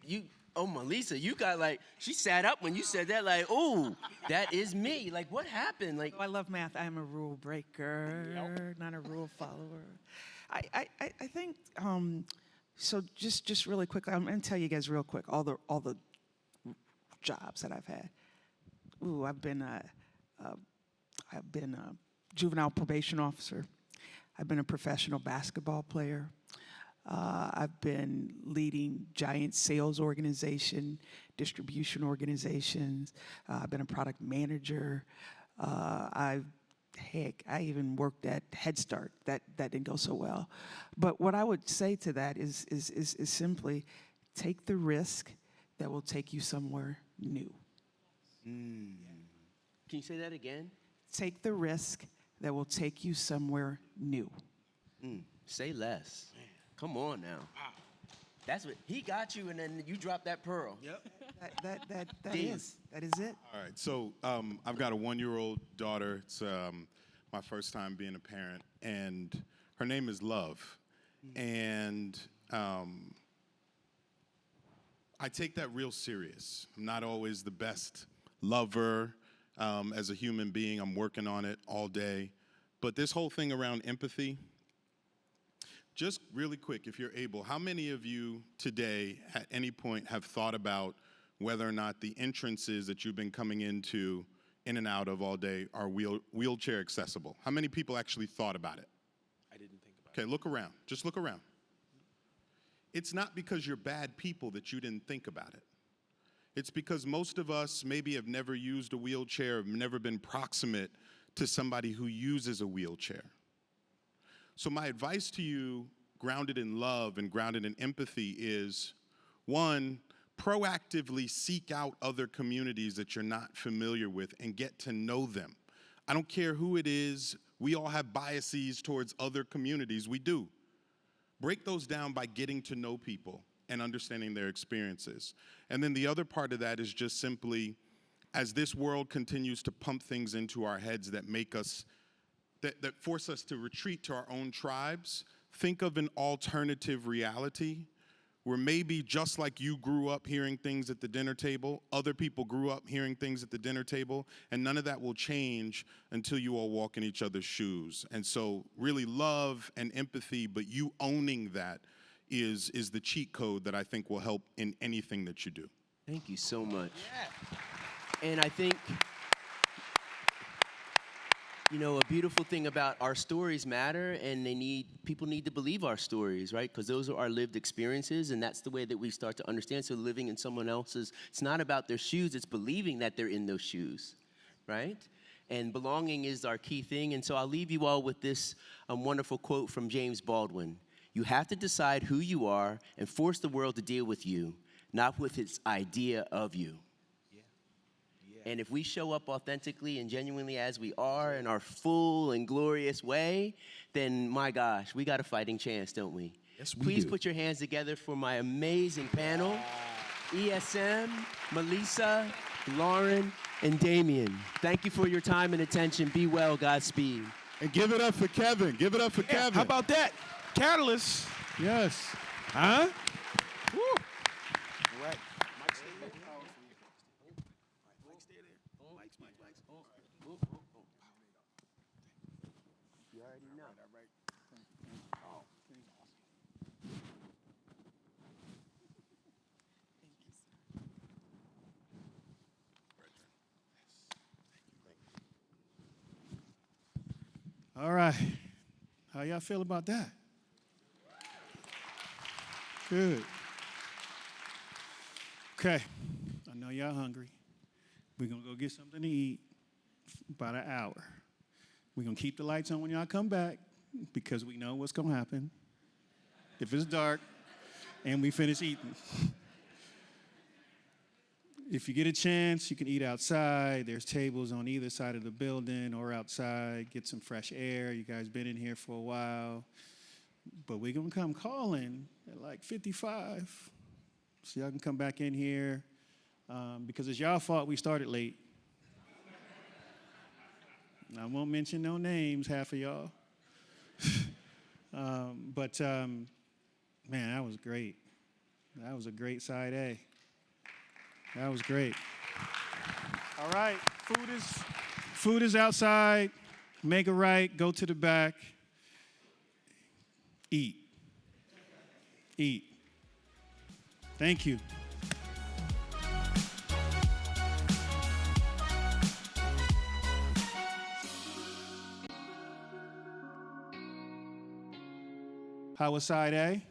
oh, Melissa, you got she sat up when you said that, oh, that is me. What happened? I love math. I am a rule breaker, not a rule follower. I think, so just really quickly, I'm gonna tell you guys real quick, all the jobs that I've had. I've been a juvenile probation officer. I've been a professional basketball player. I've been leading giant sales organization, distribution organizations. I've been a product manager. I even worked at Head Start. That didn't go so well. But what I would say to that is simply take the risk that will take you somewhere new. Can you say that again? Take the risk that will take you somewhere new. Say less. Come on now. Wow. That's what he got you, and then you dropped that pearl. Yep. That is it. All right. So I've got a 1-year-old daughter. It's my first time being a parent, and her name is Love. And I take that real serious. I'm not always the best lover as a human being. I'm working on it all day. But this whole thing around empathy, just really quick, if you're able, how many of you today at any point have thought about whether or not the entrances that you've been coming into, in and out of all day, are wheelchair accessible? How many people actually thought about it? I didn't Okay, look around. Just look around. It's not because you're bad people that you didn't think about it. It's because most of us maybe have never used a wheelchair, have never been proximate to somebody who uses a wheelchair. So my advice to you, grounded in love and grounded in empathy, is, one, proactively seek out other communities that you're not familiar with and get to know them. I don't care who it is. We all have biases towards other communities. We do. Break those down by getting to know people and understanding their experiences. And then the other part of that is just simply, as this world continues to pump things into our heads that make us, that force us to retreat to our own tribes, think of an alternative reality where maybe just like you grew up hearing things at the dinner table, other people grew up hearing things at the dinner table, and none of that will change until you all walk in each other's shoes. And so really love and empathy, but you owning that is the cheat code that I think will help in anything that you do. Thank you so much. And I think, you know, a beautiful thing about our stories matter, and people need to believe our stories, right? Because those are our lived experiences, and that's the way that we start to understand. So living in someone else's, it's not about their shoes, it's believing that they're in those shoes, right? And belonging is our key thing. And so I'll leave you all with this wonderful quote from James Baldwin. You have to decide who you are and force the world to deal with you, not with its idea of you. And if we show up authentically and genuinely as we are in our full and glorious way, then my gosh, we got a fighting chance, don't we? Yes, we Please do. put your hands together for my amazing panel, ESM, Melissa, Lauren, and Damien. Thank you for your time and attention. Be well, Godspeed. And give it up for Kevin. Give it up for Kevin. How about that? Catalyst. Yes. Huh? Woo. All right. You already know. All right. How y'all feel about that? Good. Okay. I know y'all hungry. We're going to go get something to eat about an hour. We're going to keep the lights on when y'all come back because we know what's going to happen if it's dark and we finish eating. If you get a chance, you can eat outside. There's tables on either side of the building or outside. Get some fresh air. You guys been in here for a while. But we're going to come calling at like 55. So y'all can come back in here because it's y'all fault we started late. I won't mention no names, half of y'all. But man, that was great. That was a great side A. That was great. All right, food is outside. Make it right, go to the back. Eat. Eat. Thank you. How was side A?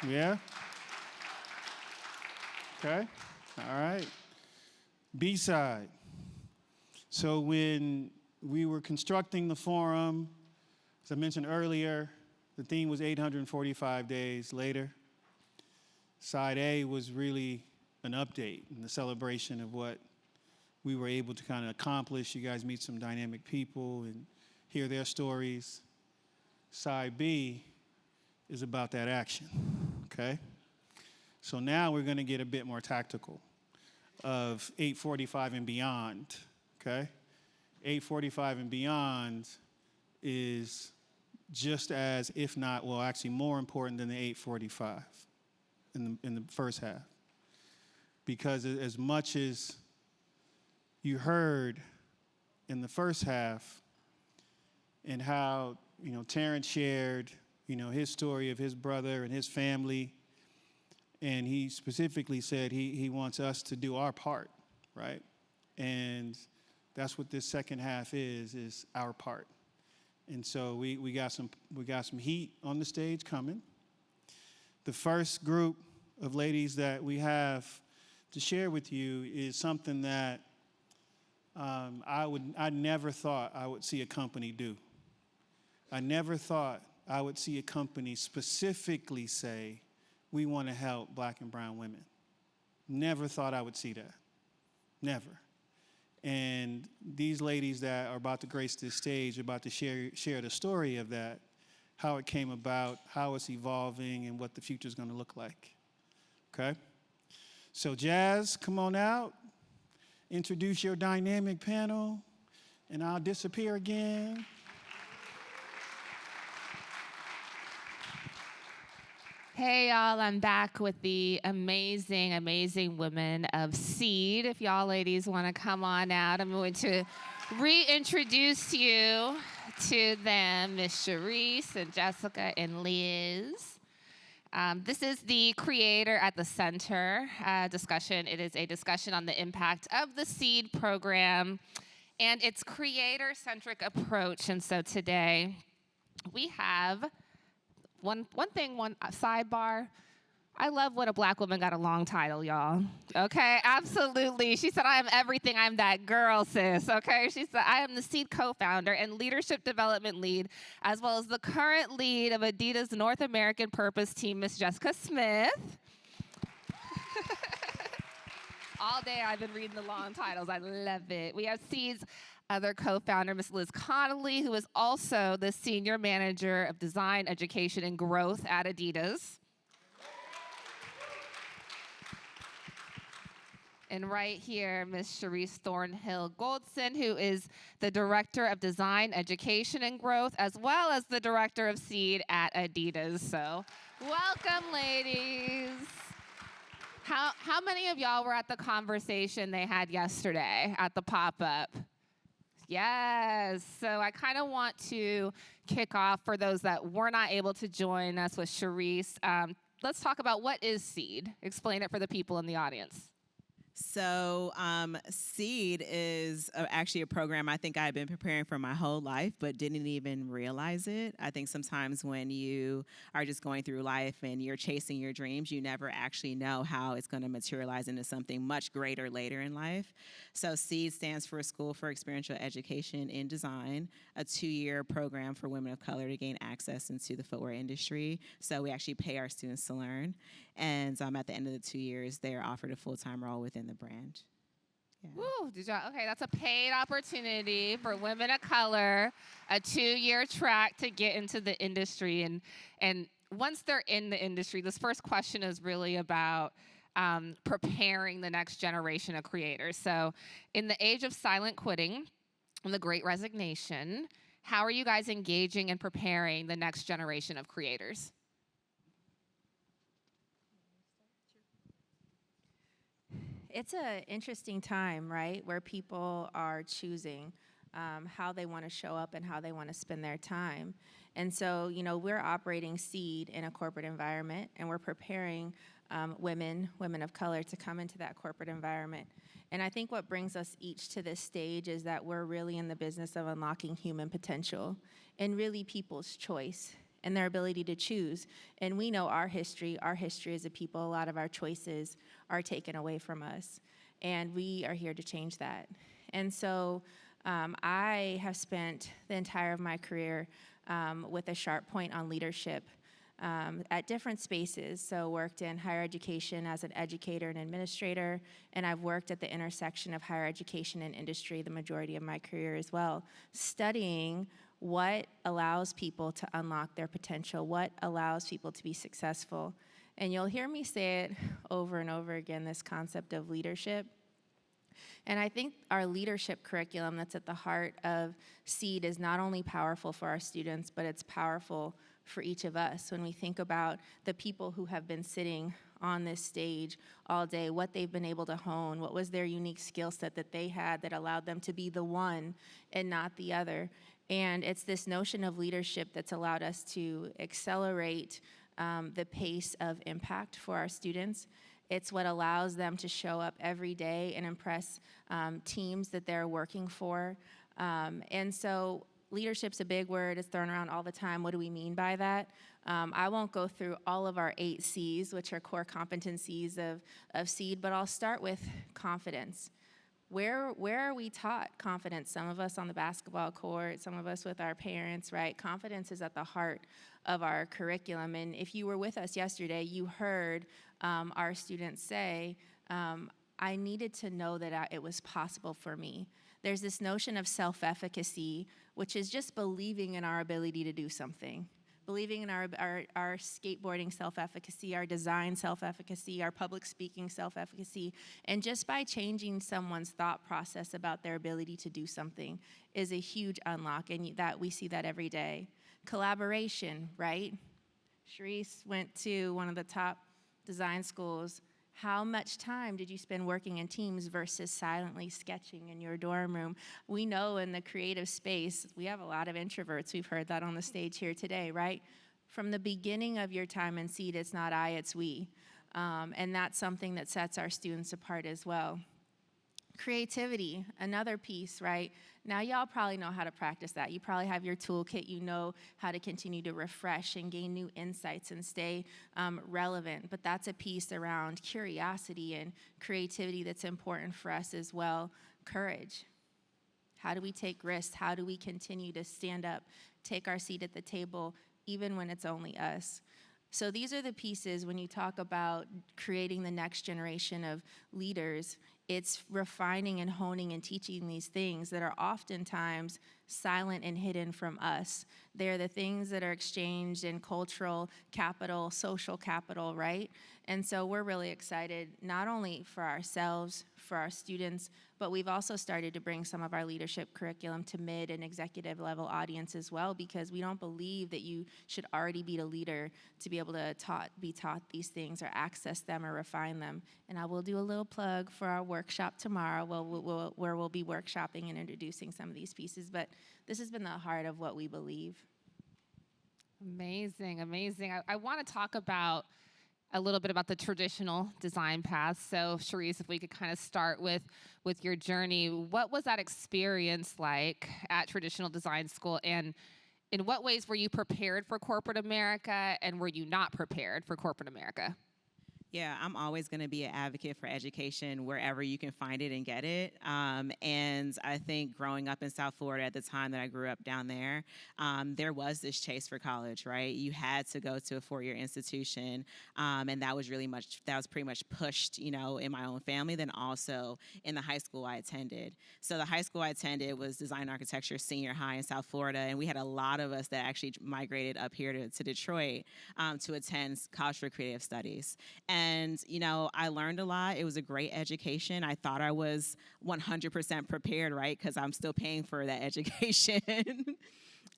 Yeah? Okay, all right. B side. So when we were constructing the forum, as I mentioned earlier, the theme was 845 days later. Side A was really an update and the celebration of what we were able to kind of accomplish. You guys meet some dynamic people and hear their stories. Side B is about that action, okay? So now we're going to get a bit more tactical of 845 and beyond, okay? 845 and beyond is just as, if not, well, actually more important than the 845 in the first half. Because as much as you heard in the first half and how, you know, Terrence shared, you know, his story of his brother and his family, and he specifically said he wants us to do our part, right? And that's what this second half is our part. And so we got some heat on the stage coming. The first group of ladies that we have to share with you is something that I never thought I would see a company do. I never thought I would see a company specifically say, we want to help black and brown women. Never thought I would see that. Never. And these ladies that are about to grace this stage are about to share the story of that, how it came about, how it's evolving, and what the future is going to look like. Okay? So Jazz, come on out. Introduce your dynamic panel, and I'll disappear again. Hey y'all, I'm back with the amazing, amazing women of Seed. If y'all ladies want to come on out, I'm going to reintroduce you to them, Miss Sharice and Jessica and Liz. This is the Creator at the Center discussion. It is a discussion on the impact of the Seed program and its creator-centric approach. And so today we have one sidebar. I love when a black woman got a long title, y'all. Okay, absolutely. She said, I am everything. I'm that girl, sis. Okay, she said, I am the Seed co-founder and leadership development lead, as well as the current lead of Adidas North American Purpose Team, Miss Jessica Smith. All day I've been reading the long titles. I love it. We have Seed's other co-founder, Ms. Liz Connolly, who is also the Senior Manager of Design, Education, and Growth at Adidas. And right here, Ms. Sharice Thornhill Goldson, who is the Director of Design, Education, and Growth, as well as the Director of Seed at Adidas. So welcome, ladies. How many of y'all were at the conversation they had yesterday at the pop-up? Yes, so I kind of want to kick off for those that were not able to join us with Sharice. Let's talk about what is Seed. Explain it for the people in the audience. So Seed is actually a program I think I've been preparing for my whole life, but didn't even realize it. I think sometimes when you are just going through life and you're chasing your dreams, you never actually know how it's going to materialize into something much greater later in life. So Seed stands for School for Experiential Education in Design, a 2-year program for women of color to gain access into the footwear industry. So we actually pay our students to learn. And at the end of the 2 years, they are offered a full-time role within the brand. Yeah. Woo, okay, that's a paid opportunity for women of color, a 2-year track to get into the industry. And once they're in the industry, this first question is really about preparing the next generation of creators. So in the age of silent quitting and the Great Resignation, how are you guys engaging and preparing the next generation of creators? It's an interesting time, right, where people are choosing how they want to show up and how they want to spend their time. And so, we're operating Seed in a corporate environment, and we're preparing women of color to come into that corporate environment. And I think what brings us each to this stage is that we're really in the business of unlocking human potential and really people's choice and their ability to choose. And we know our history as a people, a lot of our choices are taken away from us. And we are here to change that. And so I have spent the entire of my career with a sharp point on leadership at different spaces. So worked in higher education as an educator and administrator, and I've worked at the intersection of higher education and industry the majority of my career as well, studying what allows people to unlock their potential, what allows people to be successful. And you'll hear me say it over and over again, this concept of leadership. And I think our leadership curriculum that's at the heart of Seed is not only powerful for our students, but it's powerful for each of us. When we think about the people who have been sitting on this stage all day, what they've been able to hone, what was their unique skill set that they had that allowed them to be the one and not the other. And it's this notion of leadership that's allowed us to accelerate the pace of impact for our students. It's what allows them to show up every day and impress teams that they're working for. And so leadership's a big word. It's thrown around all the time. What do we mean by that? I won't go through all of our 8 C's, which are core competencies of SEED, but I'll start with confidence. Where are we taught confidence? Some of us on the basketball court, some of us with our parents, right? Confidence is at the heart of our curriculum. And if you were with us yesterday, you heard our students say, I needed to know that it was possible for me. There's this notion of self-efficacy, which is just believing in our ability to do something. Believing in our skateboarding self-efficacy, our design self-efficacy, our public speaking self-efficacy. And just by changing someone's thought process about their ability to do something is a huge unlock, and that we see that every day. Collaboration, right? Sharice went to one of the top design schools. How much time did you spend working in teams versus silently sketching in your dorm room? We know in the creative space, we have a lot of introverts. We've heard that on the stage here today, right? From the beginning of your time in SEED, it's not I, it's we. And that's something that sets our students apart as well. Creativity, another piece, right? Now y'all probably know how to practice that. You probably have your toolkit. You know how to continue to refresh and gain new insights and stay relevant. But that's a piece around curiosity and creativity that's important for us as well. Courage. How do we take risks? How do we continue to stand up, take our seat at the table, even when it's only us? So these are the pieces when you talk about creating the next generation of leaders. It's refining and honing and teaching these things that are oftentimes silent and hidden from us. They're the things that are exchanged in cultural capital, social capital, right? And so we're really excited, not only for ourselves, for our students, but we've also started to bring some of our leadership curriculum to mid and executive level audience as well, because we don't believe that you should already be a leader to be able to be taught these things or access them or refine them. And I will do a little plug for our workshop tomorrow where we'll be workshopping and introducing some of these pieces. But this has been the heart of what we believe. Amazing, amazing. I want to talk about a little bit about the traditional design path. So, Sharice, if we could kind of start with your journey, what was that experience like at traditional design school, and in what ways were you prepared for corporate America, and were you not prepared for corporate America? Yeah, I'm always going to be an advocate for education wherever you can find it and get it. And I think growing up in South Florida at the time that I grew up down there was this chase for college, right? You had to go to a 4-year institution, and that was pretty much pushed, in my own family, then also in the high school I attended. So the high school I attended was Design Architecture Senior High in South Florida, and we had a lot of us that actually migrated up here to Detroit to attend College for Creative Studies. And, I learned a lot. It was a great education. I thought I was 100% prepared, right? Because I'm still paying for that education.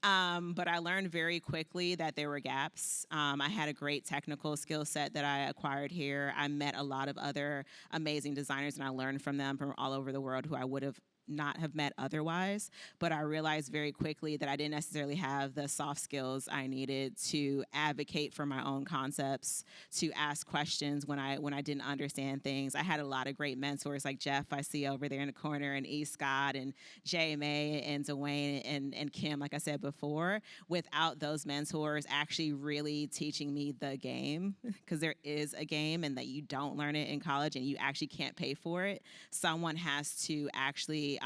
But I learned very quickly that there were gaps. I had a great technical skill set that I acquired here. I met a lot of other amazing designers, and I learned from them from all over the world who I would have not have met otherwise, but I realized very quickly that I didn't necessarily have the soft skills I needed to advocate for my own concepts, to ask questions when I didn't understand things. I had a lot of great mentors like Jeff I see over there in the corner, and E. Scott, and J. May, and Dwayne, and Kim, like I said before. Without those mentors actually really teaching me the game, because there is a game and that you don't learn it in college and you actually can't pay for it, someone has to actually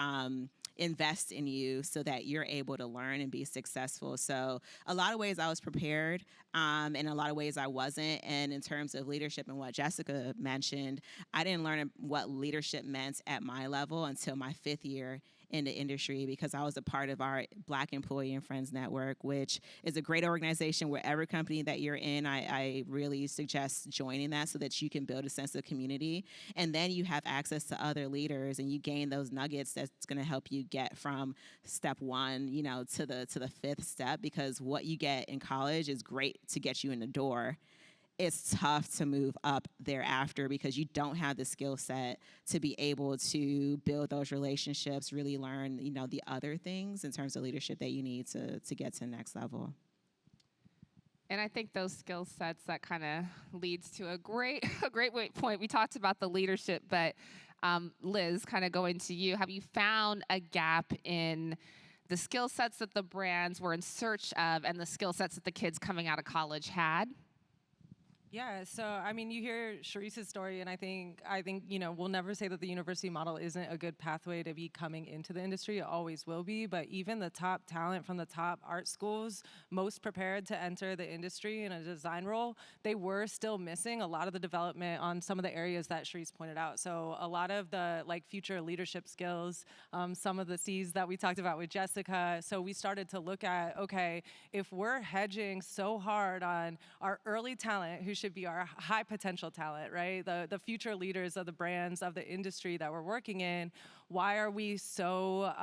invest in you so that you're able to learn and be successful. So a lot of ways I was prepared, in a lot of ways I wasn't. And in terms of leadership and what Jessica mentioned, I didn't learn what leadership meant at my level until my 5th year in the industry, because I was a part of our Black Employee and Friends Network, which is a great organization. Wherever company that you're in, I really suggest joining that so that you can build a sense of community. And then you have access to other leaders, and you gain those nuggets that's going to help you get from step 1, to the 5th step, because what you get in college is great to get you in the door. It's tough to move up thereafter because you don't have the skill set to be able to build those relationships, really learn, the other things in terms of leadership that you need to get to the next level. And I think those skill sets, that kind of leads to a great point. We talked about the leadership, but Liz, kind of going to you, have you found a gap in the skill sets that the brands were in search of and the skill sets that the kids coming out of college had? Yeah, so I mean, you hear Sharice's story, and I think we'll never say that the university model isn't a good pathway to be coming into the industry. It always will be, but even the top talent from the top art schools, most prepared to enter the industry in a design role, they were still missing a lot of the development on some of the areas that Sharice pointed out. So a lot of the future leadership skills, some of the C's that we talked about with Jessica. So we started to look at, okay, if we're hedging so hard on our early talent, who should be our high potential talent, right? The future leaders of the brands of the industry that we're working in. Why are we so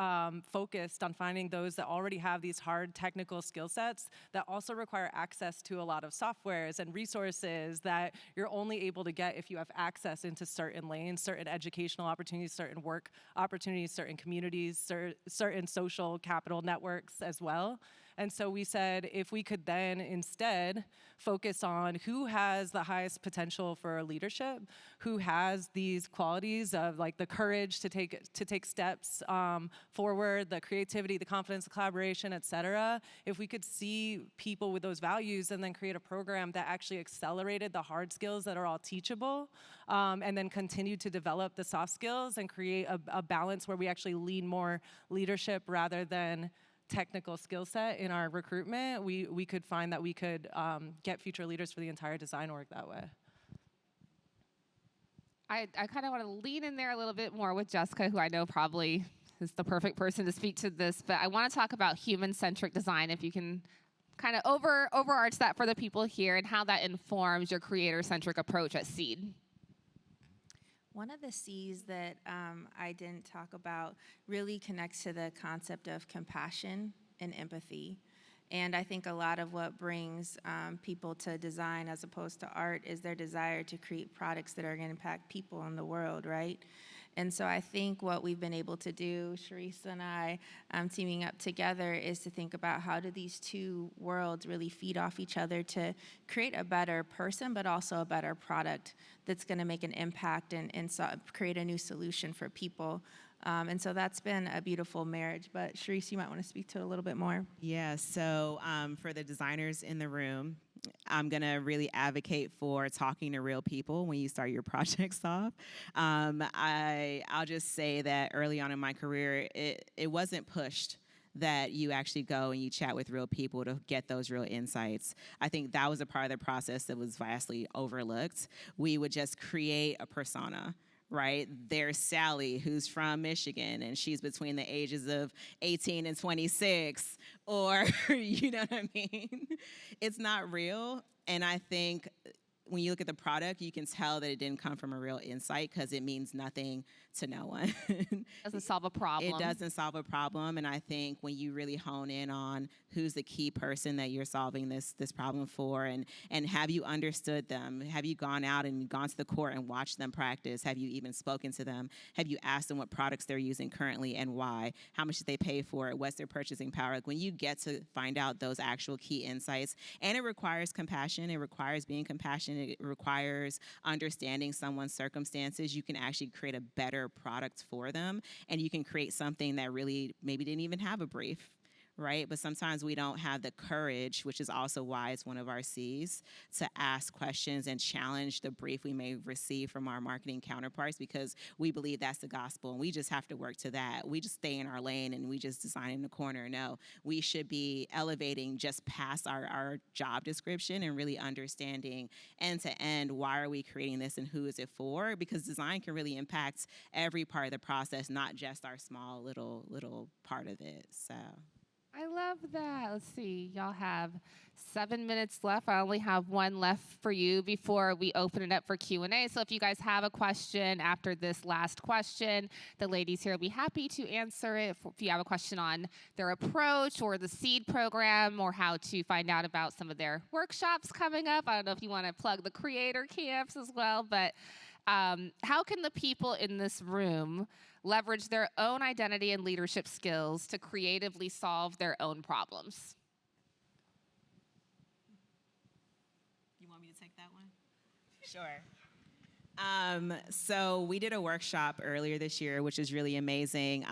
focused on finding those that already have these hard technical skill sets that also require access to a lot of softwares and resources that you're only able to get if you have access into certain lanes, certain educational opportunities, certain work opportunities, certain communities, certain social capital networks as well? And so we said if we could then instead focus on who has the highest potential for leadership, who has these qualities of the courage to take steps forward, the creativity, the confidence, the collaboration, et cetera. If we could see people with those values and then create a program that actually accelerated the hard skills that are all teachable, and then continue to develop the soft skills and create a balance where we actually lean more leadership rather than technical skill set in our recruitment, we could find that we could get future leaders for the entire design org that way. I kind of want to lean in there a little bit more with Jessica, who I know probably is the perfect person to speak to this, but I want to talk about human-centric design, if you can kind of overarch that for the people here and how that informs your creator-centric approach at Seed. One of the C's that I didn't talk about really connects to the concept of compassion and empathy. And I think a lot of what brings people to design as opposed to art is their desire to create products that are going to impact people in the world, right? And so I think what we've been able to do, Sharice and I teaming up together, is to think about how do these two worlds really feed off each other to create a better person, but also a better product that's going to make an impact and create a new solution for people. And so that's been a beautiful marriage. But Sharice, you might want to speak to it a little bit more. Yeah, so for the designers in the room, I'm going to really advocate for talking to real people when you start your projects off. I'll just say that early on in my career, it wasn't pushed that you actually go and you chat with real people to get those real insights. I think that was a part of the process that was vastly overlooked. We would just create a persona. Right? There's Sally, who's from Michigan, and she's between the ages of 18 and 26, or, you know what I mean? It's not real, and I think when you look at the product, you can tell that it didn't come from a real insight because it means nothing to no one. Doesn't solve a problem. It doesn't solve a problem, and I think when you really hone in on who's the key person that you're solving this problem for, and have you understood them? Have you gone out and gone to the court and watched them practice? Have you even spoken to them? Have you asked them what products they're using currently and why? How much did they pay for it? What's their purchasing power? Like when you get to find out those actual key insights, and it requires compassion, it requires being compassionate, it requires understanding someone's circumstances, you can actually create a better product for them, and you can create something that really maybe didn't even have a brief. Right? But sometimes we don't have the courage, which is also why it's one of our C's, to ask questions and challenge the brief we may receive from our marketing counterparts, because we believe that's the gospel and we just have to work to that. We just stay in our lane and we just design in the corner. No, we should be elevating just past our job description and really understanding end to end, why are we creating this and who is it for? Because design can really impact every part of the process, not just our small little part of it. So. I love that. Let's see. Y'all have 7 minutes left. I only have one left for you before we open it up for Q&A. So if you guys have a question after this last question, the ladies here will be happy to answer it. If you have a question on their approach or the SEED program or how to find out about some of their workshops coming up. I don't know if you want to plug the creator camps as well, but how can the people in this room leverage their own identity and leadership skills to creatively solve their own problems? You want me to take that one? Sure. So we did a workshop earlier this year, which is really amazing.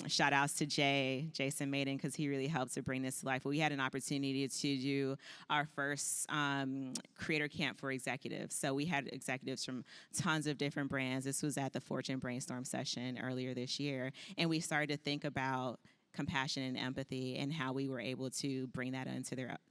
Shout outs to Jason Maiden, because he really helped to bring this to life. But we had an opportunity to do our first creator camp for executives. So we had executives from tons of different brands. This was at the Fortune Brainstorm session earlier this year. And we started to think about compassion and empathy and how we were able to bring that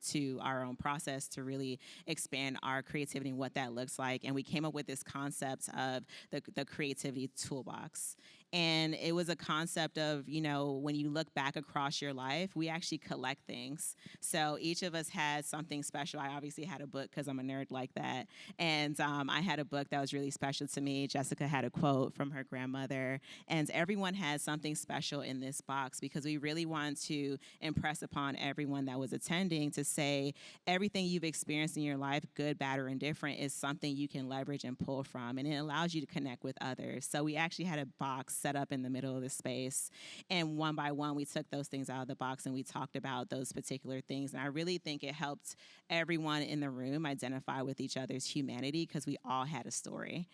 to our own process to really expand our creativity and what that looks like. And we came up with this concept of the creativity toolbox. And it was a concept of, when you look back across your life, we actually collect things. So each of us had something special. I obviously had a book because I'm a nerd like that. And I had a book that was really special to me. Jessica had a quote from her grandmother. And everyone had something special in this box because we really wanted to impress upon everyone that was attending to say everything you've experienced in your life, good, bad, or indifferent, is something you can leverage and pull from. And it allows you to connect with others. So we actually had a box set up in the middle of the space. And one by one, we took those things out of the box and we talked about those particular things. And I really think it helped everyone in the room identify with each other's humanity because we all had a story.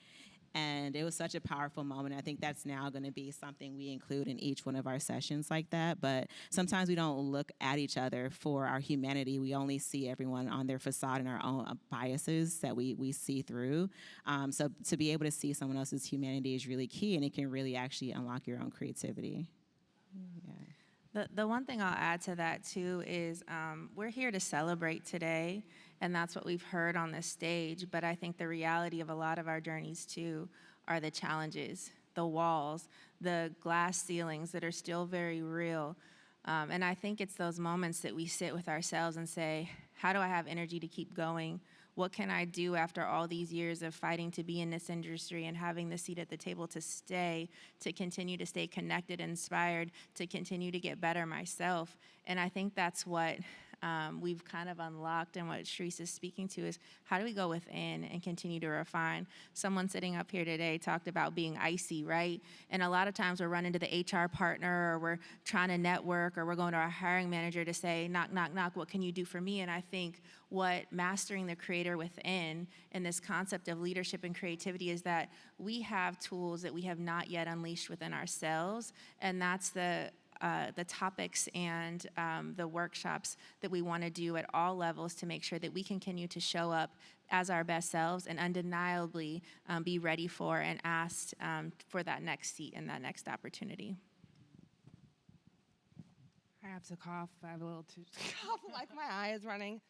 And it was such a powerful moment. I think that's now going to be something we include in each one of our sessions like that. But sometimes we don't look at each other for our humanity. We only see everyone on their facade and our own biases that we see through. So to be able to see someone else's humanity is really key, and it can really actually unlock your own creativity. Yeah. The one thing I'll add to that too is we're here to celebrate today, and that's what we've heard on this stage. But I think the reality of a lot of our journeys too are the challenges, the walls, the glass ceilings that are still very real. And I think it's those moments that we sit with ourselves and say, how do I have energy to keep going? What can I do after all these years of fighting to be in this industry and having the seat at the table to stay, to continue to stay connected, inspired, to continue to get better myself? And I think that's what we've kind of unlocked, and what Sharice is speaking to is how do we go within and continue to refine? Someone sitting up here today talked about being icy, right? And a lot of times we're running to the HR partner, or we're trying to network, or we're going to our hiring manager to say, knock, knock, knock, what can you do for me? And I think what mastering the creator within and this concept of leadership and creativity is that we have tools that we have not yet unleashed within ourselves, and that's the topics and the workshops that we want to do at all levels to make sure that we continue to show up as our best selves and undeniably be ready for and asked for that next seat and that next opportunity. I have to cough. I have a little too cough, like my eye is running.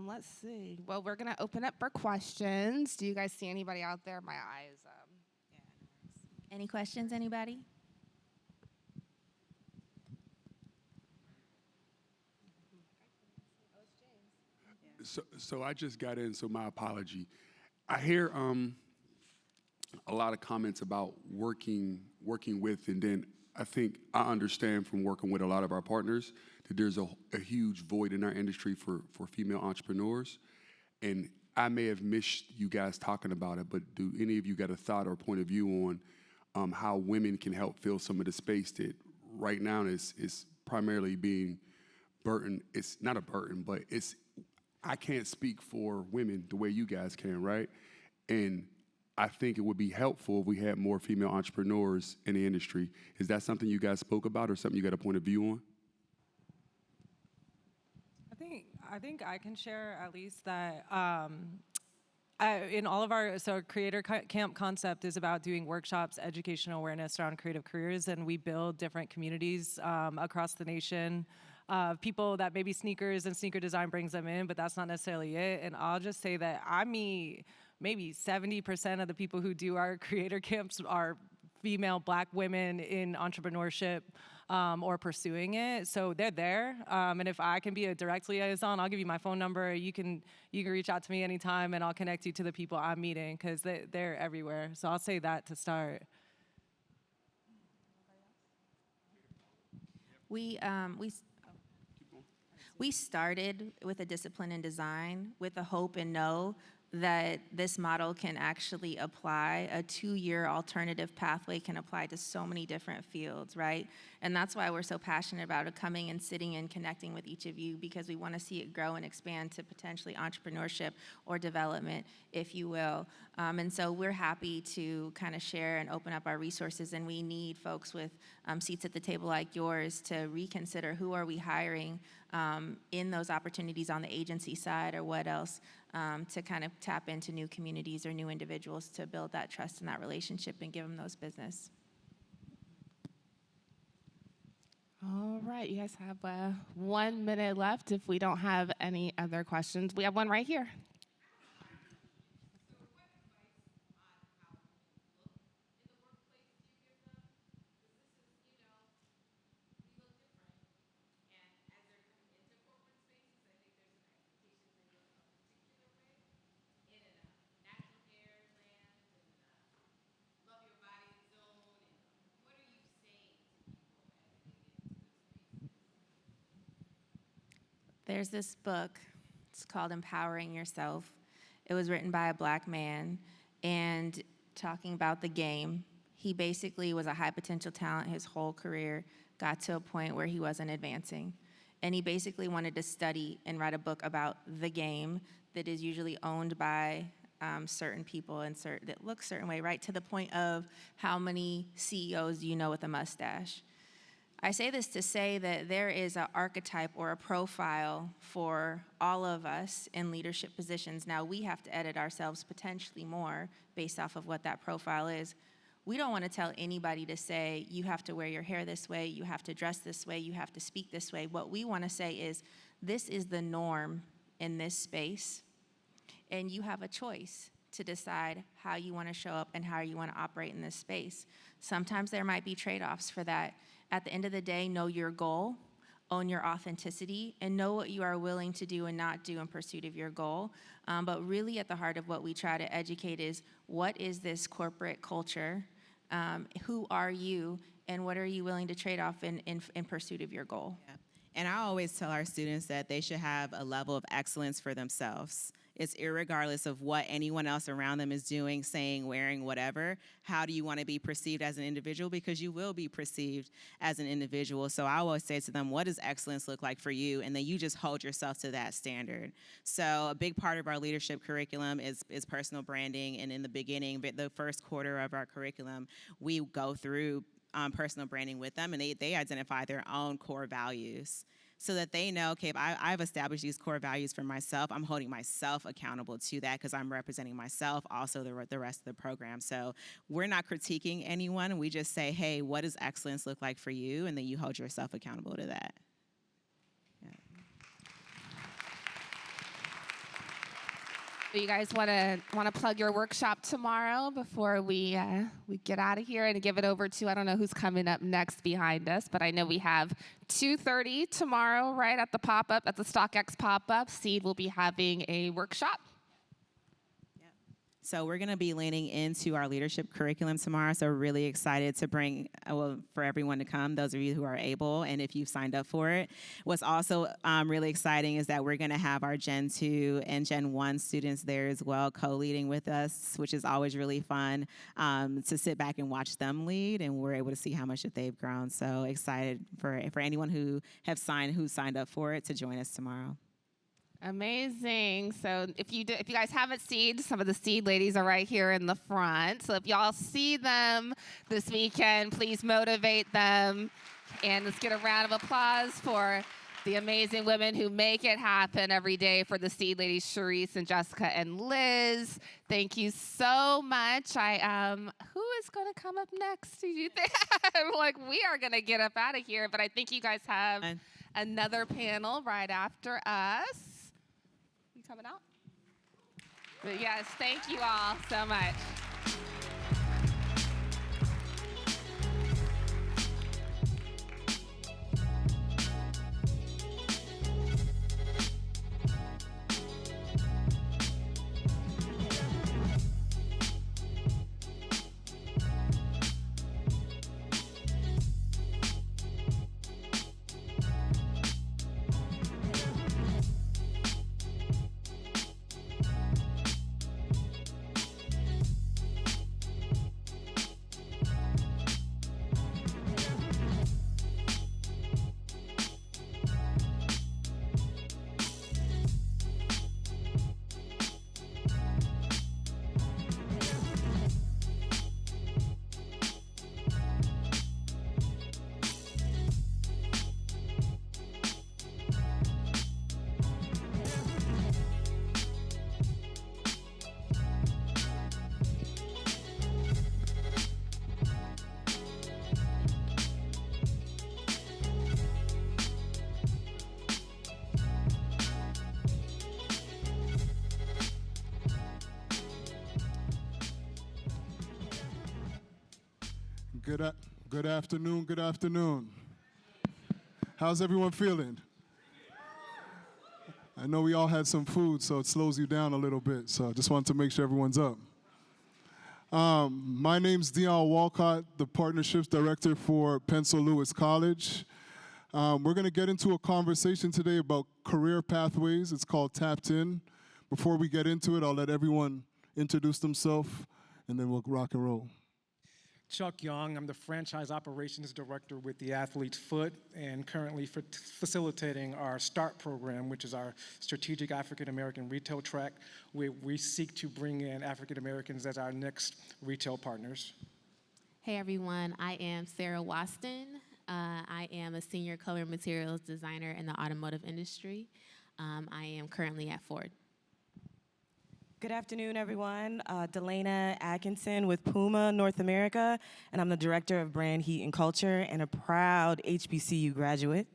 Let's see. Well, we're going to open up for questions. Do you guys see anybody out there? My eye is... Any questions, anybody? So I just got in, so my apology. I hear a lot of comments about working with, and then I think I understand from working with a lot of our partners that there's a huge void in our industry for female entrepreneurs. And I may have missed you guys talking about it, but do any of you got a thought or point of view on how women can help fill some of the space that right now is primarily being burdened? It's not a burden, but I can't speak for women the way you guys can, right? And I think it would be helpful if we had more female entrepreneurs in the industry. Is that something you guys spoke about or something you got a point of view on? I think I can share at least that in all of our creator camp concept is about doing workshops, educational awareness around creative careers, and we build different communities across the nation. People that maybe sneakers and sneaker design brings them in, but that's not necessarily it. And I'll just say that I meet maybe 70% of the people who do our creator camps are female Black women in entrepreneurship or pursuing it. So they're there. And if I can be a direct liaison, I'll give you my phone number. You can reach out to me anytime, and I'll connect you to the people I'm meeting because they're everywhere. So I'll say that to start. We started with a discipline in design with a hope and know that this model can actually apply. A 2-year alternative pathway can apply to so many different fields, right? And that's why we're so passionate about it, coming and sitting and connecting with each of you, because we want to see it grow and expand to potentially entrepreneurship or development, if you will. And so we're happy to kind of share and open up our resources, and we need folks with seats at the table like yours to reconsider who are we hiring in those opportunities on the agency side, or what else, to kind of tap into new communities or new individuals to build that trust and that relationship and give them those business. All right, you guys have 1 minute left if we don't have any other questions. We have one right here. There's this book, it's called Empowering Yourself. It was written by a Black man and talking about the game. He basically was a high potential talent his whole career, got to a point where he wasn't advancing. And he basically wanted to study and write a book about the game that is usually owned by certain people and that look a certain way, right? To the point of how many CEOs do you know with a mustache? I say this to say that there is an archetype or a profile for all of us in leadership positions. Now, we have to edit ourselves potentially more based off of what that profile is. We don't want to tell anybody to say, you have to wear your hair this way, you have to dress this way, you have to speak this way. What we want to say is, this is the norm in this space, and you have a choice to decide how you want to show up and how you want to operate in this space. Sometimes there might be trade-offs for that. At the end of the day, know your goal, own your authenticity, and know what you are willing to do and not do in pursuit of your goal. But really at the heart of what we try to educate is, what is this corporate culture? Who are you? And what are you willing to trade off in pursuit of your goal? Yeah. And I always tell our students that they should have a level of excellence for themselves. It's irregardless of what anyone else around them is doing, saying, wearing, whatever. How do you want to be perceived as an individual? Because you will be perceived as an individual. So I always say to them, what does excellence look like for you? And then you just hold yourself to that standard. So a big part of our leadership curriculum is personal branding. And in the beginning, the first quarter of our curriculum, we go through personal branding with them, and they identify their own core values, so that they know, okay, if I've established these core values for myself, I'm holding myself accountable to that, because I'm representing myself, also the rest of the program. So we're not critiquing anyone. We just say, hey, what does excellence look like for you? And then you hold yourself accountable to that. You guys want to plug your workshop tomorrow before we get out of here and give it over to, I don't know who's coming up next behind us, but I know we have 2:30 tomorrow, right, at the pop-up, at the StockX pop-up. Seed will be having a workshop. So we're going to be leaning into our leadership curriculum tomorrow. So we're really excited to bring, for everyone to come, those of you who are able, and if you've signed up for it. What's also really exciting is that we're going to have our Gen 2 and Gen 1 students there as well, co-leading with us, which is always really fun to sit back and watch them lead, and we're able to see how much that they've grown. So excited for anyone who signed up for it to join us tomorrow. Amazing. So if you guys haven't seen, some of the Seed ladies are right here in the front. So if y'all see them this weekend, please motivate them. And let's get a round of applause for the amazing women who make it happen every day for the Seed ladies, Sharice and Jessica and Liz. Thank you so much. Who is going to come up next? Do you think? We are going to get up out of here, but I think you guys have another panel right after us. Coming out? But yes, thank you all so much. Good afternoon, good afternoon. How's everyone feeling? I know we all had some food, so it slows you down a little bit, so I just wanted to make sure everyone's up. My name's Dion Walcott, the Partnerships Director for Pencil Lewis College. We're gonna get into a conversation today about career pathways. It's called Tapped In. Before we get into it, I'll let everyone introduce themselves, and then we'll rock and roll. Chuck Young, I'm the Franchise Operations Director with the Athlete's Foot and currently facilitating our START program, which is our Strategic African American Retail Track, where we seek to bring in African Americans as our next retail partners. Hey everyone, I am Sarah Waston. I am a senior color materials designer in the automotive industry. I am currently at Ford. Good afternoon, everyone. Delana Atkinson with Puma North America, and I'm the Director of Brand Heat and Culture and a proud HBCU graduate.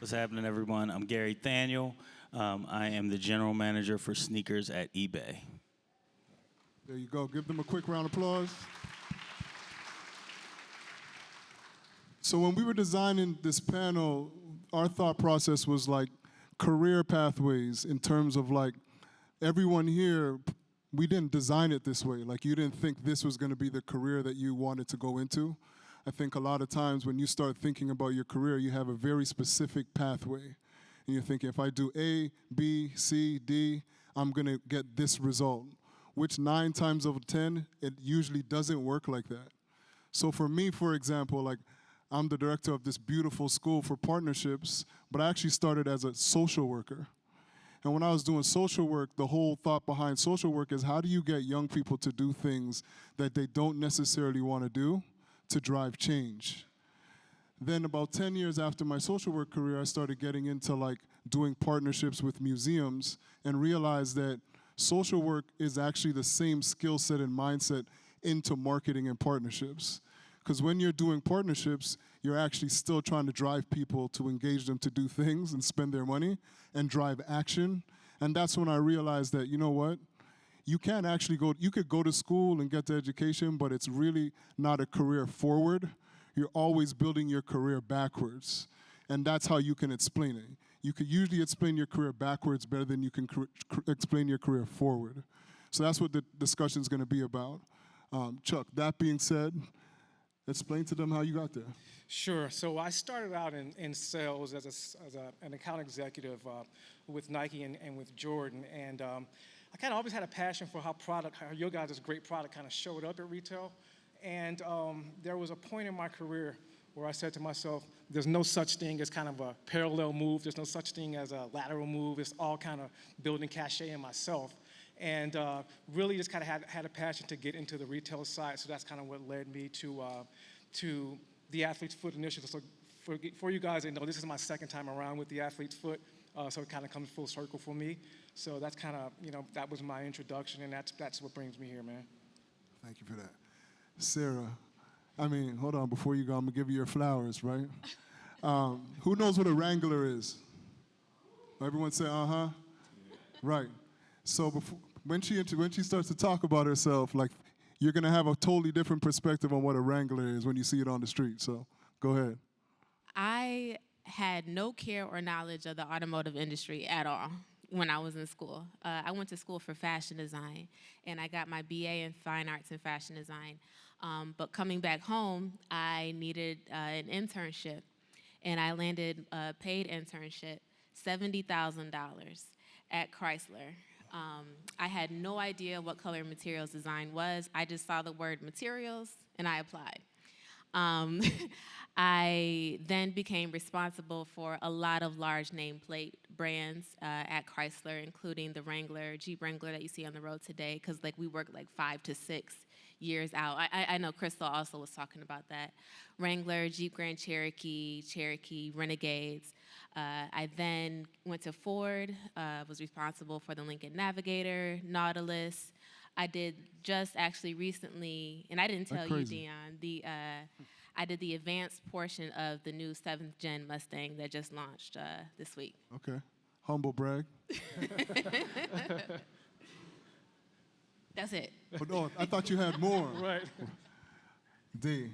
What's happening, everyone? I'm Gary Thaniel. I am the General Manager for sneakers at eBay. There you go. Give them a quick round of applause. So when we were designing this panel, our thought process was like career pathways in terms of like everyone here, we didn't design it this way. Like you didn't think this was going to be the career that you wanted to go into. I think a lot of times when you start thinking about your career, you have a very specific pathway. And you're thinking, if I do A, B, C, D, I'm going to get this result, which 9 times out of 10, it usually doesn't work like that. So for me, for example, like I'm the director of this beautiful school for partnerships, but I actually started as a social worker. And when I was doing social work, the whole thought behind social work is how do you get young people to do things that they don't necessarily want to do to drive change? Then about 10 years after my social work career, I started getting into like doing partnerships with museums and realized that social work is actually the same skill set and mindset into marketing and partnerships. Because when you're doing partnerships, you're actually still trying to drive people to engage them to do things and spend their money and drive action. And that's when I realized that, you know what? You can't actually you could go to school and get the education, but it's really not a career forward. You're always building your career backwards. And that's how you can explain it. You could usually explain your career backwards better than you can explain your career forward. So that's what the discussion is going to be about. Chuck, that being said, explain to them how you got there. Sure. So I started out in sales as an account executive with Nike and with Jordan. And I kind of always had a passion for how your guys' great product kind of showed up at retail. And there was a point in my career where I said to myself, there's no such thing as kind of a parallel move. There's no such thing as a lateral move. It's all kind of building cachet in myself. And really just kind of had a passion to get into the retail side. So that's kind of what led me to the Athlete's Foot initiative. So for you guys that know, this is my second time around with the Athlete's Foot. So it kind of comes full circle for me. So that's kind of, that was my introduction. And that's what brings me here, man. Thank you for that. Sarah, I mean, hold on, before you go, I'm gonna give you your flowers, right? Who knows what a Wrangler is? Everyone say, uh-huh. Right. So when she starts to talk about herself, like, you're gonna have a totally different perspective on what a Wrangler is when you see it on the street, so go ahead. I had no care or knowledge of the automotive industry at all when I was in school. I went to school for fashion design, and I got my BA in fine arts and fashion design. But coming back home, I needed an internship, and I landed a paid internship, $70,000 at Chrysler. I had no idea what color materials design was. I just saw the word materials, and I applied. I then became responsible for a lot of large nameplate brands at Chrysler, including the Wrangler, Jeep Wrangler that you see on the road today, because like we worked like 5 to 6 years out. I know Crystal also was talking about that. Wrangler, Jeep Grand Cherokee, Renegades. I then went to Ford, was responsible for the Lincoln Navigator, Nautilus. I did just actually recently, and I didn't tell you, Dion, I did the advanced portion of the new 7th Gen Mustang that just launched this week. Okay, humble brag. That's it. Oh, no, I thought you had more. Right. D,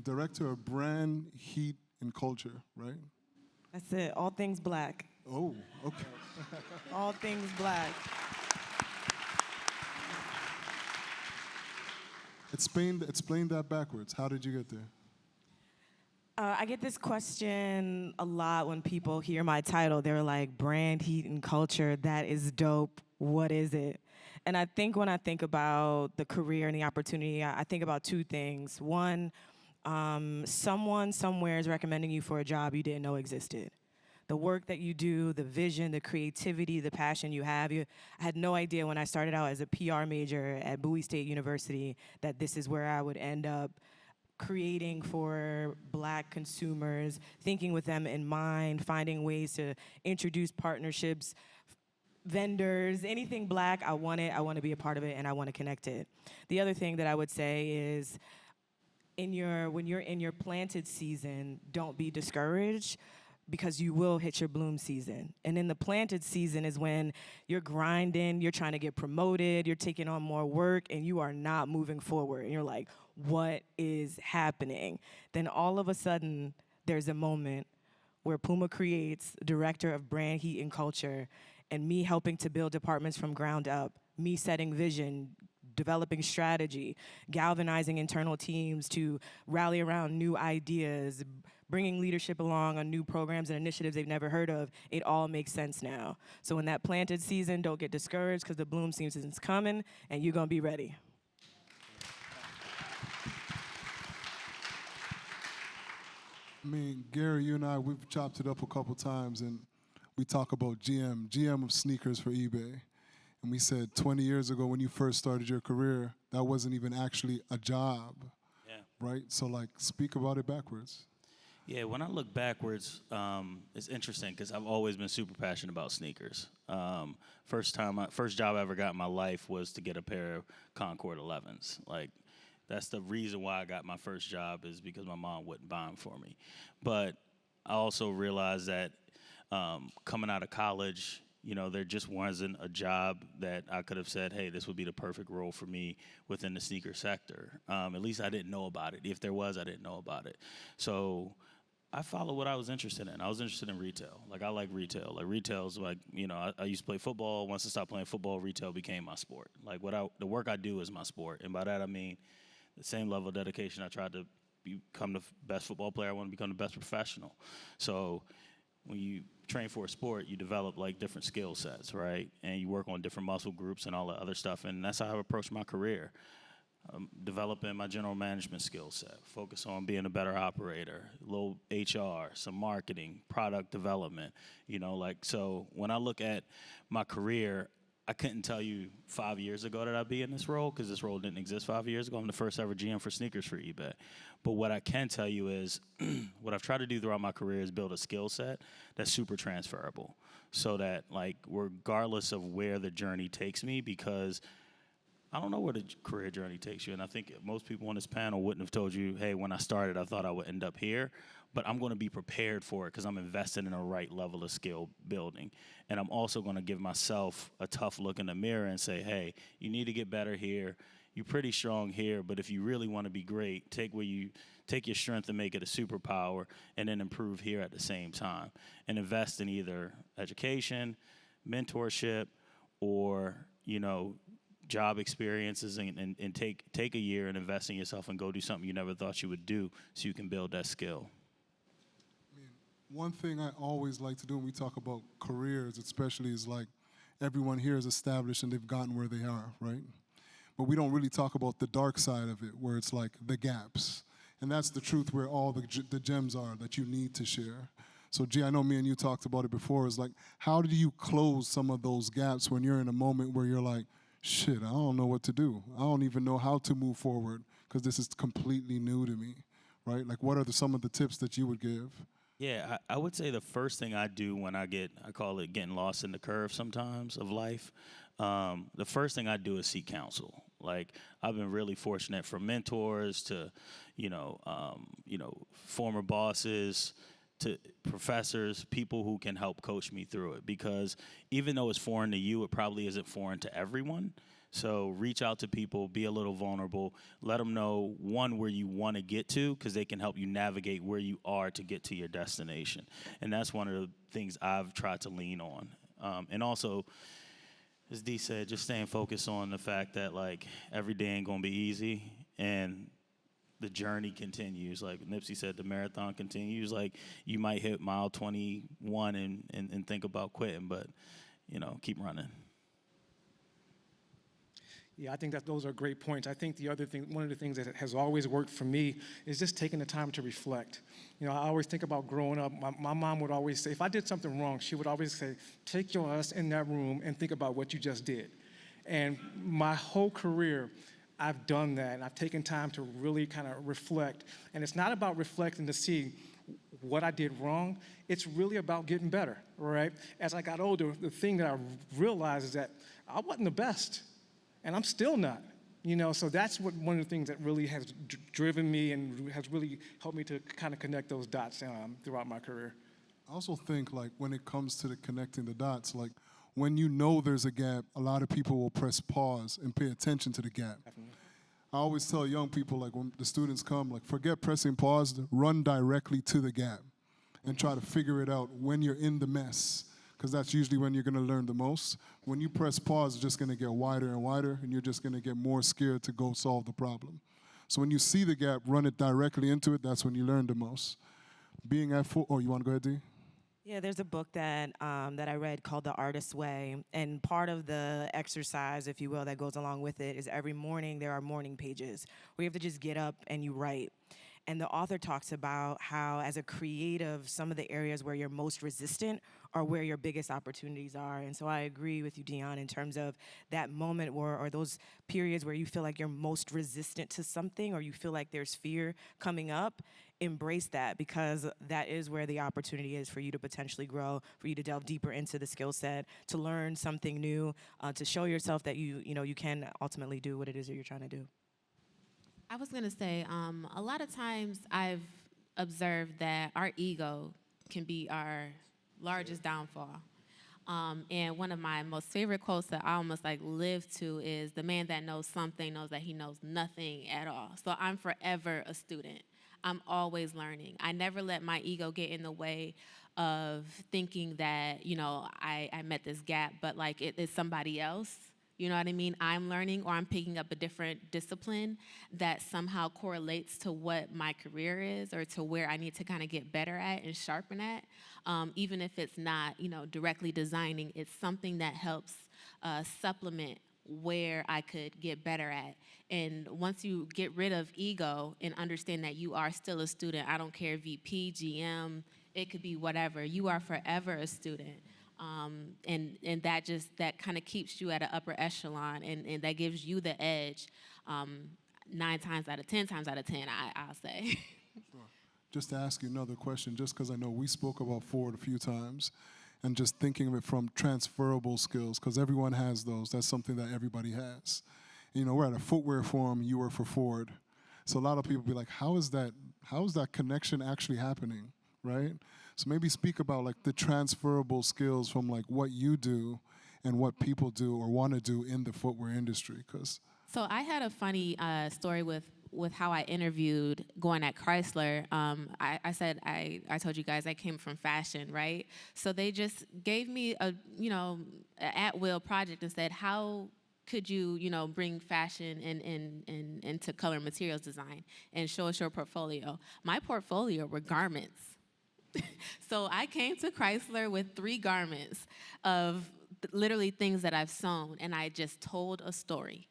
Director of Brand, Heat, and Culture, right? That's it. All things black. Oh, okay. All things black. Explain that backwards. How did you get there? I get this question a lot when people hear my title. They're like, brand, heat, and culture, that is dope. What is it? And I think when I think about the career and the opportunity, I think about two things. One, someone somewhere is recommending you for a job you didn't know existed. The work that you do, the vision, the creativity, the passion you have. I had no idea when I started out as a PR major at Bowie State University that this is where I would end up creating for Black consumers, thinking with them in mind, finding ways to introduce partnerships, vendors, anything Black, I want it, I want to be a part of it, and I want to connect it. The other thing that I would say is, when you're in your planted season, don't be discouraged, because you will hit your bloom season. And in the planted season is when you're grinding, you're trying to get promoted, you're taking on more work, and you are not moving forward. And you're like, what is happening? Then all of a sudden, there's a moment where Puma creates Director of Brand, Heat, and Culture, and me helping to build departments from ground up, me setting vision, developing strategy, galvanizing internal teams to rally around new ideas, bringing leadership along on new programs and initiatives they've never heard of. It all makes sense now. So in that planted season, don't get discouraged, because the bloom season's coming and you're gonna be ready. I mean, Gary, you and I, we've chopped it up a couple times, and we talk about GM of sneakers for eBay. And we said 20 years ago when you first started your career, that wasn't even actually a job, right? So like, speak about it backwards. Yeah, when I look backwards, it's interesting because I've always been super passionate about sneakers. First job I ever got in my life was to get a pair of Concord 11s. Like, that's the reason why I got my first job, is because my mom wouldn't buy them for me. But I also realized that coming out of college, you know, there just wasn't a job that I could have said, hey, this would be the perfect role for me within the sneaker sector. At least I didn't know about it. If there was, I didn't know about it. So I followed what I was interested in. I was interested in retail. Like, I like retail. Like, retail's like, you know, I used to play football. Once I stopped playing football, retail became my sport. Like, the work I do is my sport. And by that, I mean the same level of dedication I tried to become the best football player, I want to become the best professional. So when you train for a sport, you develop like different skill sets, right? And you work on different muscle groups and all that other stuff. And that's how I approached my career. Developing my general management skill set, focus on being a better operator, a little HR, some marketing, product development, you know, like, so when I look at my career, I couldn't tell you 5 years ago that I'd be in this role, because this role didn't exist 5 years ago. I'm the first ever GM for sneakers for eBay. But what I can tell you is what I've tried to do throughout my career is build a skill set that's super transferable, so that, like, regardless of where the journey takes me, because I don't know where the career journey takes you. And I think most people on this panel wouldn't have told you, hey, when I started, I thought I would end up here. But I'm going to be prepared for it, because I'm invested in a right level of skill building. And I'm also going to give myself a tough look in the mirror and say, hey, you need to get better here. You're pretty strong here, but if you really want to be great, take your strength and make it a superpower, and then improve here at the same time. And invest in either education, mentorship, or, you know, job experiences, and take a year and invest in yourself and go do something you never thought you would do, so you can build that skill. One thing I always like to do when we talk about careers, especially, is like, everyone here is established and they've gotten where they are, right? But we don't really talk about the dark side of it, where it's like the gaps. And that's the truth, where all the gems are that you need to share. So G, I know me and you talked about it before, is like, how do you close some of those gaps when you're in a moment where you're like, shit, I don't know what to do. I don't even know how to move forward, because this is completely new to me, right? Like, what are some of the tips that you would give? Yeah, I would say the first thing I do when I call it getting lost in the curve sometimes of life, the first thing I do is seek counsel. Like, I've been really fortunate, from mentors to, former bosses, to professors, people who can help coach me through it. Because even though it's foreign to you, it probably isn't foreign to everyone. So reach out to people, be a little vulnerable, let them know, one, where you want to get to, because they can help you navigate where you are to get to your destination. And that's one of the things I've tried to lean on. And also, as Dee said, just staying focused on the fact that, like, every day ain't going to be easy, and the journey continues. Like Nipsey said, the marathon continues. Like, you might hit mile 21 and think about quitting, but, you know, keep running. Yeah, I think that those are great points. I think the other thing, one of the things that has always worked for me is just taking the time to reflect. You know, I always think about growing up. My mom would always say, if I did something wrong, she would always say, take your ass in that room and think about what you just did. And my whole career, I've done that, and I've taken time to really kind of reflect. And it's not about reflecting to see what I did wrong. It's really about getting better, right? As I got older, the thing that I realized is that I wasn't the best. And I'm still not, you know, so that's one of the things that really has driven me and has really helped me to kind of connect those dots throughout my career. I also think, like, when it comes to the connecting the dots, like, when you know there's a gap, a lot of people will press pause and pay attention to the gap. Definitely. I always tell young people, like, when the students come, like, forget pressing pause, run directly to the gap and try to figure it out when you're in the mess, because that's usually when you're going to learn the most. When you press pause, it's just going to get wider and wider, and you're just going to get more scared to go solve the problem. So when you see the gap, run it directly into it. That's when you learn the most. Being at oh, you want to go ahead, Dee? Yeah, there's a book that that I read called The Artist's Way, and part of the exercise, if you will, that goes along with it is every morning there are morning pages where you have to just get up and you write. And the author talks about how, as a creative, some of the areas where you're most resistant are where your biggest opportunities are. And so I agree with you, Dion, in terms of that moment where, or those periods where you feel like you're most resistant to something, or you feel like there's fear coming up. Embrace that, because that is where the opportunity is for you to potentially grow, for you to delve deeper into the skill set, to learn something new, to show yourself that you can ultimately do what it is that you're trying to do. I was going to say, a lot of times I've observed that our ego can be our largest downfall. And one of my most favorite quotes that I almost like live to is, the man that knows something knows that he knows nothing at all. So I'm forever a student. I'm always learning. I never let my ego get in the way of thinking that, you know, I met this gap, but like it is somebody else. You know what I mean? I'm learning, or I'm picking up a different discipline that somehow correlates to what my career is, or to where I need to kind of get better at and sharpen at. Even if it's not, you know, directly designing, it's something that helps supplement where I could get better at. And once you get rid of ego and understand that you are still a student, I don't care, VP, GM, it could be whatever, you are forever a student. And that kind of keeps you at an upper echelon, and that gives you the edge 9 times out of 10 times out of 10, I'll say. Sure. Just to ask you another question, just because I know we spoke about Ford a few times, and just thinking of it from transferable skills, because everyone has those. That's something that everybody has. You know, we're at a footwear forum, you work for Ford. So a lot of people be like, how is that connection actually happening, right? So maybe speak about like the transferable skills from like what you do and what people do or want to do in the footwear industry. So I had a funny story with how I interviewed going at Chrysler. I said, I told you guys I came from fashion, right? So they just gave me a at-will project and said, how could you, bring fashion into color and materials design and show us your portfolio? My portfolio were garments. So I came to Chrysler with 3 garments of literally things that I've sewn, and I just told a story.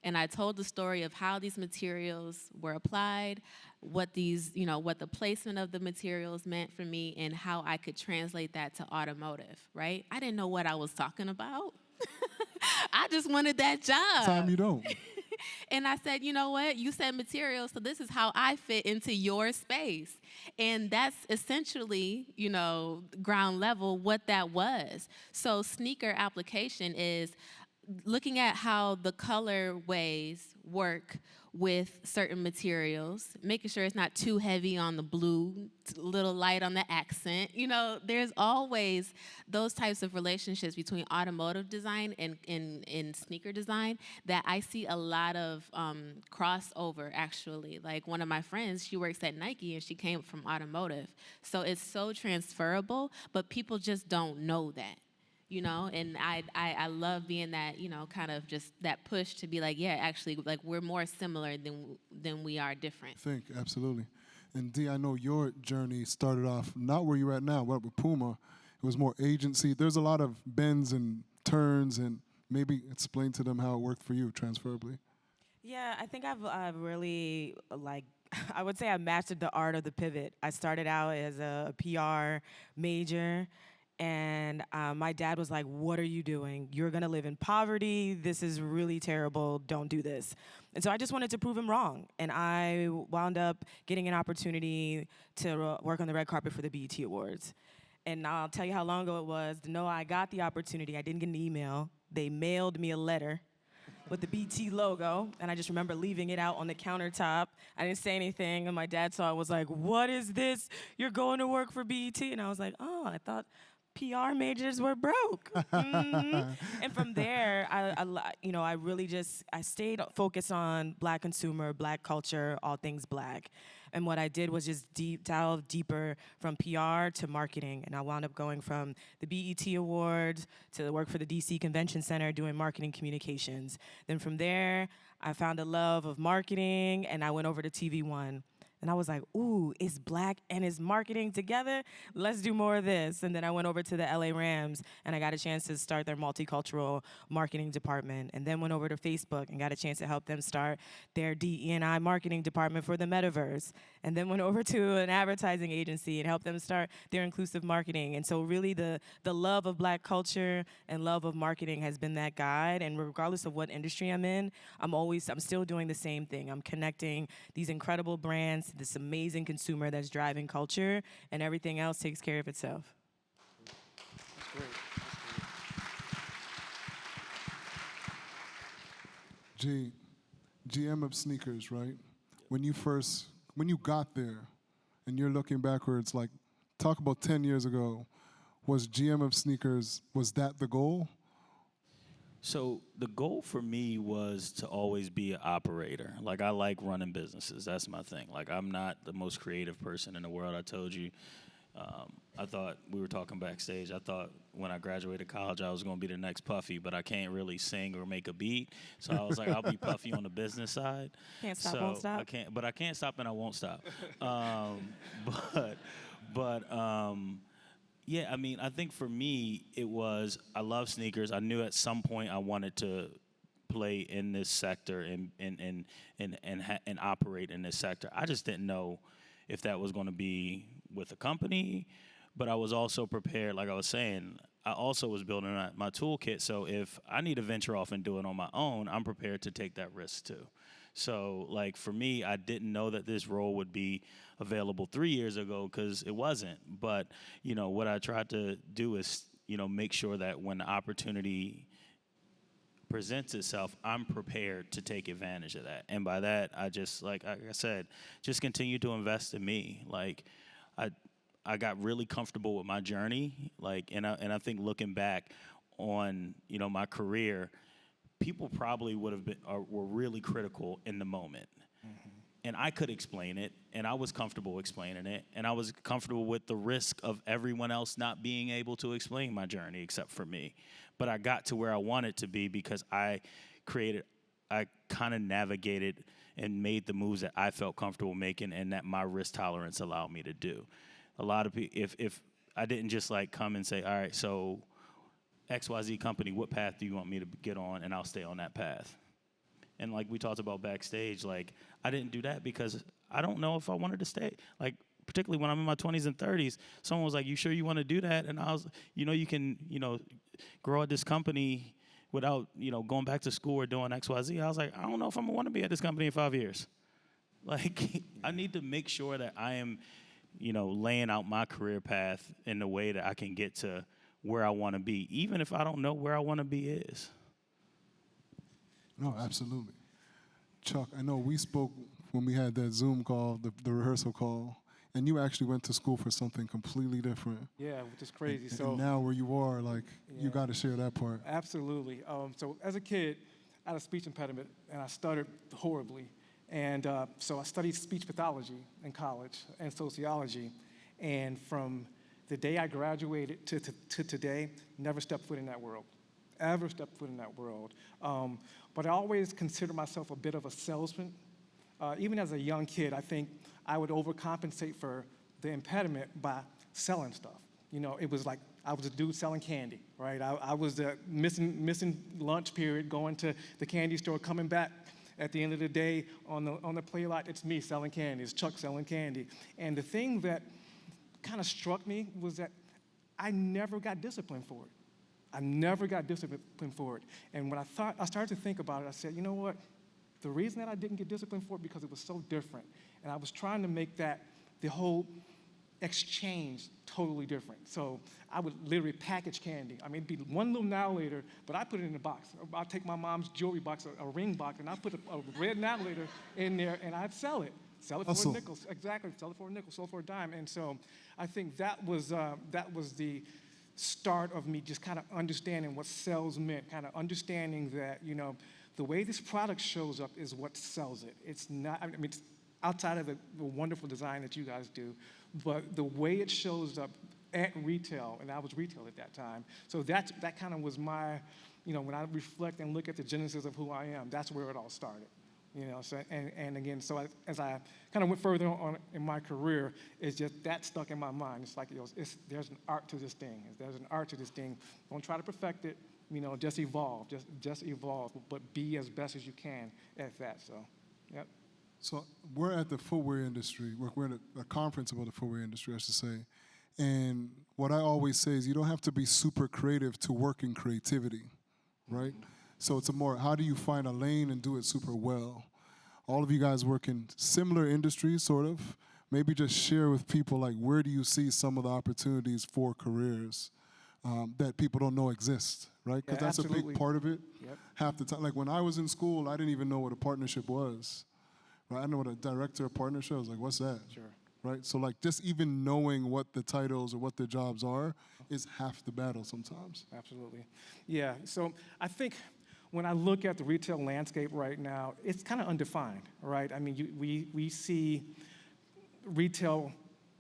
And I told the story of how these materials were applied, what the placement of the materials meant for me, and how I could translate that to automotive, right? I didn't know what I was talking about. I just wanted that job. Time you don't. And I said, you know what? You said materials, so this is how I fit into your space. And that's essentially, ground level what that was. So sneaker application is looking at how the colorways work with certain materials, making sure it's not too heavy on the blue, little light on the accent. You know, there's always those types of relationships between automotive design and sneaker design that I see a lot of crossover, actually. Like one of my friends, she works at Nike and she came from automotive. So it's so transferable, but people just don't know that. You know, and I love being that, you know, kind of just that push to be like, yeah, actually, like we're more similar than we are different. I think, absolutely. And D, I know your journey started off not where you're at now, but with Puma. It was more agency. There's a lot of bends and turns, and maybe explain to them how it worked for you transferably. Yeah, I think I've really, like, I would say I mastered the art of the pivot. I started out as a PR major. And my dad was like, what are you doing? You're going to live in poverty. This is really terrible. Don't do this. And so I just wanted to prove him wrong. And I wound up getting an opportunity to work on the red carpet for the BET Awards. And I'll tell you how long ago it was. To know I got the opportunity, I didn't get an email. They mailed me a letter with the BT logo, and I just remember leaving it out on the countertop. I didn't say anything, and my dad saw it, was like, what is this? You're going to work for BET? And I was like, oh, I thought PR majors were broke. And from there, I really just, I stayed focused on Black consumer, Black culture, all things Black. And what I did was just delve deeper from PR to marketing. And I wound up going from the BET Awards to work for the DC Convention Center doing marketing communications. Then from there, I found a love of marketing, and I went over to TV One. And I was like, ooh, it's Black and it's marketing together? Let's do more of this. And then I went over to the LA Rams, and I got a chance to start their multicultural marketing department. And then went over to Facebook and got a chance to help them start their DE&I marketing department for the metaverse. And then went over to an advertising agency and helped them start their inclusive marketing. And so really the love of Black culture and love of marketing has been that guide. And regardless of what industry I'm in, I'm still doing the same thing. I'm connecting these incredible brands, this amazing consumer that's driving culture, and everything else takes care of itself. That's great. G, GM of sneakers, right? When you got there, and you're looking backwards, like, talk about 10 years ago, was GM of sneakers, was that the goal? So the goal for me was to always be an operator. Like, I like running businesses. That's my thing. Like, I'm not the most creative person in the world. I told you, I thought, we were talking backstage, I thought when I graduated college I was going to be the next Puffy, but I can't really sing or make a beat. So I was like, I'll be Puffy on the business side. Can't stop, won't stop. I can't stop and I won't stop. Yeah, I mean, I think for me, it was, I love sneakers. I knew at some point I wanted to play in this sector and operate in this sector. I just didn't know if that was going to be with a company, but I was also prepared, like I was saying, I also was building my toolkit, so if I need to venture off and do it on my own, I'm prepared to take that risk too. So, like, for me, I didn't know that this role would be available 3 years ago because it wasn't. But, you know, what I tried to do is, you know, make sure that when the opportunity presents itself, I'm prepared to take advantage of that. And by that, I just, like I said, just continue to invest in me. Like, I got really comfortable with my journey. Like, and I think looking back on, you know, my career, people probably would have been were really critical in the moment. Mm-hmm. And I could explain it, and I was comfortable explaining it, and I was comfortable with the risk of everyone else not being able to explain my journey except for me. But I got to where I wanted to be because I kind of navigated and made the moves that I felt comfortable making and that my risk tolerance allowed me to do. A lot of people, if I didn't just like come and say, all right, so XYZ company, what path do you want me to get on? And I'll stay on that path. And like we talked about backstage, like I didn't do that because I don't know if I wanted to stay. Like particularly when I'm in my 20s and 30s, someone was like, you sure you want to do that? And I was, you know, you can, you know, grow at this company without, you know, going back to school or doing XYZ. I was like, I don't know if I'm going to want to be at this company in 5 years. Like I need to make sure that I am, you know, laying out my career path in the way that I can get to where I want to be, even if I don't know where I want to be is. No, absolutely. Chuck, I know we spoke when we had that Zoom call, the rehearsal call, and you actually went to school for something completely different. Yeah, which is crazy. And now where you are, like, you got to share that part. Absolutely. So as a kid, I had a speech impediment, and I stuttered horribly. And so I studied speech pathology in college and sociology. And from the day I graduated to today, never stepped foot in that world. Ever stepped foot in that world. But I always considered myself a bit of a salesman. Even as a young kid, I think I would overcompensate for the impediment by selling stuff. You know, it was like I was a dude selling candy, right? I was missing lunch period, going to the candy store, coming back at the end of the day on the play lot. It's me selling candy. It's Chuck selling candy. And the thing that kind of struck me was that I never got disciplined for it. I never got disciplined for it. And when I started to think about it, I said, you know what? The reason that I didn't get disciplined for it because it was so different. And I was trying to make the whole exchange totally different. So I would literally package candy. I mean, it'd be one little now later, but I put it in a box. I'd take my mom's jewelry box, a ring box, and I'd put a red now later in there, and I'd sell it. Sell it for a nickel. Exactly. Sell it for a nickel. Sell it for a dime. And so I think that was the start of me just kind of understanding what sales meant, kind of understanding that, you know, the way this product shows up is what sells it. It's not, I mean, it's outside of the wonderful design that you guys do, but the way it shows up at retail, and I was retail at that time, so that kind of was my, you know, when I reflect and look at the genesis of who I am, that's where it all started. You know, so, and again, so as I kind of went further on in my career, it's just that stuck in my mind. It's like, you know, there's an art to this thing. There's an art to this thing. Don't try to perfect it. You know, just evolve. Just evolve, but be as best as you can at that. So, yep. So we're at the footwear industry. We're at a conference about the footwear industry, I should say. And what I always say is you don't have to be super creative to work in creativity, right? So it's how do you find a lane and do it super well? All of you guys work in similar industries, sort of. Maybe just share with people, like, where do you see some of the opportunities for careers that people don't know exist, right? Because that's a big part of it. Yep. Half the time, like when I was in school, I didn't even know what a partnership was. Right? I know what a director of partnership was. Like, what's that? Sure. Right? So, like, just even knowing what the titles or what the jobs are is half the battle sometimes. Absolutely. Yeah. So I think when I look at the retail landscape right now, it's kind of undefined, right? I mean, we see retail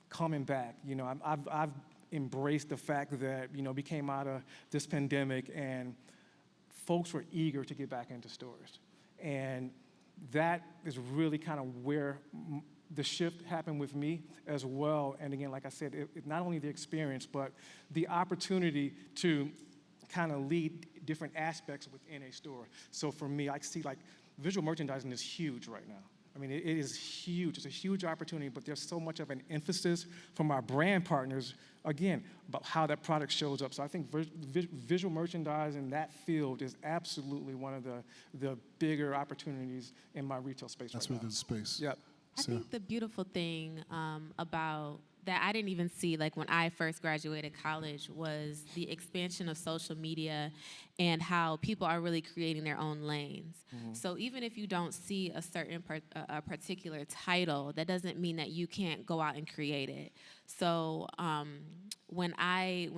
coming back. You know, I've embraced the fact that, you know, we came out of this pandemic and folks were eager to get back into stores. And that is really kind of where the shift happened with me as well. And again, like I said, it not only the experience, but the opportunity to kind of lead different aspects within a store. So for me, I see like visual merchandising is huge right now. I mean, it is huge. It's a huge opportunity, but there's so much of an emphasis from our brand partners, again, about how that product shows up. So I think visual merchandising, that field is absolutely one of the bigger opportunities in my retail space That's right where now. there's space. Yep. I think the beautiful thing about that I didn't even see, like when I first graduated college, was the expansion of social media and how people are really creating their own lanes. So even if you don't see a certain a particular title, that doesn't mean that you can't go out and create it. So when I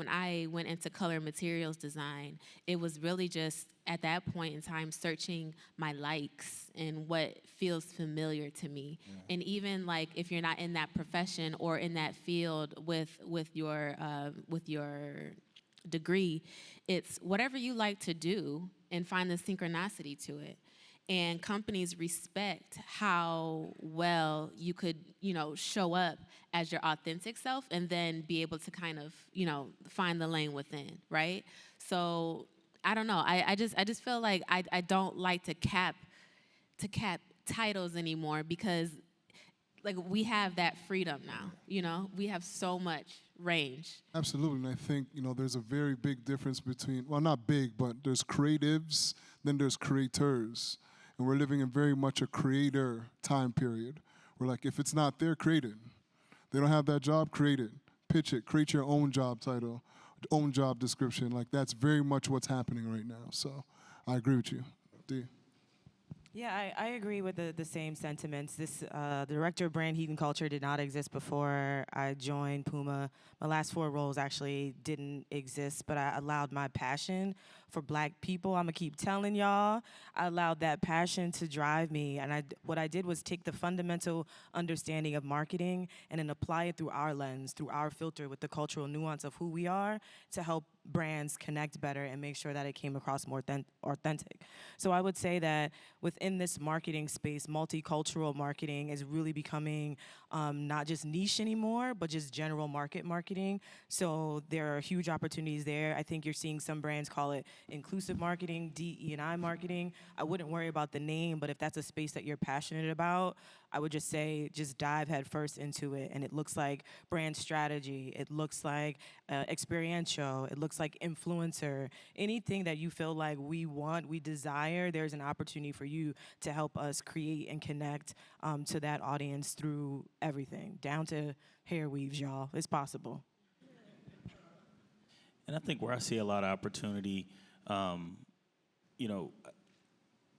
went into color materials design, it was really just at that point in time searching my likes and what feels familiar to me. And even like if you're not in that profession or in that field with your degree, it's whatever you like to do and find the synchronicity to it. And companies respect how well you could, you know, show up as your authentic self and then be able to kind of, you know, find the lane within, right? So I don't know. I just feel like I don't like to cap titles anymore because like we have that freedom now, you know? We have so much range. Absolutely, and I think, you know, there's a very big difference between, well, not big, but there's creatives, then there's creators. And we're living in very much a creator time period. We're like, if it's not there, create it. They don't have that job, create it. Pitch it, create your own job title, own job description. Like, that's very much what's happening right now. So I agree with you. D. Yeah, I agree with the same sentiments. This director of brand heat and culture did not exist before I joined Puma. My last 4 roles actually didn't exist, but I allowed my passion for Black people. I'm gonna keep telling y'all, I allowed that passion to drive me, and what I did was take the fundamental understanding of marketing and then apply it through our lens, through our filter, with the cultural nuance of who we are, to help brands connect better and make sure that it came across more authentic. So I would say that within this marketing space, multicultural marketing is really becoming not just niche anymore, but just general marketing. So there are huge opportunities there. I think you're seeing some brands call it inclusive marketing, DE&I marketing. I wouldn't worry about the name, but if that's a space that you're passionate about, I would just say just dive headfirst into it. And it looks like brand strategy. It looks like experiential. It looks like influencer. Anything that you feel like we want, we desire, there's an opportunity for you to help us create and connect to that audience through everything, down to hair weaves, y'all. It's possible. And I think where I see a lot of opportunity, you know,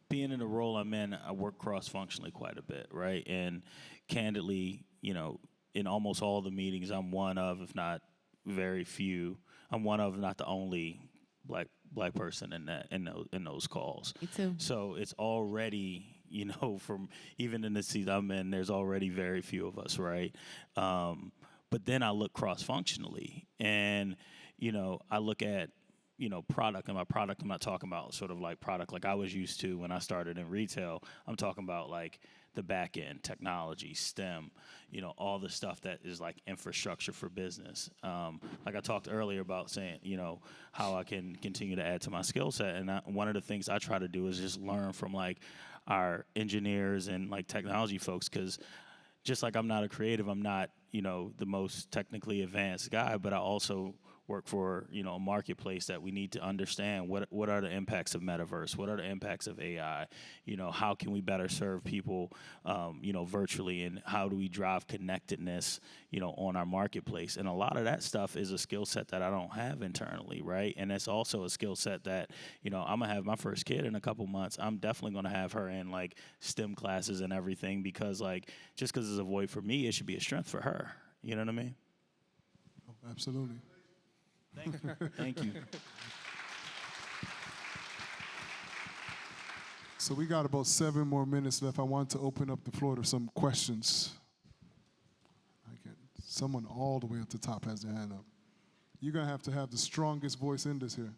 being in the role I'm in, I work cross-functionally quite a bit, right? And candidly, you know, in almost all the meetings, I'm one of, if not very few, I'm one of, not the only black person in those calls. Me too. So it's already, you know, from even in the seat I'm in, there's already very few of us, right? But then I look cross-functionally, and you know, I look at, you know, product, and my product, I'm not talking about sort of like product like I was used to when I started in retail. I'm talking about like the back end, technology, STEM, you know, all the stuff that is like infrastructure for business. Like I talked earlier about saying, you know, how I can continue to add to my skill set. And one of the things I try to do is just learn from like our engineers and like technology folks, because just like I'm not a creative, I'm not, you know, the most technically advanced guy, but I also work for, you know, a marketplace that we need to understand what are the impacts of metaverse, what are the impacts of AI, you know, how can we better serve people, you know, virtually, and how do we drive connectedness, you know, on our marketplace. And a lot of that stuff is a skill set that I don't have internally, right? And it's also a skill set that, you know, I'm gonna have my first kid in a couple months. I'm definitely gonna have her in like STEM classes and everything, because like, just because it's a void for me, it should be a strength for her. You know what I mean? Oh, absolutely. Thank you. Thank you. So we got about 7 more minutes left. I want to open up the floor to some questions. Someone all the way at the top has their hand up. You're going to have the strongest voice in this here.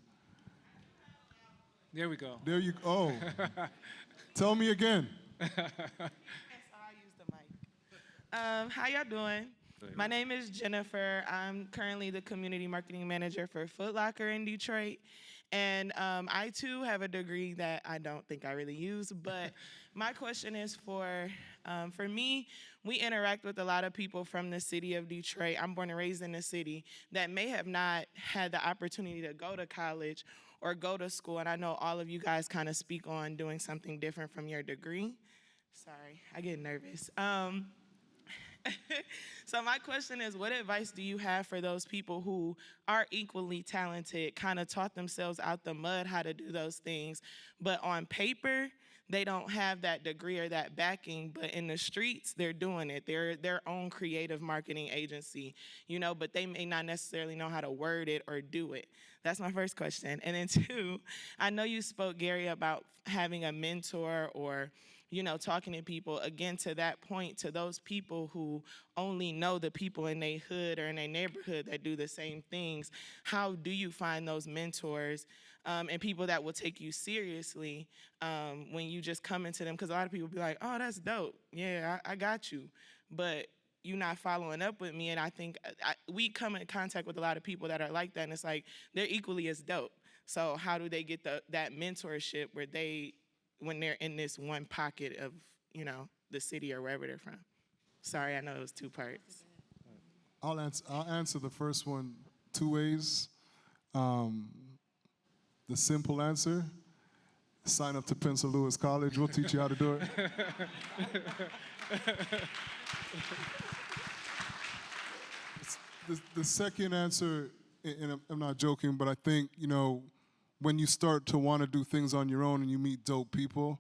There we go. There you go. Oh. Tell me again. How y'all doing? My name is Jennifer. I'm currently the community marketing manager for Foot Locker in Detroit. And I too have a degree that I don't think I really use, but my question is for me, we interact with a lot of people from the city of Detroit. I'm born and raised in the city that may have not had the opportunity to go to college or go to school. And I know all of you guys kind of speak on doing something different from your degree. Sorry, I get nervous. So my question is, what advice do you have for those people who are equally talented, kind of taught themselves out the mud how to do those things, but on paper, they don't have that degree or that backing, but in the streets, they're doing it. They're their own creative marketing agency, you know, but they may not necessarily know how to word it or do it. That's my first question. And then 2, I know you spoke, Gary, about having a mentor or, you know, talking to people. Again, to that point, to those people who only know the people in their hood or in their neighborhood that do the same things, how do you find those mentors and people that will take you seriously when you just come into them? Because a lot of people be like, oh, that's dope. Yeah, I got you. But you're not following up with me. And I think we come in contact with a lot of people that are like that, and it's like they're equally as dope. So how do they get that mentorship where when they're in this one pocket of, you know, the city or wherever they're from? Sorry, I know it was 2 parts. I'll answer the first one 2 ways. The simple answer, sign up to Pencil Lewis College. We'll teach you how to do it. The second answer, and I'm not joking, but I think, you know, when you start to want to do things on your own and you meet dope people,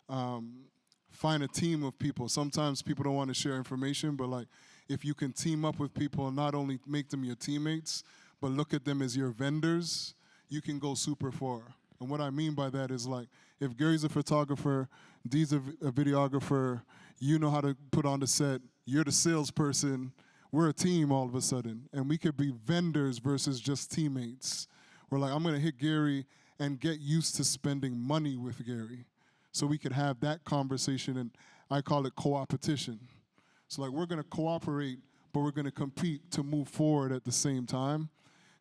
find a team of people. Sometimes people don't want to share information, but like if you can team up with people and not only make them your teammates, but look at them as your vendors, you can go super far. And what I mean by that is like, if Gary's a photographer, Dee's a videographer, you know how to put on the set, you're the salesperson, we're a team all of a sudden. And we could be vendors versus just teammates. We're like, I'm gonna hit Gary and get used to spending money with Gary. So we could have that conversation, and I call it co-opetition. So like, we're gonna cooperate, but we're gonna compete to move forward at the same time.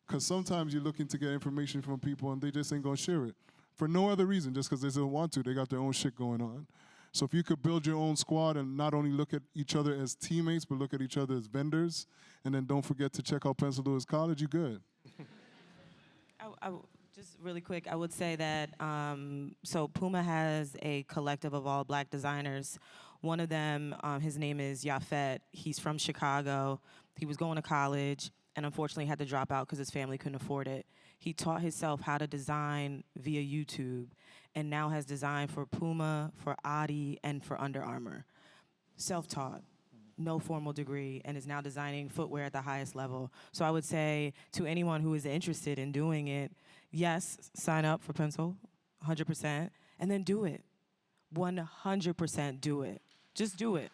Because sometimes you're looking to get information from people and they just ain't gonna share it. For no other reason, just because they don't want to. They got their own shit going on. So if you could build your own squad and not only look at each other as teammates, but look at each other as vendors, and then don't forget to check out Pencil Lewis College, you good. Just really quick, I would say that, so Puma has a collective of all Black designers. One of them, his name is Yafet. He's from Chicago. He was going to college and unfortunately had to drop out because his family couldn't afford it. He taught himself how to design via YouTube and now has designed for Puma, for Adi, and for Under Armour. Self-taught, no formal degree, and is now designing footwear at the highest level. So I would say to anyone who is interested in doing it, yes, sign up for Pencil, 100%, and then do it. 100% do it. Just do it.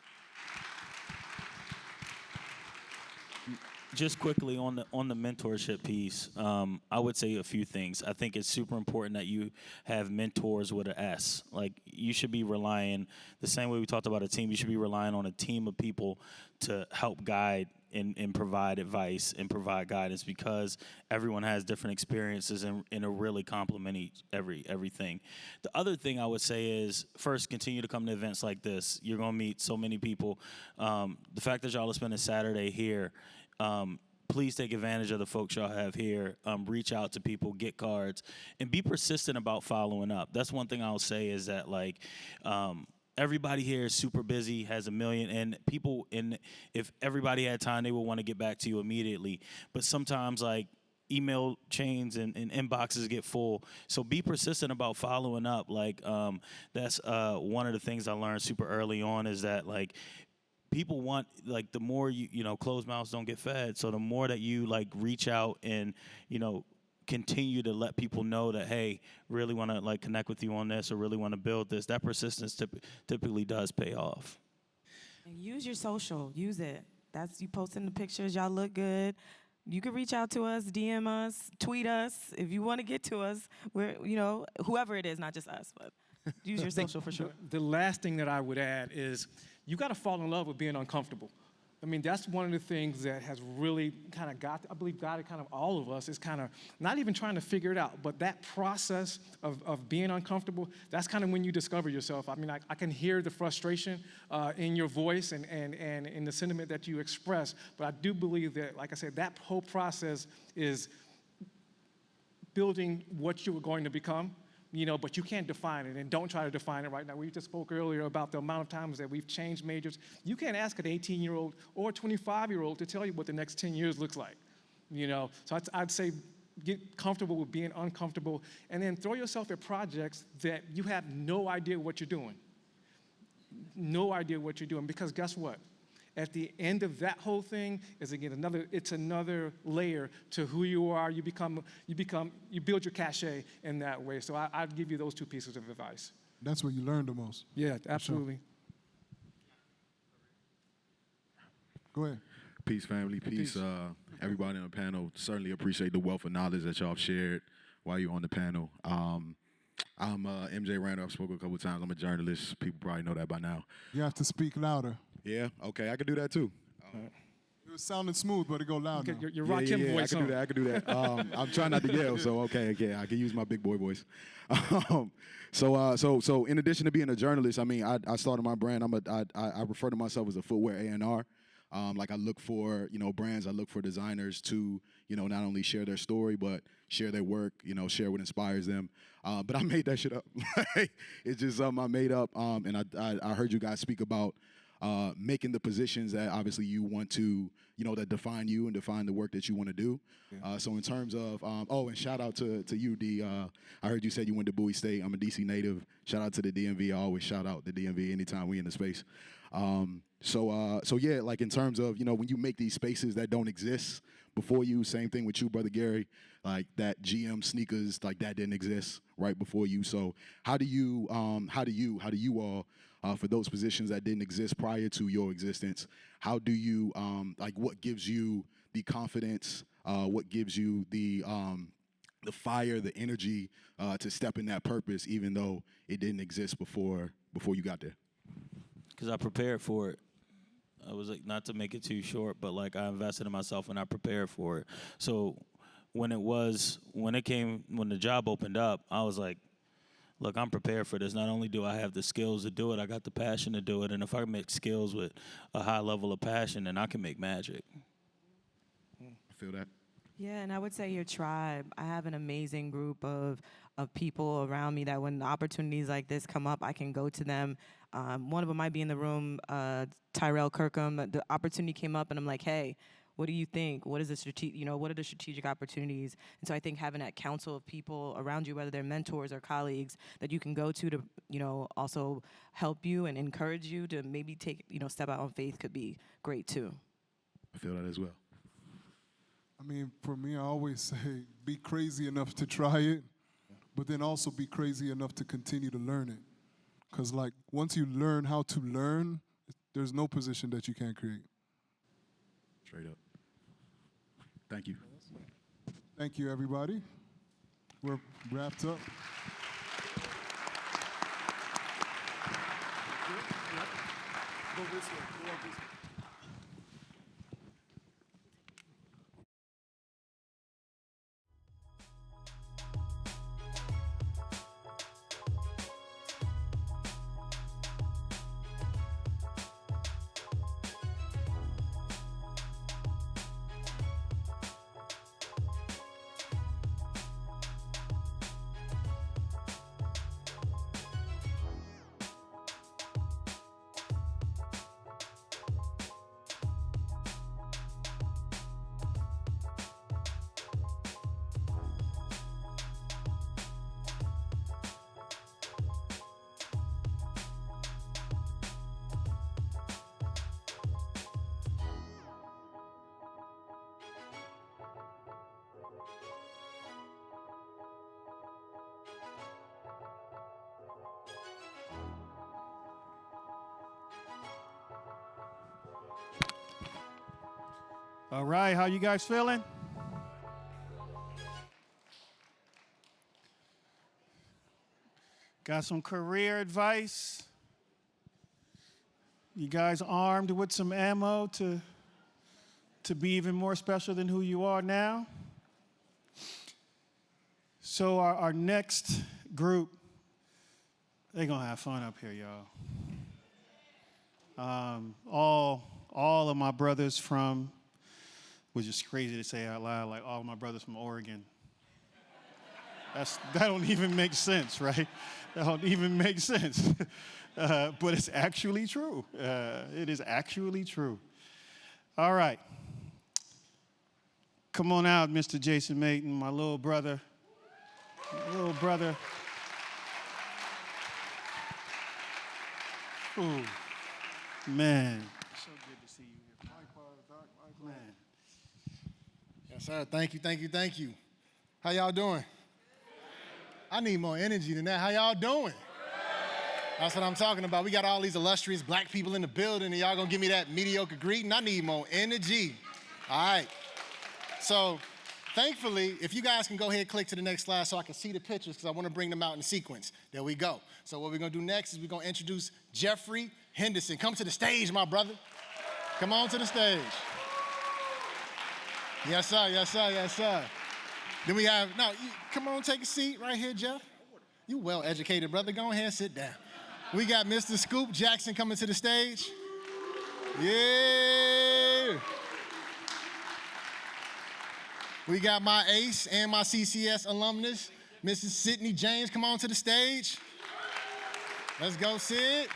Just quickly on the mentorship piece, I would say a few things. I think it's super important that you have mentors with an S. Like, you should be relying, the same way we talked about a team, you should be relying on a team of people to help guide and provide advice and provide guidance, because everyone has different experiences and really complement everything. The other thing I would say is, first, continue to come to events like this. You're going to meet so many people. The fact that y'all are spending Saturday here, please take advantage of the folks y'all have here. Reach out to people, get cards, and be persistent about following up. That's one thing I'll say is that, like, everybody here is super busy, has a million, and people, if everybody had time, they would want to get back to you immediately. But sometimes, like, email chains and inboxes get full. So be persistent about following up. Like, that's one of the things I learned super early on, is that, like, people want, like, the more you know, closed mouths don't get fed. So the more that you, like, reach out and, you know, continue to let people know that, hey, really want to, like, connect with you on this, or really want to build this, that persistence typically does pay off. And use your social, use it. That's you posting the pictures, y'all look good. You can reach out to us, DM us, tweet us. If you want to get to us, we're, you know, whoever it is, not just us, but use your social for sure. The last thing that I would add is you got to fall in love with being uncomfortable. I mean, that's one of the things that has really kind of got, I believe, got it kind of all of us is kind of not even trying to figure it out, but that process of being uncomfortable, that's kind of when you discover yourself. I mean, I can hear the frustration in your voice and in the sentiment that you express, but I do believe that, like I said, that whole process is building what you are going to become. You know, but you can't define it, and don't try to define it right now. We just spoke earlier about the amount of times that we've changed majors. You can't ask an 18-year-old or a 25-year-old to tell you what the next 10 years looks like, you know. So I'd say get comfortable with being uncomfortable, and then throw yourself at projects that you have no idea what you're doing. No idea what you're doing, because guess what? At the end of that whole thing is, again, another layer to who you are. You build your cachet in that way. So I'd give you those two pieces of advice. That's where you learn the most. Yeah, absolutely. Sure. Go ahead. Peace, family. Peace. Everybody on the panel. Certainly appreciate the wealth of knowledge that y'all have shared while you're on the panel. I'm MJ Randall. I've spoken a couple of times. I'm a journalist. People probably know that by now. You have to speak louder. Yeah, okay, I can do that too. It was sounding smooth, but it go loud now. Your Rakim voice. I can do that. I'm trying not to yell, so okay, I can use my big boy voice. So in addition to being a journalist, I mean, I started my brand. I refer to myself as a footwear A&R. Like, I look for, you know, brands. I look for designers to, you know, not only share their story, but share their work. You know, share what inspires them. But I made that shit up. It's just something I made up. And I heard you guys speak about making the positions that obviously you want to, that define you and define the work that you want to do. So in terms of, and shout out to you, D. I heard you said you went to Bowie State. I'm a DC native. Shout out to the DMV. I always shout out the DMV anytime we in the space. So yeah, like in terms of, when you make these spaces that don't exist before you, same thing with you, Brother Gary, like that GM sneakers, like that didn't exist right before you. So how do you all, for those positions that didn't exist prior to your existence, how do you, what gives you the confidence, what gives you the fire, the energy to step in that purpose, even though it didn't exist before you got there? Because I prepared for it. I was like, not to make it too short, but like I invested in myself and I prepared for it. So when the job opened up, I was like, look, I'm prepared for this. Not only do I have the skills to do it, I got the passion to do it. And if I mix skills with a high level of passion, then I can make magic. I feel that. Yeah, and I would say your tribe. I have an amazing group of people around me that when opportunities like this come up, I can go to them. One of them might be in the room, Tyrell Kirkham. The opportunity came up, and I'm like, hey, what do you think? What is the what are the strategic opportunities? And so I think having that council of people around you, whether they're mentors or colleagues, that you can go to, also help you and encourage you to maybe take, step out on faith could be great too. I feel that as well. I mean, for me, I always say, be crazy enough to try it, but then also be crazy enough to continue to learn it. Because, once you learn how to learn, there's no position that you can't create. Straight up. Thank you. Thank you, everybody. We're wrapped up. Go this way. Go up this way. All right, how you guys feeling? Got some career advice? You guys armed with some ammo to be even more special than who you are now? So our next group, they're gonna have fun up here, y'all. All of my brothers from, which is crazy to say out loud, like all of my brothers from Oregon. That don't even make sense, right? That don't even make sense. But it's actually true. It is actually true. All right. Come on out, Mr. Jason Mayton, my little brother. Little brother. Ooh, man. So good to see you here. Man. Yes, sir. Thank you. How y'all doing? I need more energy than that. How y'all doing? That's what I'm talking about. We got all these illustrious black people in the building, and y'all gonna give me that mediocre greeting? I need more energy. All right. So, thankfully, if you guys can go ahead and click to the next slide so I can see the pictures, because I want to bring them out in sequence. There we go. So what we're gonna do next is we're gonna introduce Jeffrey Henderson. Come to the stage, my brother. Come on to the stage. Yes, sir, yes, sir, yes, sir. Then we have, come on, take a seat right here, Jeff. You well-educated, brother. Go ahead and sit down. We got Mr. Scoop Jackson coming to the stage. Yeah. We got my ace and my CCS alumnus, Mrs. Sydney James, come on to the stage. Let's go, Sid.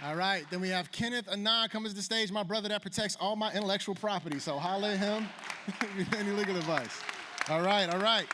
All right, then we have Kenneth Anand coming to the stage, my brother that protects all my intellectual property. So holler at him if you need any legal advice. All right, all right.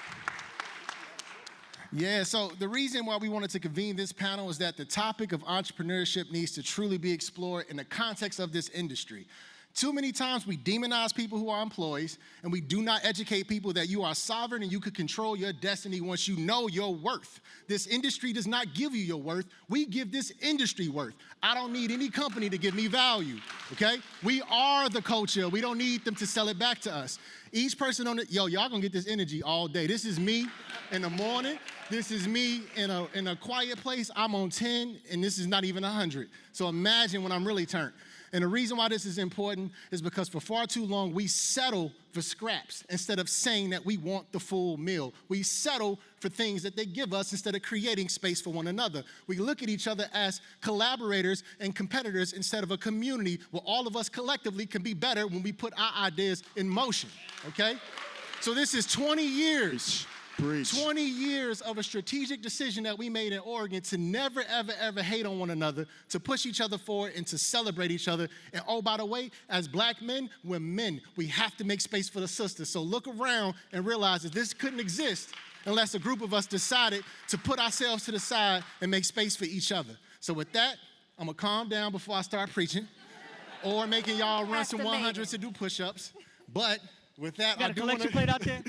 Yeah, so the reason why we wanted to convene this panel is that the topic of entrepreneurship needs to truly be explored in the context of this industry. Too many times we demonize people who are employees, and we do not educate people that you are sovereign and you can control your destiny once you know your worth. This industry does not give you your worth. We give this industry worth. I don't need any company to give me value, okay? We are the culture. We don't need them to sell it back to us. Each person on it, y'all gonna get this energy all day. This is me in the morning. This is me in a quiet place. I'm on 10, and this is not even 100. So imagine when I'm really turned. And the reason why this is important is because for far too long, we settle for scraps instead of saying that we want the full meal. We settle for things that they give us instead of creating space for one another. We look at each other as collaborators and competitors instead of a community where all of us collectively can be better when we put our ideas in motion, okay? So this is 20 years. 20 years of a strategic decision that we made in Oregon to never, ever, ever hate on one another, to push each other forward and to celebrate each other. And oh, by the way, as black men, we're men. We have to make space for the sisters. So look around and realize that this couldn't exist unless a group of us decided to put ourselves to the side and make space for each other. So with that, I'm gonna calm down before I start preaching or making y'all run some 100s to do push-ups. But with that, I do want to plate out there.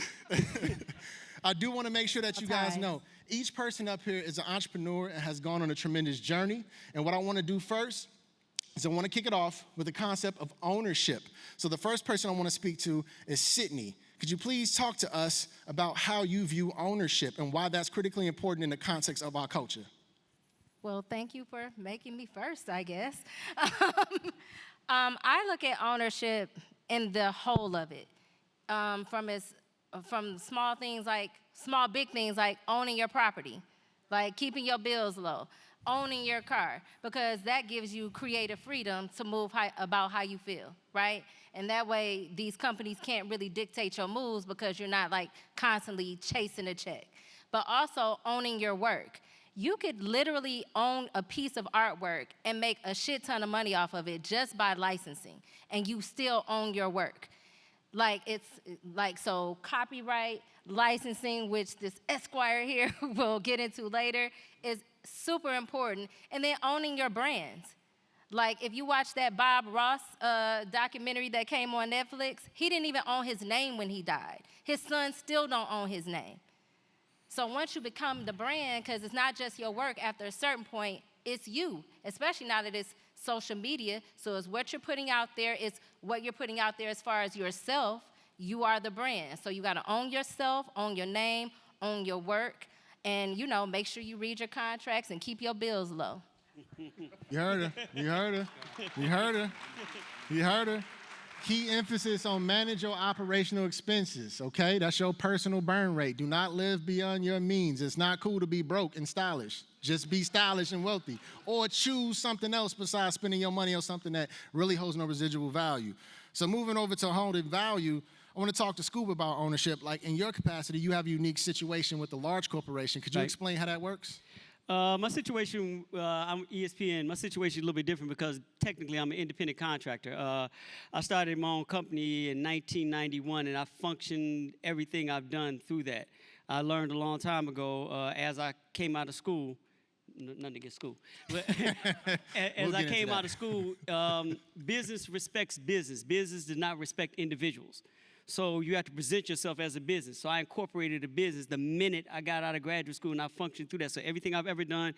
I do want to make sure that you guys know, each person up here is an entrepreneur and has gone on a tremendous journey. And what I want to do first is I want to kick it off with the concept of ownership. So the first person I want to speak to is Sydney. Could you please talk to us about how you view ownership and why that's critically important in the context of our culture? Well, thank you for making me first, I guess. I look at ownership in the whole of it, from small things like, big things like owning your property, like keeping your bills low, owning your car, because that gives you creative freedom to move about how you feel, right? And that way, these companies can't really dictate your moves because you're not like constantly chasing a check. But also owning your work. You could literally own a piece of artwork and make a shit ton of money off of it just by licensing, and you still own your work. So copyright, licensing, which this Esquire here will get into later, is super important. And then owning your brands. Like if you watch that Bob Ross documentary that came on Netflix, he didn't even own his name when he died. His sons still don't own his name. So once you become the brand, because it's not just your work, after a certain point, it's you, especially now that it's social media. So it's what you're putting out there, it's what you're putting out there as far as yourself. You are the brand. So you got to own yourself, own your name, own your work, and, make sure you read your contracts and keep your bills low. You heard her. You heard her. You heard her. You heard her. Key emphasis on manage your operational expenses, okay? That's your personal burn rate. Do not live beyond your means. It's not cool to be broke and stylish. Just be stylish and wealthy. Or choose something else besides spending your money on something that really holds no residual value. So moving over to holding value, I want to talk to Scuba about ownership. Like in your capacity, you have a unique situation with a large corporation. Could you explain how that works? My situation, I'm ESPN. My situation is a little bit different because technically I'm an independent contractor. I started my own company in 1991, and I functioned everything I've done through that. I learned a long time ago as I came out of school. Nothing against school. But as I came out of school, business respects business. Business does not respect individuals. So you have to present yourself as a business. So I incorporated a business the minute I got out of graduate school, and I functioned through that. So everything I've ever done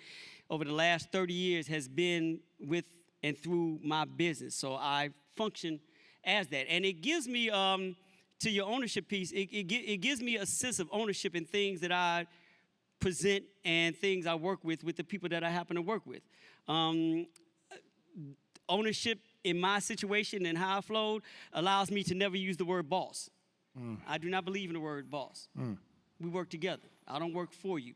over the last 30 years has been with and through my business. So I function as that. And it gives me, to your ownership piece, it gives me a sense of ownership in things that I present and things I work with the people that I happen to work with. Ownership in my situation and how I flowed allows me to never use the word boss. I do not believe in the word boss. We work together. I don't work for you.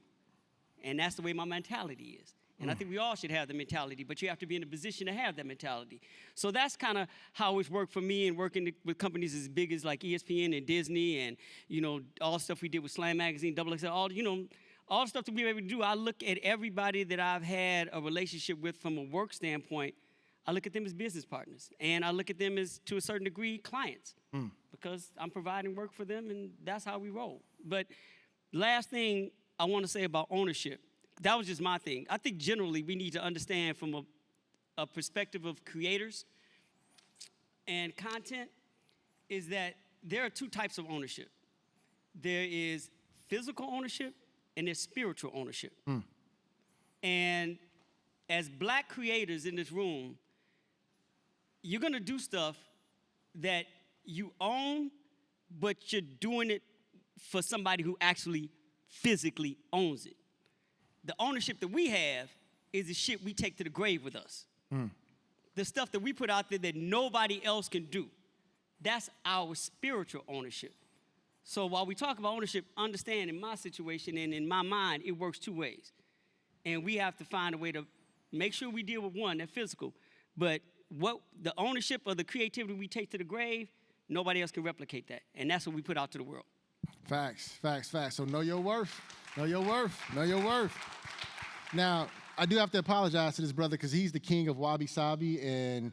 And that's the way my mentality is. And I think we all should have the mentality, but you have to be in a position to have that mentality. So that's kind of how it's worked for me, and working with companies as big as like ESPN and Disney and, all the stuff we did with Slam Magazine, XXL, all the stuff that we're able to do, I look at everybody that I've had a relationship with from a work standpoint, I look at them as business partners. And I look at them as, to a certain degree, clients. Because I'm providing work for them, and that's how we roll. But last thing I want to say about ownership, that was just my thing. I think generally we need to understand from a perspective of creators and content is that there are two types of ownership. There is physical ownership and there's spiritual ownership. And as black creators in this room, you're gonna do stuff that you own, but you're doing it for somebody who actually physically owns it. The ownership that we have is the shit we take to the grave with us. The stuff that we put out there that nobody else can do. That's our spiritual ownership. So while we talk about ownership, understand in my situation and in my mind, it works two ways. And we have to find a way to make sure we deal with one, that physical. But what the ownership of the creativity we take to the grave, nobody else can replicate that. And that's what we put out to the world. Facts, facts, facts. So know your worth. Know your worth. Know your worth. Now, I do have to apologize to this brother because he's the king of wabi-sabi and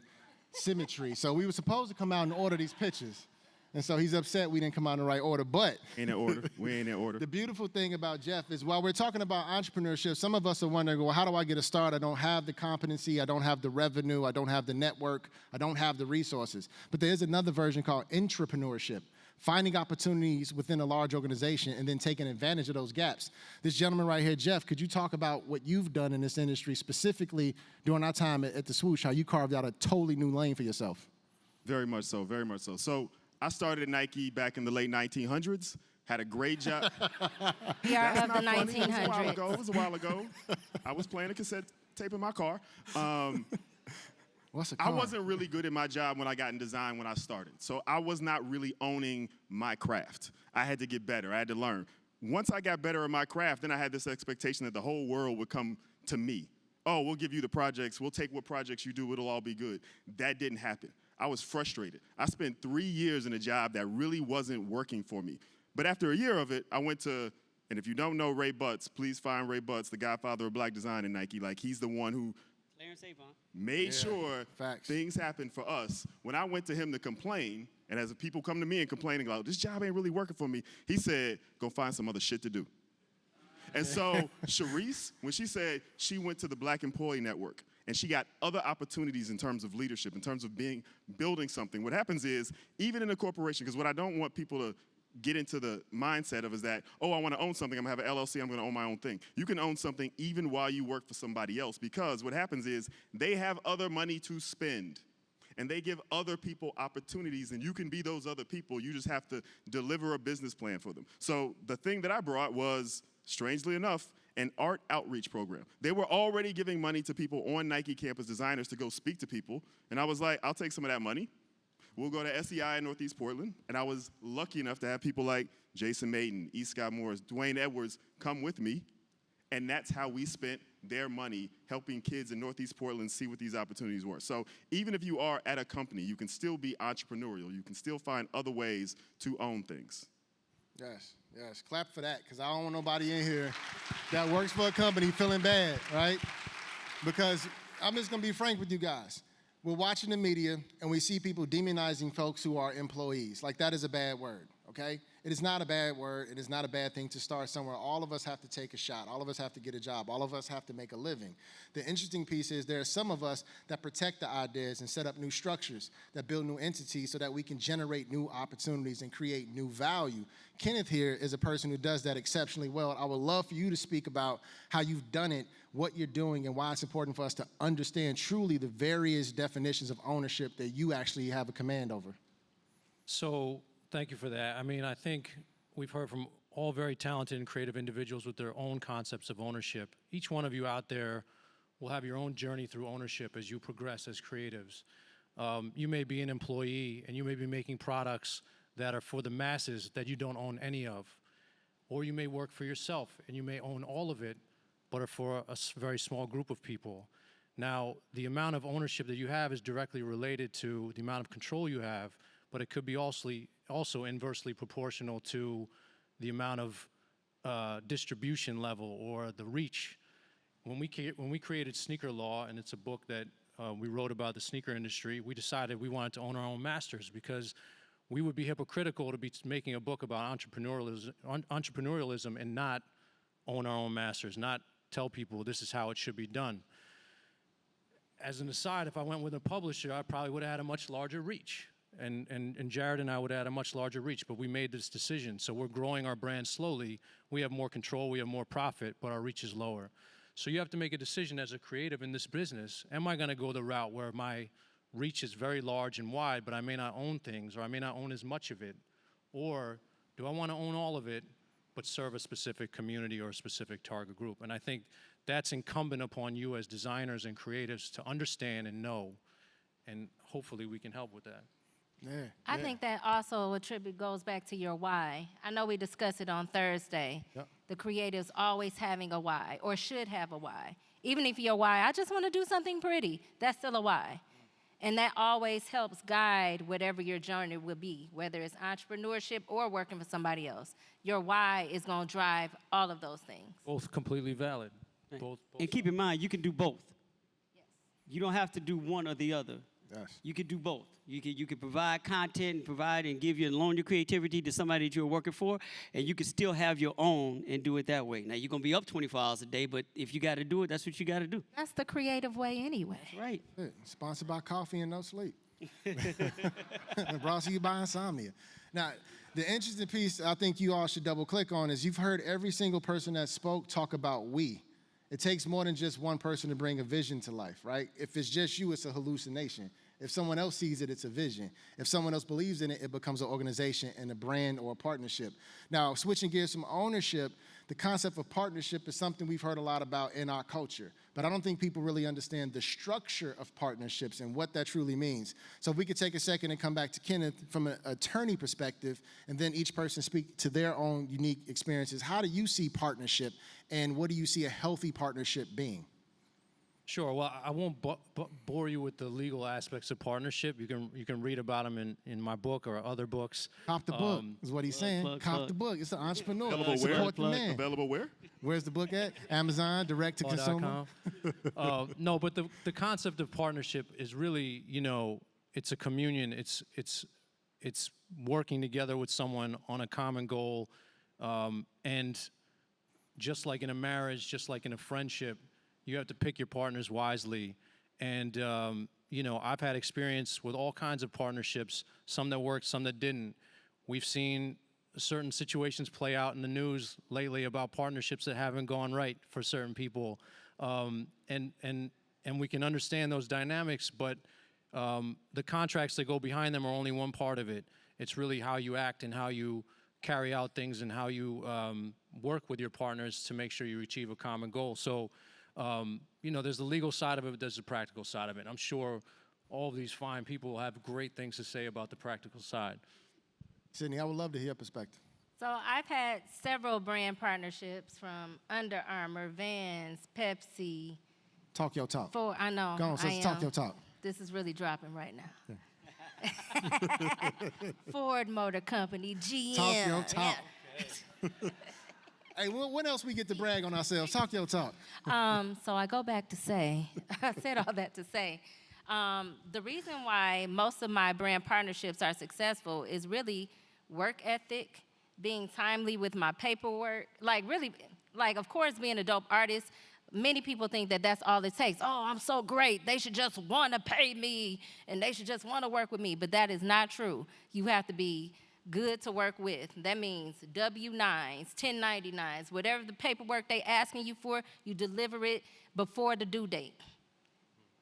symmetry. So we were supposed to come out and order these pictures. And so he's upset we didn't come out in the right order. But Ain't in order. We ain't in order. the beautiful thing about Jeff is while we're talking about entrepreneurship, some of us are wondering, well, how do I get a start? I don't have the competency. I don't have the revenue. I don't have the network. I don't have the resources. But there is another version called intrapreneurship, finding opportunities within a large organization and then taking advantage of those gaps. This gentleman right here, Jeff, could you talk about what you've done in this industry, specifically during our time at the Swoosh, how you carved out a totally new lane for yourself? Very much so, very much so. So I started at Nike back in the late 1900s, had a great job. We are That's of the not funny. 1900s. It was a while ago. I was playing a cassette tape in my car. What's a car? I wasn't really good at my job when I got in design when I started. So I was not really owning my craft. I had to get better. I had to learn. Once I got better at my craft, then I had this expectation that the whole world would come to me. Oh, we'll give you the projects. We'll take what projects you do. It'll all be good. That didn't happen. I was frustrated. I spent 3 years in a job that really wasn't working for me. But after a year of it, I went to, and if you don't know Ray Butts, please find Ray Butts, the godfather of black design in Nike. Like, he's the one who made sure things happened for us. When I went to him to complain, and as people come to me and complaining about, this job ain't really working for me, he said, go find some other shit to do. And so Sharice, when she said she went to the Black Employee Network, and she got other opportunities in terms of leadership, in terms of building something. What happens is, even in a corporation, because what I don't want people to get into the mindset of is that, oh, I want to own something, I'm going to have an LLC, I'm going to own my own thing. You can own something even while you work for somebody else, because what happens is they have other money to spend. And they give other people opportunities, and you can be those other people. You just have to deliver a business plan for them. So the thing that I brought was, strangely enough, an art outreach program. They were already giving money to people on Nike campus, designers, to go speak to people. And I was like, I'll take some of that money. We'll go to SEI in Northeast Portland. And I was lucky enough to have people like Jason Maiden, E. Scott Morris, Dwayne Edwards come with me. And that's how we spent their money helping kids in Northeast Portland see what these opportunities were. So even if you are at a company, you can still be entrepreneurial. You can still find other ways to own things. Yes, yes. Clap for that, because I don't want nobody in here that works for a company feeling bad, right? Because I'm just going to be frank with you guys. We're watching the media, and we see people demonizing folks who are employees. Like, that is a bad word, okay? It is not a bad word. It is not a bad thing to start somewhere. All of us have to take a shot. All of us have to get a job. All of us have to make a living. The interesting piece is there are some of us that protect the ideas and set up new structures, that build new entities so that we can generate new opportunities and create new value. Kenneth here is a person who does that exceptionally well. I would love for you to speak about how you've done it, what you're doing, and why it's important for us to understand truly the various definitions of ownership that you actually have a command over. So thank you for that. I mean, I think we've heard from all very talented and creative individuals with their own concepts of ownership. Each one of you out there will have your own journey through ownership as you progress as creatives. You may be an employee and you may be making products that are for the masses that you don't own any of. Or you may work for yourself and you may own all of it, but are for a very small group of people. Now, the amount of ownership that you have is directly related to the amount of control you have, but it could be also inversely proportional to the amount of distribution level or the reach. When we created Sneaker Law, and it's a book that we wrote about the sneaker industry, we decided we wanted to own our own masters because we would be hypocritical to be making a book about entrepreneurialism and not own our own masters, not tell people this is how it should be done. As an aside, if I went with a publisher, I probably would have had a much larger reach. And Jared and I would have had a much larger reach, but we made this decision. So we're growing our brand slowly. We have more control, we have more profit, but our reach is lower. So you have to make a decision as a creative in this business. Am I gonna go the route where my reach is very large and wide, but I may not own things, or I may not own as much of it? Or do I wanna own all of it, but serve a specific community or a specific target group? And I think that's incumbent upon you as designers and creatives to understand and know, and hopefully we can help with that. Yeah, I think that also goes back to your why. I know we discussed it on Thursday. Yep. The creatives always having a why, or should have a why. Even if your why, I just want to do something pretty, that's still a why. And that always helps guide whatever your journey will be, whether it's entrepreneurship or working for somebody else. Your why is going to drive all of those things. Both completely valid. Both. And keep in mind, you can do both. Yes. You don't have to do one or the other. Yes. You can do both. You can provide content and provide and give and loan your creativity to somebody that you're working for, and you can still have your own and do it that way. Now, you're going to be up 24 hours a day, but if you got to do it, that's what you got to do. That's the creative way anyway. That's right. Yeah, sponsored by coffee and no sleep. Brought to you by Insomnia. Now, the interesting piece I think you all should double click on is you've heard every single person that spoke talk about we. It takes more than just one person to bring a vision to life, right? If it's just you, it's a hallucination. If someone else sees it, it's a vision. If someone else believes in it, it becomes an organization and a brand or a partnership. Now, switching gears from ownership, the concept of partnership is something we've heard a lot about in our culture, but I don't think people really understand the structure of partnerships and what that truly means. So if we could take a second and come back to Kenneth from an attorney perspective, and then each person speak to their own unique experiences. How do you see partnership, and what do you see a healthy partnership being? Sure. Well, I won't bore you with the legal aspects of partnership. You can read about them in my book or other books. Cop the book is what he's saying. Cop the book. It's an entrepreneur. Available where? Support the man. Available where? Where's the book at? Amazon, direct to consumer. No, but the concept of partnership is really, it's a communion. It's working together with someone on a common goal, and just like in a marriage, just like in a friendship, you have to pick your partners wisely. And, I've had experience with all kinds of partnerships, some that worked, some that didn't. We've seen certain situations play out in the news lately about partnerships that haven't gone right for certain people. And we can understand those dynamics, but the contracts that go behind them are only one part of it. It's really how you act and how you carry out things and how you work with your partners to make sure you achieve a common goal. So, there's the legal side of it, but there's the practical side of it. I'm sure all of these fine people will have great things to say about the practical side. Sydney, I would love to hear your perspective. So I've had several brand partnerships from Under Armour, Vans, Pepsi. Talk your talk. I know. Go on, sis, talk your talk. This is really dropping right now. Ford Motor Company, GM. Talk your talk. Yeah. Hey, when else we get to brag on ourselves? Talk your talk. So I go back to say, I said all that to say, the reason why most of my brand partnerships are successful is really work ethic, being timely with my paperwork, of course, being a dope artist. Many people think that that's all it takes. Oh, I'm so great. They should just want to pay me, and they should just want to work with me. But that is not true. You have to be good to work with. That means W-9s, 1099s, whatever the paperwork they asking you for, you deliver it before the due date.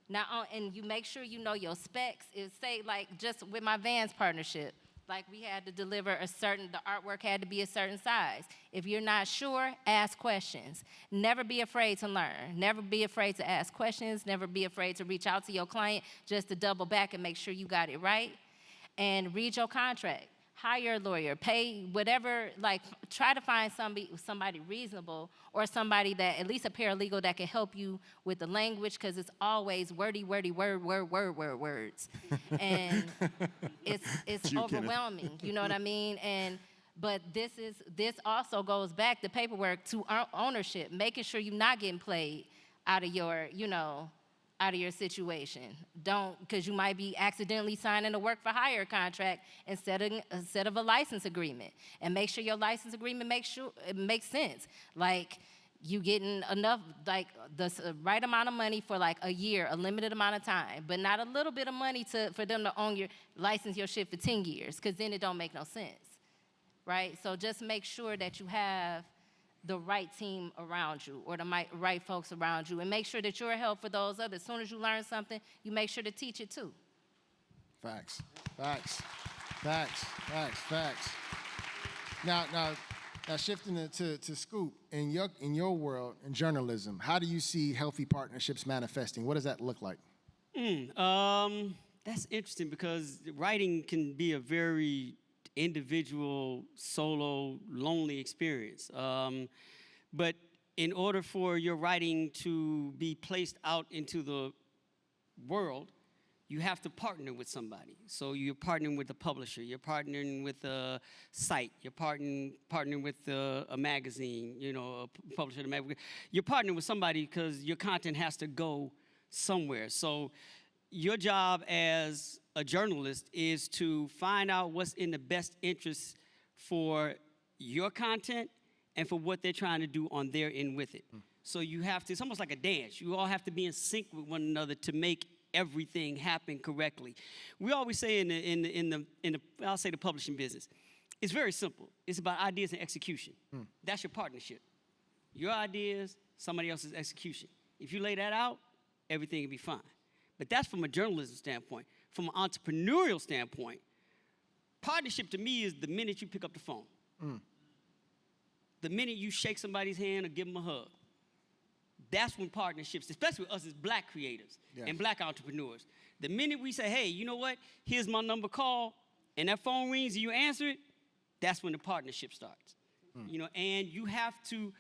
Now, and you make sure you know your specs. Just with my Vans partnership, we had to deliver the artwork had to be a certain size. If you're not sure, ask questions. Never be afraid to learn. Never be afraid to ask questions. Never be afraid to reach out to your client just to double back and make sure you got it right. And read your contract. Hire a lawyer, pay whatever, try to find somebody reasonable, or somebody that, at least a paralegal that can help you with the language, because it's always wordy, words. And it's overwhelming, you know what I mean? And But this also goes back to paperwork to ownership, making sure you're not getting played out of your, out of your situation. Don't, because you might be accidentally signing a work for hire contract instead of a license agreement. And make sure your license agreement makes sense. Like, you getting enough, like the right amount of money for like a year, a limited amount of time, but not a little bit of money for them to license your shit for 10 years, because then it don't make no sense, right? So just make sure that you have the right team around you, or the right folks around you, and make sure that you're a help for those others. As soon as you learn something, you make sure to teach it too. Facts. Now shifting to Scoop, in your world, in journalism, how do you see healthy partnerships manifesting? What does that look like? That's interesting, because writing can be a very individual, solo, lonely experience. But in order for your writing to be placed out into the world, you have to partner with somebody. So you're partnering with a publisher, you're partnering with a site, you're partnering with a magazine, a publisher of a magazine. You're partnering with somebody because your content has to go somewhere. So your job as a journalist is to find out what's in the best interest for your content and for what they're trying to do on their end with it. So you have to, it's almost like a dance. You all have to be in sync with one another to make everything happen correctly. We always say in the I'll say the publishing business, it's very simple. It's about ideas and execution. That's your partnership. Your ideas, somebody else's execution. If you lay that out, everything will be fine. But that's from a journalism standpoint. From an entrepreneurial standpoint, partnership to me is the minute you pick up the phone. The minute you shake somebody's hand or give them a hug. That's when partnerships, especially with us as black creatives and black entrepreneurs, the minute we say, hey, you know what, here's my number, call, and that phone rings and you answer it, that's when the partnership starts. And you have to,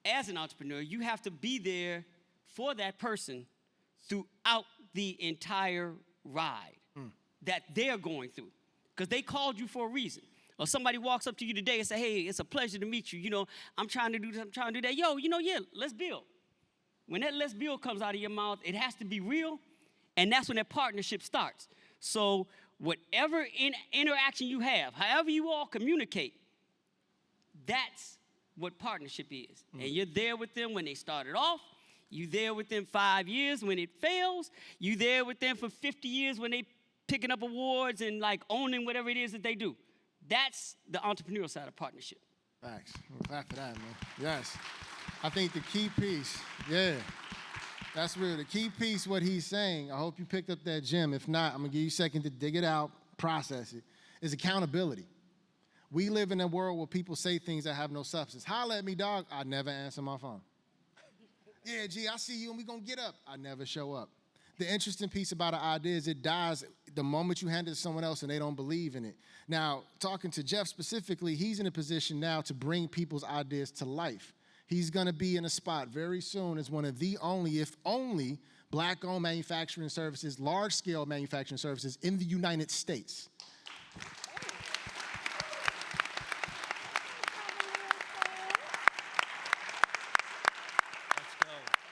as an entrepreneur, you have to be there for that person throughout the entire ride that they're going through, because they called you for a reason. Or somebody walks up to you today and say, hey, it's a pleasure to meet you. I'm trying to do this, I'm trying to do that. Yo, let's build. When that let's build comes out of your mouth, it has to be real, and that's when that partnership starts. So whatever interaction you have, however you all communicate, that's what partnership is. And you're there with them when they started off. You're there with them 5 years when it fails. You're there with them for 50 years when they picking up awards and like owning whatever it is that they do. That's the entrepreneurial side of partnership. Thanks. Clap for that, man. Yes. I think the key piece, that's real. The key piece, what he's saying, I hope you picked up that gem. If not, I'm going to give you a second to dig it out, process it, is accountability. We live in a world where people say things that have no substance. Holla at me, dog. I never answer my phone. Yeah, G, I see you and we going to get up. I never show up. The interesting piece about an idea is it dies the moment you hand it to someone else and they don't believe in it. Now, talking to Jeff specifically, he's in a position now to bring people's ideas to life. He's going to be in a spot very soon as one of the only, if only, black-owned manufacturing services, large-scale manufacturing services in the United States.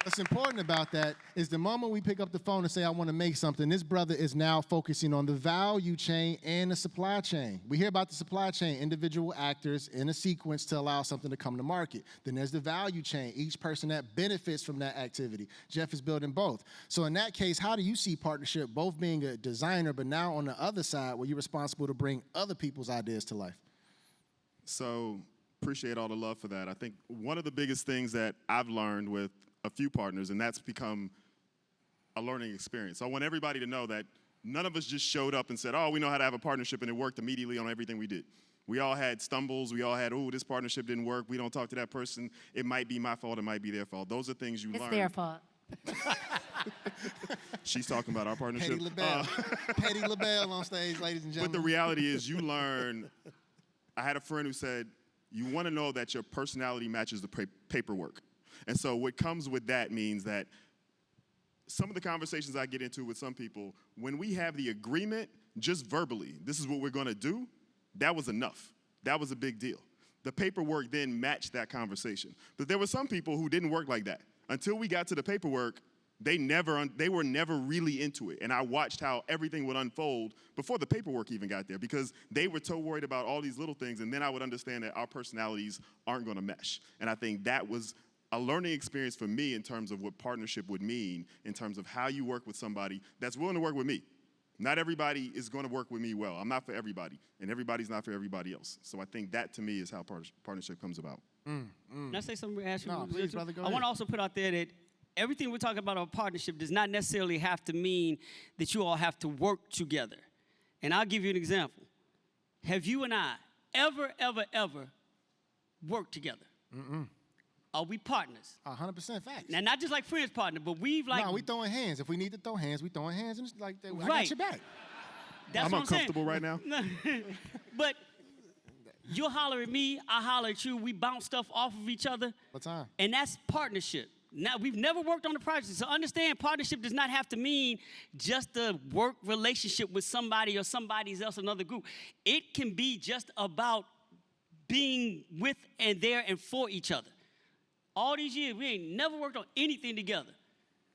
What's important about that is the moment we pick up the phone and say, I want to make something, this brother is now focusing on the value chain and the supply chain. We hear about the supply chain, individual actors in a sequence to allow something to come to market. Then there's the value chain, each person that benefits from that activity. Jeff is building both. So in that case, how do you see partnership, both being a designer, but now on the other side where you're responsible to bring other people's ideas to life? So appreciate all the love for that. I think one of the biggest things that I've learned with a few partners, and that's become a learning experience. I want everybody to know that none of us just showed up and said, oh, we know how to have a partnership, and it worked immediately on everything we did. We all had stumbles. We all had, oh, this partnership didn't work. We don't talk to that person. It might be my fault. It might be their fault. Those are things you learn. It's their fault. She's talking about our partnership. Petty LaBelle. Petty LaBelle on stage, ladies and gentlemen. But the reality is you learn. I had a friend who said, you want to know that your personality matches the paperwork. And so what comes with that means that some of the conversations I get into with some people, when we have the agreement, just verbally, this is what we're going to do, that was enough. That was a big deal. The paperwork then matched that conversation. But there were some people who didn't work like that. Until we got to the paperwork, they were never really into it. And I watched how everything would unfold before the paperwork even got there, because they were so worried about all these little things, and then I would understand that our personalities aren't gonna mesh. And I think that was a learning experience for me in terms of what partnership would mean, in terms of how you work with somebody that's willing to work with me. Not everybody is gonna work with me well. I'm not for everybody, and everybody's not for everybody else. So I think that, to me, is how partnership comes about. Can I say something? Ask you No, please, brother, go I want ahead. to also put out there that everything we're talking about on partnership does not necessarily have to mean that you all have to work together. And I'll give you an example. Have you and I ever worked together? Are we partners? 100% facts. Now, not just like friends partner, but we've like. No, we throwing hands. If we need to throw hands, we throwing hands. And it's like, I Right. got your back. That's I'm what I'm saying. uncomfortable right now. But you'll holler at me, I holler at you. We bounce stuff off of each other. What time? And that's partnership. Now, we've never worked on the project, so understand partnership does not have to mean just a work relationship with somebody or somebody else, another group. It can be just about being with and there and for each other. All these years, we ain't never worked on anything together,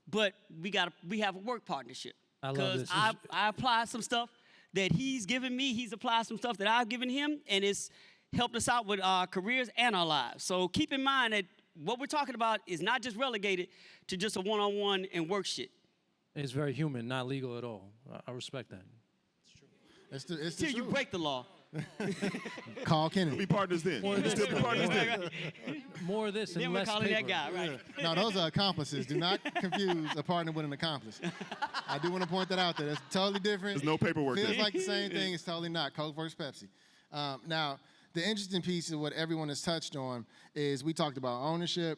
but we have a work partnership. I love Because this. I apply some stuff that he's given me, he's applied some stuff that I've given him, and it's helped us out with our careers and our lives. So keep in mind that what we're talking about is not just relegated to just a one-on-one and work shit. It's very human, not legal at all. I respect that. It's the Till you truth. break the law. Call Kennedy. Be partners then. More of We'll this. still be partners then. More of this and Then we're less calling paper. that guy, right? No, those are accomplices. Do not confuse a partner with an accomplice. I do want to point that out there. That's totally different. There's no paperwork Feels there. like the same thing. It's totally not. Coke versus Pepsi. Now, the interesting piece of what everyone has touched on is we talked about ownership,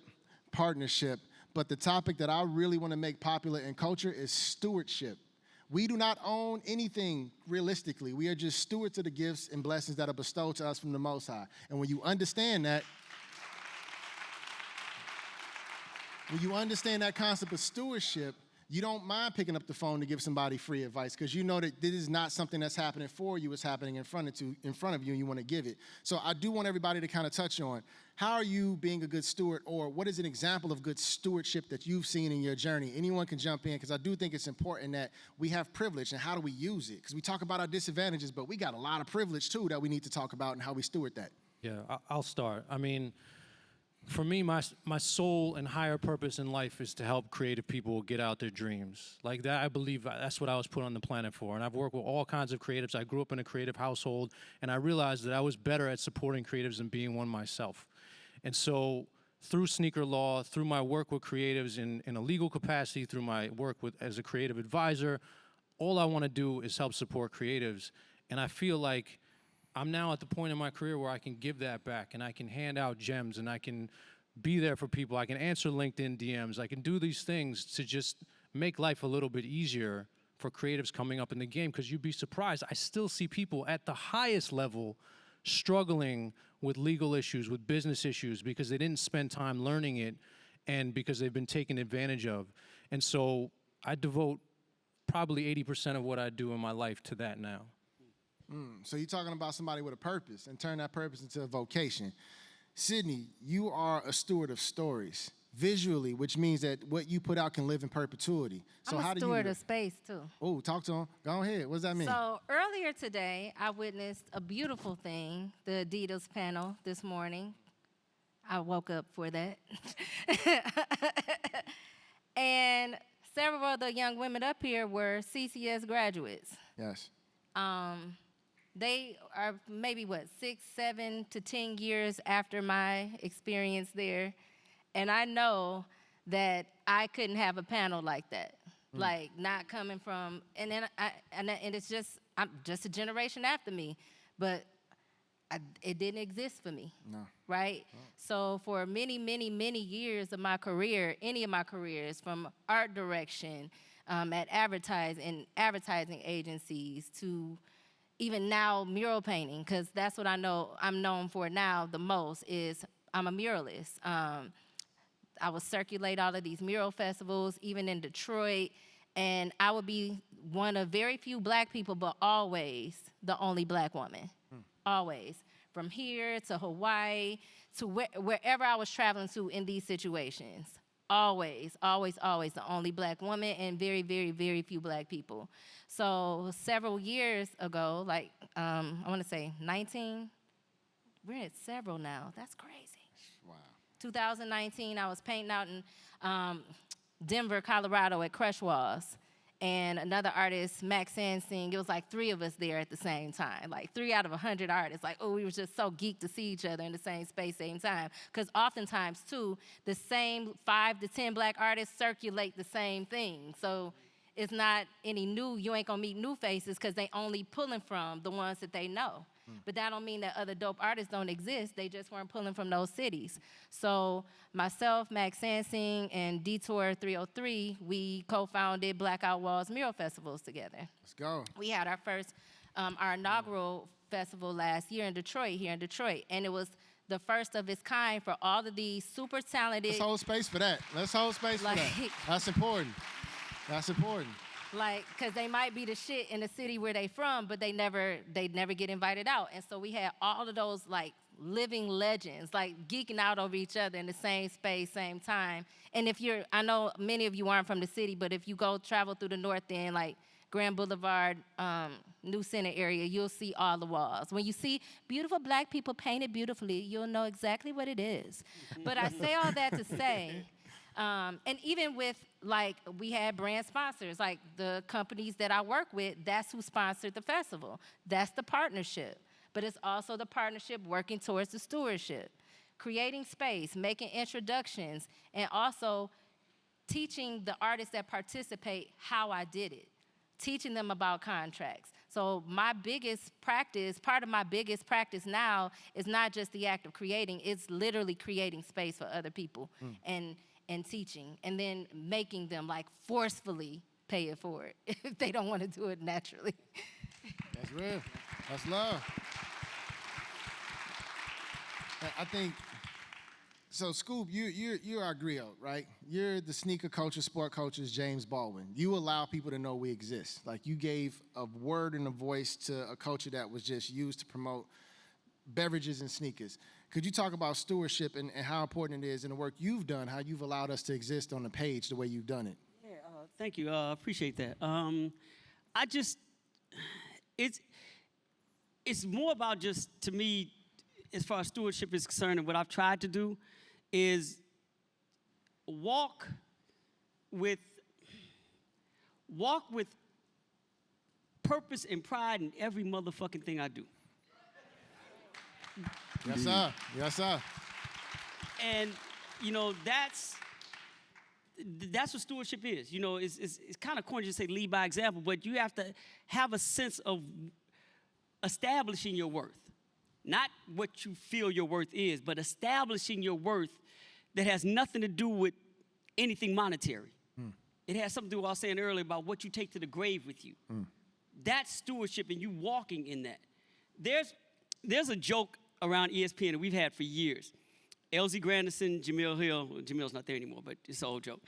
partnership, but the topic that I really want to make popular in culture is stewardship. We do not own anything realistically. We are just stewards of the gifts and blessings that are bestowed to us from the Most High. And when you understand that, concept of stewardship, you don't mind picking up the phone to give somebody free advice because you know that this is not something that's happening for you, it's happening in front of you and you want to give it. So I do want everybody to kind of touch on how are you being a good steward, or what is an example of good stewardship that you've seen in your journey? Anyone can jump in because I do think it's important that we have privilege and how do we use it? Because we talk about our disadvantages, but we got a lot of privilege too that we need to talk about and how we steward that. Yeah, I'll start. I mean, for me, my sole and higher purpose in life is to help creative people get out their dreams. Like that, I believe that's what I was put on the planet for. And I've worked with all kinds of creatives. I grew up in a creative household, and I realized that I was better at supporting creatives than being one myself. And so through Sneaker Law, through my work with creatives in a legal capacity, through my work as a creative advisor, all I want to do is help support creatives. And I feel like I'm now at the point in my career where I can give that back, and I can hand out gems, and I can be there for people. I can answer LinkedIn DMs. I can do these things to just make life a little bit easier for creatives coming up in the game, because you'd be surprised. I still see people at the highest level struggling with legal issues, with business issues, because they didn't spend time learning it and because they've been taken advantage of. And so I devote probably 80% of what I do in my life to that now. So you're talking about somebody with a purpose and turn that purpose into a vocation. Sydney, you are a steward of stories visually, which means that what you put out can live in perpetuity. So I'm how a do you steward of space too. Oh, talk to him. Go ahead. What does that mean? So earlier today, I witnessed a beautiful thing, the Adidas panel this morning. I woke up for that. And several of the young women up here were CCS graduates. Yes. They are maybe, 6, 7 to 10 years after my experience there. And I know that I couldn't have a panel like that. Like, not coming from, and it's just, I'm just a generation after me, but it didn't exist for me. No. Right? So for many, many, many years of my career, any of my careers, from art direction, at advertising agencies, to even now mural painting, because that's what I know I'm known for now the most, is I'm a muralist. I would circulate all of these mural festivals, even in Detroit, and I would be one of very few black people, but always the only black woman. Always. from here to Hawaii to wherever I was traveling to in these situations. Always, always, always the only black woman and very, very, very few black people. So several years ago, like I want to say 19, we're at several now. That's crazy. Wow. 2019, I was painting out in Denver, Colorado at Crush Walls. And another artist, Max Sansing, it was like 3 of us there at the same time. Like 3 out of 100 artists. Like, oh, we were just so geeked to see each other in the same space, same time. Because oftentimes, too, the same 5 to 10 black artists circulate the same thing. So it's not any new, you ain't gonna meet new faces because they only pulling from the ones that they know. But that don't mean that other dope artists don't exist. They just weren't pulling from those cities. So myself, Max Sansing, and Detour 303, we co-founded Blackout Walls Mural Festivals together. Let's go. We had our first, our inaugural festival last year in Detroit, here in Detroit. And it was the first of its kind for all of these super talented. Let's hold space for that. Let's hold space for that. That's important. That's important. Like, cause they might be the shit in the city where they from, but they never get invited out. And so we had all of those like living legends, like geeking out over each other in the same space, same time. And if I know many of you aren't from the city, but if you go travel through the North End, like Grand Boulevard, New Center area, you'll see all the walls. When you see beautiful black people painted beautifully, you'll know exactly what it is. But I say all that to say, and even with, like, we had brand sponsors, like the companies that I work with, that's who sponsored the festival. That's the partnership. But it's also the partnership working towards the stewardship, creating space, making introductions, and also teaching the artists that participate how I did it, teaching them about contracts. So my biggest practice, part of my biggest practice now is not just the act of creating, it's literally creating space for other people and teaching, and then making them like forcefully pay it forward if they don't want to do it naturally. That's real. That's love. I think, so Scoop, you're our griot, right? You're the sneaker culture, sport culture's James Baldwin. You allow people to know we exist. Like, you gave a word and a voice to a culture that was just used to promote beverages and sneakers. Could you talk about stewardship and how important it is in the work you've done, how you've allowed us to exist on the page the way you've done it? Yeah, thank you. Appreciate that. It's more about just, to me, as far as stewardship is concerned, and what I've tried to do is walk with purpose and pride in every motherfucking thing I do. Yes, sir. Yes, sir. And, you know, that's what stewardship is. You know, it's kind of corny to say lead by example, but you have to have a sense of establishing your worth. Not what you feel your worth is, but establishing your worth that has nothing to do with anything monetary. It has something to do with what I was saying earlier about what you take to the grave with you. That's stewardship, and you walking in that. There's a joke around ESPN that we've had for years. LZ Grandison, Jamil Hill, well, Jamil's not there anymore, but it's an old joke,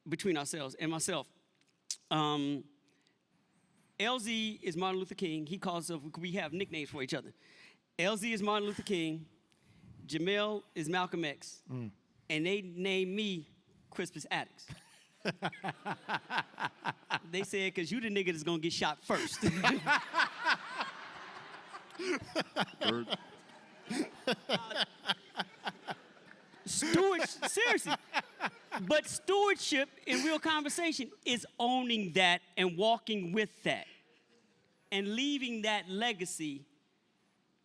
between ourselves and myself. LZ is Martin Luther King. He calls us, we have nicknames for each other. LZ is Martin Luther King. Jamil is Malcolm X. And they named me Crispus Attucks. They said, because you the nigga that's going to get shot first. Seriously. But stewardship in real conversation is owning that and walking with that and leaving that legacy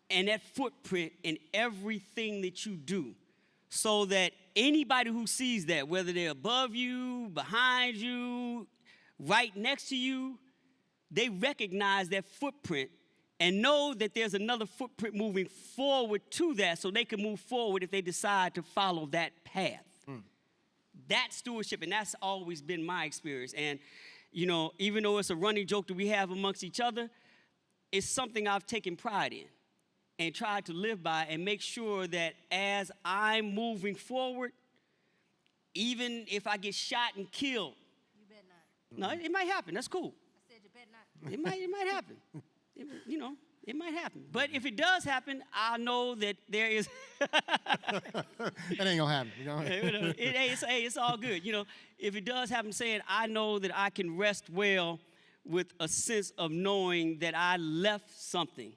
and that footprint in everything that you do, so that anybody who sees that, whether they're above you, behind you, right next to you, they recognize that footprint and know that there's another footprint moving forward to that, so they can move forward if they decide to follow that path. That's stewardship, and that's always been my experience. And, you know, even though it's a running joke that we have amongst each other, it's something I've taken pride in and tried to live by and make sure that as I'm moving forward, even if I get shot and killed. You better not. No, it might happen. That's cool. I said you better not. It might happen. You know, It might happen. But if it does happen, I'll know that there is. It ain't gonna happen. It's all good. You know, if it does happen, saying I know that I can rest well with a sense of knowing that I left something,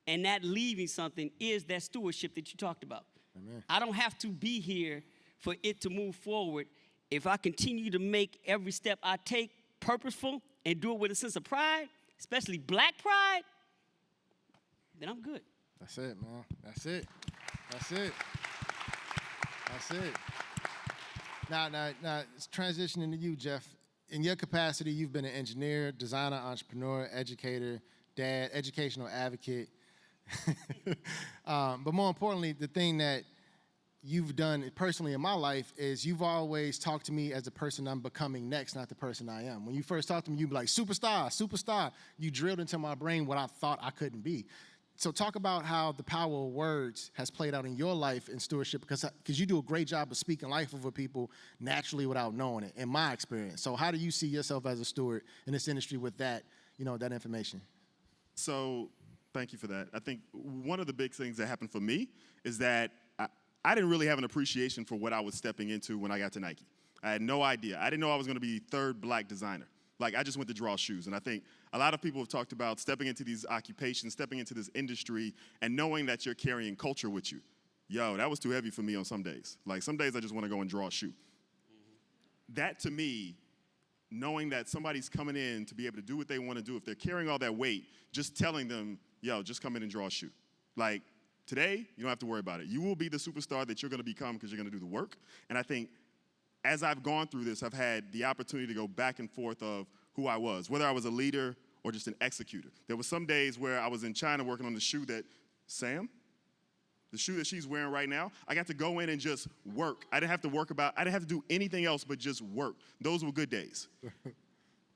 and that leaving something is that stewardship that you talked about. Amen. I don't have to be here for it to move forward. If I continue to make every step I take purposeful and do it with a sense of pride, especially black pride, then I'm good. That's it, man. That's it. That's it. That's it. Now, it's transitioning to you, Jeff. In your capacity, you've been an engineer, designer, entrepreneur, educator, dad, educational advocate. But more importantly, the thing that you've done personally in my life is you've always talked to me as the person I'm becoming next, not the person I am. When you first talked to me, you'd be like, superstar, superstar. You drilled into my brain what I thought I couldn't be. So talk about how the power of words has played out in your life in stewardship, because you do a great job of speaking life over people naturally without knowing it, in my experience. So how do you see yourself as a steward in this industry with that, that information? So thank you for that. I think one of the big things that happened for me is that I didn't really have an appreciation for what I was stepping into when I got to Nike. I had no idea. I didn't know I was going to be third black designer. Like, I just went to draw shoes. And I think a lot of people have talked about stepping into these occupations, stepping into this industry, and knowing that you're carrying culture with you. Yo, that was too heavy for me on some days. Like, some days I just want to go and draw a shoe. That, to me, knowing that somebody's coming in to be able to do what they want to do, if they're carrying all that weight, just telling them, yo, just come in and draw a shoe. Like, today, you don't have to worry about it. You will be the superstar that you're going to become because you're going to do the work. And I think as I've gone through this, I've had the opportunity to go back and forth of who I was, whether I was a leader or just an executor. There were some days where I was in China working on the shoe that, Sam, the shoe that she's wearing right now, I got to go in and just work. I didn't have to do anything else but just work. Those were good days.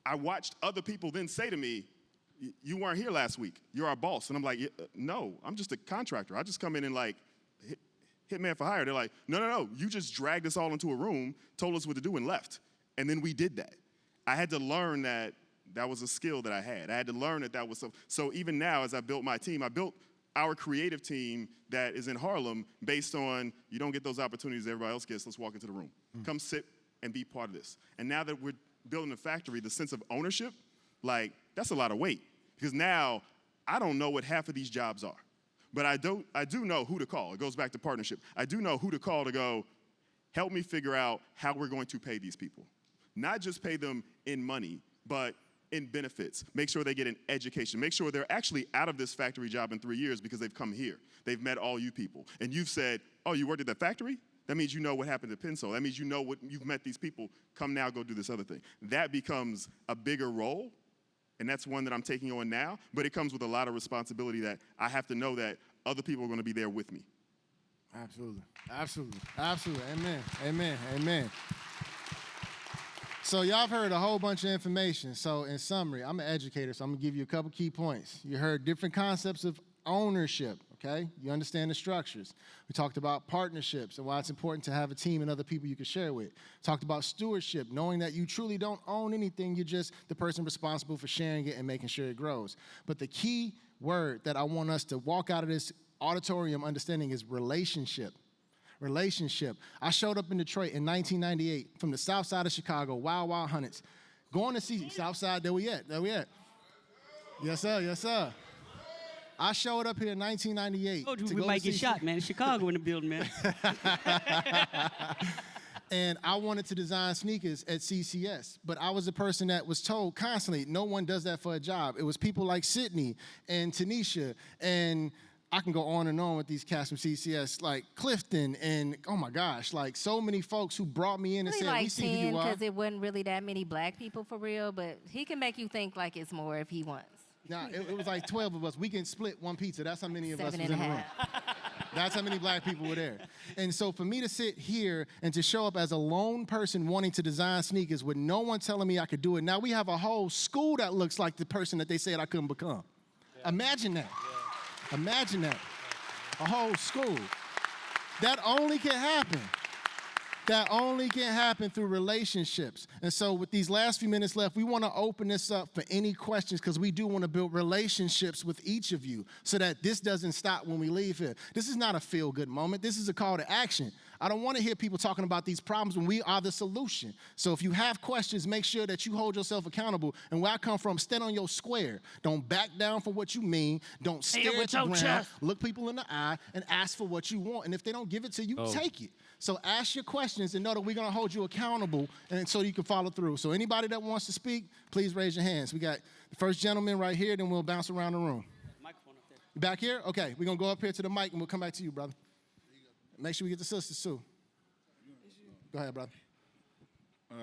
I watched other people then say to me, you weren't here last week. You're our boss. And I'm like, no, I'm just a contractor. I just come in and like hit man for hire. They're like, no. You just dragged us all into a room, told us what to do, and left. And then we did that. I had to learn that that was a skill that I had. I had to learn that was something. So even now, as I built my team, I built our creative team that is in Harlem based on, you don't get those opportunities everybody else gets, let's walk into the room. Come sit and be part of this. And now that we're building a factory, the sense of ownership, like, that's a lot of weight. Because now, I don't know what half of these jobs are. But I do know who to call. It goes back to partnership. I do know who to call to go, help me figure out how we're going to pay these people. Not just pay them in money, but in benefits. Make sure they get an education. Make sure they're actually out of this factory job in 3 years because they've come here. They've met all you people. And you've said, oh, you worked at that factory? That means you know what happened to Pencil. That means you know what you've met these people. Come now, go do this other thing. That becomes a bigger role. And that's one that I'm taking on now, but it comes with a lot of responsibility that I have to know that other people are going to be there with me. Absolutely. Absolutely. Absolutely. Amen. Amen. Amen. So y'all have heard a whole bunch of information. So in summary, I'm an educator, so I'm going to give you a couple key points. You heard different concepts of ownership, okay? You understand the structures. We talked about partnerships and why it's important to have a team and other people you can share with. Talked about stewardship, knowing that you truly don't own anything. You're just the person responsible for sharing it and making sure it grows. But the key word that I want us to walk out of this auditorium understanding is relationship. Relationship. I showed up in Detroit in 1998 from the south side of Chicago, Wild Wild Hunnets. Going to see south side, there we at. Yes, sir, yes, sir. I showed up here in 1998. Oh, dude, we might get shot, man. Chicago in the building, man. And I wanted to design sneakers at CCS, but I was the person that was told constantly, no one does that for a job. It was people like Sydney and Tanisha, and I can go on and on with these cats from CCS, like Clifton, and oh my gosh, like so many folks who brought me in and said, we see who you are. Because it wasn't really that many black people for real, but he can make you think like it's more if he wants. Nah, it was like 12 of us. We can split one pizza. That's how many of us was in the room. That's how many black people were there. And so for me to sit here and to show up as a lone person wanting to design sneakers with no one telling me I could do it. Now we have a whole school that looks like the person that they said I couldn't become. Yeah. Imagine that. Yeah. Imagine that. A whole school. That only can happen That only can happen through relationships. And so with these last few minutes left, we want to open this up for any questions because we do want to build relationships with each of you so that this doesn't stop when we leave here. This is not a feel-good moment. This is a call to action. I don't want to hear people talking about these problems when we are the solution. So if you have questions, make sure that you hold yourself accountable. And where I come from, stand on your square. Don't back down from what you mean. Don't stare at the ground. Look people in the eye and ask for what you want. And if they don't give it to you, take it. So ask your questions and know that we're going to hold you accountable and so you can follow through. So anybody that wants to speak, please raise your hands. We got the first gentleman right here, then we'll bounce around the room. Microphone up there. Back here? Okay, we're going to go up here to the mic and we'll come back to you, brother. Make sure we get the sisters too. Go ahead, brother.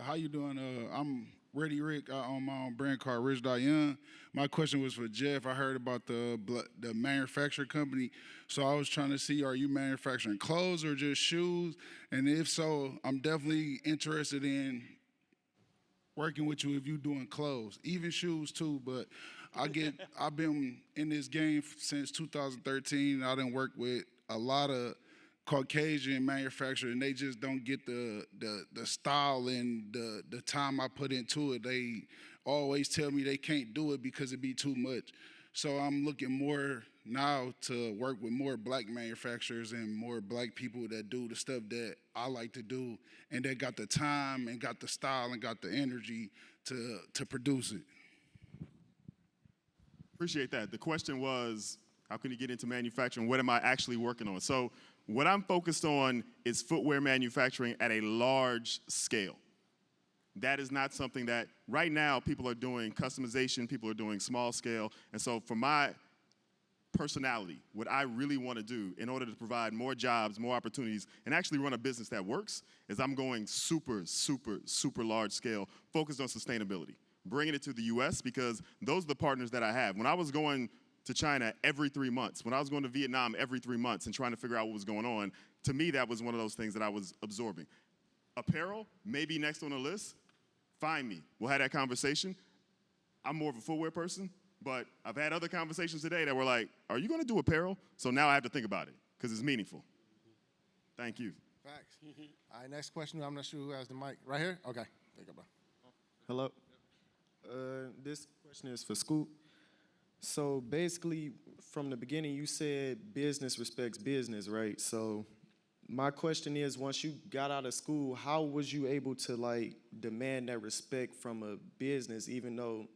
How you doing? I'm Ready Rick. I own my own brand called Rich Young. My question was for Jeff. I heard about the manufacturer company, so I was trying to see, are you manufacturing clothes or just shoes? And if so, I'm definitely interested in working with you if you're doing clothes, even shoes too. But I've been in this game since 2013. I done worked with a lot of Caucasian manufacturer, and they just don't get the style and the time I put into it. They always tell me they can't do it because it'd be too much. So I'm looking more now to work with more black manufacturers and more black people that do the stuff that I like to do, and that got the time and got the style and got the energy to produce it. Appreciate that. The question was, how can you get into manufacturing? What am I actually working on? So what I'm focused on is footwear manufacturing at a large scale. That is not something that, right now, people are doing customization, people are doing small scale. And so for my personality, what I really want to do in order to provide more jobs, more opportunities, and actually run a business that works, is I'm going super, super, super large scale, focused on sustainability, bringing it to the US because those are the partners that I have. When I was going to China every 3 months, when I was going to Vietnam every 3 months and trying to figure out what was going on, to me, that was one of those things that I was absorbing. Apparel, maybe next on the list. Find me. We'll have that conversation. I'm more of a footwear person, but I've had other conversations today that were like, are you going to do apparel? So now I have to think about it because it's meaningful. Thank you. Facts. All right, next question. I'm not sure who has the mic. Right here? Okay. There you go, bro. Hello. This question is for Scoop. So basically, from the beginning, you said business respects business, right? So my question is, once you got out of school, how was you able to like demand that respect from a business, even though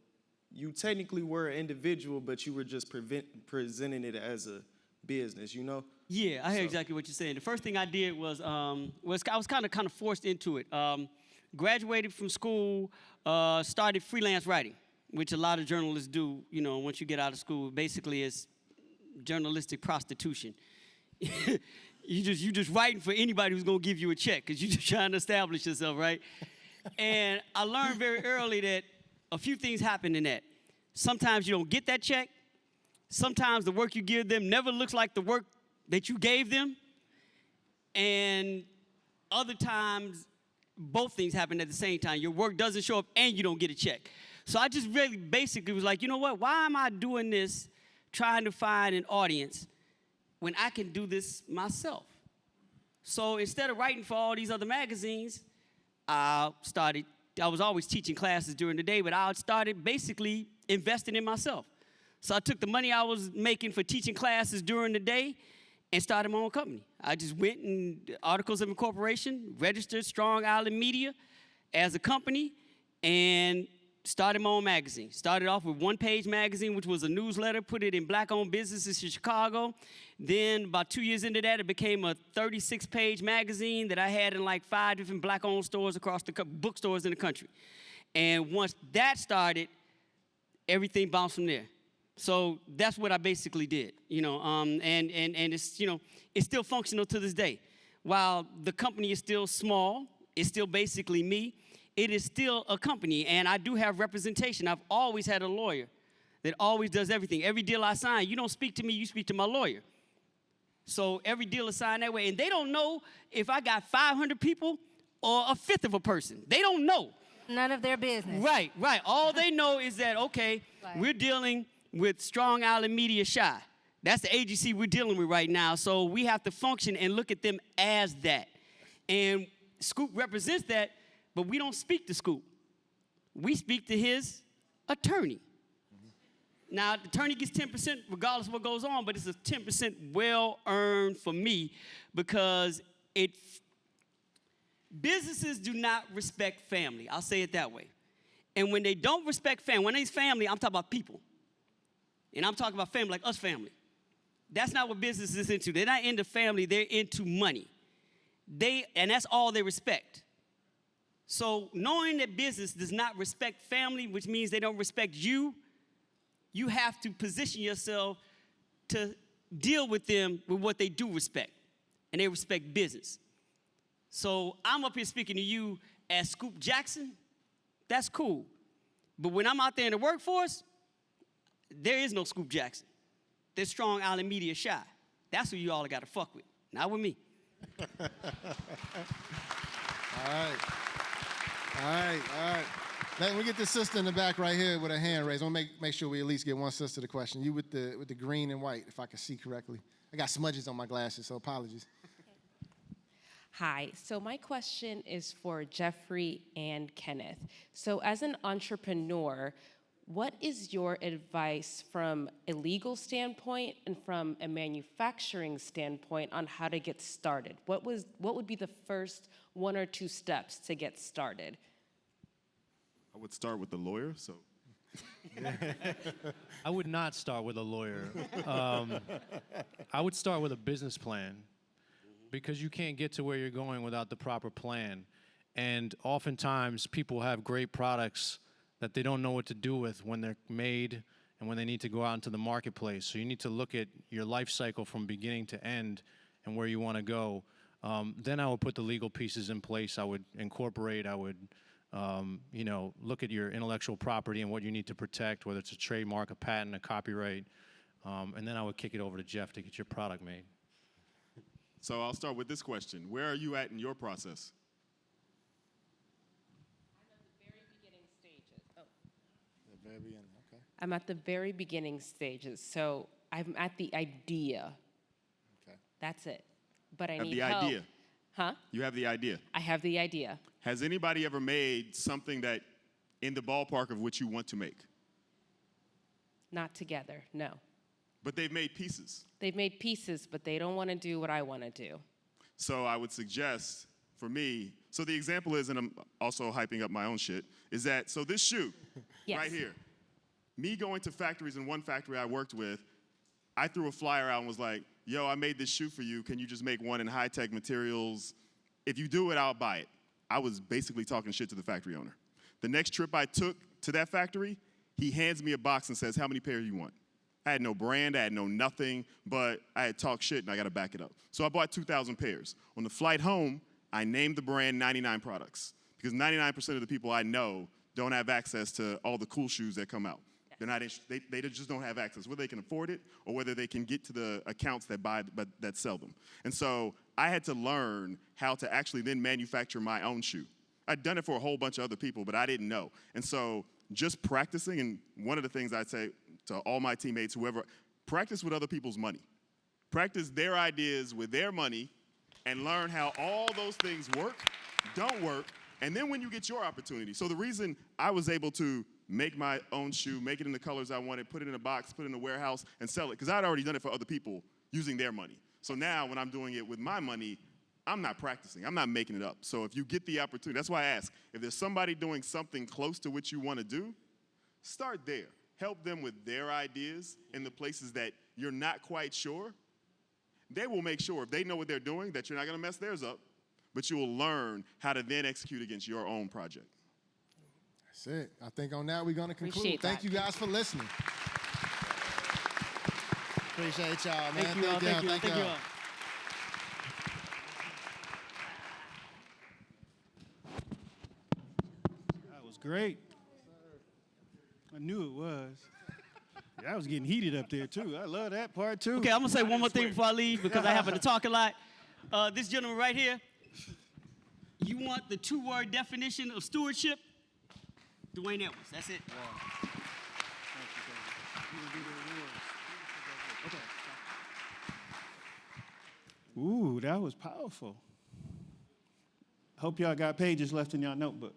you technically were an individual, but you were just presenting it as a business, you know? Yeah, I hear exactly what you're saying. The first thing I did was I was kind of forced into it. Graduated from school, started freelance writing, which a lot of journalists do, you know, once you get out of school. Basically, it's journalistic prostitution. You just writing for anybody who's gonna give you a check because you're just trying to establish yourself, right? And I learned very early that a few things happen in that. Sometimes you don't get that check. Sometimes the work you give them never looks like the work that you gave them. And other times, both things happen at the same time. Your work doesn't show up and you don't get a check. So I just really basically was like, you know what? Why am I doing this, trying to find an audience when I can do this myself? So instead of writing for all these other magazines, I was always teaching classes during the day, but I started basically investing in myself. So I took the money I was making for teaching classes during the day and started my own company. I just went and articles of incorporation, registered Strong Island Media as a company, and started my own magazine. Started off with One Page Magazine, which was a newsletter, put it in black-owned businesses in Chicago. Then about 2 years into that, it became a 36-page magazine that I had in like 5 different black-owned stores across the bookstores in the country. And once that started, everything bounced from there. So that's what I basically did, you know, and it's, you know, it's still functional to this day. While the company is still small, it's still basically me, it is still a company, and I do have representation. I've always had a lawyer that always does everything. Every deal I sign, you don't speak to me, you speak to my lawyer. So every deal is signed that way, and they don't know if I got 500 people or a fifth of a person. They don't know. None of their business. Right. All they know is that, okay, we're dealing with Strong Island Media Shy. That's the agency we're dealing with right now, so we have to function and look at them as that. And Scoop represents that, but we don't speak to Scoop. We speak to his attorney. Now, the attorney gets 10% regardless of what goes on, but it's a 10% well-earned for me because businesses do not respect family. I'll say it that way. And when they don't respect family, when it's family, I'm talking about people. And I'm talking about family like us family. That's not what business is into. They're not into family, they're into money. And that's all they respect. So knowing that business does not respect family, which means they don't respect you, you have to position yourself to deal with them with what they do respect. And they respect business. So I'm up here speaking to you as Scoop Jackson. That's cool. But when I'm out there in the workforce, there is no Scoop Jackson. There's Strong Island Media Shy. That's who you all got to fuck with, not with me. All right. Let me get the sister in the back right here with a hand raised. I want to make sure we at least get one sister the question. You with the green and white, if I can see correctly. I got smudges on my glasses, so apologies. Hi, so my question is for Jeffrey and Kenneth. So as an entrepreneur, what is your advice from a legal standpoint and from a manufacturing standpoint on how to get started? What would be the first 1 or 2 steps to get started? I would start with the lawyer, so. I would not start with a lawyer. I would start with a business plan because you can't get to where you're going without the proper plan. And oftentimes people have great products that they don't know what to do with when they're made and when they need to go out into the marketplace. So you need to look at your life cycle from beginning to end and where you want to go. Then I would put the legal pieces in place. I would incorporate, I would look at your intellectual property and what you need to protect, whether it's a trademark, a patent, a copyright. And then I would kick it over to Jeff to get your product made. So I'll start with this question. Where are you at in your process? I'm at the very beginning stages, so I'm at the idea. Okay. That's it. But I Have need the help. idea. Huh? You have the idea. I have the idea. Has anybody ever made something that in the ballpark of what you want to make? Not together, no. But they've made pieces. They've made pieces, but they don't want to do what I want to do. So I would suggest, for me, so the example is, and I'm also hyping up my own shit, is that, so this shoe Yes. right here, me going to factories, in one factory I worked with, I threw a flyer out and was like, yo, I made this shoe for you. Can you just make one in high-tech materials? If you do it, I'll buy it. I was basically talking shit to the factory owner. The next trip I took to that factory, he hands me a box and says, how many pairs you want? I had no brand, I had no nothing, but I had talked shit and I gotta back it up. So I bought 2,000 pairs. On the flight home, I named the brand 99 Products because 99% of the people I know don't have access to all the cool shoes that come out. They're not, they just don't have access, whether they can afford it or whether they can get to the accounts that buy, but that sell them. And so I had to learn how to actually then manufacture my own shoe. I'd done it for a whole bunch of other people, but I didn't know. And so just practicing, and one of the things I'd say to all my teammates, whoever, practice with other people's money. Practice their ideas with their money and learn how all those things work, don't work, and then when you get your opportunity. So the reason I was able to make my own shoe, make it in the colors I wanted, put it in a box, put it in a warehouse, and sell it, because I'd already done it for other people using their money. So now when I'm doing it with my money, I'm not practicing, I'm not making it up. So if you get the opportunity, that's why I ask, if there's somebody doing something close to what you want to do, start there. Help them with their ideas in the places that you're not quite sure. They will make sure, if they know what they're doing, that you're not going to mess theirs up, but you will learn how to then execute against your own project. That's it. I think on that we're going to conclude. Appreciate Thank that. you guys for listening. Appreciate y'all, man. Thank you all. Thank you all. Thank you all. That was great. I knew it was. Yeah, I was getting heated up there, too. I love that part, too. Okay, I'm gonna say one more thing before I leave because I happen to talk a lot. This gentleman right here, you want the 2-word definition of stewardship? Dwayne Edwards, that's it. Ooh, that was powerful. Hope y'all got pages left in y'all notebook.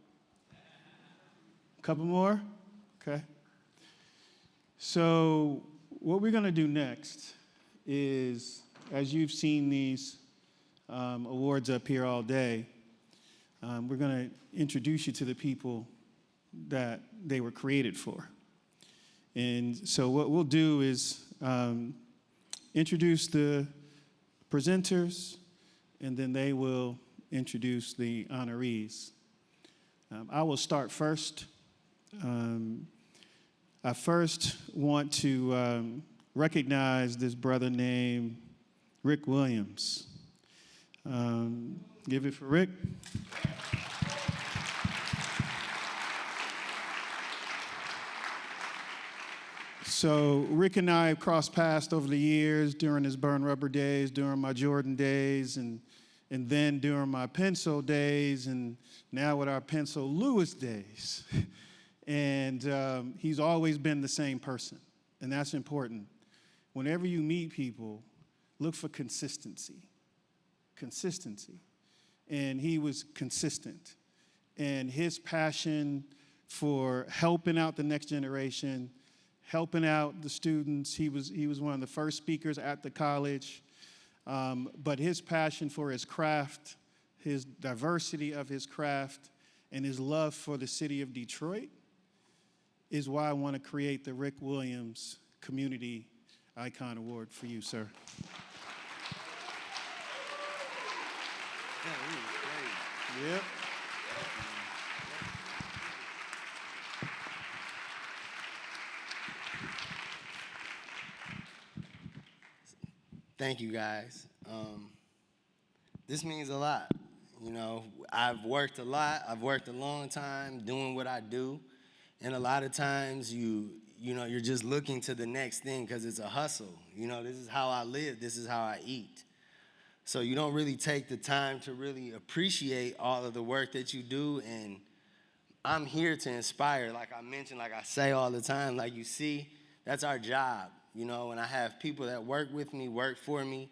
Couple more? Okay. So what we're going to do next is, as you've seen these awards up here all day, we're going to introduce you to the people that they were created for. And so what we'll do is introduce the presenters, and then they will introduce the honorees. I will start first. I first want to recognize this brother named Rick Williams. Give it for Rick. So Rick and I have crossed paths over the years during his Burn Rubber days, during my Jordan days, and then during my Pencil days, and now with our Pencil Lewis days. And he's always been the same person, and that's important. Whenever you meet people, look for consistency. Consistency. And he was consistent. And his passion for helping out the next generation, helping out the students. He was one of the first speakers at the college. But his passion for his craft, his diversity of his craft, and his love for the city of Detroit is why I want to create the Rick Williams Community Icon Award for you, sir. Yep. Thank you, guys. This means a lot. You know, I've worked a lot. I've worked a long time doing what I do. And a lot of times you're just looking to the next thing because it's a hustle. You know, this is how I live. This is how I eat. So you don't really take the time to really appreciate all of the work that you do. And I'm here to inspire. Like I mentioned, like I say all the time, like you see, that's our job. You know, and I have people that work with me, work for me,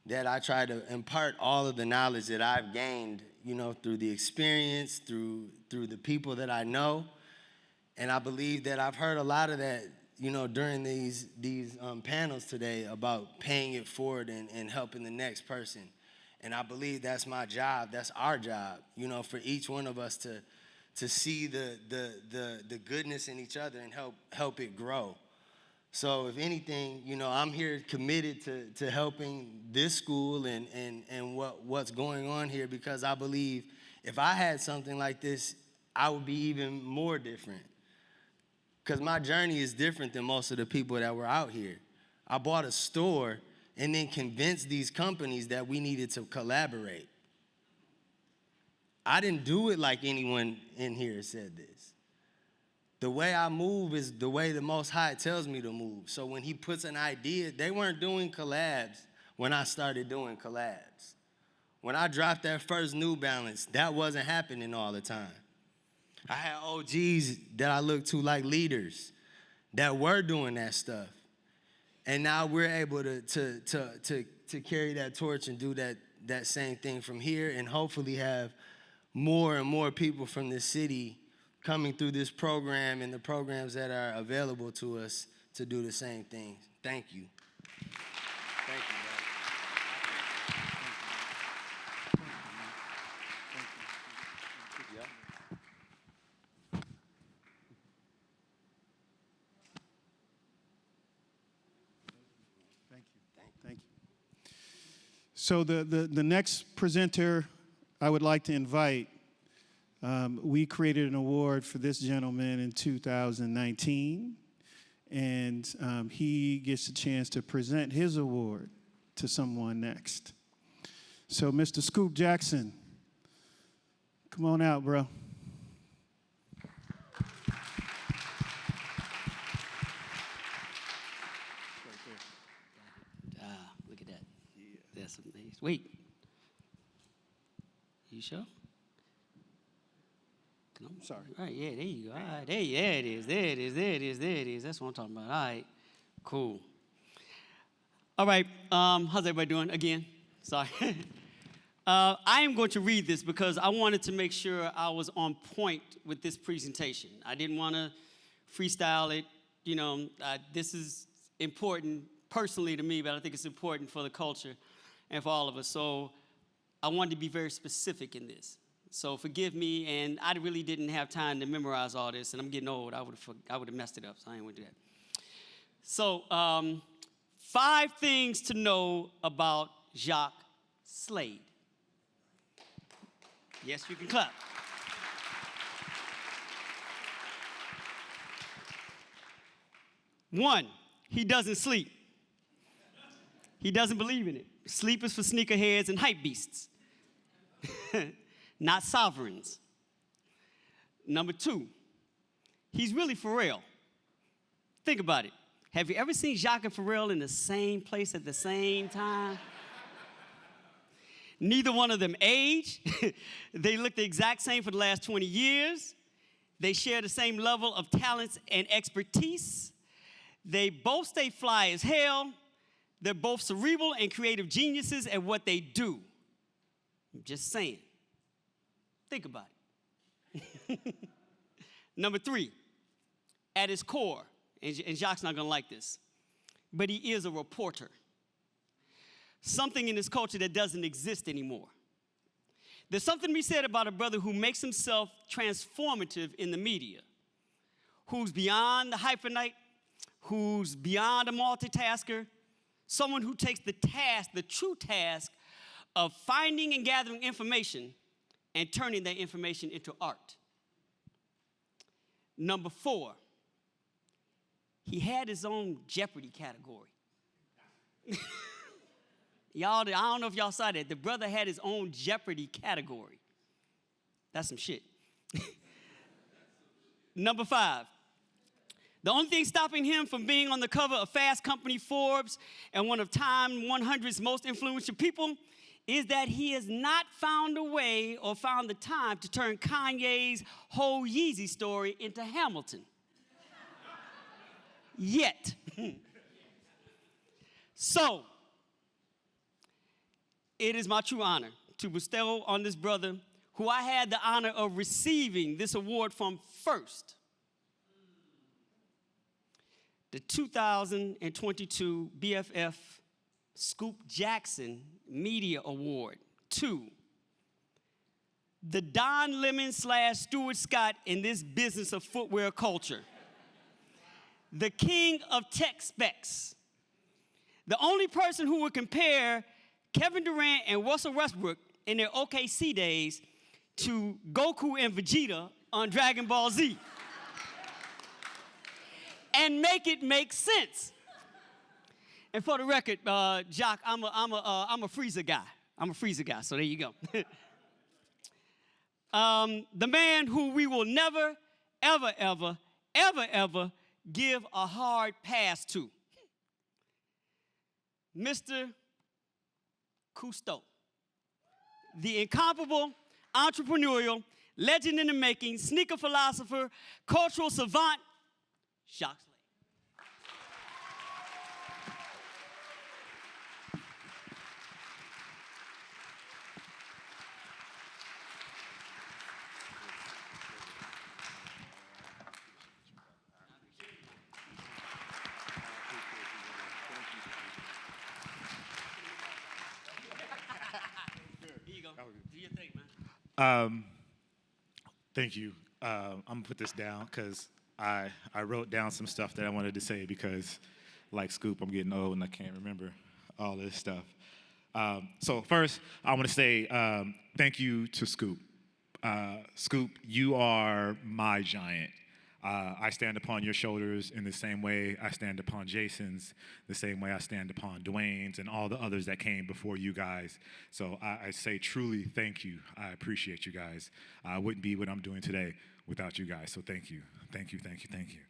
that I try to impart all of the knowledge that I've gained, you know, through the experience, through the people that I know. And I believe that I've heard a lot of that, you know, during these panels today about paying it forward and helping the next person. And I believe that's my job. That's our job, you know, for each one of us to see the goodness in each other and help it grow. So if anything, you know, I'm here committed to helping this school and what's going on here, because I believe if I had something like this, I would be even more different. Because my journey is different than most of the people that were out here. I bought a store and then convinced these companies that we needed to collaborate. I didn't do it like anyone in here said this. The way I move is the way the Most High tells me to move. So when he puts an idea, they weren't doing collabs when I started doing collabs. When I dropped that first New Balance, that wasn't happening all the time. I had OGs that I looked to like leaders that were doing that stuff. And now we're able to carry that torch and do that same thing from here, and hopefully have more and more people from this city coming through this program and the programs that are available to us to do the same thing. Thank you. Thank you, man. Thank you. So the next presenter I would like to invite, we created an award for this gentleman in 2019, and he gets a chance to present his award to someone next. So Mr. Scoop Jackson, come on out, bro. Look at that. That's amazing. Wait. You sure? I'm sorry. All right, yeah, there you go. All right, there it is. There it is. There it is. There it is. That's what I'm talking about. All right, cool. All right, how's everybody doing? Again, sorry. I am going to read this because I wanted to make sure I was on point with this presentation. I didn't want to freestyle it. You know, this is important personally to me, but I think it's important for the culture and for all of us. So I wanted to be very specific in this. So forgive me, and I really didn't have time to memorize all this, and I'm getting old. I would have messed it up, so I ain't going to do that. So 5 things to know about Jacques Slade. Yes, you can clap. One, he doesn't sleep. He doesn't believe in it. Sleep is for sneakerheads and hype beasts, not sovereigns. Number 2, he's really Pharrell. Think about it. Have you ever seen Jacques and Pharrell in the same place at the same time? Neither one of them age. They look the exact same for the last 20 years. They share the same level of talents and expertise. They both stay fly as hell. They're both cerebral and creative geniuses at what they do. I'm just saying. Think about it. Number 3, at his core, and Jacques not gonna like this, but he is a reporter. Something in this culture that doesn't exist anymore. There's something to be said about a brother who makes himself transformative in the media, who's beyond the hyphenate, who's beyond a multitasker, someone who takes the task, the true task, of finding and gathering information and turning that information into art. Number 4, he had his own Jeopardy category. Y'all, I don't know if y'all saw that. The brother had his own Jeopardy category. That's some shit. Number 5, the only thing stopping him from being on the cover of Fast Company, Forbes, and one of Time 100's most influential people is that he has not found a way or found the time to turn Kanye's whole Yeezy story into Hamilton. Yet. So, it is my true honor to bestow on this brother, who I had the honor of receiving this award from first, the 2022 BFF Scoop Jackson Media Award. 2, the Don Lemon / Stuart Scott in this business of footwear culture. The king of tech specs. The only person who would compare Kevin Durant and Russell Westbrook in their OKC days to Goku and Vegeta on Dragon Ball Z. And make it make sense. And for the record, Jacques, I'm a freezer guy. I'm a freezer guy, so there you go. The man who we will never, ever, ever, ever, ever give a hard pass to. Mr. Cousteau, the incomparable, entrepreneurial, legend in the making, sneaker philosopher, cultural savant, Jacques Slade. Do your thing, man. Thank you. I'm gonna put this down because I wrote down some stuff that I wanted to say because, like Scoop, I'm getting old and I can't remember all this stuff. So first, I want to say thank you to Scoop. Scoop, you are my giant. I stand upon your shoulders in the same way I stand upon Jason's, the same way I stand upon Dwayne's and all the others that came before you guys. So I say truly thank you. I appreciate you guys. I wouldn't be what I'm doing today without you guys. So thank you. Thank you, thank you, thank you.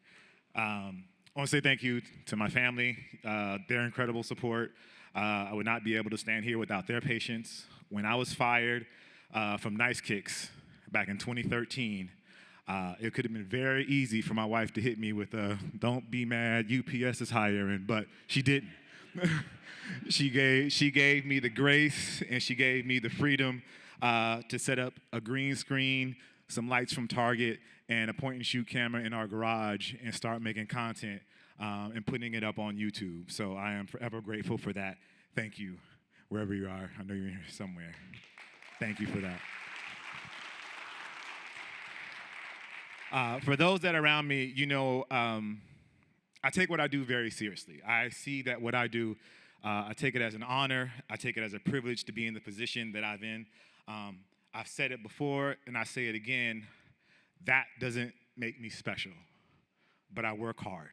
I want to say thank you to my family, their incredible support. I would not be able to stand here without their patience. When I was fired from Nice Kicks back in 2013, it could have been very easy for my wife to hit me with a, don't be mad, UPS is hiring, but she didn't. she gave me the grace and she gave me the freedom to set up a green screen, some lights from Target, and a point and shoot camera in our garage and start making content and putting it up on YouTube. So I am forever grateful for that. Thank you, wherever you are. I know you're here somewhere. Thank you for that. For those that are around me, you know, I take what I do very seriously. I see that what I do, I take it as an honor. I take it as a privilege to be in the position that I'm in. I've said it before, and I say it again. That doesn't make me special, but I work hard.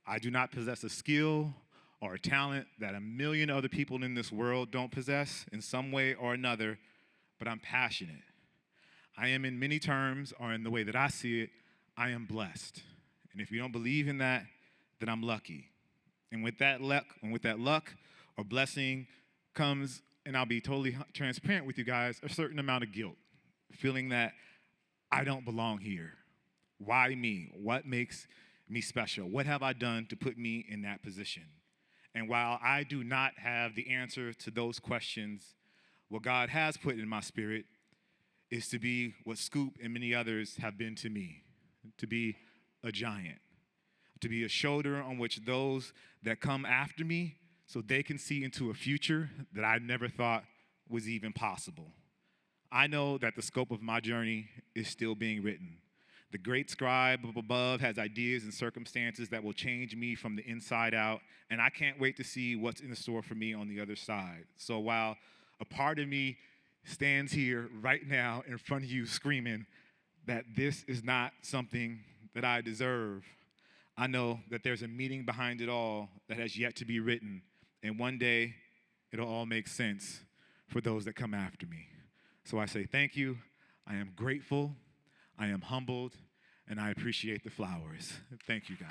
I do not possess a skill or a talent that a million other people in this world don't possess in some way or another, but I'm passionate. I am, in many terms, or in the way that I see it, I am blessed. And if you don't believe in that, then I'm lucky. And with that luck or blessing comes, and I'll be totally transparent with you guys, a certain amount of guilt, feeling that I don't belong here. Why me? What makes me special? What have I done to put me in that position? And while I do not have the answer to those questions, what God has put in my spirit is to be what Scoop and many others have been to me, to be a giant, to be a shoulder on which those that come after me so they can see into a future that I never thought was even possible. I know that the scope of my journey is still being written. The great scribe up above has ideas and circumstances that will change me from the inside out, and I can't wait to see what's in store for me on the other side. So while a part of me stands here right now in front of you screaming that this is not something that I deserve, I know that there's a meaning behind it all that has yet to be written, and one day it'll all make sense for those that come after me. So I say thank you, I am grateful, I am humbled, and I appreciate the flowers. Thank you, guys.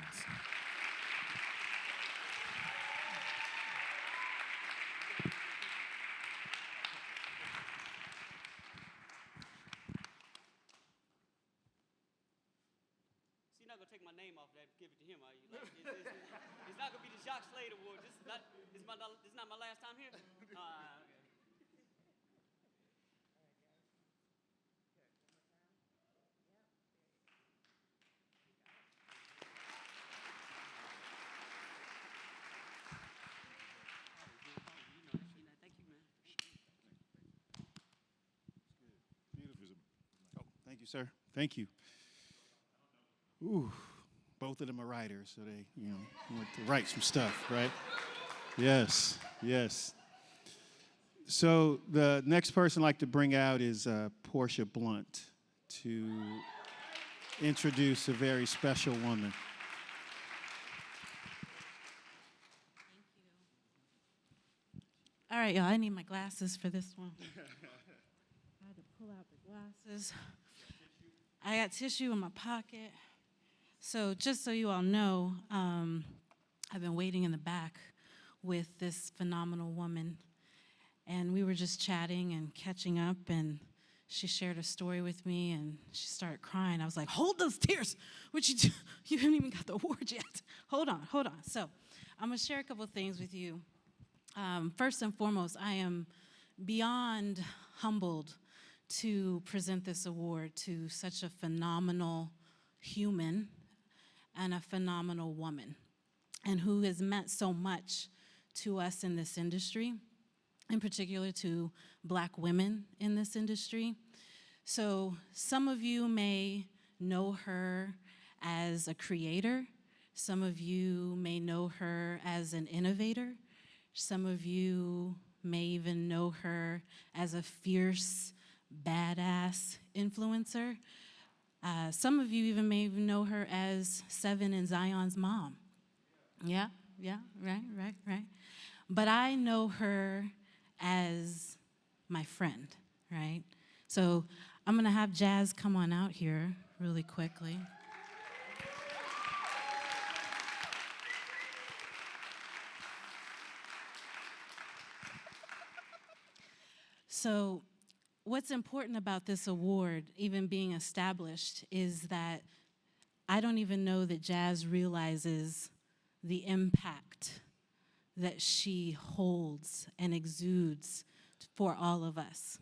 You're not gonna take my name off that and give it to him, are you? Like, it's not gonna be the Jacques Slade Award. This is not my last time here. Okay. Thank you, sir. Thank you. Ooh, both of them are writers, so they, want to write some stuff, right? Yes, yes. So the next person I'd like to bring out is Portia Blunt to introduce a very special woman. All right, y'all, I need my glasses for this one. I had to pull out the glasses. I got tissue in my pocket. So just so you all know, I've been waiting in the back with this phenomenal woman. And we were just chatting and catching up, and she shared a story with me, and she started crying. I was like, hold those tears. What you do? You haven't even got the award yet. Hold on. So I'm going to share a couple of things with you. First and foremost, I am beyond humbled to present this award to such a phenomenal human and a phenomenal woman, and who has meant so much to us in this industry, in particular to Black women in this industry. So some of you may know her as a creator. Some of you may know her as an innovator. Some of you may even know her as a fierce, badass influencer. Some of you even may even know her as Seven and Zion's mom. Yeah, right. But I know her as my friend, right? So I'm gonna have Jazz come on out here really quickly. So what's important about this award, even being established, is that I don't even know that Jazz realizes the impact that she holds and exudes for all of us.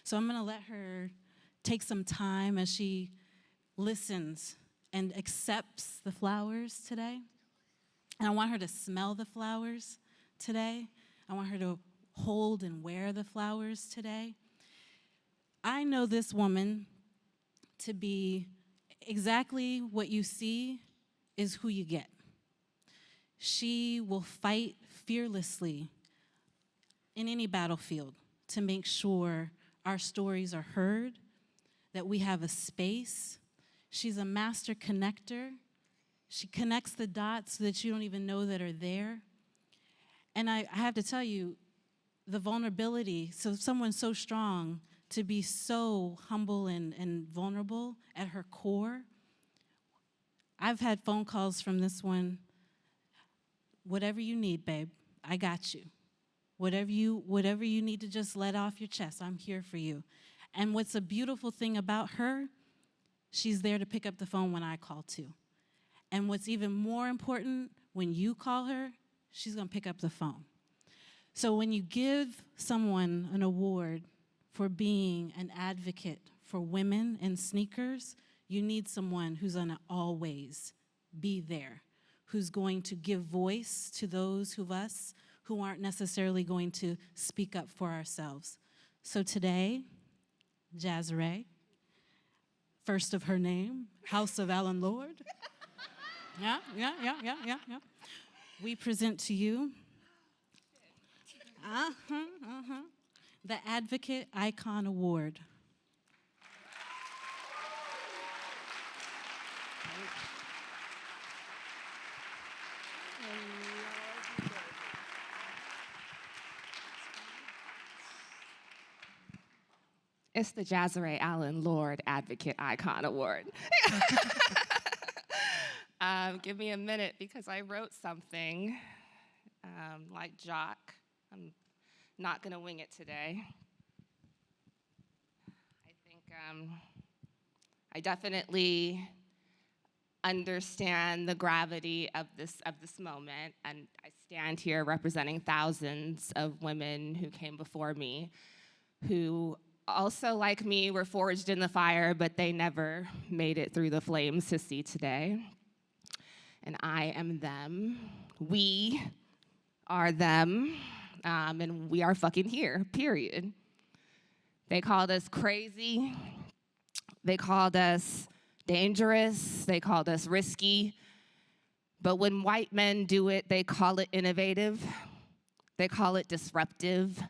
So I'm going to let her take some time as she listens and accepts the flowers today. And I want her to smell the flowers today. I want her to hold and wear the flowers today. I know this woman to be exactly what you see is who you get. She will fight fearlessly in any battlefield to make sure our stories are heard, that we have a space. She's a master connector. She connects the dots so that you don't even know that are there. And I have to tell you, the vulnerability, so someone so strong to be so humble and vulnerable at her core. I've had phone calls from this one. Whatever you need, babe, I got you. Whatever you need to just let off your chest, I'm here for you. And what's a beautiful thing about her, she's there to pick up the phone when I call too. And what's even more important, when you call her, she's gonna pick up the phone. So when you give someone an award for being an advocate for women in sneakers, you need someone who's gonna always be there, who's going to give voice to those of us who aren't necessarily going to speak up for ourselves. So today, Jazrae, first of her name, House of Alan Lord. Yeah. We present to you the Advocate Icon Award. It's the Jazrae Allen Lord Advocate Icon Award. Give me a minute because I wrote something like Jock. I'm not going to wing it today. I think I definitely understand the gravity of this moment, and I stand here representing thousands of women who came before me, who also, like me, were forged in the fire, but they never made it through the flames to see today. And I am them. We are them. And we are fucking here, period. They called us crazy. They called us dangerous. They called us risky. But when white men do it, they call it innovative. They call it disruptive.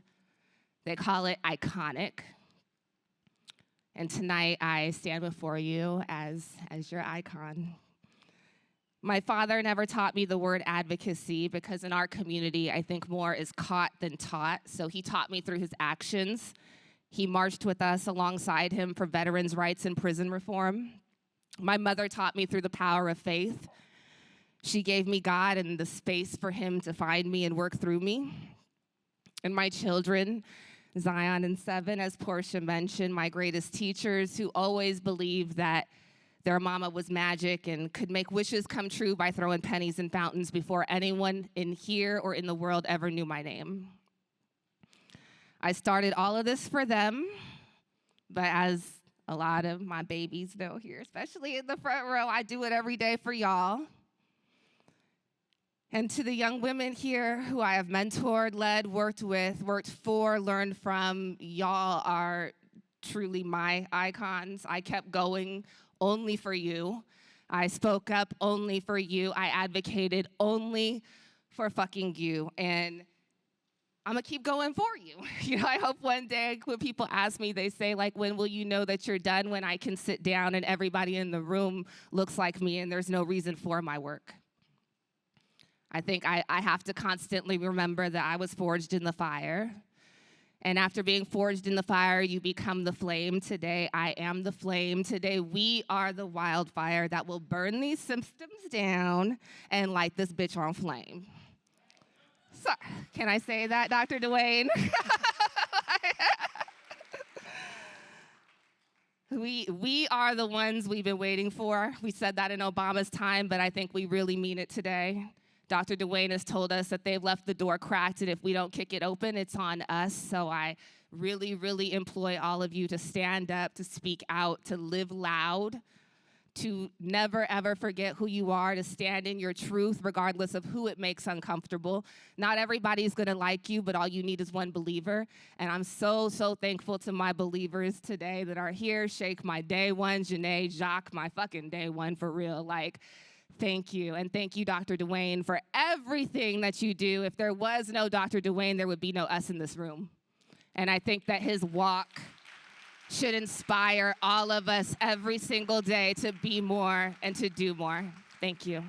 They call it iconic. And tonight I stand before you as your icon. My father never taught me the word advocacy because in our community, I think more is caught than taught. So he taught me through his actions. He marched with us alongside him for veterans' rights and prison reform. My mother taught me through the power of faith. She gave me God and the space for him to find me and work through me. And my children, Zion and Seven, as Portia mentioned, my greatest teachers who always believed that their mama was magic and could make wishes come true by throwing pennies in fountains before anyone in here or in the world ever knew my name. I started all of this for them, but as a lot of my babies know here, especially in the front row, I do it every day for y'all. And to the young women here who I have mentored, led, worked with, worked for, learned from, y'all are truly my icons. I kept going only for you. I spoke up only for you. I advocated only for fucking you. And I'm gonna keep going for you. You know, I hope one day when people ask me, they say, like, when will you know that you're done? When I can sit down and everybody in the room looks like me and there's no reason for my work. I think I have to constantly remember that I was forged in the fire. And after being forged in the fire, you become the flame. Today, I am the flame. Today, we are the wildfire that will burn these systems down and light this bitch on flame. So, can I say that, Dr. Dwayne? We are the ones we've been waiting for. We said that in Obama's time, but I think we really mean it today. Dr. Dwayne has told us that they've left the door cracked, and if we don't kick it open, it's on us. So I really, really employ all of you to stand up, to speak out, to live loud, to never, ever forget who you are, to stand in your truth, regardless of who it makes uncomfortable. Not everybody's gonna like you, but all you need is one believer. And I'm so, so thankful to my believers today that are here. Shake, my day one. Janae, Jacques, my fucking day one, for real. Like, thank you. And thank you, Dr. Dwayne, for everything that you do. If there was no Dr. Dwayne, there would be no us in this room. And I think that his walk should inspire all of us every single day to be more and to do more. Thank you.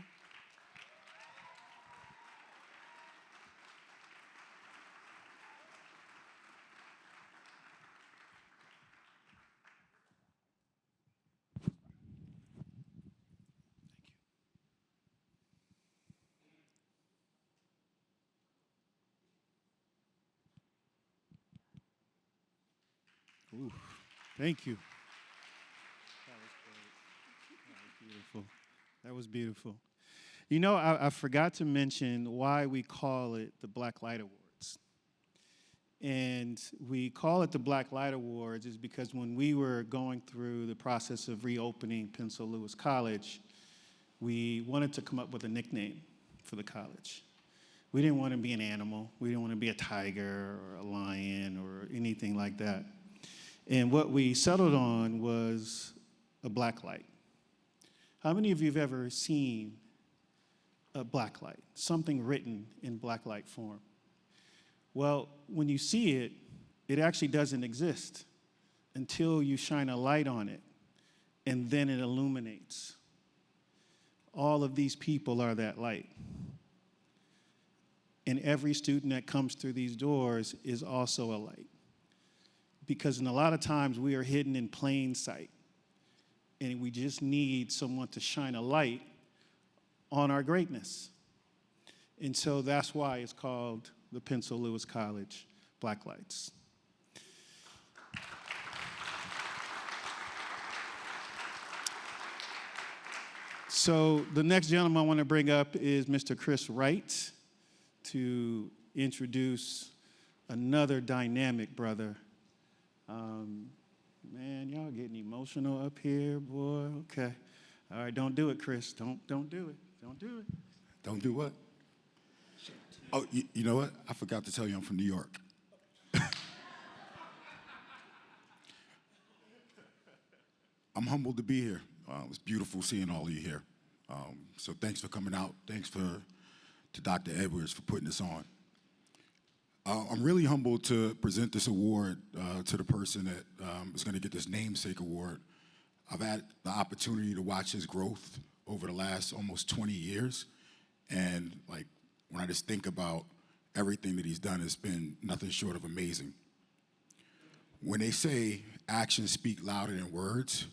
Ooh, thank you. That was great. That was beautiful. That was beautiful. You know, I forgot to mention why we call it the Black Light Awards. And we call it the Black Light Awards is because when we were going through the process of reopening Pencil Lewis College, we wanted to come up with a nickname for the college. We didn't want to be an animal. We didn't want to be a tiger or a lion or anything like that. And what we settled on was a black light. How many of you have ever seen a black light, something written in black light form? Well, when you see it, it actually doesn't exist until you shine a light on it, and then it illuminates. All of these people are that light. And every student that comes through these doors is also a light. Because in a lot of times we are hidden in plain sight, and we just need someone to shine a light on our greatness. And so that's why it's called the Pencil Lewis College Black Lights. So the next gentleman I want to bring up is Mr. Chris Wright to introduce another dynamic brother. Man, y'all getting emotional up here, boy. Okay. All right, don't do it, Chris. Don't do it. Don't do it. Don't do what? Oh, you know what? I forgot to tell you I'm from New York. I'm humbled to be here. It's beautiful seeing all of you here. So thanks for coming out. Thanks to Dr. Edwards for putting this on. I'm really humbled to present this award to the person that is going to get this namesake award. I've had the opportunity to watch his growth over the last almost 20 years. And like, when I just think about everything that he's done, it's been nothing short of amazing. When they say actions speak louder than words,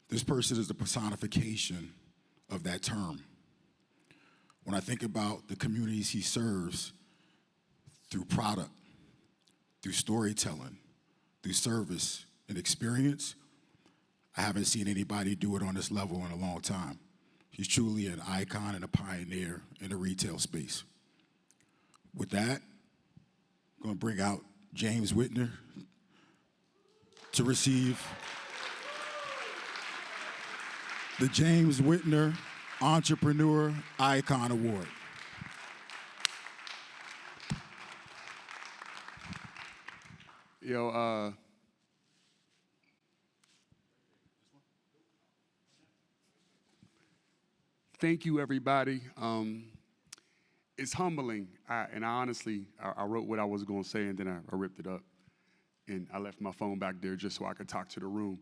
this person is the personification of that term. When I think about the communities he serves, through product, through storytelling, through service and experience, I haven't seen anybody do it on this level in a long time. He's truly an icon and a pioneer in the retail space. With that, I'm going to bring out James Whitner to receive the James Whitner Entrepreneur Icon Award. Yo, thank you, everybody. It's humbling, and I honestly wrote what I was going to say, and then I ripped it up, and I left my phone back there just so I could talk to the room.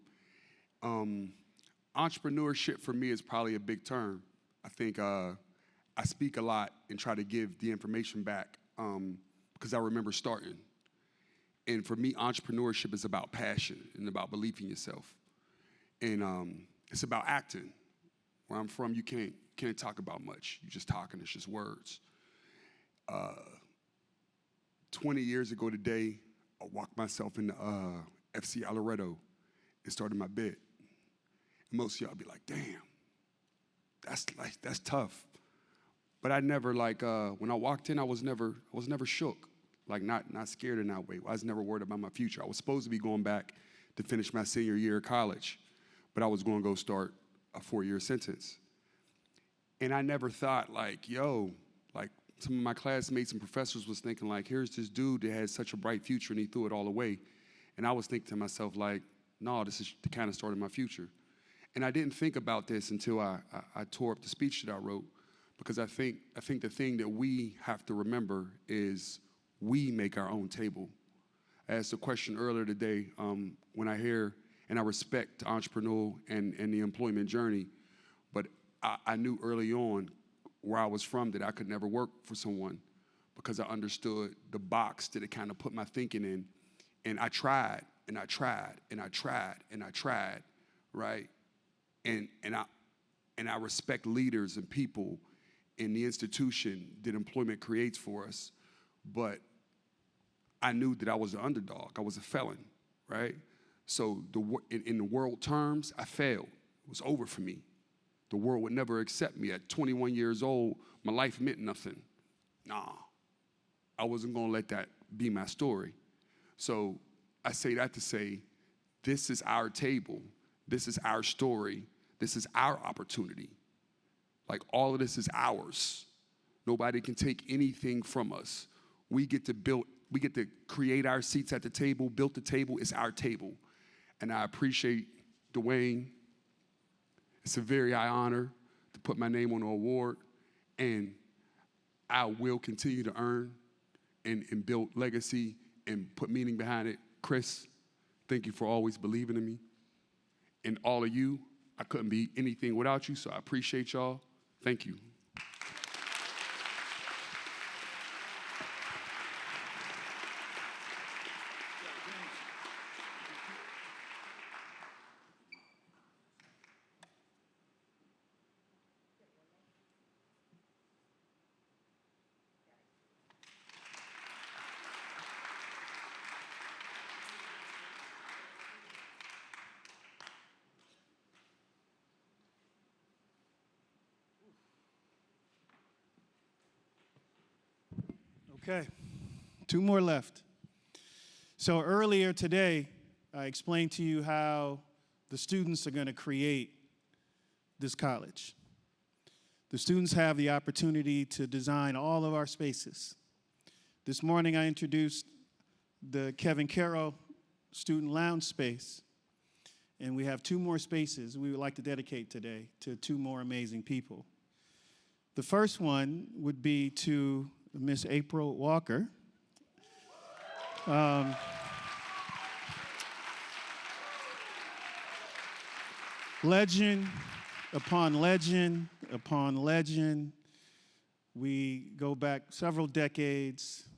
Entrepreneurship for me is probably a big term. I think I speak a lot and try to give the information back because I remember starting. And for me, entrepreneurship is about passion and about belief in yourself. And it's about acting. Where I'm from, you can't talk about much. You just talking, it's just words. 20 years ago today, I walked myself into FC Alvaredo and started my bid. And most of y'all be like, damn, that's tough. But I never when I walked in, I was never shook, like not scared in that way. I was never worried about my future. I was supposed to be going back to finish my senior year of college, but I was going to go start a 4-year sentence. And I never thought like some of my classmates and professors was thinking like, here's this dude that had such a bright future and he threw it all away. And I was thinking to myself like, no, this is the kind of start of my future. And I didn't think about this until I tore up the speech that I wrote, because I think the thing that we have to remember is we make our own table. I asked a question earlier today when I hear, and I respect the entrepreneurial and the employment journey, but I knew early on where I was from that I could never work for someone because I understood the box that it kind of put my thinking in. And I tried, and I tried, and I tried, and I tried, right? And I respect leaders and people in the institution that employment creates for us, but I knew that I was an underdog. I was a felon, right? So in the world terms, I failed. It was over for me. The world would never accept me. At 21 years old, my life meant nothing. Nah, I wasn't gonna let that be my story. So I say that to say, this is our table. This is our story. This is our opportunity. Like all of this is ours. Nobody can take anything from us. We get to create our seats at the table, build the table, it's our table. And I appreciate Dwayne. It's a very high honor to put my name on the award, and I will continue to earn and build legacy and put meaning behind it. Chris, thank you for always believing in me. And all of you, I couldn't be anything without you, so I appreciate y'all. Thank you. Okay, 2 more left. So earlier today, I explained to you how the students are going to create this college. The students have the opportunity to design all of our spaces. This morning, I introduced the Kevin Carroll Student Lounge space, and we have 2 more spaces we would like to dedicate today to 2 more amazing people. The first one would be to Miss April Walker. Legend upon legend upon legend. We go back several decades,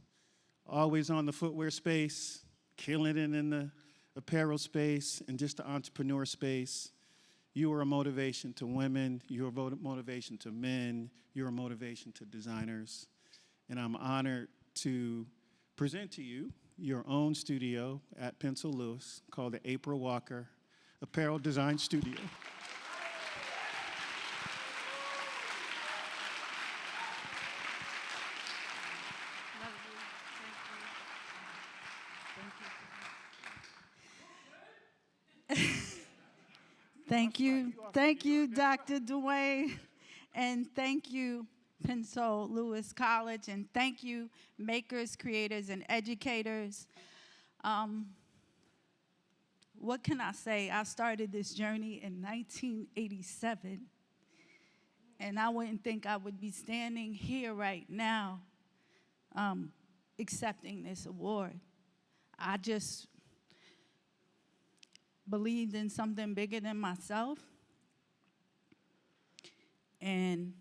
always on the footwear space, killing it in the apparel space, and just the entrepreneur space. You are a motivation to women. You're a motivation to men. You're a motivation to designers. And I'm honored to present to you your own studio at Pencil Lewis called the April Walker Apparel Design Studio. Thank you, Dr. Dwayne, and thank you, Pencil Lewis College, and thank you, makers, creators, and educators. What can I say? I started this journey in 1987, and I wouldn't think I would be standing here right now accepting this award. I just believed in something bigger than myself, and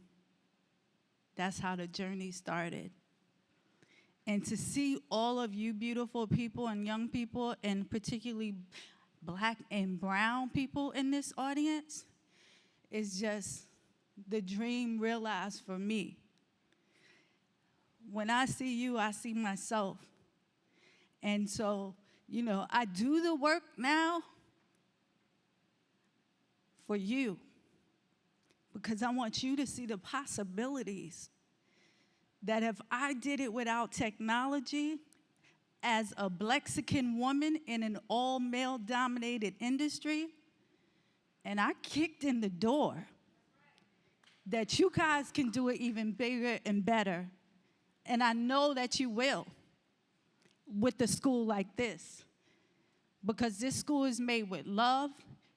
that's how the journey started. And to see all of you beautiful people and young people, and particularly Black and brown people in this audience, is just the dream realized for me. When I see you, I see myself. And so, I do the work now for you, because I want you to see the possibilities that if I did it without technology, as a Blexican woman in an all-male dominated industry, and I kicked in the door, that you guys can do it even bigger and better. And I know that you will with a school like this, because this school is made with love,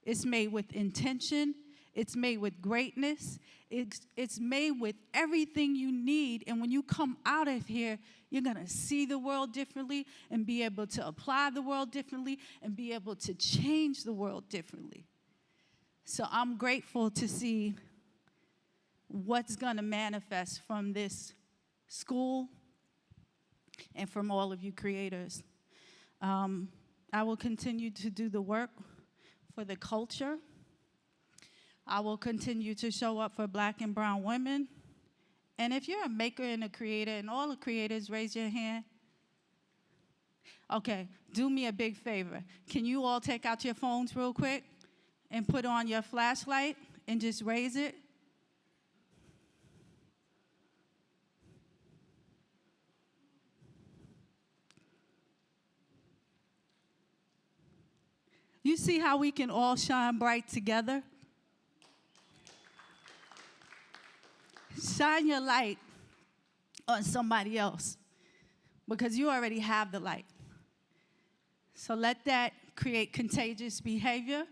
it's made with intention, it's made with greatness, it's made with everything you need. And when you come out of here, you're gonna see the world differently and be able to apply the world differently and be able to change the world differently. So I'm grateful to see what's gonna manifest from this school and from all of you creators. I will continue to do the work for the culture. I will continue to show up for Black and brown women. And if you're a maker and a creator, and all the creators, raise your hand. Okay, do me a big favor. Can you all take out your phones real quick and put on your flashlight and just raise it? You see how we can all shine bright together? Shine your light on somebody else, because you already have the light. So let that create contagious behavior,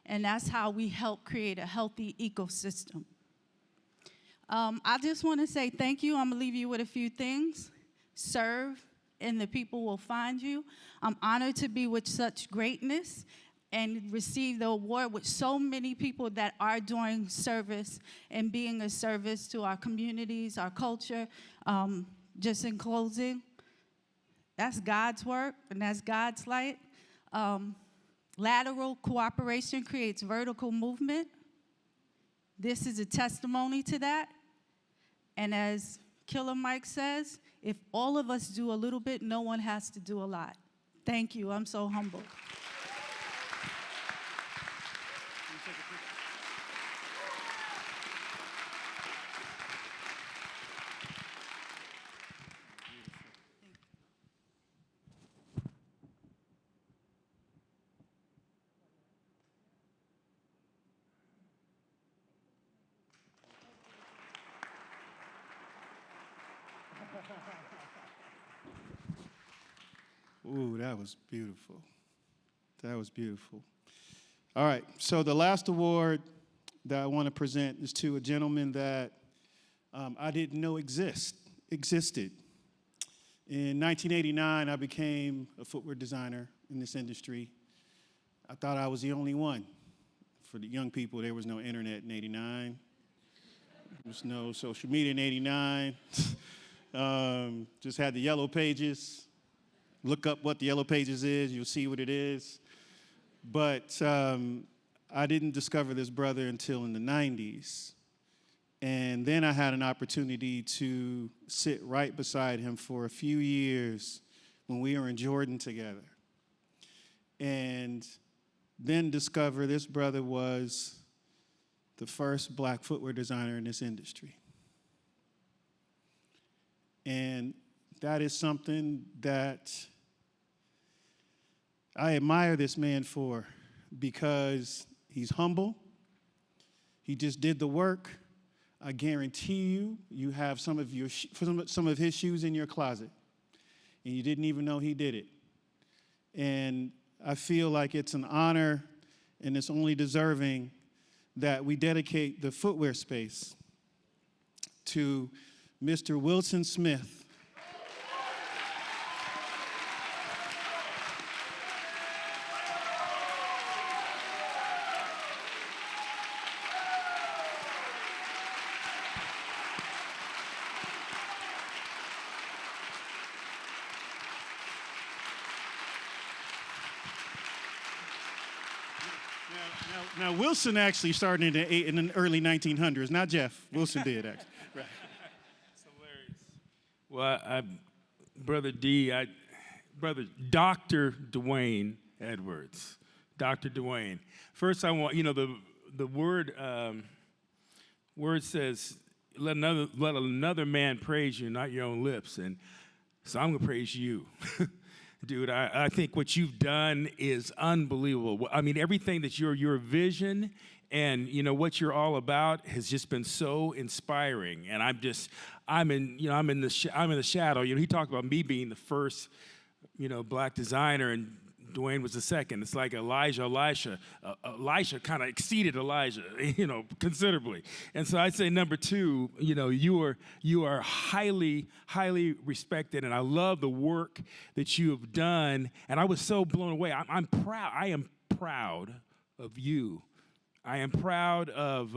and that's how we help create a healthy ecosystem. I just want to say thank you. I'm going to leave you with a few things. Serve, and the people will find you. I'm honored to be with such greatness and receive the award with so many people that are doing service and being a service to our communities, our culture. Just in closing, that's God's work and that's God's light. Lateral cooperation creates vertical movement. This is a testimony to that. And as Killer Mike says, if all of us do a little bit, no one has to do a lot. Thank you. I'm so humbled. Ooh, that was beautiful. That was beautiful. All right, so the last award that I want to present is to a gentleman that I didn't know existed. In 1989, I became a footwear designer in this industry. I thought I was the only one. For the young people, there was no internet in 89. There was no social media in 89. Just had the yellow pages. Look up what the yellow pages is, you'll see what it is. But I didn't discover this brother until in the 90s. And then I had an opportunity to sit right beside him for a few years when we were in Jordan together. And then discover this brother was the first Black footwear designer in this industry. And that is something that I admire this man for, because he's humble. He just did the work. I guarantee you, you have some of his shoes in your closet, and you didn't even know he did it. And I feel like it's an honor, and it's only deserving that we dedicate the footwear space to Mr. Wilson Smith. Now, Wilson actually started in the early 1900s, not Jeff. Wilson did, actually. Right. It's hilarious. Well, Brother Dr. Dwayne Edwards. Dr. Dwayne. First, I want, the word says let another man praise you, not your own lips. And so I'm gonna praise you. Dude, I think what you've done is unbelievable. I mean, everything that your vision and what you're all about has just been so inspiring. And I'm in the shadow. He talked about me being the first, black designer, and Dwayne was the second. It's like Elisha kind of exceeded Elijah, considerably. And so I'd say number two, you are highly, highly respected, and I love the work that you have done. And I was so blown away. I'm proud. I am proud of you. I am proud of.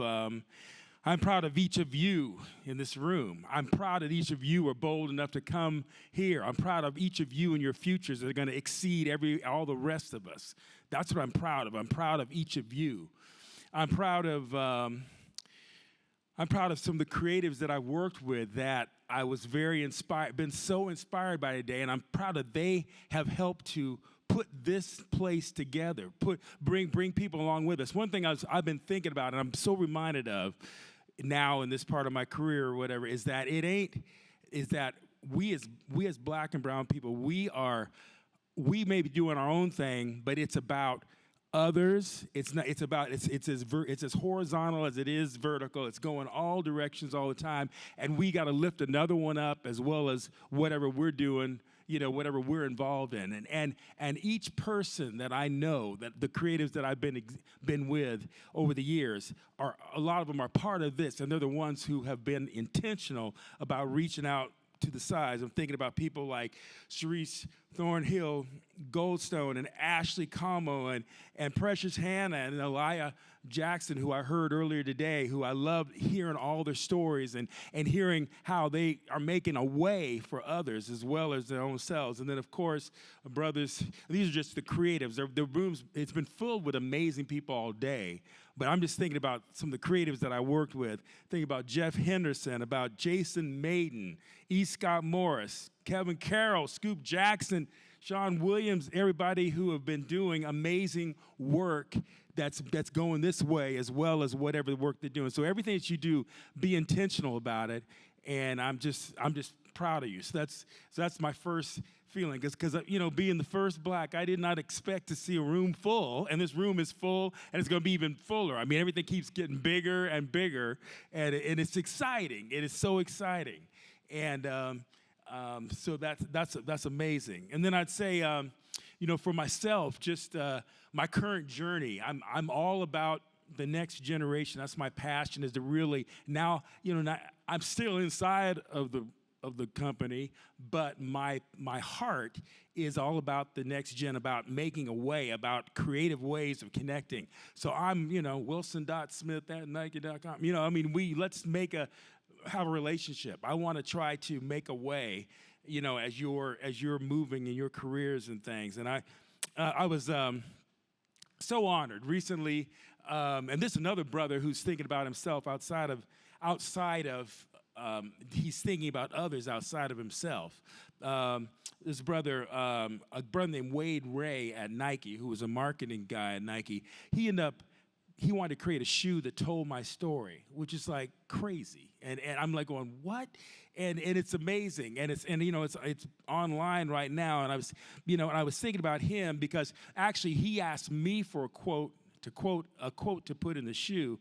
I'm proud of each of you in this room. I'm proud that each of you are bold enough to come here. I'm proud of each of you and your futures that are going to exceed all the rest of us. That's what I'm proud of. I'm proud of each of you. I'm proud of some of the creatives that I worked with that I was very inspired, been so inspired by today, and I'm proud that they have helped to put this place together, bring people along with us. One thing I've been thinking about, and I'm so reminded of now in this part of my career or whatever, is that we as black and brown people, we may be doing our own thing, but it's about others. It's as horizontal as it is vertical. It's going all directions all the time, and we got to lift another one up as well as whatever we're doing, whatever we're involved in. And each person that I know, that the creatives that I've been with over the years, a lot of them are part of this, and they're the ones who have been intentional about reaching out to the sides. I'm thinking about people like Sharice Thornhill Goldstone and Ashley Como and Precious Hannah and Elia Jackson, who I heard earlier today, who I loved hearing all their stories and hearing how they are making a way for others as well as their own selves. And then, of course, brothers, these are just the creatives. The rooms, it's been filled with amazing people all day. But I'm just thinking about some of the creatives that I worked with. Thinking about Jeff Henderson, about Jason Maiden, E. Scott Morris, Kevin Carroll, Scoop Jackson, Sean Williams, everybody who have been doing amazing work that's going this way as well as whatever the work they're doing. So everything that you do, be intentional about it. And I'm just proud of you. So that's my first feeling, because being the first black, I did not expect to see a room full, and this room is full, and it's going to be even fuller. I mean, everything keeps getting bigger and bigger, and it's exciting. It is so exciting, and so that's amazing. And then I'd say, for myself, just my current journey, I'm all about the next generation. That's my passion, is to really now, I'm still inside of the company, but my heart is all about the next gen, about making a way, about creative ways of connecting. So I'm, wilson.smith@nike.com. Let's have a relationship. I want to try to make a way, as you're moving in your careers and things. And I was so honored recently, and this is another brother who's thinking about himself outside of he's thinking about others outside of himself. This brother, a brother named Wade Ray at Nike, who was a marketing guy at Nike, he wanted to create a shoe that told my story, which is like crazy. And I'm like going, what? And it's amazing. And it's online right now. And I was thinking about him because actually he asked me for a quote to put in the shoe.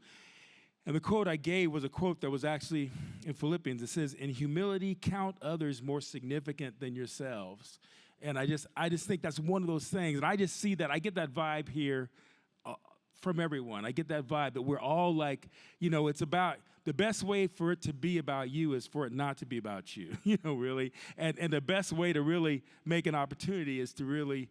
And the quote I gave was a quote that was actually in Philippians. It says, "In humility, count others more significant than yourselves." And I just think that's one of those things. And I just see that. I get that vibe here from everyone. I get that vibe that we're all like, it's about, the best way for it to be about you is for it not to be about you, really. And the best way to really make an opportunity is to really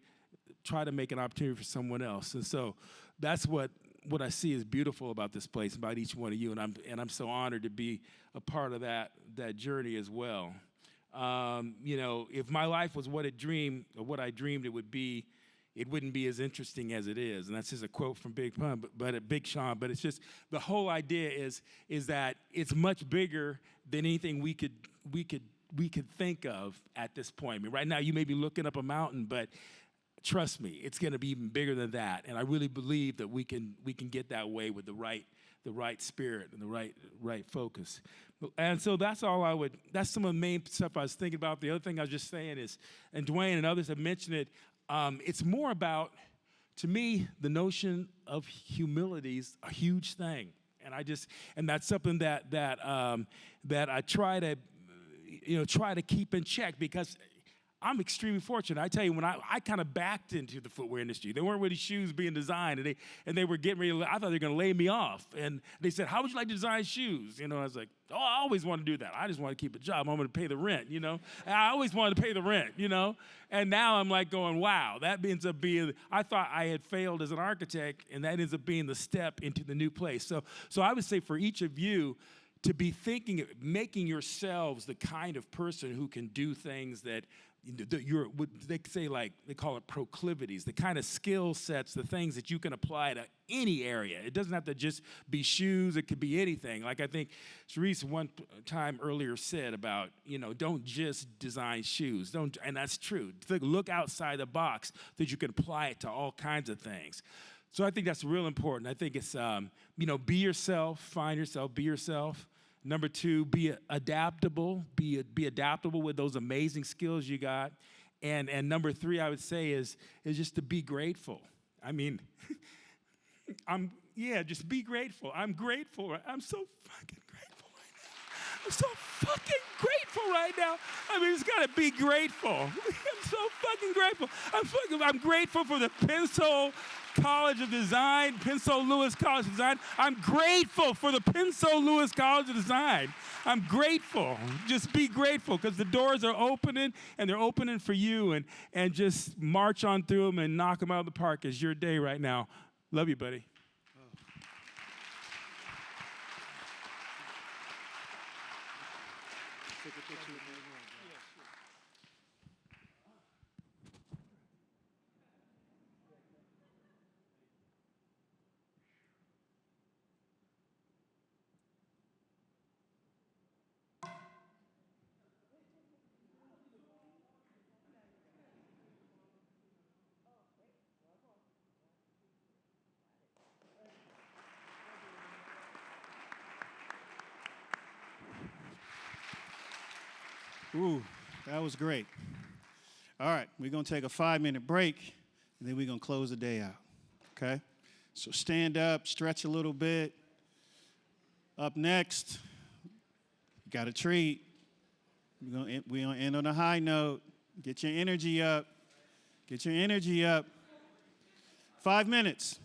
try to make an opportunity for someone else. And so that's what I see is beautiful about this place, about each one of you, and I'm so honored to be a part of that journey as well. If my life was what I dreamed it would be, it wouldn't be as interesting as it is. And that's just a quote from Big Pun, but Big Sean. But it's just the whole idea is that it's much bigger than anything we could think of at this point. I mean, right now you may be looking up a mountain, but trust me, it's going to be even bigger than that. And I really believe that we can get that way with the right spirit and the right focus. And so that's some of the main stuff I was thinking about. The other thing I was just saying is, and Dwayne and others have mentioned it, it's more about, to me, the notion of humility is a huge thing. And that's something that I try to keep in check, because I'm extremely fortunate. I tell you, when I kind of backed into the footwear industry, there weren't really shoes being designed, and they were getting ready. I thought they were going to lay me off, and they said, "How would you like to design shoes?" I was like, "Oh, I always want to do that. I just want to keep a job. I'm going to pay the rent." I always wanted to pay the rent. And now I'm like going, "Wow, that ends up being." I thought I had failed as an architect, and that ends up being the step into the new place. So I would say for each of you, to be thinking of making yourselves the kind of person who can do things that they say, like, they call it proclivities, the kind of skill sets, the things that you can apply to any area. It doesn't have to just be shoes, it could be anything. Like I think Sharice one time earlier said about, don't just design shoes. And that's true. Look outside the box that you can apply it to all kinds of things. So I think that's real important. I think it's, be yourself, find yourself, be yourself. Number 2, be adaptable. Be adaptable with those amazing skills you got. And number 3, I would say, is just to be grateful. I mean, just be grateful. I'm grateful. I'm so fucking grateful right now. I'm so fucking grateful right now. I mean, just gotta be grateful. I'm so fucking grateful. I'm grateful for the Pensole College of Design, Pensole Lewis College of Design. I'm grateful for the Pensole Lewis College of Design. I'm grateful. Just be grateful, because the doors are opening, and they're opening for you, and just march on through them and knock them out of the park. It's your day right now. Love you, buddy. Ooh, that was great. All right, we're going to take a 5-minute break, and then we're going to close the day out, okay? So stand up, stretch a little bit. Up next, you got a treat. We're going to end on a high note. Get your energy up. Get your energy up. 5 minutes.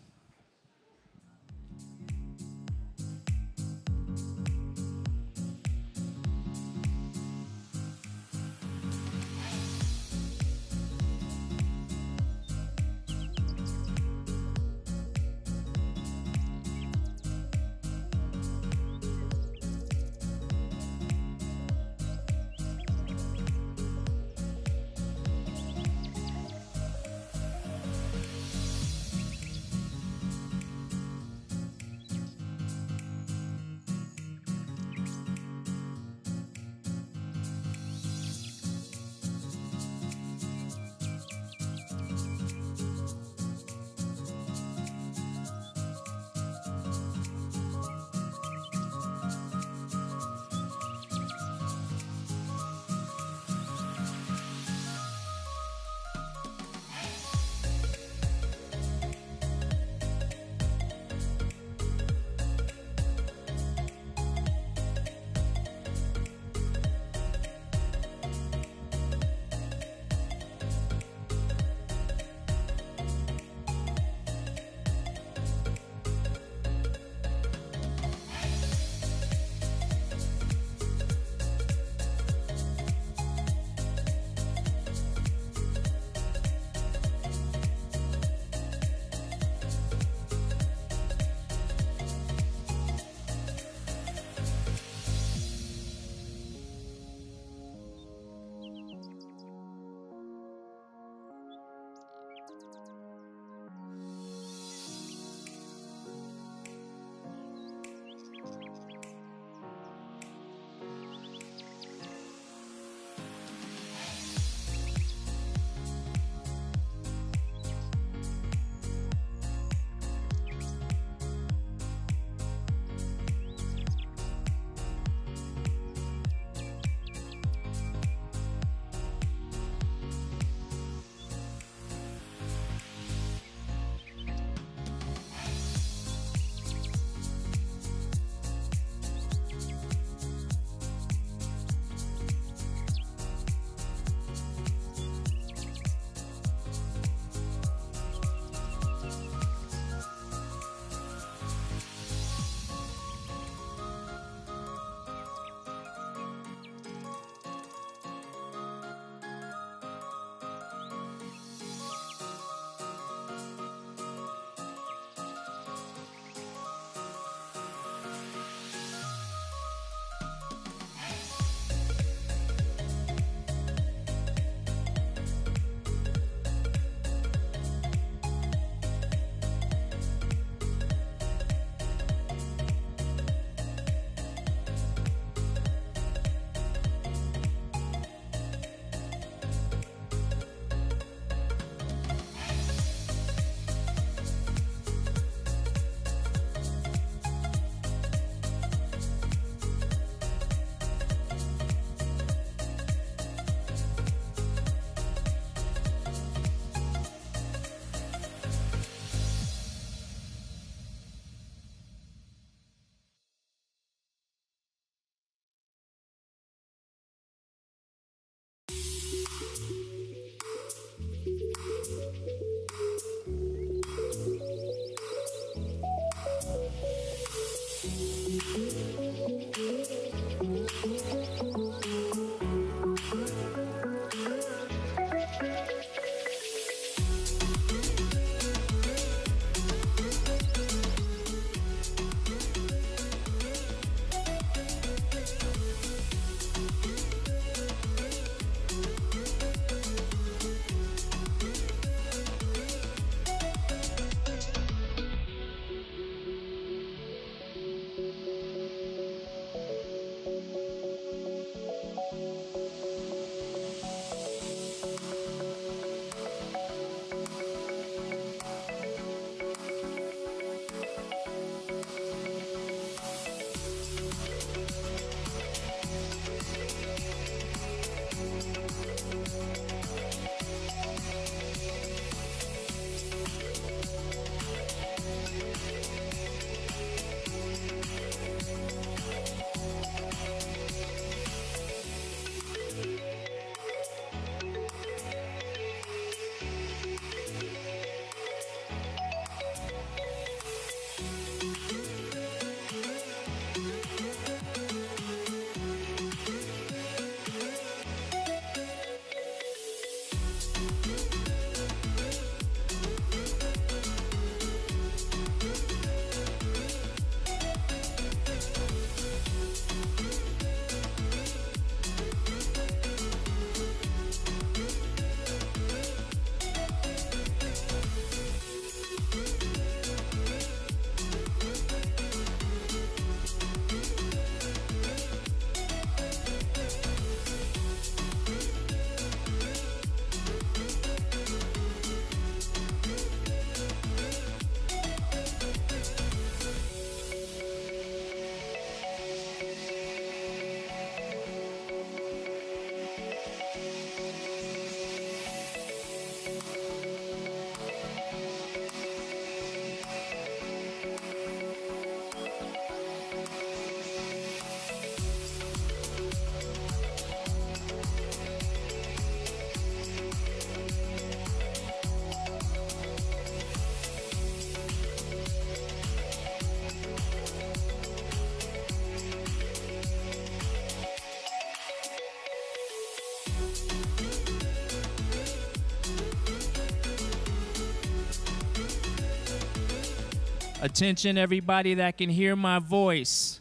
Attention, everybody that can hear my voice.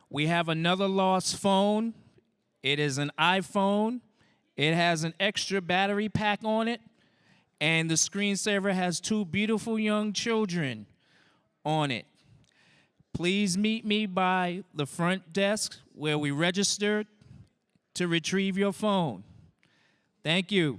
We have another lost phone. It is an iPhone. It has an extra battery pack on it, and the screensaver has 2 beautiful young children on it. Please meet me by the front desk where we registered to retrieve your phone. Thank you.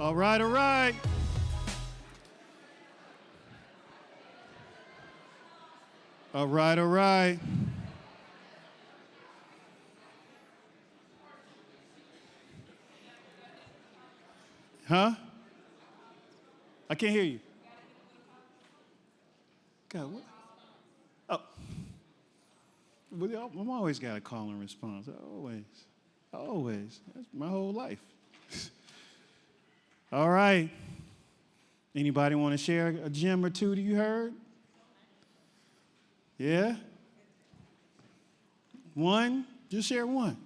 All right, all right. All right, all right. Huh? I can't hear you. God, what? Oh. Well, I'm always got a call and response. Always. Always. That's my whole life. All right. Anybody want to share a gem or two that you heard? Yeah? One? Just share one.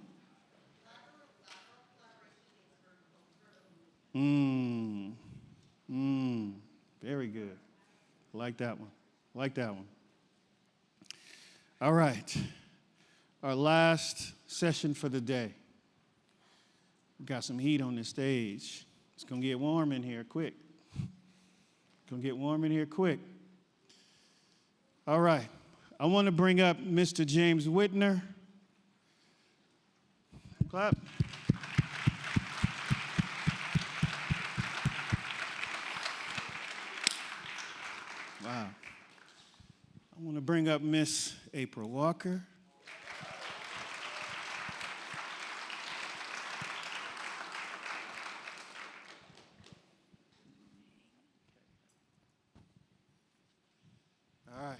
Very good. Like that one. Like that one. All right. Our last session for the day. We got some heat on this stage. It's going to get warm in here quick. It's going to get warm in here quick. All right. I want to bring up Mr. James Whitner. Clap. Wow. I want to bring up Miss April Walker. All right.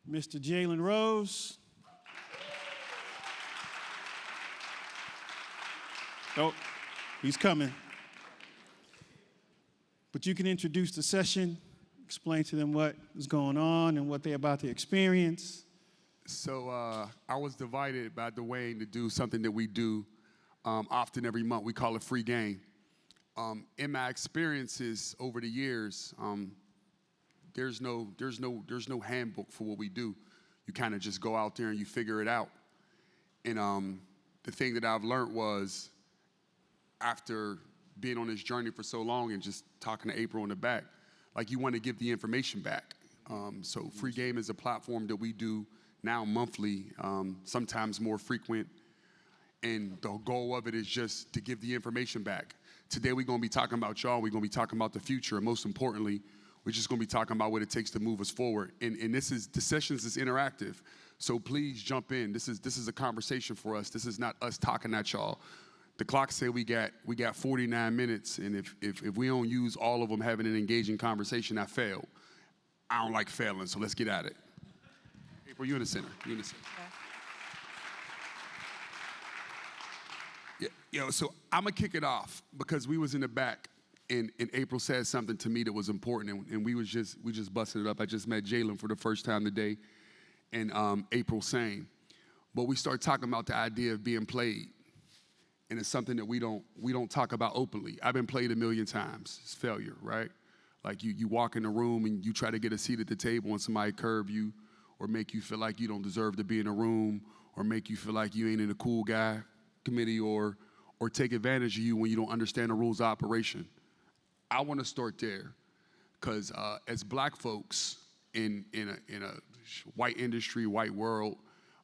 Mr. Jalen Rose. Oh, he's coming. But you can introduce the session, explain to them what is going on and what they're about to experience. So I was divided by Dwayne to do something that we do often every month. We call it free game. In my experiences over the years, there's no handbook for what we do. You kind of just go out there and you figure it out. And the thing that I've learned was, after being on this journey for so long and just talking to April in the back, like, you want to give the information back. So free game is a platform that we do now monthly, sometimes more frequent. And the goal of it is just to give the information back. Today we're going to be talking about y'all. We're going to be talking about the future. And most importantly, we're just going to be talking about what it takes to move us forward. And the sessions is interactive. So please jump in. This is a conversation for us. This is not us talking at y'all. The clock said we got 49 minutes, and if we don't use all of them having an engaging conversation, I failed. I don't like failing, so let's get at it. April, you in the center. You in the center. Yeah, so I'm gonna kick it off because we was in the back, and April said something to me that was important, and we just busted it up. I just met Jalen for the first time today, and April same, but we started talking about the idea of being played. And it's something that we don't talk about openly. I've been played a million times. It's failure, right? Like you walk in a room and you try to get a seat at the table and somebody curb you or make you feel like you don't deserve to be in a room or make you feel like you ain't in a cool guy committee or take advantage of you when you don't understand the rules of operation. I want to start there because as black folks in a white industry, white world,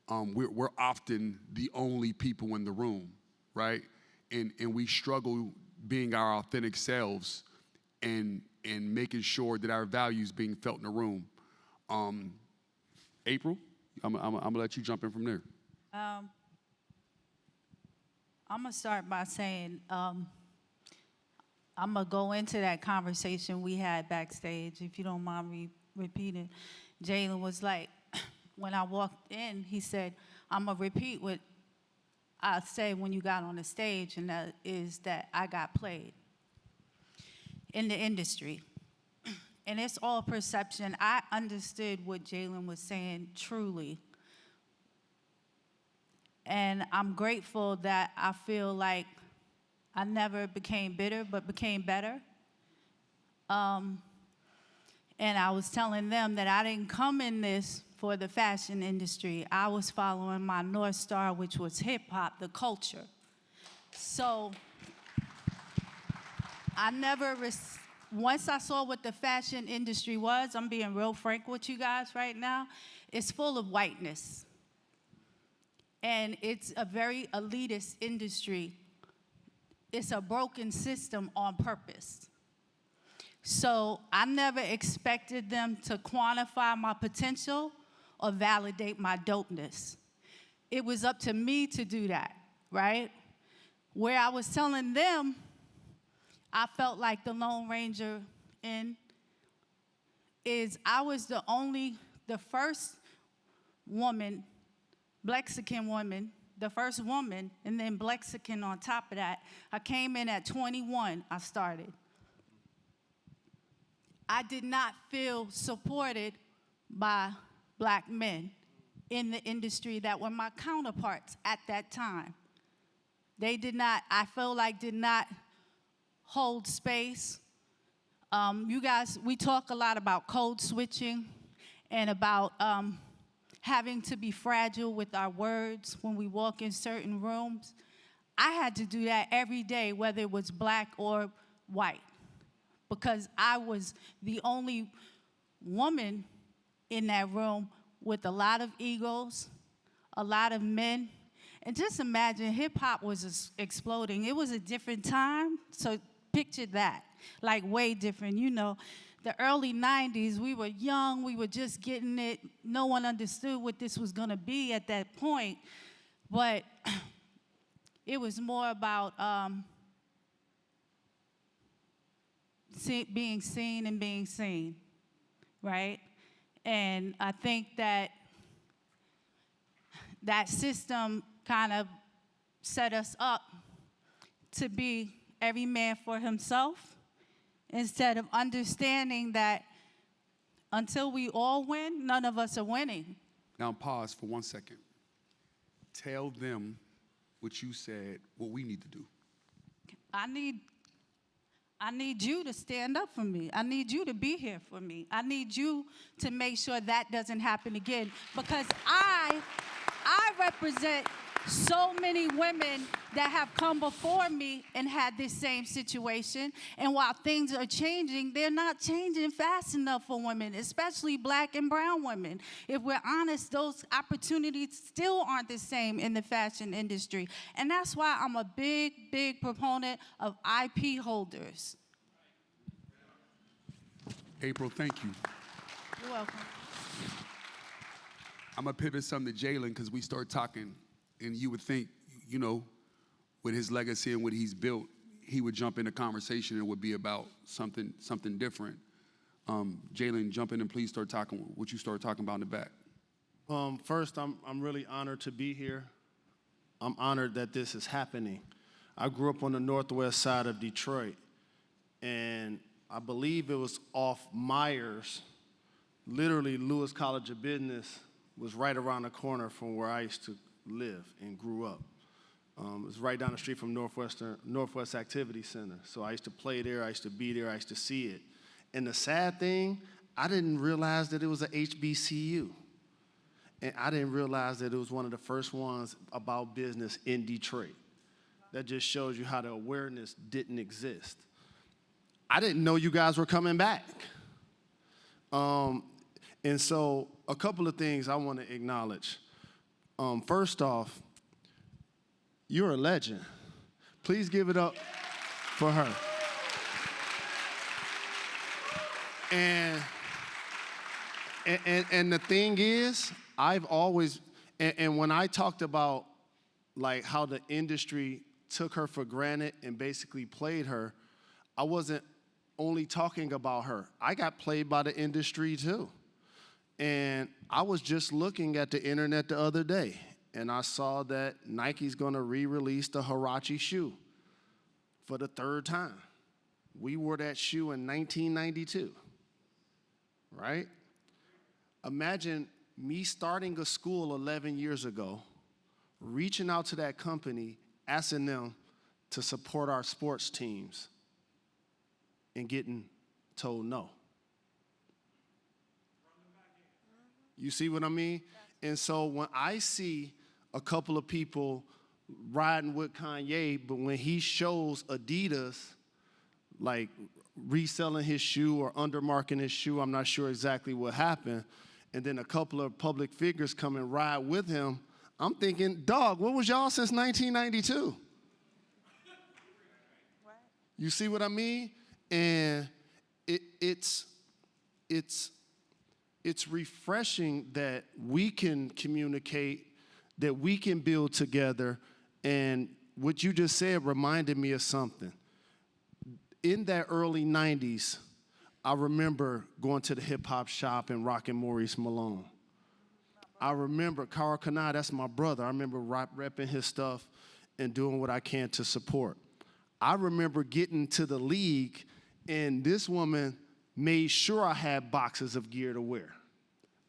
we're often the only people in the room. Right? And we struggle being our authentic selves and making sure that our values being felt in the room. April, I'm gonna let you jump in from there. I'm gonna start by saying I'm gonna go into that conversation we had backstage, if you don't mind me repeating. Jalen was like, when I walked in, he said, I'm gonna repeat what I said when you got on the stage, and that is that I got played in the industry. And it's all perception. I understood what Jalen was saying truly. And I'm grateful that I feel like I never became bitter, but became better. And I was telling them that I didn't come in this for the fashion industry. I was following my North Star, which was hip hop, the culture. So I never, once I saw what the fashion industry was, I'm being real frank with you guys right now, it's full of whiteness. And it's a very elitist industry. it's a broken system on purpose. So I never expected them to quantify my potential or validate my dopeness. It was up to me to do that, right? Where I was telling them, I felt like the Lone Ranger is I was the first woman, Blexican woman, the first woman, and then Blexican on top of that. I came in at 21, I started. I did not feel supported by black men in the industry that were my counterparts at that time. They did not, I feel like, did not hold space. You guys, we talk a lot about code switching and about having to be fragile with our words when we walk in certain rooms. I had to do that every day, whether it was black or white, because I was the only woman in that room with a lot of egos, a lot of men. And just imagine, hip-hop was exploding. It was a different time, so picture that, like way different. You know, the early 90s, we were young, we were just getting it. No one understood what this was gonna be at that point, but it was more about being seen and being seen, right? And I think that that system kind of set us up to be every man for himself, instead of understanding that until we all win, none of us are winning. Now pause for 1 second. Tell them what you said, what we need to do. I need you to stand up for me. I need you to be here for me. I need you to make sure that doesn't happen again, because I represent so many women that have come before me and had this same situation. And while things are changing, they're not changing fast enough for women, especially black and brown women. If we're honest, those opportunities still aren't the same in the fashion industry. And that's why I'm a big, big proponent of IP holders. April, thank you. You're welcome. I'm gonna pivot something to Jalen, because we start talking, and you would think, you know, with his legacy and what he's built, he would jump in a conversation and it would be about something different. Jalen, jump in and please start talking what you started talking about in the back. First, I'm really honored to be here. I'm honored that this is happening. I grew up on the northwest side of Detroit, and I believe it was off Myers. Literally, Lewis College of Business was right around the corner from where I used to live and grew up. It was right down the street from Northwest Activity Center. So I used to play there, I used to be there, I used to see it. And the sad thing, I didn't realize that it was a HBCU. And I didn't realize that it was one of the first ones about business in Detroit. That just shows you how the awareness didn't exist. I didn't know you guys were coming back. And so a couple of things I want to acknowledge. First off, you're a legend. Please give it up for her. And the thing is, I've always, and when I talked about like how the industry took her for granted and basically played her, I wasn't only talking about her. I got played by the industry too. And I was just looking at the internet the other day, and I saw that Nike's gonna re-release the Huarache shoe for the third time. We wore that shoe in 1992, right? Imagine me starting a school 11 years ago, reaching out to that company, asking them to support our sports teams, and getting told no. You see what I mean? And so when I see a couple of people riding with Kanye, but when he shows Adidas, like reselling his shoe or undermarking his shoe, I'm not sure exactly what happened, and then a couple of public figures come and ride with him, I'm thinking, dog, what was y'all since 1992? You see what I mean? And it's refreshing that we can communicate, that we can build together. And what you just said reminded me of something. In that early 90s, I remember going to the hip hop shop and rocking Maurice Malone. I remember Carl Kanai, that's my brother. I remember repping his stuff and doing what I can to support. I remember getting to the league, and this woman made sure I had boxes of gear to wear.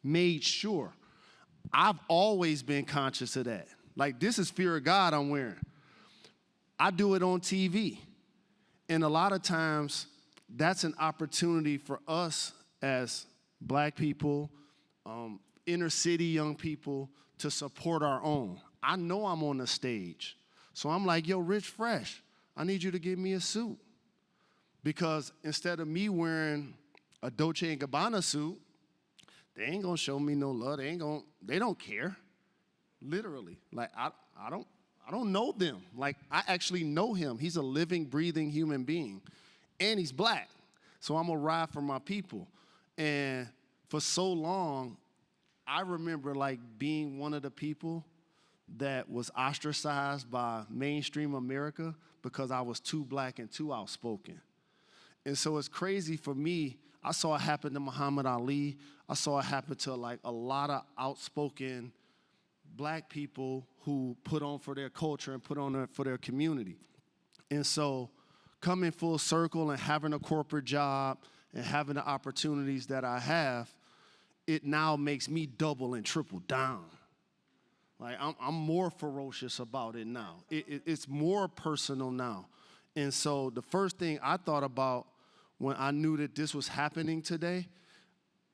Made sure. I've always been conscious of that. Like, this is fear of God I'm wearing. I do it on TV. And a lot of times, that's an opportunity for us as black people, inner city young people, to support our own. I know I'm on the stage. So I'm like, yo, Rich Fresh, I need you to give me a suit. Because instead of me wearing a Dolce & Gabbana suit, they ain't gonna show me no love. They don't care. Literally. Like, I don't know them. Like, I actually know him. He's a living, breathing human being. And he's black. So I'm gonna ride for my people. And for so long, I remember like being one of the people that was ostracized by mainstream America because I was too black and too outspoken. And so it's crazy for me. I saw it happen to Muhammad Ali. I saw it happen to like a lot of outspoken black people who put on for their culture and put on for their community. And so coming full circle and having a corporate job and having the opportunities that I have, it now makes me double and triple down. Like, I'm more ferocious about it now. It's more personal now. And so the first thing I thought about when I knew that this was happening today,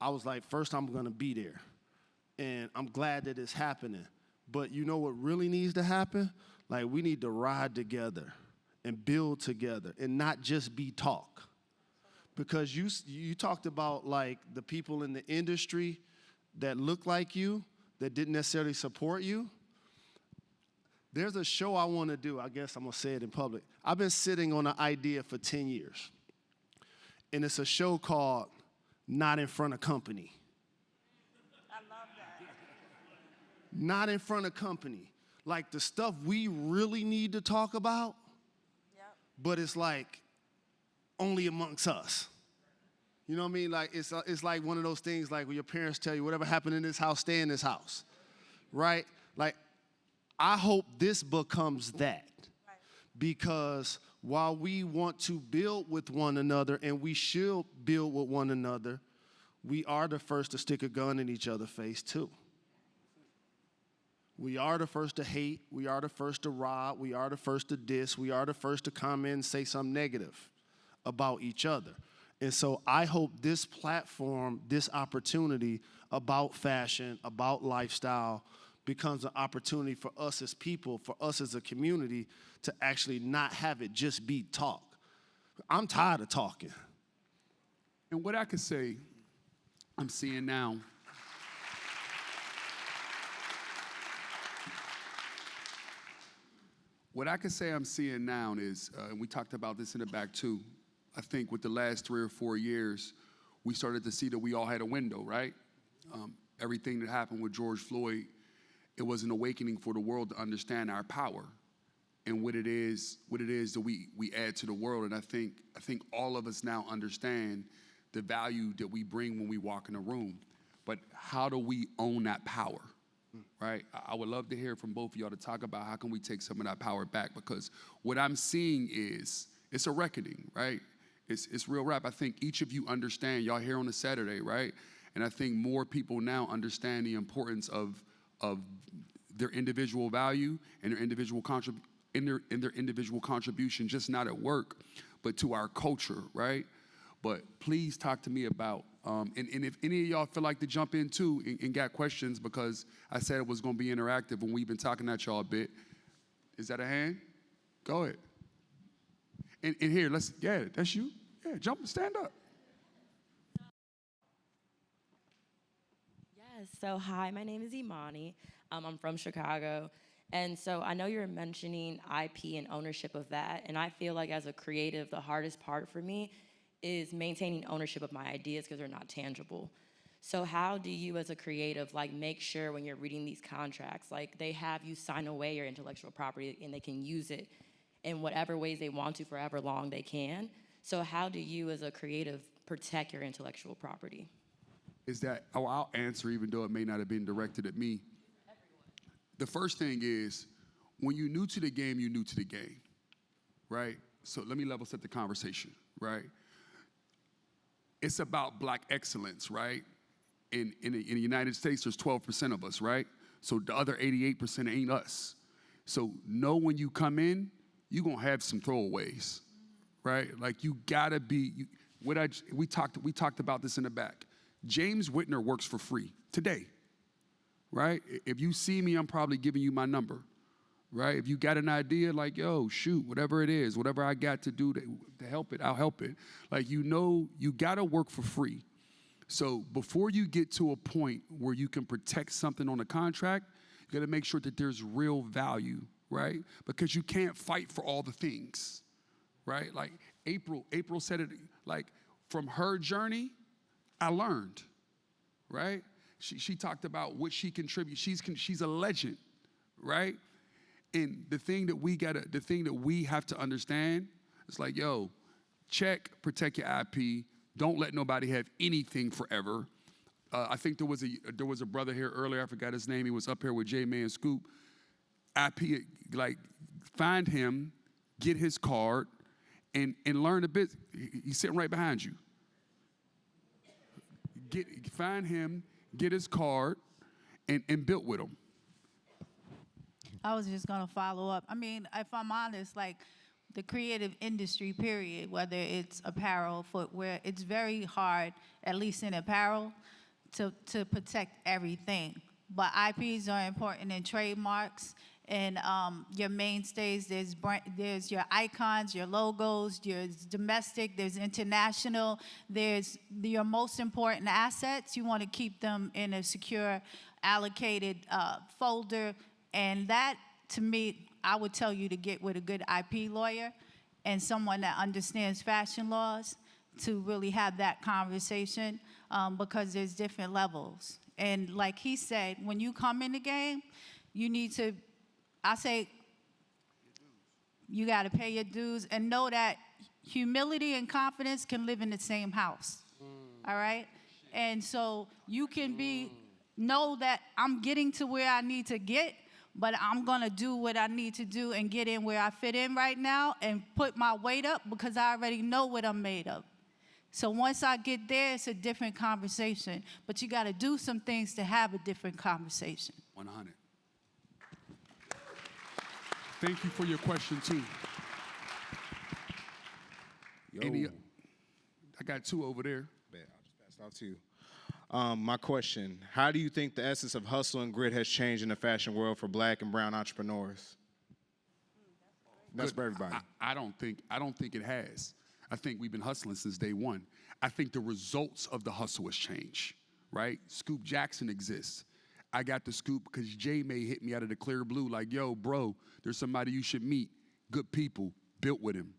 I was like, first I'm gonna be there. And I'm glad that it's happening. But you know what really needs to happen? Like, we need to ride together and build together and not just be talk. Because you talked about like the people in the industry that look like you, that didn't necessarily support you. There's a show I want to do. I guess I'm going to say it in public. I've been sitting on an idea for 10 years. And it's a show called Not in Front of Company. I love that. Not in front of company. Like the stuff we really need to talk about, but it's like only amongst us. You know what I mean? Like it's like one of those things like when your parents tell you, whatever happened in this house, stay in this house, right? Like, I hope this becomes that. Because while we want to build with one another, and we should build with one another, we are the first to stick a gun in each other's face too. We are the first to hate. We are the first to rob. We are the first to diss. We are the first to comment and say something negative about each other. And so I hope this platform, this opportunity about fashion, about lifestyle, becomes an opportunity for us as people, for us as a community, to actually not have it just be talk. I'm tired of talking. And what I could say, I'm seeing now, what I could say I'm seeing now is, and we talked about this in the back too, I think with the last 3 or 4 years, we started to see that we all had a window, right? Everything that happened with George Floyd, it was an awakening for the world to understand our power and what it is that we add to the world. And I think all of us now understand the value that we bring when we walk in a room. But how do we own that power? Right? I would love to hear from both of y'all to talk about how can we take some of that power back, because what I'm seeing is it's a reckoning, right? It's real rap. I think each of you understand, y'all here on a Saturday, right? And I think more people now understand the importance of their individual value and their individual individual contribution, just not at work, but to our culture, right? But please talk to me about, and if any of y'all feel like to jump in too and got questions, because I said it was gonna be interactive when we've been talking at y'all a bit. Is that a hand? Go ahead. And here, that's you. Yeah, jump, stand up. Yes, so hi, my name is Imani. I'm from Chicago. And so I know you're mentioning IP and ownership of that. And I feel like as a creative, the hardest part for me is maintaining ownership of my ideas because they're not tangible. So how do you as a creative like make sure when you're reading these contracts, like they have you sign away your intellectual property and they can use it in whatever ways they want to for however long they can? So how do you as a creative protect your intellectual property? Is that, oh, I'll answer even though it may not have been directed at me. The first thing is, when you're new to the game, you're new to the game, right? So let me level set the conversation, right? It's about black excellence, right? In the United States, there's 12% of us, right? So the other 88% ain't us. So know when you come in, you're gonna have some throwaways, right? Like you gotta be, we talked about this in the back. James Whitner works for free today, right? If you see me, I'm probably giving you my number, right? If you got an idea, like, yo, shoot, whatever it is, whatever I got to do to help it, I'll help it. Like, you know, you gotta work for free. So before you get to a point where you can protect something on a contract, you gotta make sure that there's real value, right? Because you can't fight for all the things, right? Like April said it, like from her journey, I learned, right? She talked about what she contributes. She's a legend, right? And the thing that we have to understand is like, yo, check, protect your IP. Don't let nobody have anything forever. I think there was a brother here earlier. I forgot his name. He was up here with J-Man and Scoop. IP, like, find him, get his card, and learn a bit. He's sitting right behind you. Find him, get his card, and build with him. I was just gonna follow up. I mean, if I'm honest, like the creative industry, period, whether it's apparel, footwear, it's very hard, at least in apparel, to protect everything. But IPs are important in trademarks and your mainstays. There's your icons, your logos, there's domestic, there's international, there's your most important assets. You want to keep them in a secure, allocated folder. And that, to me, I would tell you to get with a good IP lawyer and someone that understands fashion laws to really have that conversation because there's different levels. And like he said, when you come in the game, you need to, I say, you got to pay your dues and know that humility and confidence can live in the same house. All right? And so you can know that I'm getting to where I need to get, but I'm gonna do what I need to do and get in where I fit in right now and put my weight up because I already know what I'm made of. So once I get there, it's a different conversation. But you gotta do some things to have a different conversation. 100. Thank you for your question, too. I got two over there. I'll just pass it off to you. My question, how do you think the essence of hustle and grit has changed in the fashion world for black and brown entrepreneurs? That's for everybody. I don't think it has. I think we've been hustling since day one. I think the results of the hustle has changed, right? Scoop Jackson exists. I got the scoop because J-May hit me out of the clear blue like, yo, bro, there's somebody you should meet. Good people, built with him.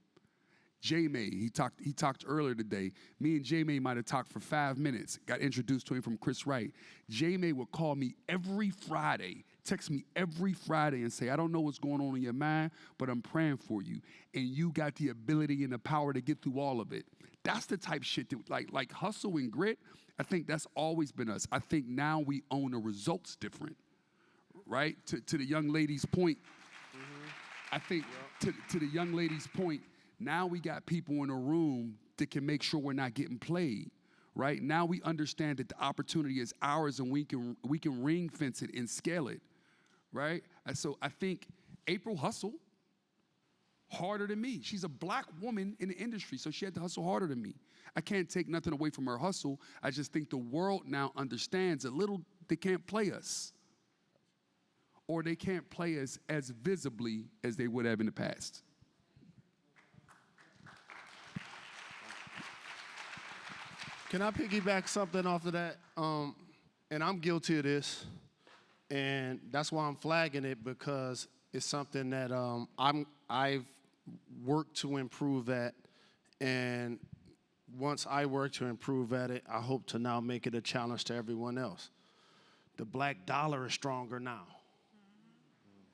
J-May, he talked earlier today. Me and J-May might have talked for 5 minutes. Got introduced to him from Chris Wright. J-May would call me every Friday, text me every Friday and say, I don't know what's going on in your mind, but I'm praying for you. And you got the ability and the power to get through all of it. That's the type of shit that, like hustle and grit, I think that's always been us. I think now we own the results different, right? To the young lady's point, I think to the young lady's point, now we got people in a room that can make sure we're not getting played, right? Now we understand that the opportunity is ours and we can ring fence it and scale it, right? And so I think April hustled harder than me. She's a black woman in the industry, so she had to hustle harder than me. I can't take nothing away from her hustle. I just think the world now understands a little, they can't play us. Or they can't play us as visibly as they would have in the past. Can I piggyback something off of that? And I'm guilty of this. And that's why I'm flagging it, because it's something that I've worked to improve at. And once I work to improve at it, I hope to now make it a challenge to everyone else. The black dollar is stronger now.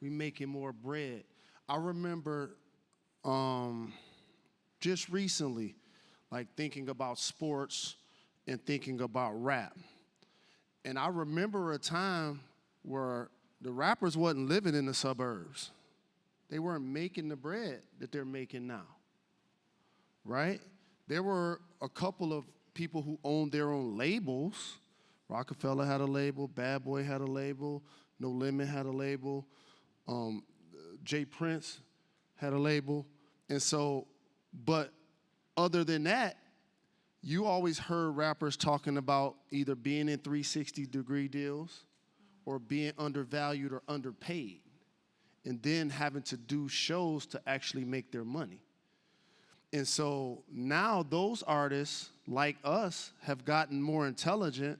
We making more bread. I remember just recently, like thinking about sports and thinking about rap. And I remember a time where the rappers wasn't living in the suburbs. They weren't making the bread that they're making now, right? There were a couple of people who owned their own labels. Rockefeller had a label, Bad Boy had a label, No Limit had a label, Jay Prince had a label. And so, but other than that, you always heard rappers talking about either being in 360-degree deals or being undervalued or underpaid, and then having to do shows to actually make their money. And so now those artists, like us, have gotten more intelligent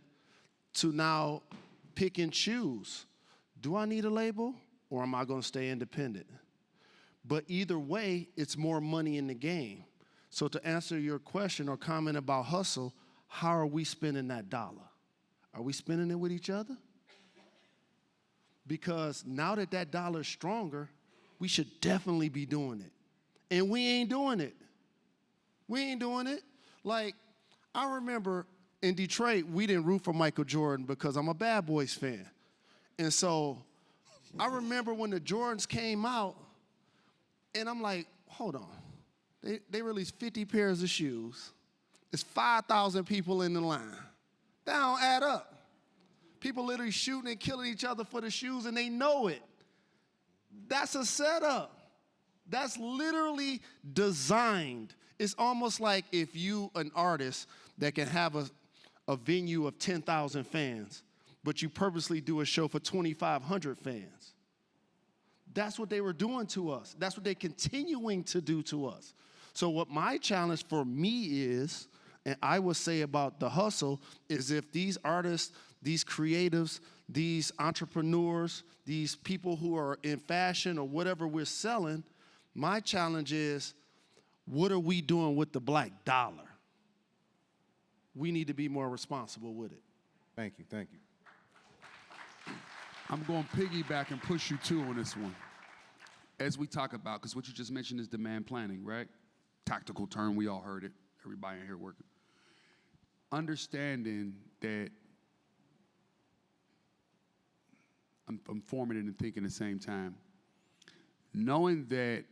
to now pick and choose. Do I need a label, or am I gonna stay independent? But either way, it's more money in the game. So to answer your question or comment about hustle, how are we spending that dollar? Are we spending it with each other? Because now that that dollar is stronger, we should definitely be doing it. And we ain't doing it. We ain't doing it. Like, I remember in Detroit, we didn't root for Michael Jordan because I'm a Bad Boys fan. And so I remember when the Jordans came out, and I'm like, hold on. They released 50 pairs of shoes. There's 5,000 people in the line. That don't add up. People literally shooting and killing each other for the shoes, and they know it. That's a setup. That's literally designed. It's almost like if you, an artist that can have a venue of 10,000 fans, but you purposely do a show for 2,500 fans. That's what they were doing to us. That's what they're continuing to do to us. So what my challenge for me is, and I would say about the hustle, is if these artists, these creatives, these entrepreneurs, these people who are in fashion or whatever we're selling, my challenge is, what are we doing with the black dollar? We need to be more responsible with it. Thank you, thank you. I'm going to piggyback and push you too on this one. As we talk about, because what you just mentioned is demand planning, right? Tactical term, we all heard it. Everybody in here working. Understanding that I'm forming it and thinking at the same time. Knowing that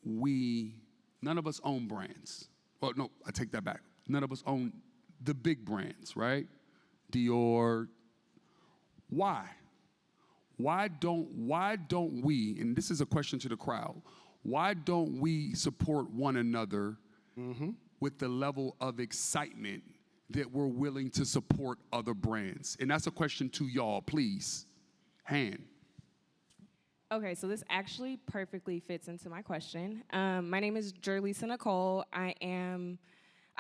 none of us own brands. Well, no, I take that back. None of us own the big brands, right? Dior. Why? Why don't we, and this is a question to the crowd, why don't we support one another with the level of excitement that we're willing to support other brands? And that's a question to y'all, please. Hand. Okay, so this actually perfectly fits into my question. My name is Jerlisa Nicole. I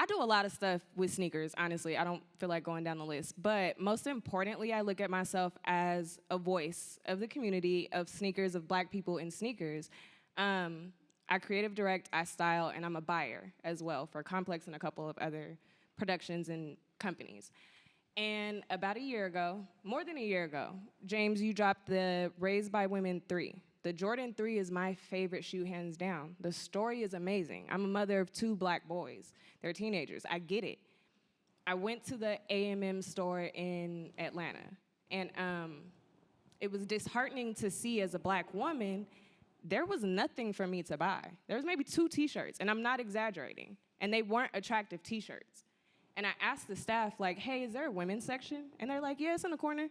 do a lot of stuff with sneakers, honestly. I don't feel like going down the list. But most importantly, I look at myself as a voice of the community, of sneakers, of black people in sneakers. I creative direct, I style, and I'm a buyer as well for Complex and a couple of other productions and companies. And about a year ago, more than a year ago, James, you dropped the Raised by Women 3. The Jordan 3 is my favorite shoe, hands down. The story is amazing. I'm a mother of 2 black boys. They're teenagers. I get it. I went to the AMM store in Atlanta, and it was disheartening to see as a black woman, there was nothing for me to buy. There was maybe 2 T-shirts, and I'm not exaggerating, and they weren't attractive T-shirts. And I asked the staff, like, hey, is there a women's section? And they're like, yeah, it's in the corner.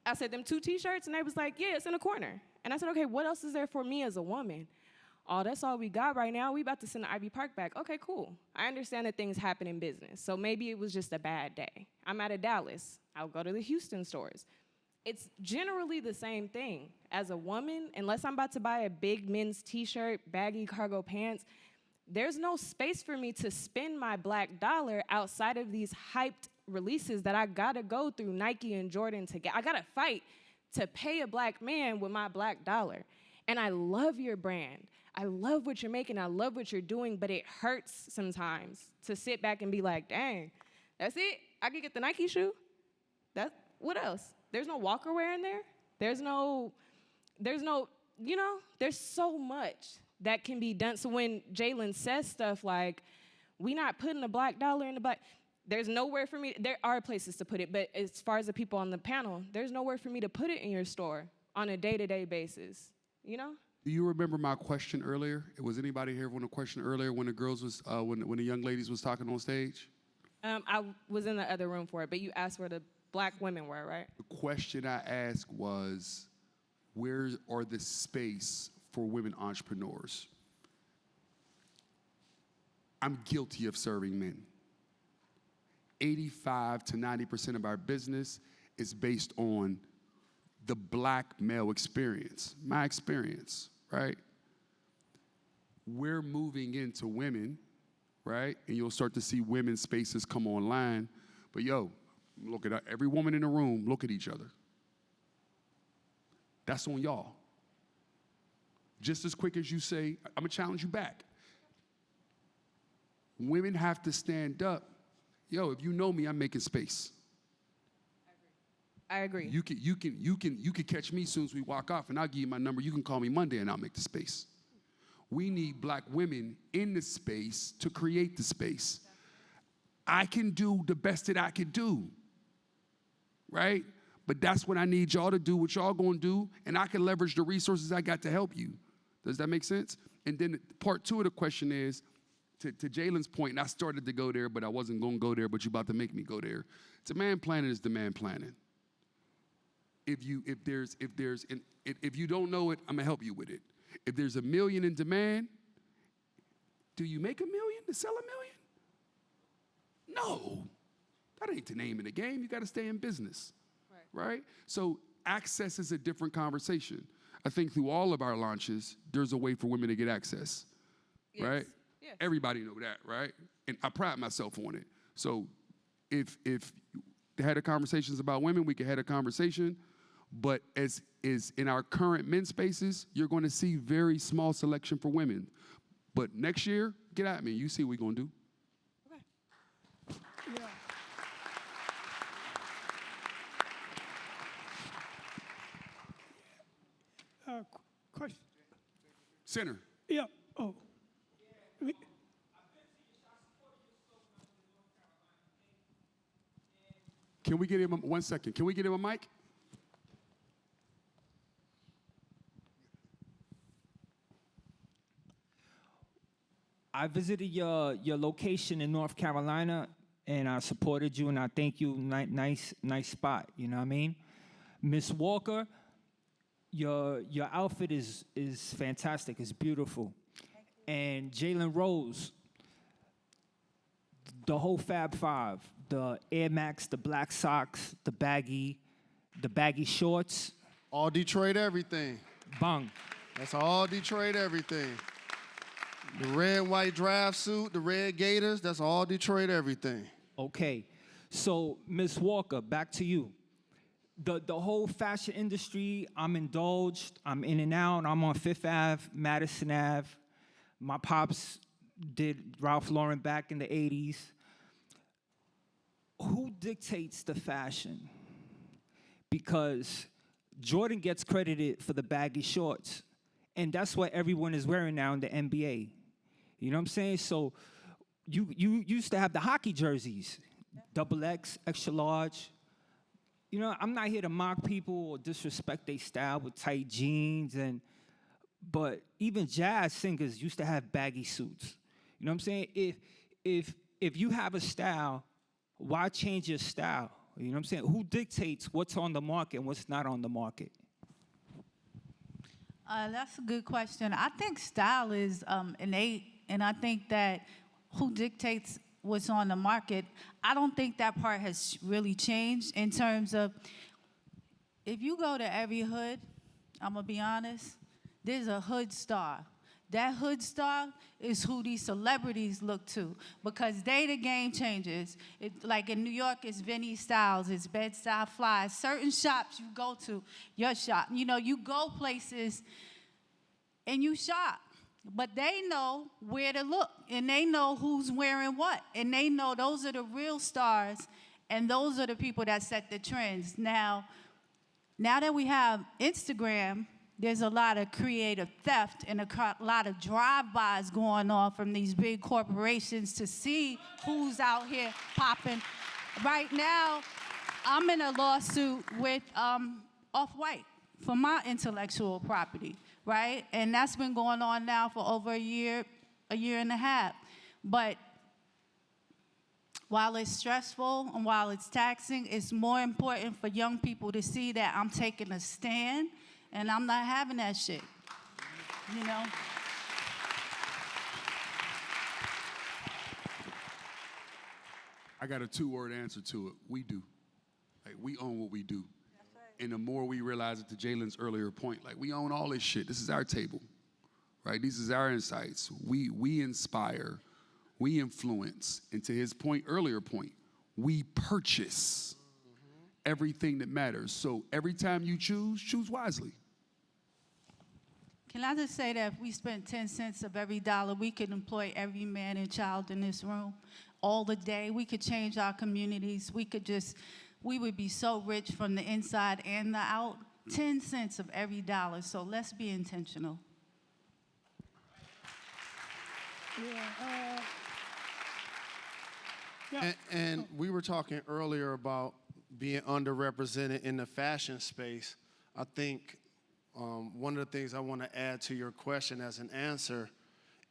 I said, them 2 T-shirts? And they was like, yeah, it's in the corner. And I said, okay, what else is there for me as a woman? Oh, that's all we got right now. We about to send the Ivy Park back. Okay, cool. I understand that things happen in business, so maybe it was just a bad day. I'm out of Dallas. I'll go to the Houston stores. It's generally the same thing. As a woman, unless I'm about to buy a big men's T-shirt, baggy cargo pants, there's no space for me to spend my black dollar outside of these hyped releases that I gotta go through Nike and Jordan to get. I gotta fight to pay a black man with my black dollar. And I love your brand. I love what you're making. I love what you're doing, but it hurts sometimes to sit back and be like, dang, that's it? I could get the Nike shoe? What else? There's no Walker wear in there? There's no, you know, there's so much that can be done. So when Jalen says stuff like, we not putting a black dollar in the black, there's nowhere for me, there are places to put it, but as far as the people on the panel, there's nowhere for me to put it in your store on a day-to-day basis, you know? Do you remember my question earlier? Was anybody here when the question earlier when the girls was, when the young ladies was talking on stage? I was in the other room for it, but you asked where the black women were, right? The question I asked was, where are the space for women entrepreneurs? I'm guilty of serving men. 85 to 90% of our business is based on the black male experience, my experience, right? We're moving into women, right? And you'll start to see women's spaces come online. But yo, look at every woman in the room, look at each other. That's on y'all. Just as quick as you say, I'm gonna challenge you back. Women have to stand up. Yo, if you know me, I'm making space. I agree. You can catch me as soon as we walk off, and I'll give you my number. You can call me Monday, and I'll make the space. We need black women in the space to create the space. I can do the best that I can do, right? But that's what I need y'all to do, what y'all gonna do, and I can leverage the resources I got to help you. Does that make sense? And then part two of the question is, to Jalen's point, and I started to go there, but I wasn't gonna go there, but you're about to make me go there. Demand planning is demand planning. If you don't know it, I'm gonna help you with it. If there's 1 million in demand, do you make 1 million to sell 1 million? No, that ain't the name of the game. You gotta stay in business, right? So access is a different conversation. I think through all of our launches, there's a way for women to get access, right? Yes. Everybody know that, right? And I pride myself on it. So if they had conversations about women, we could have a conversation. But as is in our current men's spaces, you're going to see very small selection for women. But next year, get at me. You see what we're going to do. Yeah. Question. Center. Yeah. Oh. Can we get him 1 second? Can we get him a mic? I visited your location in North Carolina, and I supported you, and I thank you. Nice spot. You know what I mean, Miss Walker. Your outfit is fantastic. It's beautiful. And Jalen Rose, the whole Fab Five, the Air Max, the black socks, the baggy shorts. All Detroit everything. Bang. That's all Detroit everything. The red and white draft suit, the red Gators, that's all Detroit everything. Okay, so Miss Walker, back to you. The whole fashion industry, I'm indulged, I'm in and out, I'm on Fifth Ave, Madison Ave. My pops did Ralph Lauren back in the 80s. Who dictates the fashion? Because Jordan gets credited for the baggy shorts, and that's what everyone is wearing now in the NBA. You know what I'm saying? So you used to have the hockey jerseys, XX, extra large. You know, I'm not here to mock people or disrespect their style with tight jeans, but even jazz singers used to have baggy suits. You know what I'm saying? If you have a style, why change your style? You know what I'm saying? Who dictates what's on the market and what's not on the market? That's a good question. I think style is innate, and I think that who dictates what's on the market, I don't think that part has really changed in terms of, if you go to every hood, I'm gonna be honest, there's a hood star. That hood star is who these celebrities look to because they the game changers. Like in New York, it's Vinnie Styles, it's Bed-Stuy Fly. Certain shops you go to, your shop. You know, you go places and you shop. But they know where to look, and they know who's wearing what, and they know those are the real stars, and those are the people that set the trends. Now that we have Instagram, there's a lot of creative theft and a lot of drive-bys going on from these big corporations to see who's out here popping. Right now, I'm in a lawsuit with Off-White for my intellectual property, right? And that's been going on now for over a year and a half. But while it's stressful and while it's taxing, it's more important for young people to see that I'm taking a stand and I'm not having that shit, you know? I got a 2-word answer to it. We do. Like, we own what we do. And the more we realize it, to Jalen's earlier point, like, we own all this shit. This is our table, right? These is our insights. We inspire, we influence, and to his earlier point, we purchase everything that matters. So every time you choose wisely. Can I just say that if we spent 10 cents of every dollar, we could employ every man and child in this room all the day. We could change our communities. We would be so rich from the inside and the out. 10 cents of every dollar. So let's be intentional. And we were talking earlier about being underrepresented in the fashion space. I think one of the things I want to add to your question as an answer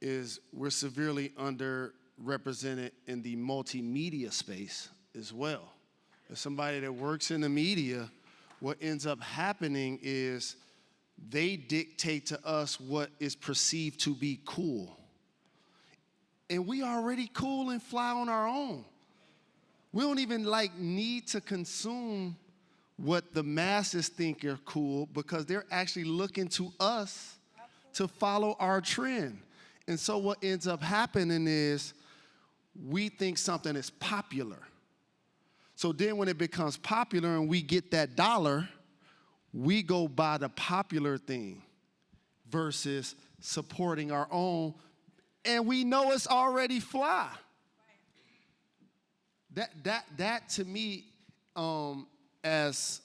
is we're severely underrepresented in the multimedia space as well. As somebody that works in the media, what ends up happening is they dictate to us what is perceived to be cool. And we already cool and fly on our own. We don't even need to consume what the masses think are cool because they're actually looking to us to follow our trend. And so what ends up happening is we think something is popular. So then when it becomes popular and we get that dollar, we go buy the popular thing versus supporting our own, and we know it's already fly. That to me, as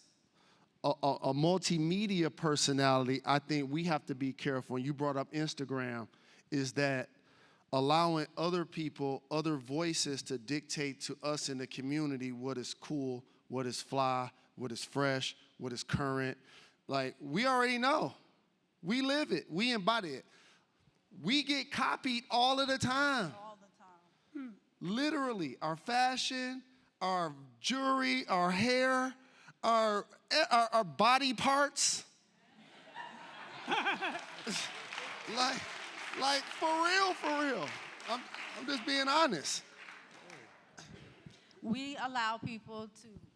a multimedia personality, I think we have to be careful. And you brought up Instagram, is that allowing other people, other voices to dictate to us in the community what is cool, what is fly, what is fresh, what is current. Like, we already know. We live it. We embody it. We get copied all of the time. All the time. Literally, our fashion, our jewelry, our hair, our body parts. Like for real. I'm just being honest. We allow people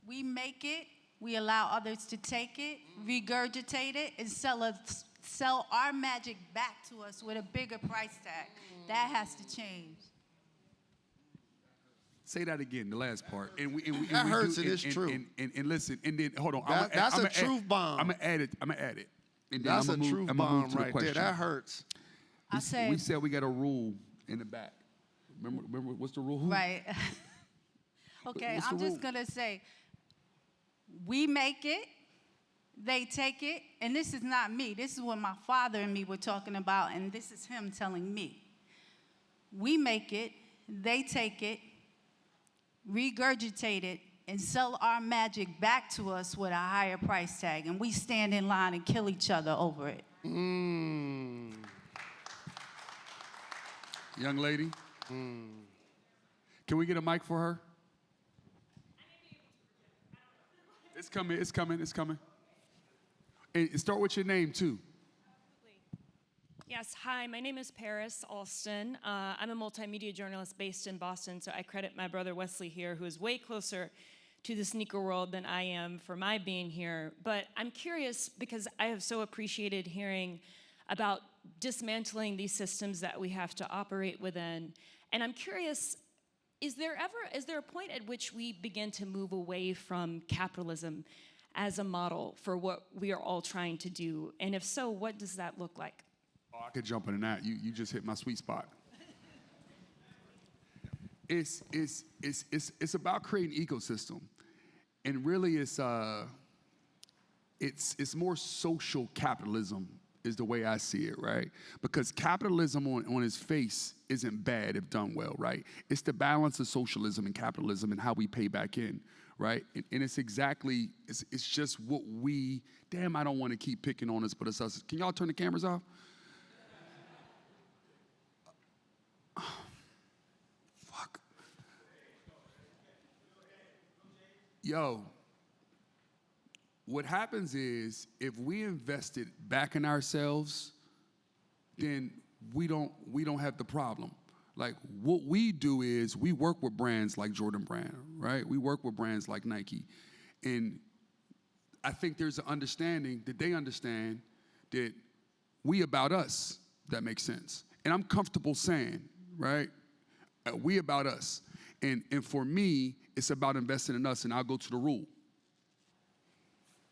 we make it, we allow others to take it, regurgitate it, and sell our magic back to us with a bigger price tag. That has to change. Say that again, the last part. That hurts, and it's true. And listen, and then hold on. That's a truth bomb. I'm gonna add it. And then That's a I'ma move- truth I'ma move bomb to the right there. question. That hurts. We said we got a rule in the back. Remember what's the rule? Right. Okay, What's the I'm just rule? gonna say, we make it, they take it, and this is not me. This is what my father and me were talking about, and this is him telling me. We make it, they take it, regurgitate it, and sell our magic back to us with a higher price tag, and we stand in line and kill each other over it. Young lady, can we get a mic for her? It's coming. And start with your name, too. Yes, hi, my name is Paris Alston. I'm a multimedia journalist based in Boston, so I credit my brother Wesley here, who is way closer to the sneaker world than I am for my being here. But I'm curious because I have so appreciated hearing about dismantling these systems that we have to operate within. And I'm curious, is there a point at which we begin to move away from capitalism as a model for what we are all trying to do? And if so, what does that look like? Oh, I could jump into that. You just hit my sweet spot. It's about creating ecosystem, and really it's more social capitalism is the way I see it, right? Because capitalism on its face isn't bad if done well, right? It's the balance of socialism and capitalism and how we pay back in, right? And it's exactly, it's just what we, damn, I don't want to keep picking on us, but it's us. Can y'all turn the cameras off? Fuck. Yo. What happens is, if we invested back in ourselves, then we don't have the problem. Like, what we do is we work with brands like Jordan Brand, right? We work with brands like Nike. And I think there's an understanding that they understand that we about us, if that makes sense. And I'm comfortable saying, right? We about us. And for me, it's about investing in us, and I'll go to the rule.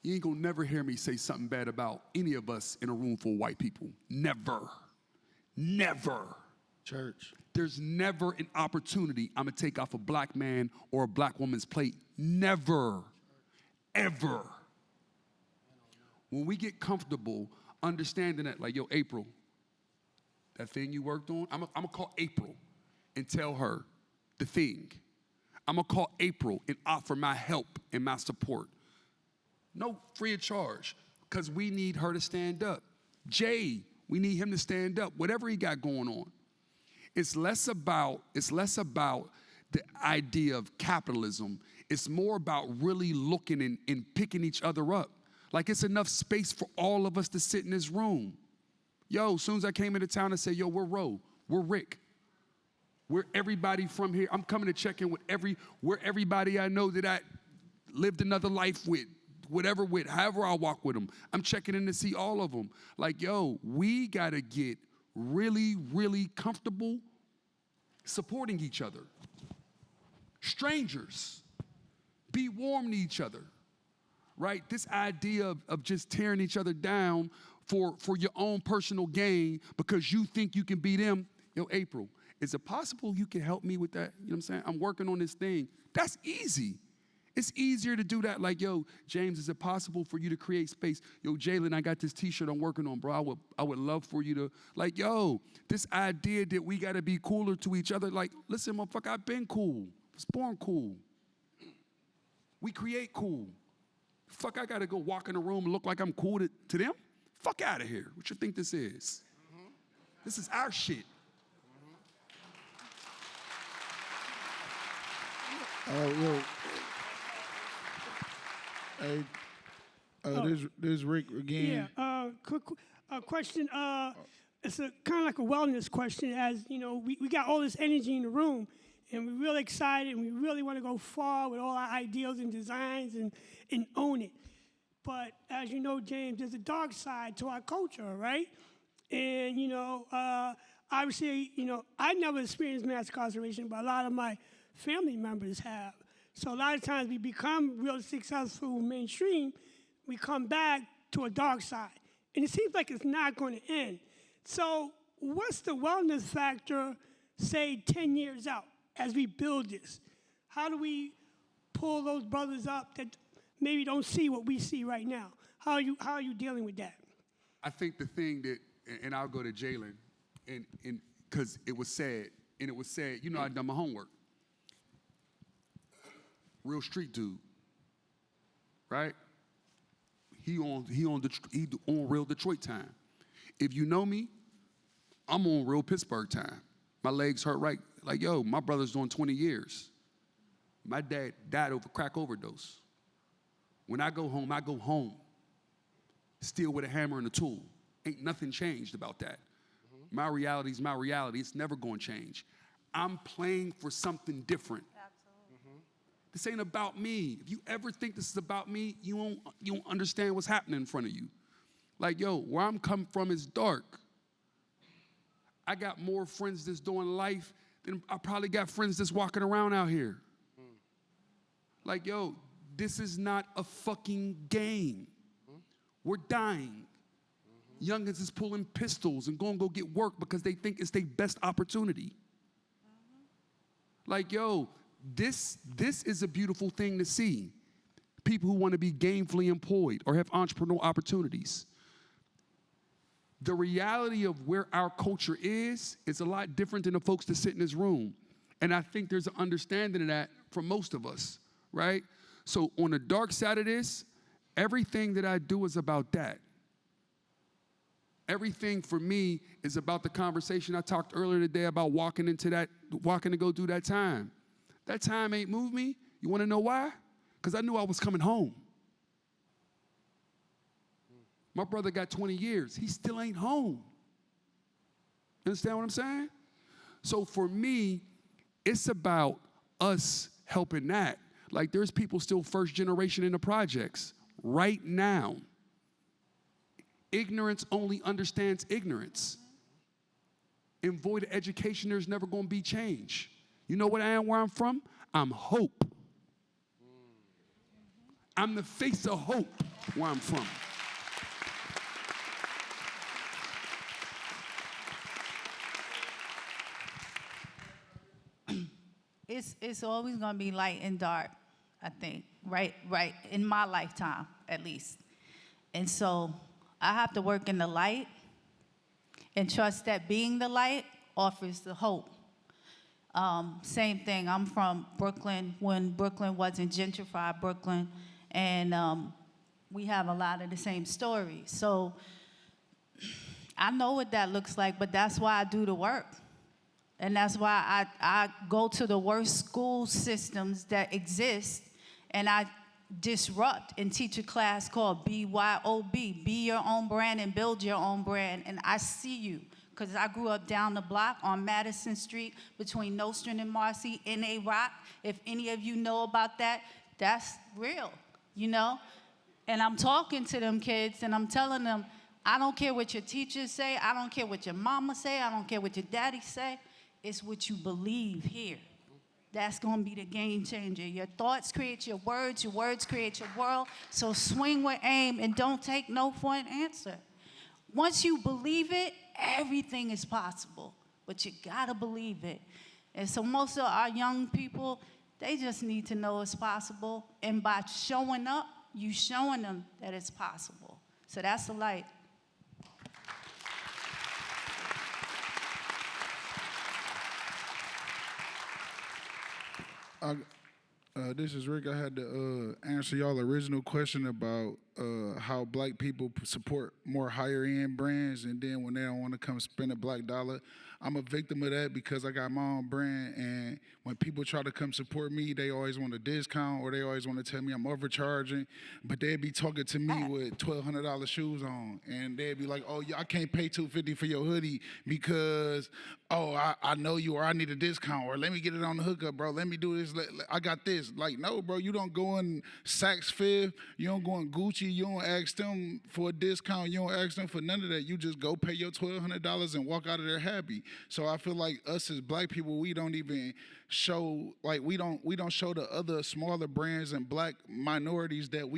You ain't gonna never hear me say something bad about any of us in a room full of white people. Never. Never. Church. There's never an opportunity I'm gonna take off a black man or a black woman's plate. Never. Ever. When we get comfortable understanding that, like, yo, April, that thing you worked on, I'm gonna call April and tell her the thing. I'm gonna call April and offer my help and my support. No, free of charge, because we need her to stand up. Jay, we need him to stand up, whatever he got going on. It's less about the idea of capitalism. It's more about really looking and picking each other up. Like, it's enough space for all of us to sit in this room. Yo, as soon as I came into town, I said, yo, we're Ro, we're Rick. We're everybody from here. I'm coming to check in with everybody I know that I lived another life with. Whatever with, however I walk with them. I'm checking in to see all of them. Like, yo, we gotta get really, really comfortable supporting each other. Strangers, be warm to each other, right? This idea of just tearing each other down for your own personal gain because you think you can beat them. Yo, April, is it possible you can help me with that? You know what I'm saying? I'm working on this thing. That's easy. It's easier to do that. Like, yo, James, is it possible for you to create space? Yo, Jalen, I got this T-shirt I'm working on, bro. I would love for you to, like, yo, this idea that we got to be cooler to each other. Like, listen, motherfucker, I've been cool. I was born cool. We create cool. Fuck, I got to go walk in a room and look like I'm cool to them? Fuck out of here. What you think this is? Mm-hmm. This is our shit. Yo. Hey, this Rick again. Yeah, quick question. It's a kind of like a wellness question. As you know, we got all this energy in the room, and we're really excited, and we really want to go far with all our ideals and designs and own it. But as you know, James, there's a dark side to our culture, right? And you know, obviously, you know, I never experienced mass incarceration, but a lot of my family members have. So a lot of times we become real successful mainstream, we come back to a dark side. And it seems like it's not going to end. So what's the wellness factor, say, 10 years out as we build this? How do we pull those brothers up that maybe don't see what we see right now? How are you dealing with that? I think the thing that, and I'll go to Jalen, and because it was said, you know, I'd done my homework. Real street dude, right? He on real Detroit time. If you know me, I'm on real Pittsburgh time. My legs hurt right. Like, yo, my brother's doing 20 years. My dad died over crack overdose. When I go home, still with a hammer and a tool. Ain't nothing changed about that. Mm-hmm. My reality's my reality. It's never gonna change. I'm playing for something different. This ain't about me. If you ever think this is about me, you won't understand what's happening in front of you. Like, yo, where I'm coming from is dark. I got more friends that's doing life than I probably got friends that's walking around out here. Like, yo, this is not a fucking game. We're dying. Youngins is pulling pistols and going to go get work because they think it's their best opportunity. Like, yo, this is a beautiful thing to see. People who want to be gainfully employed or have entrepreneurial opportunities. The reality of where our culture is a lot different than the folks that sit in this room. And I think there's an understanding of that for most of us, right? So on the dark side of this, everything that I do is about that. Everything for me is about the conversation I talked earlier today about walking to go do that time. That time ain't moved me. You want to know why? Because I knew I was coming home. My brother got 20 years. He still ain't home. Understand what I'm saying? So for me, it's about us helping that. Like there's people still first generation in the projects right now. Ignorance only understands ignorance. In void of education, there's never going to be change. You know what I am where I'm from? I'm hope. I'm the face of hope where I'm from. It's always gonna be light and dark, I think, right, in my lifetime, at least. And so I have to work in the light and trust that being the light offers the hope. Same thing, I'm from Brooklyn when Brooklyn wasn't gentrified Brooklyn, and we have a lot of the same stories. So I know what that looks like, but that's why I do the work. And that's why I go to the worst school systems that exist, and I disrupt and teach a class called BYOB, Be Your Own Brand and Build Your Own Brand. And I see you, because I grew up down the block on Madison Street between Nostrand and Marcy in a rock. If any of you know about that, that's real, you know? And I'm talking to them kids, and I'm telling them, I don't care what your teachers say, I don't care what your mama say, I don't care what your daddy say. It's what you believe here. That's going to be the game changer. Your thoughts create your words create your world. So swing with aim and don't take no for an answer. Once you believe it, everything is possible. But you got to believe it. And so most of our young people, they just need to know it's possible. And by showing up, you showing them that it's possible. So that's the light. This is Rick. I had to answer y'all original question about how black people support more higher end brands, and then when they don't want to come spend a black dollar, I'm a victim of that because I got my own brand, and when people try to come support me, they always want a discount or they always want to tell me I'm overcharging, but they'd be talking to me with $1,200 shoes on, and they'd be like, oh, I can't pay $250 for your hoodie because, oh, I know you, or I need a discount, or let me get it on the hookup, bro. Let me do this. I got this. Like, no, bro, you don't go in Saks Fifth, you don't go in Gucci, you don't ask them for a discount, you don't ask them for none of that. You just go pay your $1,200 and walk out of there happy. So I feel like us as black people, we don't even show, like, we don't show the other smaller brands and black minorities that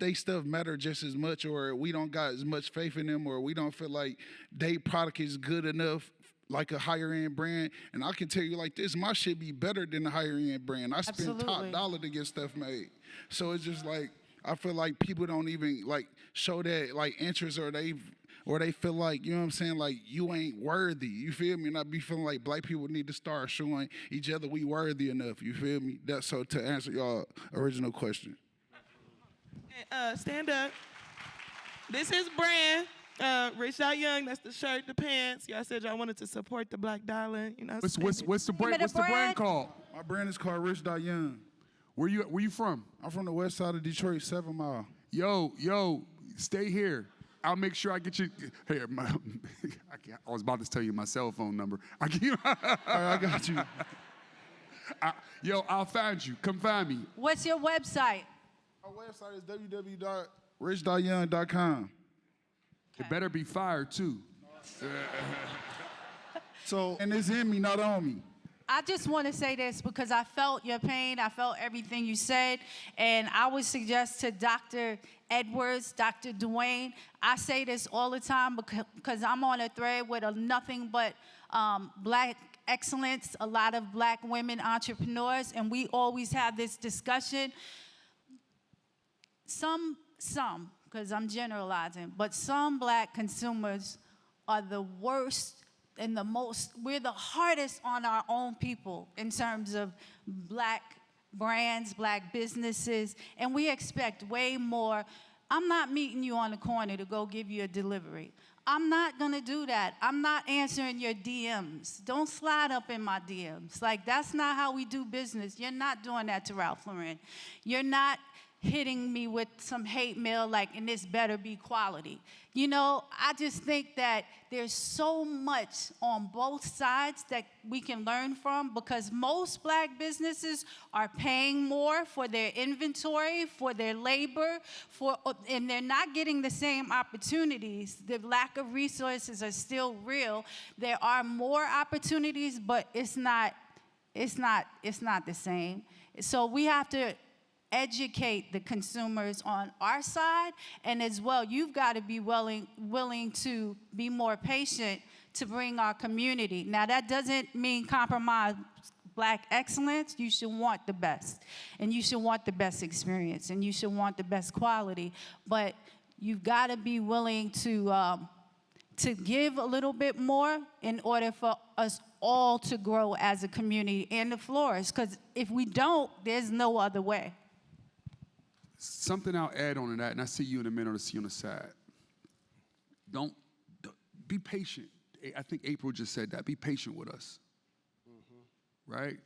they stuff matter just as much, or we don't got as much faith in them, or we don't feel like they product is good enough like a higher end brand. And I can tell you like this, my shit be better than the higher end brand. I spend top dollar to get stuff made. So it's just like, I feel like people don't even like show that like interest, or they feel like, you know what I'm saying, like you ain't worthy, you feel me? And I be feeling like black people need to start showing each other we worthy enough, you feel me? That's so to answer y'all original question. Stand up. This is brand. Rich Out Young, that's the shirt, the pants. Y'all said y'all wanted to support the Black Dollar. You know, What's the brand called? My brand is called Rich Young. Where you from? I'm from the west side of Detroit, 7 Mile. Yo, stay here. I'll make sure I get you. Hey, I was about to tell you my cell phone number. I got you. I'll find you. Come find me. What's your website? Our website is Rich.young.com. It better be fire too. So, and it's in me, not on me. I just want to say this because I felt your pain. I felt everything you said. And I would suggest to Dr. Edwards, Dr. Dwayne, I say this all the time because I'm on a thread with nothing but black excellence, a lot of black women entrepreneurs, and we always have this discussion. Some, because I'm generalizing, but some black consumers are the worst and we're the hardest on our own people in terms of black brands, black businesses, and we expect way more. I'm not meeting you on the corner to go give you a delivery. I'm not gonna do that. I'm not answering your DMs. Don't slide up in my DMs. Like, that's not how we do business. You're not doing that to Ralph Lauren. You're not hitting me with some hate mail like, and this better be quality. You know, I just think that there's so much on both sides that we can learn from because most black businesses are paying more for their inventory, for their labor, and they're not getting the same opportunities. The lack of resources are still real. There are more opportunities, but it's not the same. So we have to educate the consumers on our side, and as well, you've got to be willing to be more patient to bring our community. Now, that doesn't mean compromise black excellence. You should want the best, and you should want the best experience, and you should want the best quality, but you've got to be willing to give a little bit more in order for us all to grow as a community and to flourish, because if we don't, there's no other way. Something I'll add on to that, and I see you in a minute, I'll see you on the side. Don't be patient. I think April just said that. Be patient with us. Right?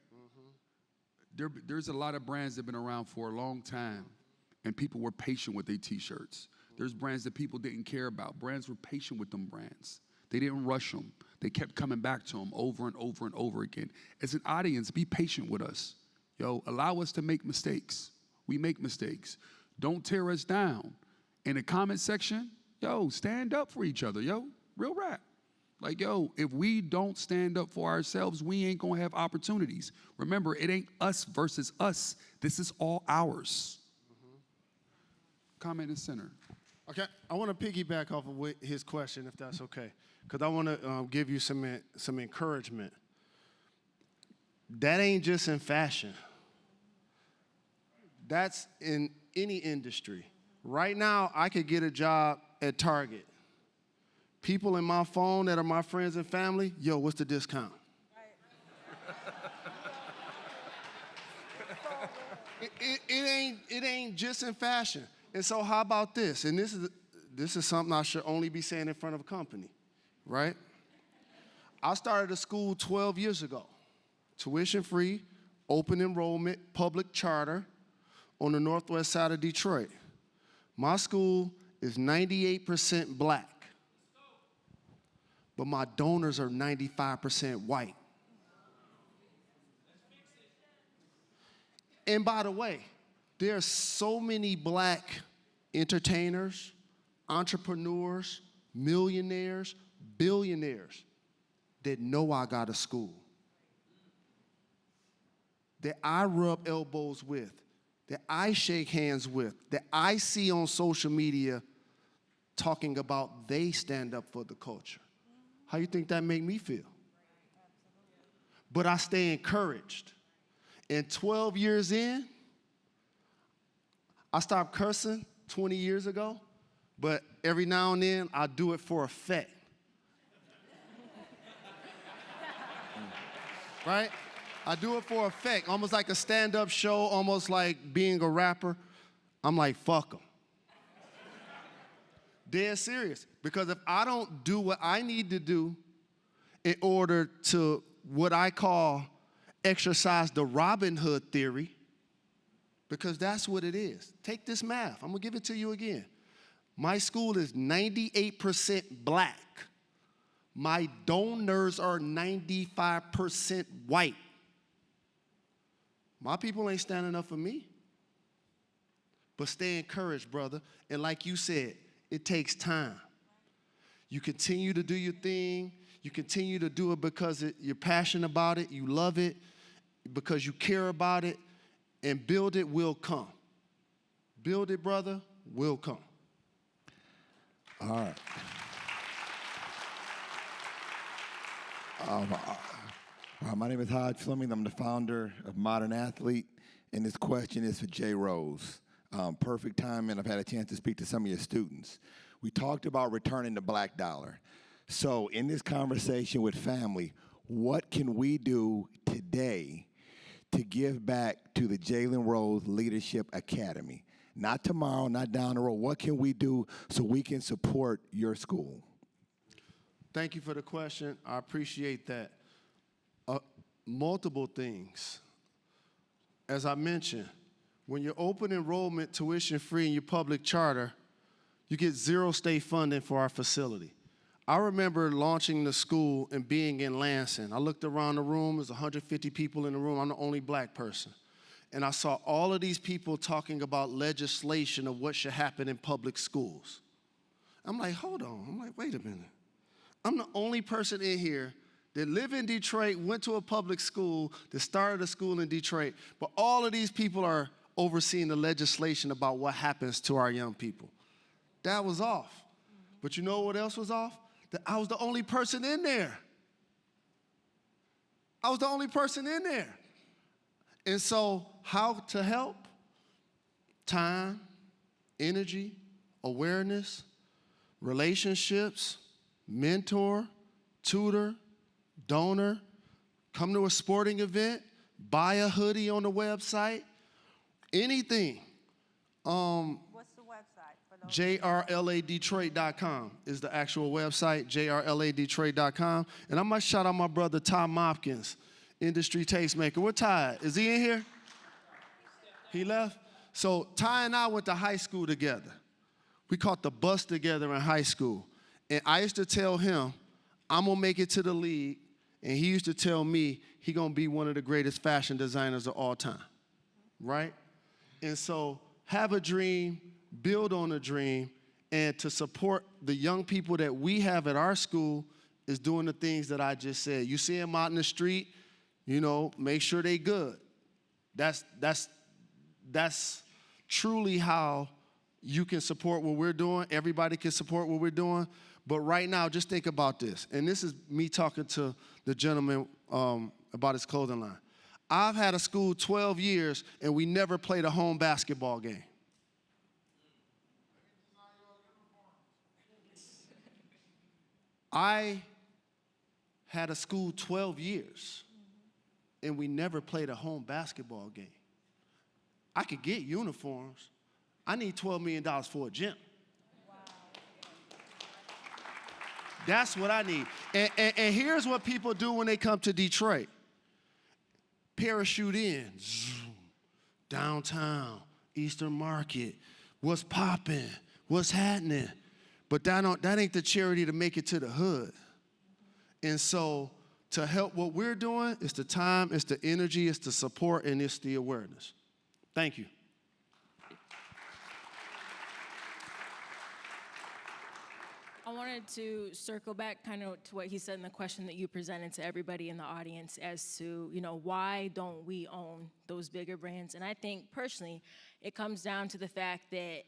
There's a lot of brands that have been around for a long time, and people were patient with their T-shirts. There's brands that people didn't care about. Brands were patient with them brands. They didn't rush them. They kept coming back to them over and over and over again. As an audience, be patient with us. Yo, allow us to make mistakes. We make mistakes. Don't tear us down. In the comment section, yo, stand up for each other, yo. Real rap. Like, yo, if we don't stand up for ourselves, we ain't gonna have opportunities. Remember, it ain't us versus us. This is all ours. Comment in the center. Okay, I want to piggyback off of his question, if that's okay, because I want to give you some encouragement. That ain't just in fashion. That's in any industry. Right now, I could get a job at Target. People in my phone that are my friends and family, yo, what's the discount? It ain't just in fashion. And so how about this? And this is something I should only be saying in front of a company, right? I started a school 12 years ago. Tuition free, open enrollment, public charter on the northwest side of Detroit. My school is 98% black, but my donors are 95% white. And by the way, there are so many black entertainers, entrepreneurs, millionaires, billionaires that know I got a school, that I rub elbows with, that I shake hands with, that I see on social media talking about they stand up for the culture. How you think that make me feel? But I stay encouraged. And 12 years in, I stopped cursing 20 years ago, but every now and then I do it for effect. Right? I do it for effect, almost like a stand-up show, almost like being a rapper. I'm like, fuck them. Dead serious. Because if I don't do what I need to do in order to what I call exercise the Robin Hood theory, because that's what it is. Take this math. I'm going to give it to you again. My school is 98% black. My donors are 95% white. My people ain't standing up for me. But stay encouraged, brother. And like you said, it takes time. You continue to do your thing. You continue to do it because you're passionate about it, you love it, because you care about it, and build it will come. Build it, brother, will come. All right. My name is Hodge Fleming. I'm the founder of Modern Athlete, and this question is for Jay Rose. Perfect timing. I've had a chance to speak to some of your students. We talked about returning the black dollar. So in this conversation with family, what can we do today to give back to the Jalen Rose Leadership Academy? Not tomorrow, not down the road. What can we do so we can support your school? Thank you for the question. I appreciate that. Multiple things. As I mentioned, when you're open enrollment, tuition free in your public charter, you get zero state funding for our facility. I remember launching the school and being in Lansing. I looked around the room, there's 150 people in the room, I'm the only black person. And I saw all of these people talking about legislation of what should happen in public schools. I'm like, hold on, I'm like, wait a minute. I'm the only person in here that live in Detroit, went to a public school, that started a school in Detroit, but all of these people are overseeing the legislation about what happens to our young people. That was off. But you know what else was off? That I was the only person in there. I was the only person in there. And so how to help? Time, energy, awareness, relationships, mentor, tutor, donor, come to a sporting event, buy a hoodie on the website, anything. What's the website? JRLADetroit.com is the actual website, JRLADetroit.com. And I must shout out my brother Ty Mopkins, industry tastemaker. Where Ty? Is he in here? He left? So Ty and I went to high school together. We caught the bus together in high school. And I used to tell him, I'm gonna make it to the league. And he used to tell me he gonna be one of the greatest fashion designers of all time, right? And so have a dream, build on a dream, and to support the young people that we have at our school is doing the things that I just said. You see them out in the street, you know, make sure they good. That's truly how you can support what we're doing. Everybody can support what we're doing. But right now, just think about this. And this is me talking to the gentleman about his clothing line. I've had a school 12 years, and we never played a home basketball game. I had a school 12 years, and we never played a home basketball game. I could get uniforms. I need $12 million for a gym. That's what I need. And here's what people do when they come to Detroit. Parachute in, zoom, downtown, Eastern Market, what's popping, what's happening. But that ain't the charity to make it to the hood. And so to help what we're doing, it's the time, it's the energy, it's the support, and it's the awareness. Thank you. I wanted to circle back kind of to what he said in the question that you presented to everybody in the audience as to, you know, why don't we own those bigger brands? And I think personally, it comes down to the fact that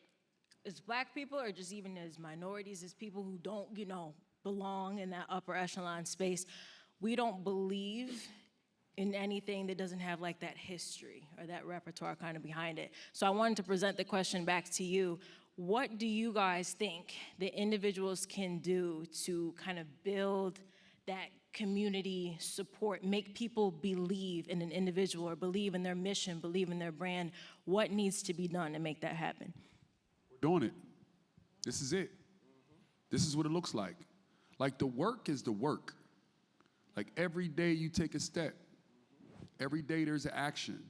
as black people or just even as minorities, as people who don't, you know, belong in that upper echelon space, we don't believe in anything that doesn't have like that history or that repertoire kind of behind it. So I wanted to present the question back to you. What do you guys think the individuals can do to kind of build that community support, make people believe in an individual or believe in their mission, believe in their brand? What needs to be done to make that happen? We're doing it. This is it. This is what it looks like. Like the work is the work. Like every day you take a step. Every day there's an action.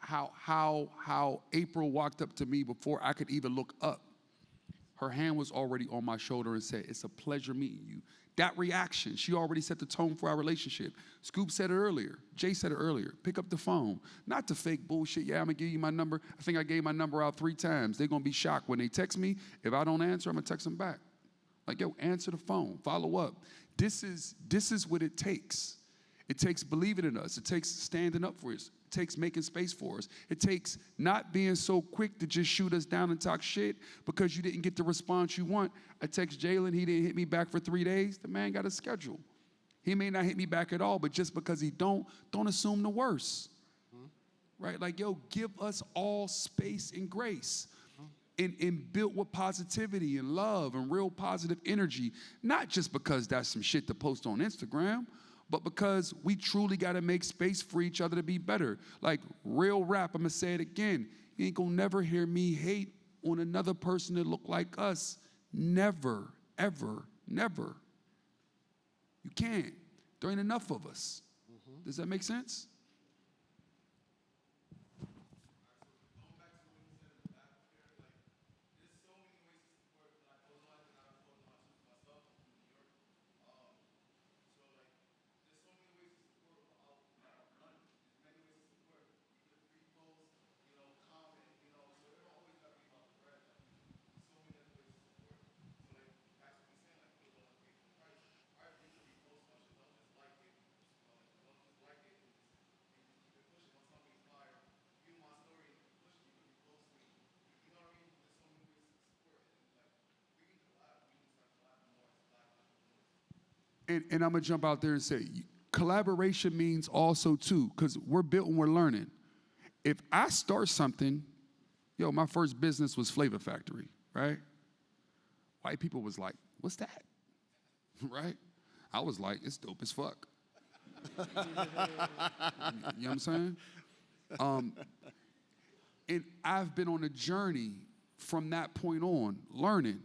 How April walked up to me before I could even look up. her hand was already on my shoulder and said, "It's a pleasure meeting you." That reaction, she already set the tone for our relationship. Scoop said it earlier. Jay said it earlier. Pick up the phone. Not the fake bullshit. Yeah, I'm going to give you my number. I think I gave my number out 3 times. They're going to be shocked when they text me. If I don't answer, I'm going to text them back. Like, yo, answer the phone. Follow up. This is what it takes. It takes believing in us. It takes standing up for us. It takes making space for us. It takes not being so quick to just shoot us down and talk shit because you didn't get the response you want. I text Jalen, he didn't hit me back for 3 days. The man got a schedule. He may not hit me back at all, but just because he don't assume the worst. Right? Like, yo, give us all space and grace. And built with positivity and love and real positive energy. Not just because that's some shit to post on Instagram, but because we truly got to make space for each other to be better. Like, real rap, I'm going to say it again. You ain't going to never hear me hate on another person that look like us. Never, ever, never. You can't. There ain't enough of us. Does that make sense? And I'm going to jump out there and say, collaboration means also, too, because we're built and we're learning. If I start something, yo, my first business was Flavor Factory, right? White people was like, what's that? Right? I was like, it's dope as fuck. You know what I'm saying? And I've been on a journey from that point on, learning,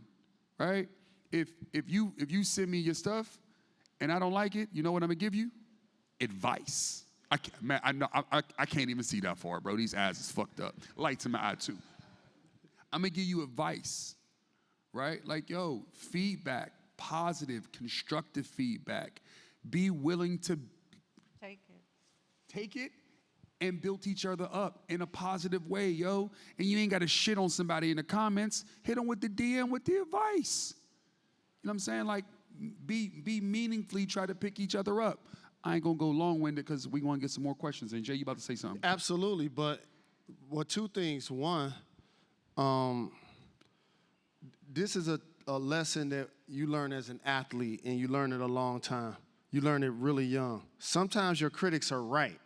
right? If you send me your stuff, and I don't like it, you know what I'm gonna give you? Advice. I can't even see that far, bro. These eyes is fucked up. Lights in my eye too. I'm gonna give you advice, right? Like, yo, feedback, positive, constructive feedback. Be willing to take it and build each other up in a positive way, yo. And you ain't gotta shit on somebody in the comments. Hit them with the DM with the advice. You know what I'm saying? Like, be meaningfully try to pick each other up. I ain't gonna go long-winded because we gonna get some more questions. And Jay, you about to say something? Absolutely, but two things. One, this is a lesson that you learn as an athlete, and you learn it a long time. You learn it really young. Sometimes your critics are right.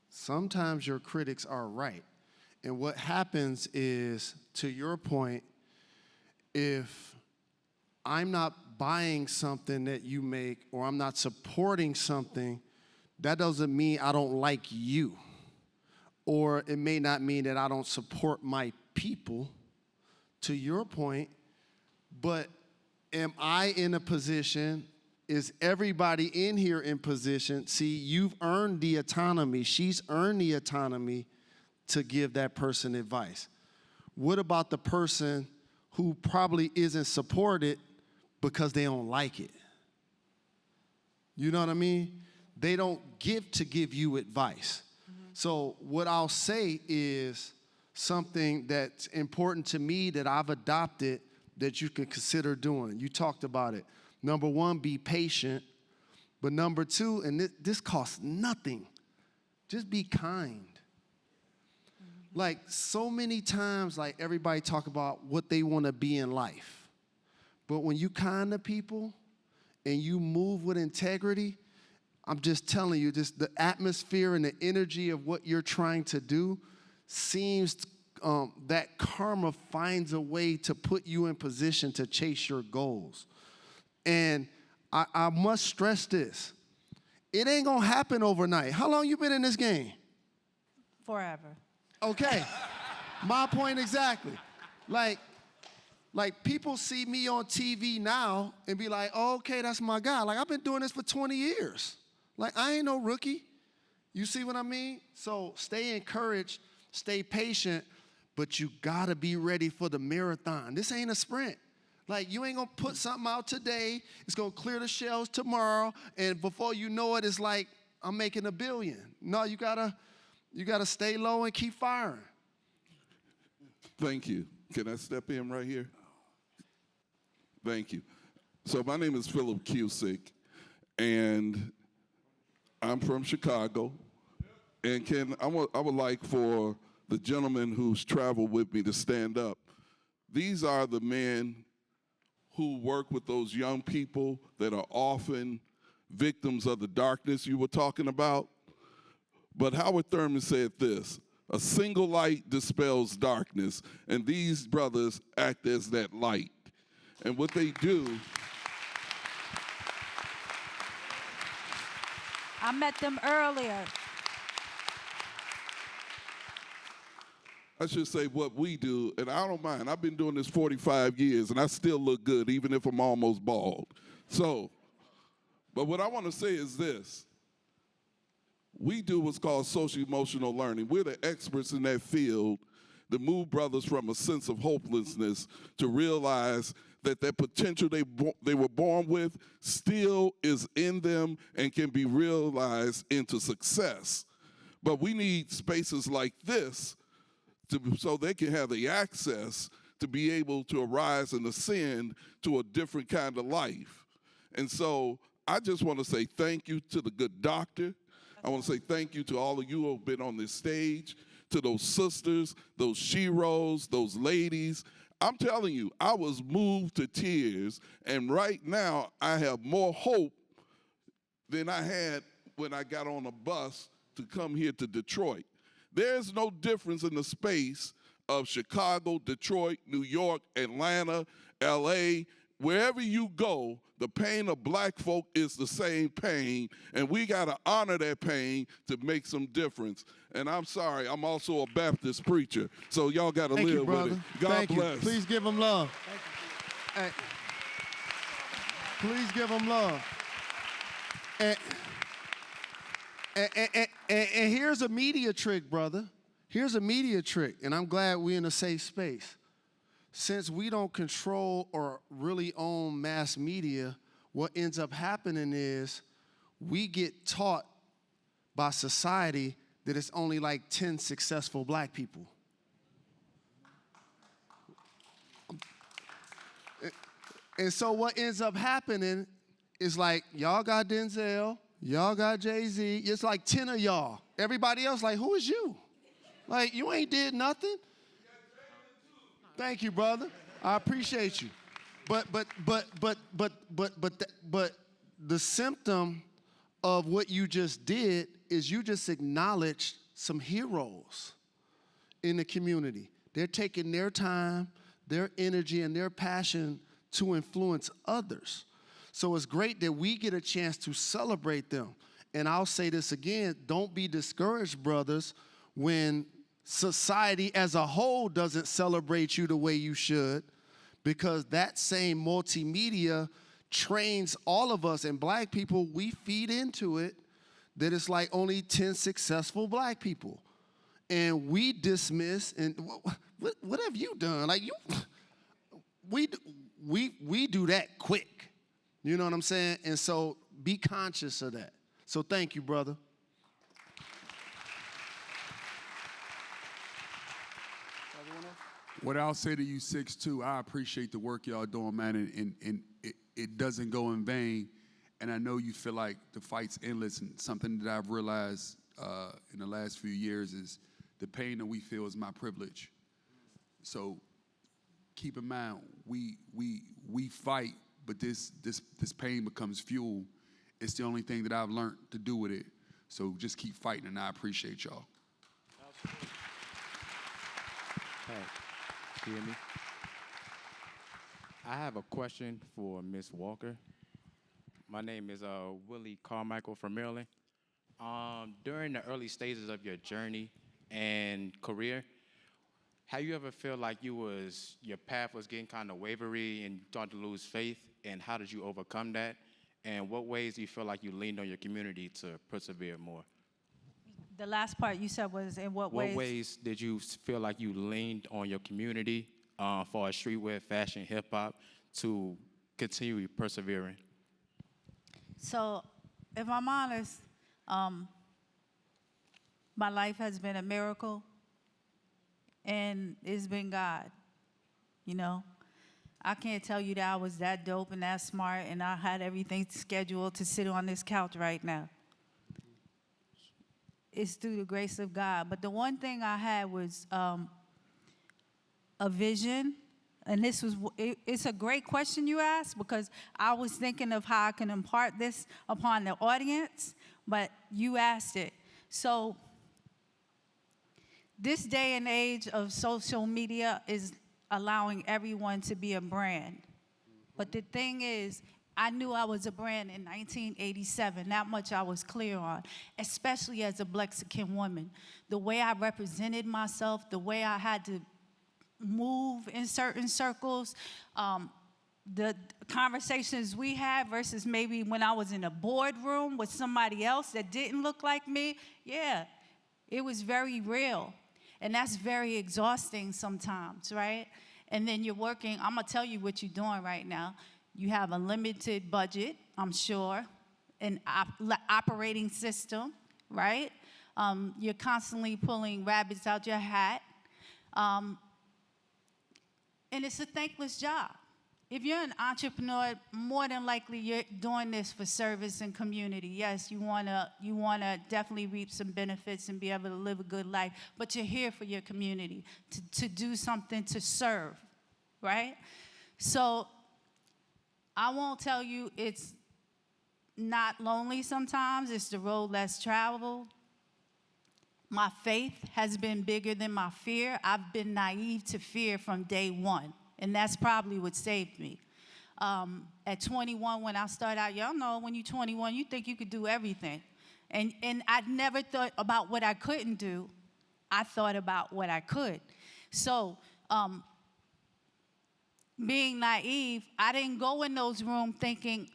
Sometimes your critics are right. And what happens is, to your point, if I'm not buying something that you make or I'm not supporting something, that doesn't mean I don't like you. Or it may not mean that I don't support my people, to your point, but am I in a position, is everybody in here in position? See, you've earned the autonomy, she's earned the autonomy to give that person advice. What about the person who probably isn't supported because they don't like it? You know what I mean? They don't give you advice. So what I'll say is something that's important to me that I've adopted that you can consider doing. You talked about it. Number one, be patient. But number two, and this costs nothing, just be kind. Like, so many times, like, everybody talk about what they want to be in life. But when you kind to people and you move with integrity, I'm just telling you, just the atmosphere and the energy of what you're trying to do seems that karma finds a way to put you in position to chase your goals. And I must stress this. It ain't going to happen overnight. How long you been in this game? Forever. Okay, my point exactly. Like people see me on TV now and be like, oh, okay, that's my guy. Like, I've been doing this for 20 years. Like, I ain't no rookie. You see what I mean? So stay encouraged, stay patient, but you gotta be ready for the marathon. This ain't a sprint. Like, you ain't gonna put something out today, it's gonna clear the shelves tomorrow, and before you know it, it's like, I'm making $1 billion. No, you gotta stay low and keep firing. Thank you. Can I step in right here? Thank you. So my name is Philip Cusick, and I'm from Chicago. And I would like for the gentleman who's traveled with me to stand up. These are the men who work with those young people that are often victims of the darkness you were talking about. But Howard Thurman said this: a single light dispels darkness, and these brothers act as that light. And what they do, I met them earlier. I should say what we do, and I don't mind. I've been doing this 45 years, and I still look good, even if I'm almost bald. So, but what I want to say is this. We do what's called social-emotional learning. We're the experts in that field that move brothers from a sense of hopelessness to realize that that potential they were born with still is in them and can be realized into success. But we need spaces like this so they can have the access to be able to arise and ascend to a different kind of life. And so I just want to say thank you to the good doctor. I want to say thank you to all of you who have been on this stage, to those sisters, those sheroes, those ladies. I'm telling you, I was moved to tears, and right now I have more hope than I had when I got on a bus to come here to Detroit. There's no difference in the space of Chicago, Detroit, New York, Atlanta, LA. Wherever you go, the pain of black folk is the same pain, and we got to honor that pain to make some difference. And I'm sorry, I'm also a Baptist preacher, so y'all got to live you, brother. with it. God Thank bless. You. Please give them love. Hey, please give them love. And here's a media trick, brother. Here's a media trick, and I'm glad we're in a safe space. Since we don't control or really own mass media, what ends up happening is we get taught by society that it's only like 10 successful black people. And so what ends up happening is like, y'all got Denzel, y'all got Jay-Z, it's like 10 of y'all. Everybody else like, who is you? Like, you ain't did nothing. Thank you, brother. I appreciate you. But the symptom of what you just did is you just acknowledged some heroes in the community. They're taking their time, their energy, and their passion to influence others. So it's great that we get a chance to celebrate them. And I'll say this again, don't be discouraged, brothers, when society as a whole doesn't celebrate you the way you should, because that same multimedia trains all of us, and black people, we feed into it, that it's like only 10 successful black people. And we dismiss, and what have you done? Like, we do that quick. You know what I'm saying? And so be conscious of that. So thank you, brother. What I'll say to you, 6'2", I appreciate the work y'all doing, man, and it doesn't go in vain. And I know you feel like the fight's endless, and something that I've realized in the last few years is the pain that we feel is my privilege. So keep in mind, we fight, but this pain becomes fuel. It's the only thing that I've learned to do with it. So just keep fighting, and I appreciate y'all. Hey, you hear me? I have a question for Ms. Walker. My name is Willie Carmichael from Maryland. During the early stages of your journey and career, have you ever felt like your path was getting kind of wavery and you started to lose faith? And how did you overcome that? And what ways do you feel like you leaned on your community to persevere more? The last part you said was in what What ways? ways did you feel like you leaned on your community for streetwear, fashion, hip hop to continue persevering? So, if I'm honest, my life has been a miracle, and it's been God. You know, I can't tell you that I was that dope and that smart, and I had everything scheduled to sit on this couch right now. It's through the grace of God. But the one thing I had was a vision. And it's a great question you asked, because I was thinking of how I can impart this upon the audience, but you asked it. So this day and age of social media is allowing everyone to be a brand. But the thing is, I knew I was a brand in 1987. That much I was clear on, especially as a Mexican woman. The way I represented myself, the way I had to move in certain circles, the conversations we had versus maybe when I was in a boardroom with somebody else that didn't look like me, yeah, it was very real. And that's very exhausting sometimes, right? And then you're working, I'm gonna tell you what you're doing right now. You have a limited budget, I'm sure, an operating system, right? You're constantly pulling rabbits out your hat. And it's a thankless job. If you're an entrepreneur, more than likely you're doing this for service and community. Yes, you wanna definitely reap some benefits and be able to live a good life, but you're here for your community, to do something to serve, right? So I won't tell you it's not lonely sometimes. It's the road less traveled. My faith has been bigger than my fear. I've been naive to fear from day one, and that's probably what saved me. At 21, when I started out, y'all know when you're 21, you think you could do everything. And I never thought about what I couldn't do. I thought about what I could. So being naive, I didn't go in those rooms thinking,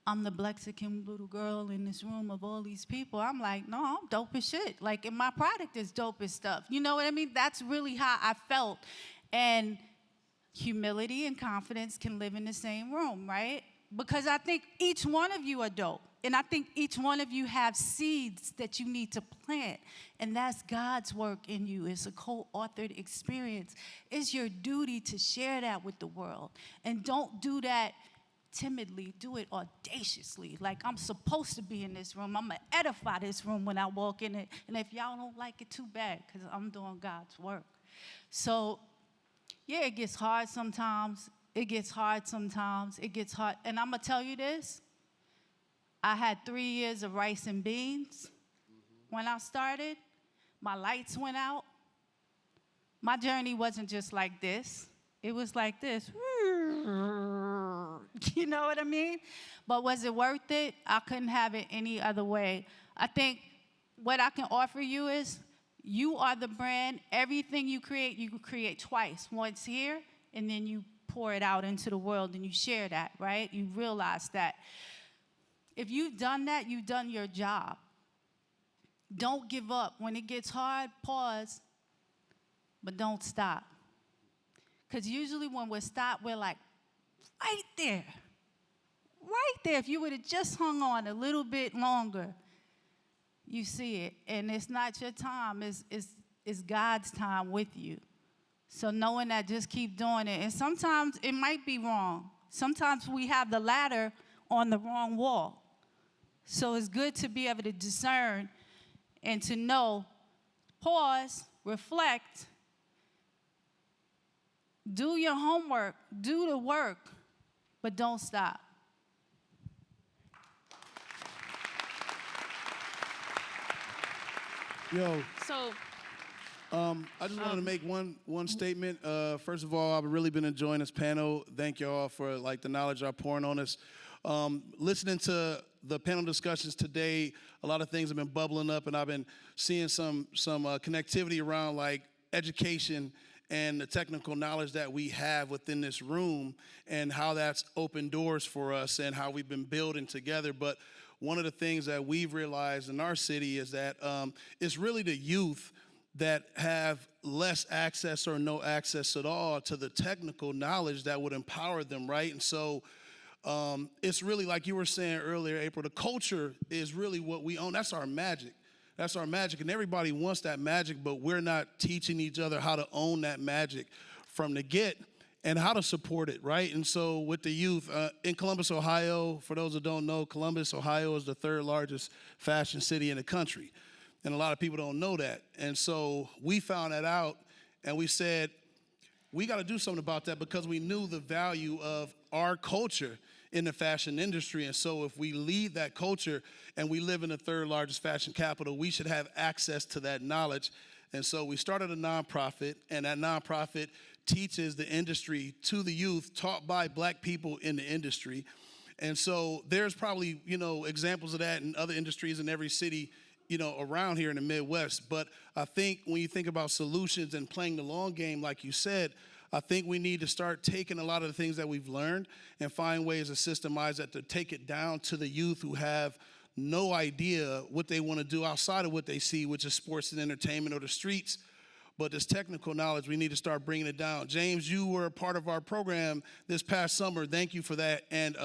I'm the Mexican little girl in this room of all these people. I'm like, no, I'm dope as shit. Like, and my product is dope as stuff. You know what I mean? That's really how I felt. And humility and confidence can live in the same room, right? Because I think each one of you are dope. And I think each one of you have seeds that you need to plant. And that's God's work in you. It's a co-authored experience. It's your duty to share that with the world. And don't do that timidly, do it audaciously. Like, I'm supposed to be in this room. I'm going to edify this room when I walk in it. And if y'all don't like it, too bad, because I'm doing God's work. So, yeah, it gets hard sometimes. It gets hard sometimes. It gets hard. And I'm going to tell you this. I had 3 years of rice and beans when I started. My lights went out. My journey wasn't just like this. It was like this. You know what I mean? But was it worth it? I couldn't have it any other way. I think what I can offer you is you are the brand. Everything you can create twice. Once here, and then you pour it out into the world and you share that, right? You realize that. If you've done that, you've done your job. Don't give up. When it gets hard, pause, but don't stop. Because usually when we're stopped, we're like, right there. Right there. If you would have just hung on a little bit longer, you see it. And it's not your time. It's God's time with you. So knowing that, just keep doing it. And sometimes it might be wrong. Sometimes we have the ladder on the wrong wall. So it's good to be able to discern and to know, pause, reflect, do your homework, do the work, but don't stop. Yo. So, I just wanted to make one statement. First of all, I've really been enjoying this panel. Thank y'all for the knowledge y'all pouring on us. Listening to the panel discussions today, a lot of things have been bubbling up, and I've been seeing some connectivity around education and the technical knowledge that we have within this room and how that's opened doors for us and how we've been building together. But one of the things that we've realized in our city is that it's really the youth that have less access or no access at all to the technical knowledge that would empower them, right? And so it's really like you were saying earlier, April, the culture is really what we own. That's our magic. That's our magic, and everybody wants that magic, but we're not teaching each other how to own that magic from the get and how to support it, right? And so with the youth, in Columbus, Ohio, for those that don't know, Columbus, Ohio is the third largest fashion city in the country. And a lot of people don't know that. And so we found that out, and we said, we got to do something about that because we knew the value of our culture in the fashion industry. And so if we lead that culture and we live in the third largest fashion capital, we should have access to that knowledge. And so we started a nonprofit, and that nonprofit teaches the industry to the youth, taught by black people in the industry. And so there's probably, examples of that in other industries in every city, around here in the Midwest. But I think when you think about solutions and playing the long game, like you said, I think we need to start taking a lot of the things that we've learned and find ways to systemize that, to take it down to the youth who have no idea what they want to do outside of what they see, which is sports and entertainment or the streets. But this technical knowledge, we need to start bringing it down. James, you were a part of our program this past summer. Thank you for that. And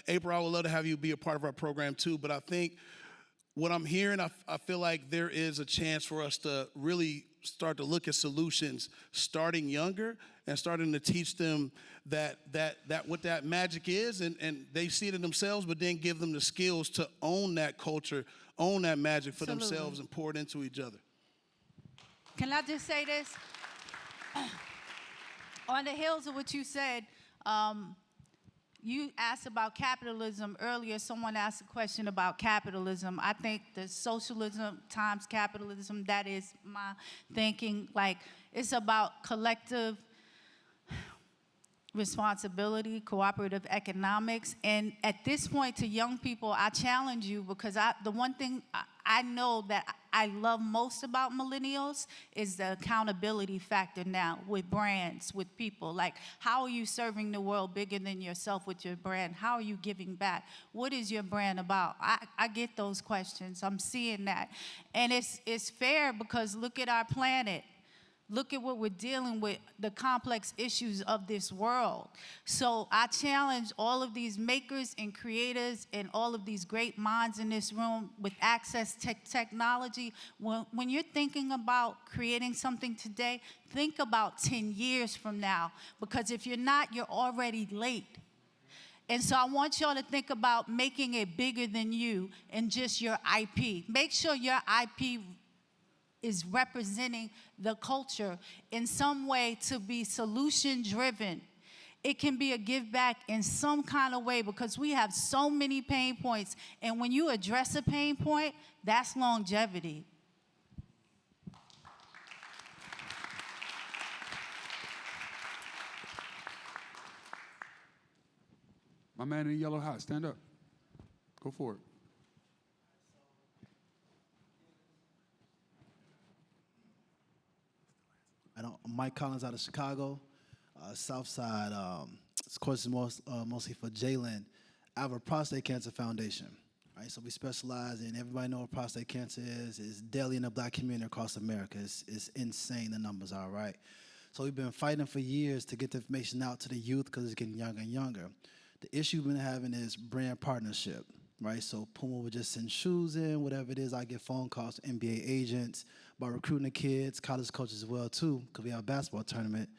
April, I would love to have you be a part of our program too. But I think what I'm hearing, I feel like there is a chance for us to really start to look at solutions starting younger and starting to teach them that what that magic is, and they see it in themselves, but then give them the skills to own that culture, own that magic for Absolutely. themselves, and pour it into each other. Can I just say this? On the heels of what you said, you asked about capitalism earlier. Someone asked a question about capitalism. I think the socialism times capitalism, that is my thinking. Like, it's about collective responsibility, cooperative economics. And at this point, to young people, I challenge you, because the one thing I know that I love most about millennials is the accountability factor now with brands, with people. Like, how are you serving the world bigger than yourself with your brand? How are you giving back? What is your brand about? I get those questions. I'm seeing that. And it's fair, because look at our planet. Look at what we're dealing with, the complex issues of this world. So I challenge all of these makers and creators and all of these great minds in this room with access to technology. When you're thinking about creating something today, think about 10 years from now, because if you're not, you're already late. And so I want y'all to think about making it bigger than you and just your IP. Make sure your IP is representing the culture in some way, to be solution-driven. It can be a give back in some kind of way, because we have so many pain points. And when you address a pain point, that's longevity. My man in the yellow hat, stand up. Go for it. I'm Mike Collins out of Chicago, South Side. This question is mostly for Jalen. I have a prostate cancer foundation, right? So we specialize in, everybody know what prostate cancer is. It's deadly in the black community across America. It's insane, the numbers are, right? So we've been fighting for years to get the information out to the youth, because it's getting younger and younger. The issue we've been having is brand partnership, right? So Puma would just send shoes in, whatever it is. I get phone calls from NBA agents about recruiting the kids, college coaches as well too, because we have a basketball tournament,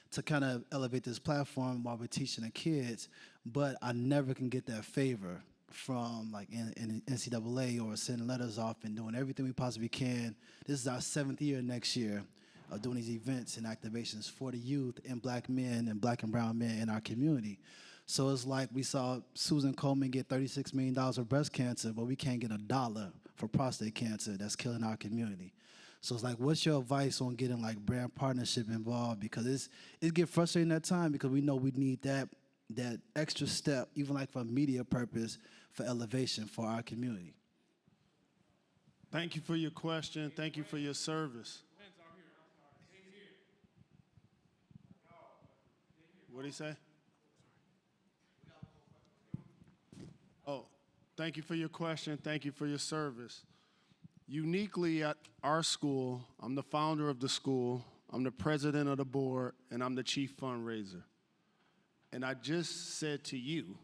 to kind of elevate this platform while we're teaching the kids. But I never can get that favor from like in NCAA, or sending letters off and doing everything we possibly can. This is our 7th year next year of doing these events and activations for the youth and black men and black and brown men in our community. So it's like we saw Susan Coleman get $36 million for breast cancer, but we can't get $1 for prostate cancer that's killing our community. So it's like, what's your advice on getting like brand partnership involved? Because it get frustrating at times, because we know we need that extra step, even like for media purpose, for elevation for our community. Thank you for your question. Thank you for your service. What did he say? Oh, Thank you for your question. Thank you for your service. Uniquely at our school, I'm the founder of the school, I'm the president of the board, and I'm the chief fundraiser. And I just said to you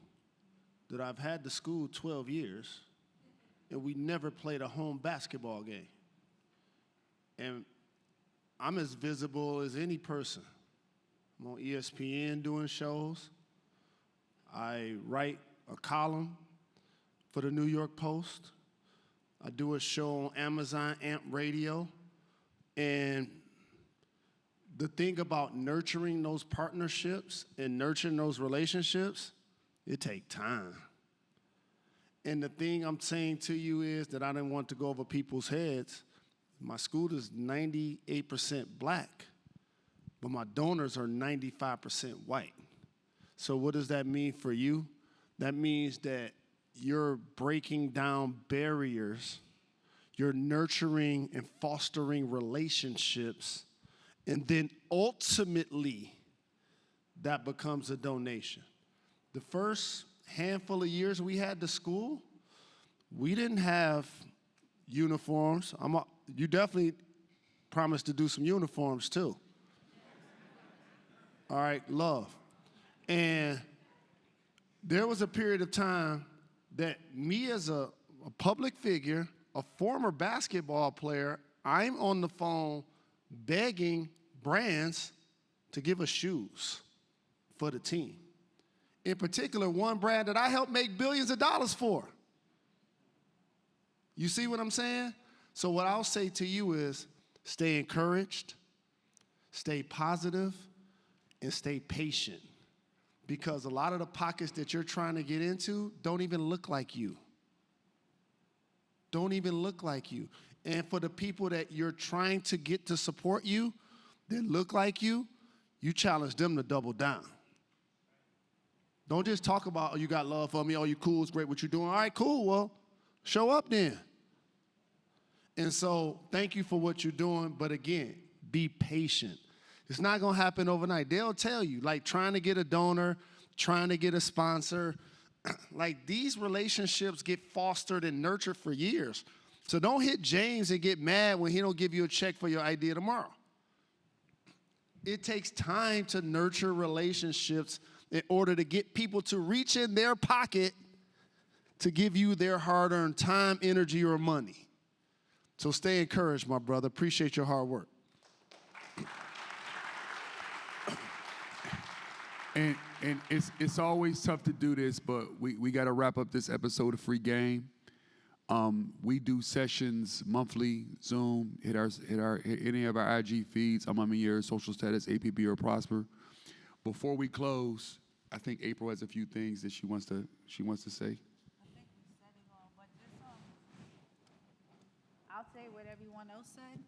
that I've had the school 12 years, and we never played a home basketball game. And I'm as visible as any person. I'm on ESPN doing shows. I write a column for the New York Post. I do a show on Amazon Amp Radio. And the thing about nurturing those partnerships and nurturing those relationships, it takes time. And the thing I'm saying to you is that I didn't want to go over people's heads. My school is 98% black, but my donors are 95% white. So what does that mean for you? That means that you're breaking down barriers, you're nurturing and fostering relationships, and then ultimately that becomes a donation. The first handful of years we had the school, we didn't have uniforms. You definitely promised to do some uniforms too. All right, love. And there was a period of time that me as a public figure, a former basketball player, I'm on the phone begging brands to give us shoes for the team. In particular, one brand that I helped make billions of dollars for. You see what I'm saying? So what I'll say to you is stay encouraged, stay positive, and stay patient. Because a lot of the pockets that you're trying to get into don't even look like you. Don't even look like you. And for the people that you're trying to get to support you, that look like you challenge them to double down. Don't just talk about, oh, you got love for me, oh, you cool, it's great what you're doing. All right, cool, well, show up then. And so thank you for what you're doing, but again, be patient. It's not gonna happen overnight. They'll tell you, like trying to get a donor, trying to get a sponsor, like these relationships get fostered and nurtured for years. So don't hit James and get mad when he don't give you a check for your idea tomorrow. It takes time to nurture relationships in order to get people to reach in their pocket to give you their hard-earned time, energy, or money. So stay encouraged, my brother. Appreciate your hard work. And it's always tough to do this, but we got to wrap up this episode of Free Game. We do sessions monthly, Zoom, hit any of our IG feeds. I'm on your social status, APB or Prosper. Before we close, I think April has a few things that she wants to say. I think we said it all, but just I'll say what everyone else said.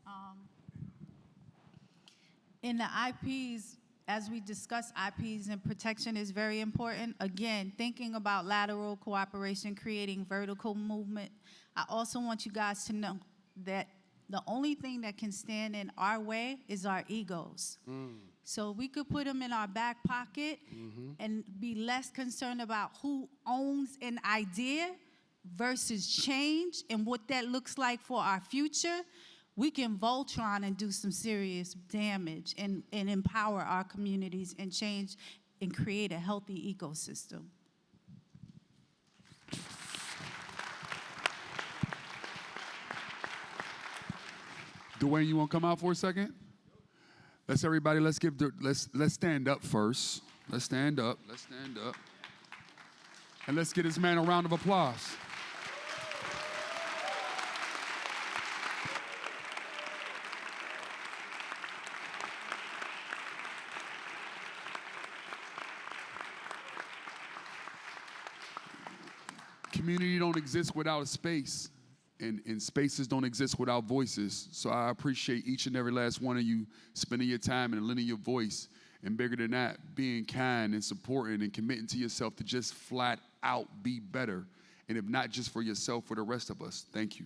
In the IPs, as we discuss IPs and protection is very important. Again, thinking about lateral cooperation, creating vertical movement. I also want you guys to know that the only thing that can stand in our way is our egos. So we could put them in our back pocket and be less concerned about who owns an idea versus change and what that looks like for our future. We can Voltron and do some serious damage and empower our communities and change and create a healthy ecosystem. Dwayne, you want to come out for a second? Let's stand up first. Let's stand up. And let's get this man a round of applause. Community don't exist without a space, and spaces don't exist without voices. So I appreciate each and every last one of you spending your time and lending your voice, and bigger than that, being kind and supporting and committing to yourself to just flat out be better, and if not just for yourself, for the rest of us. Thank you.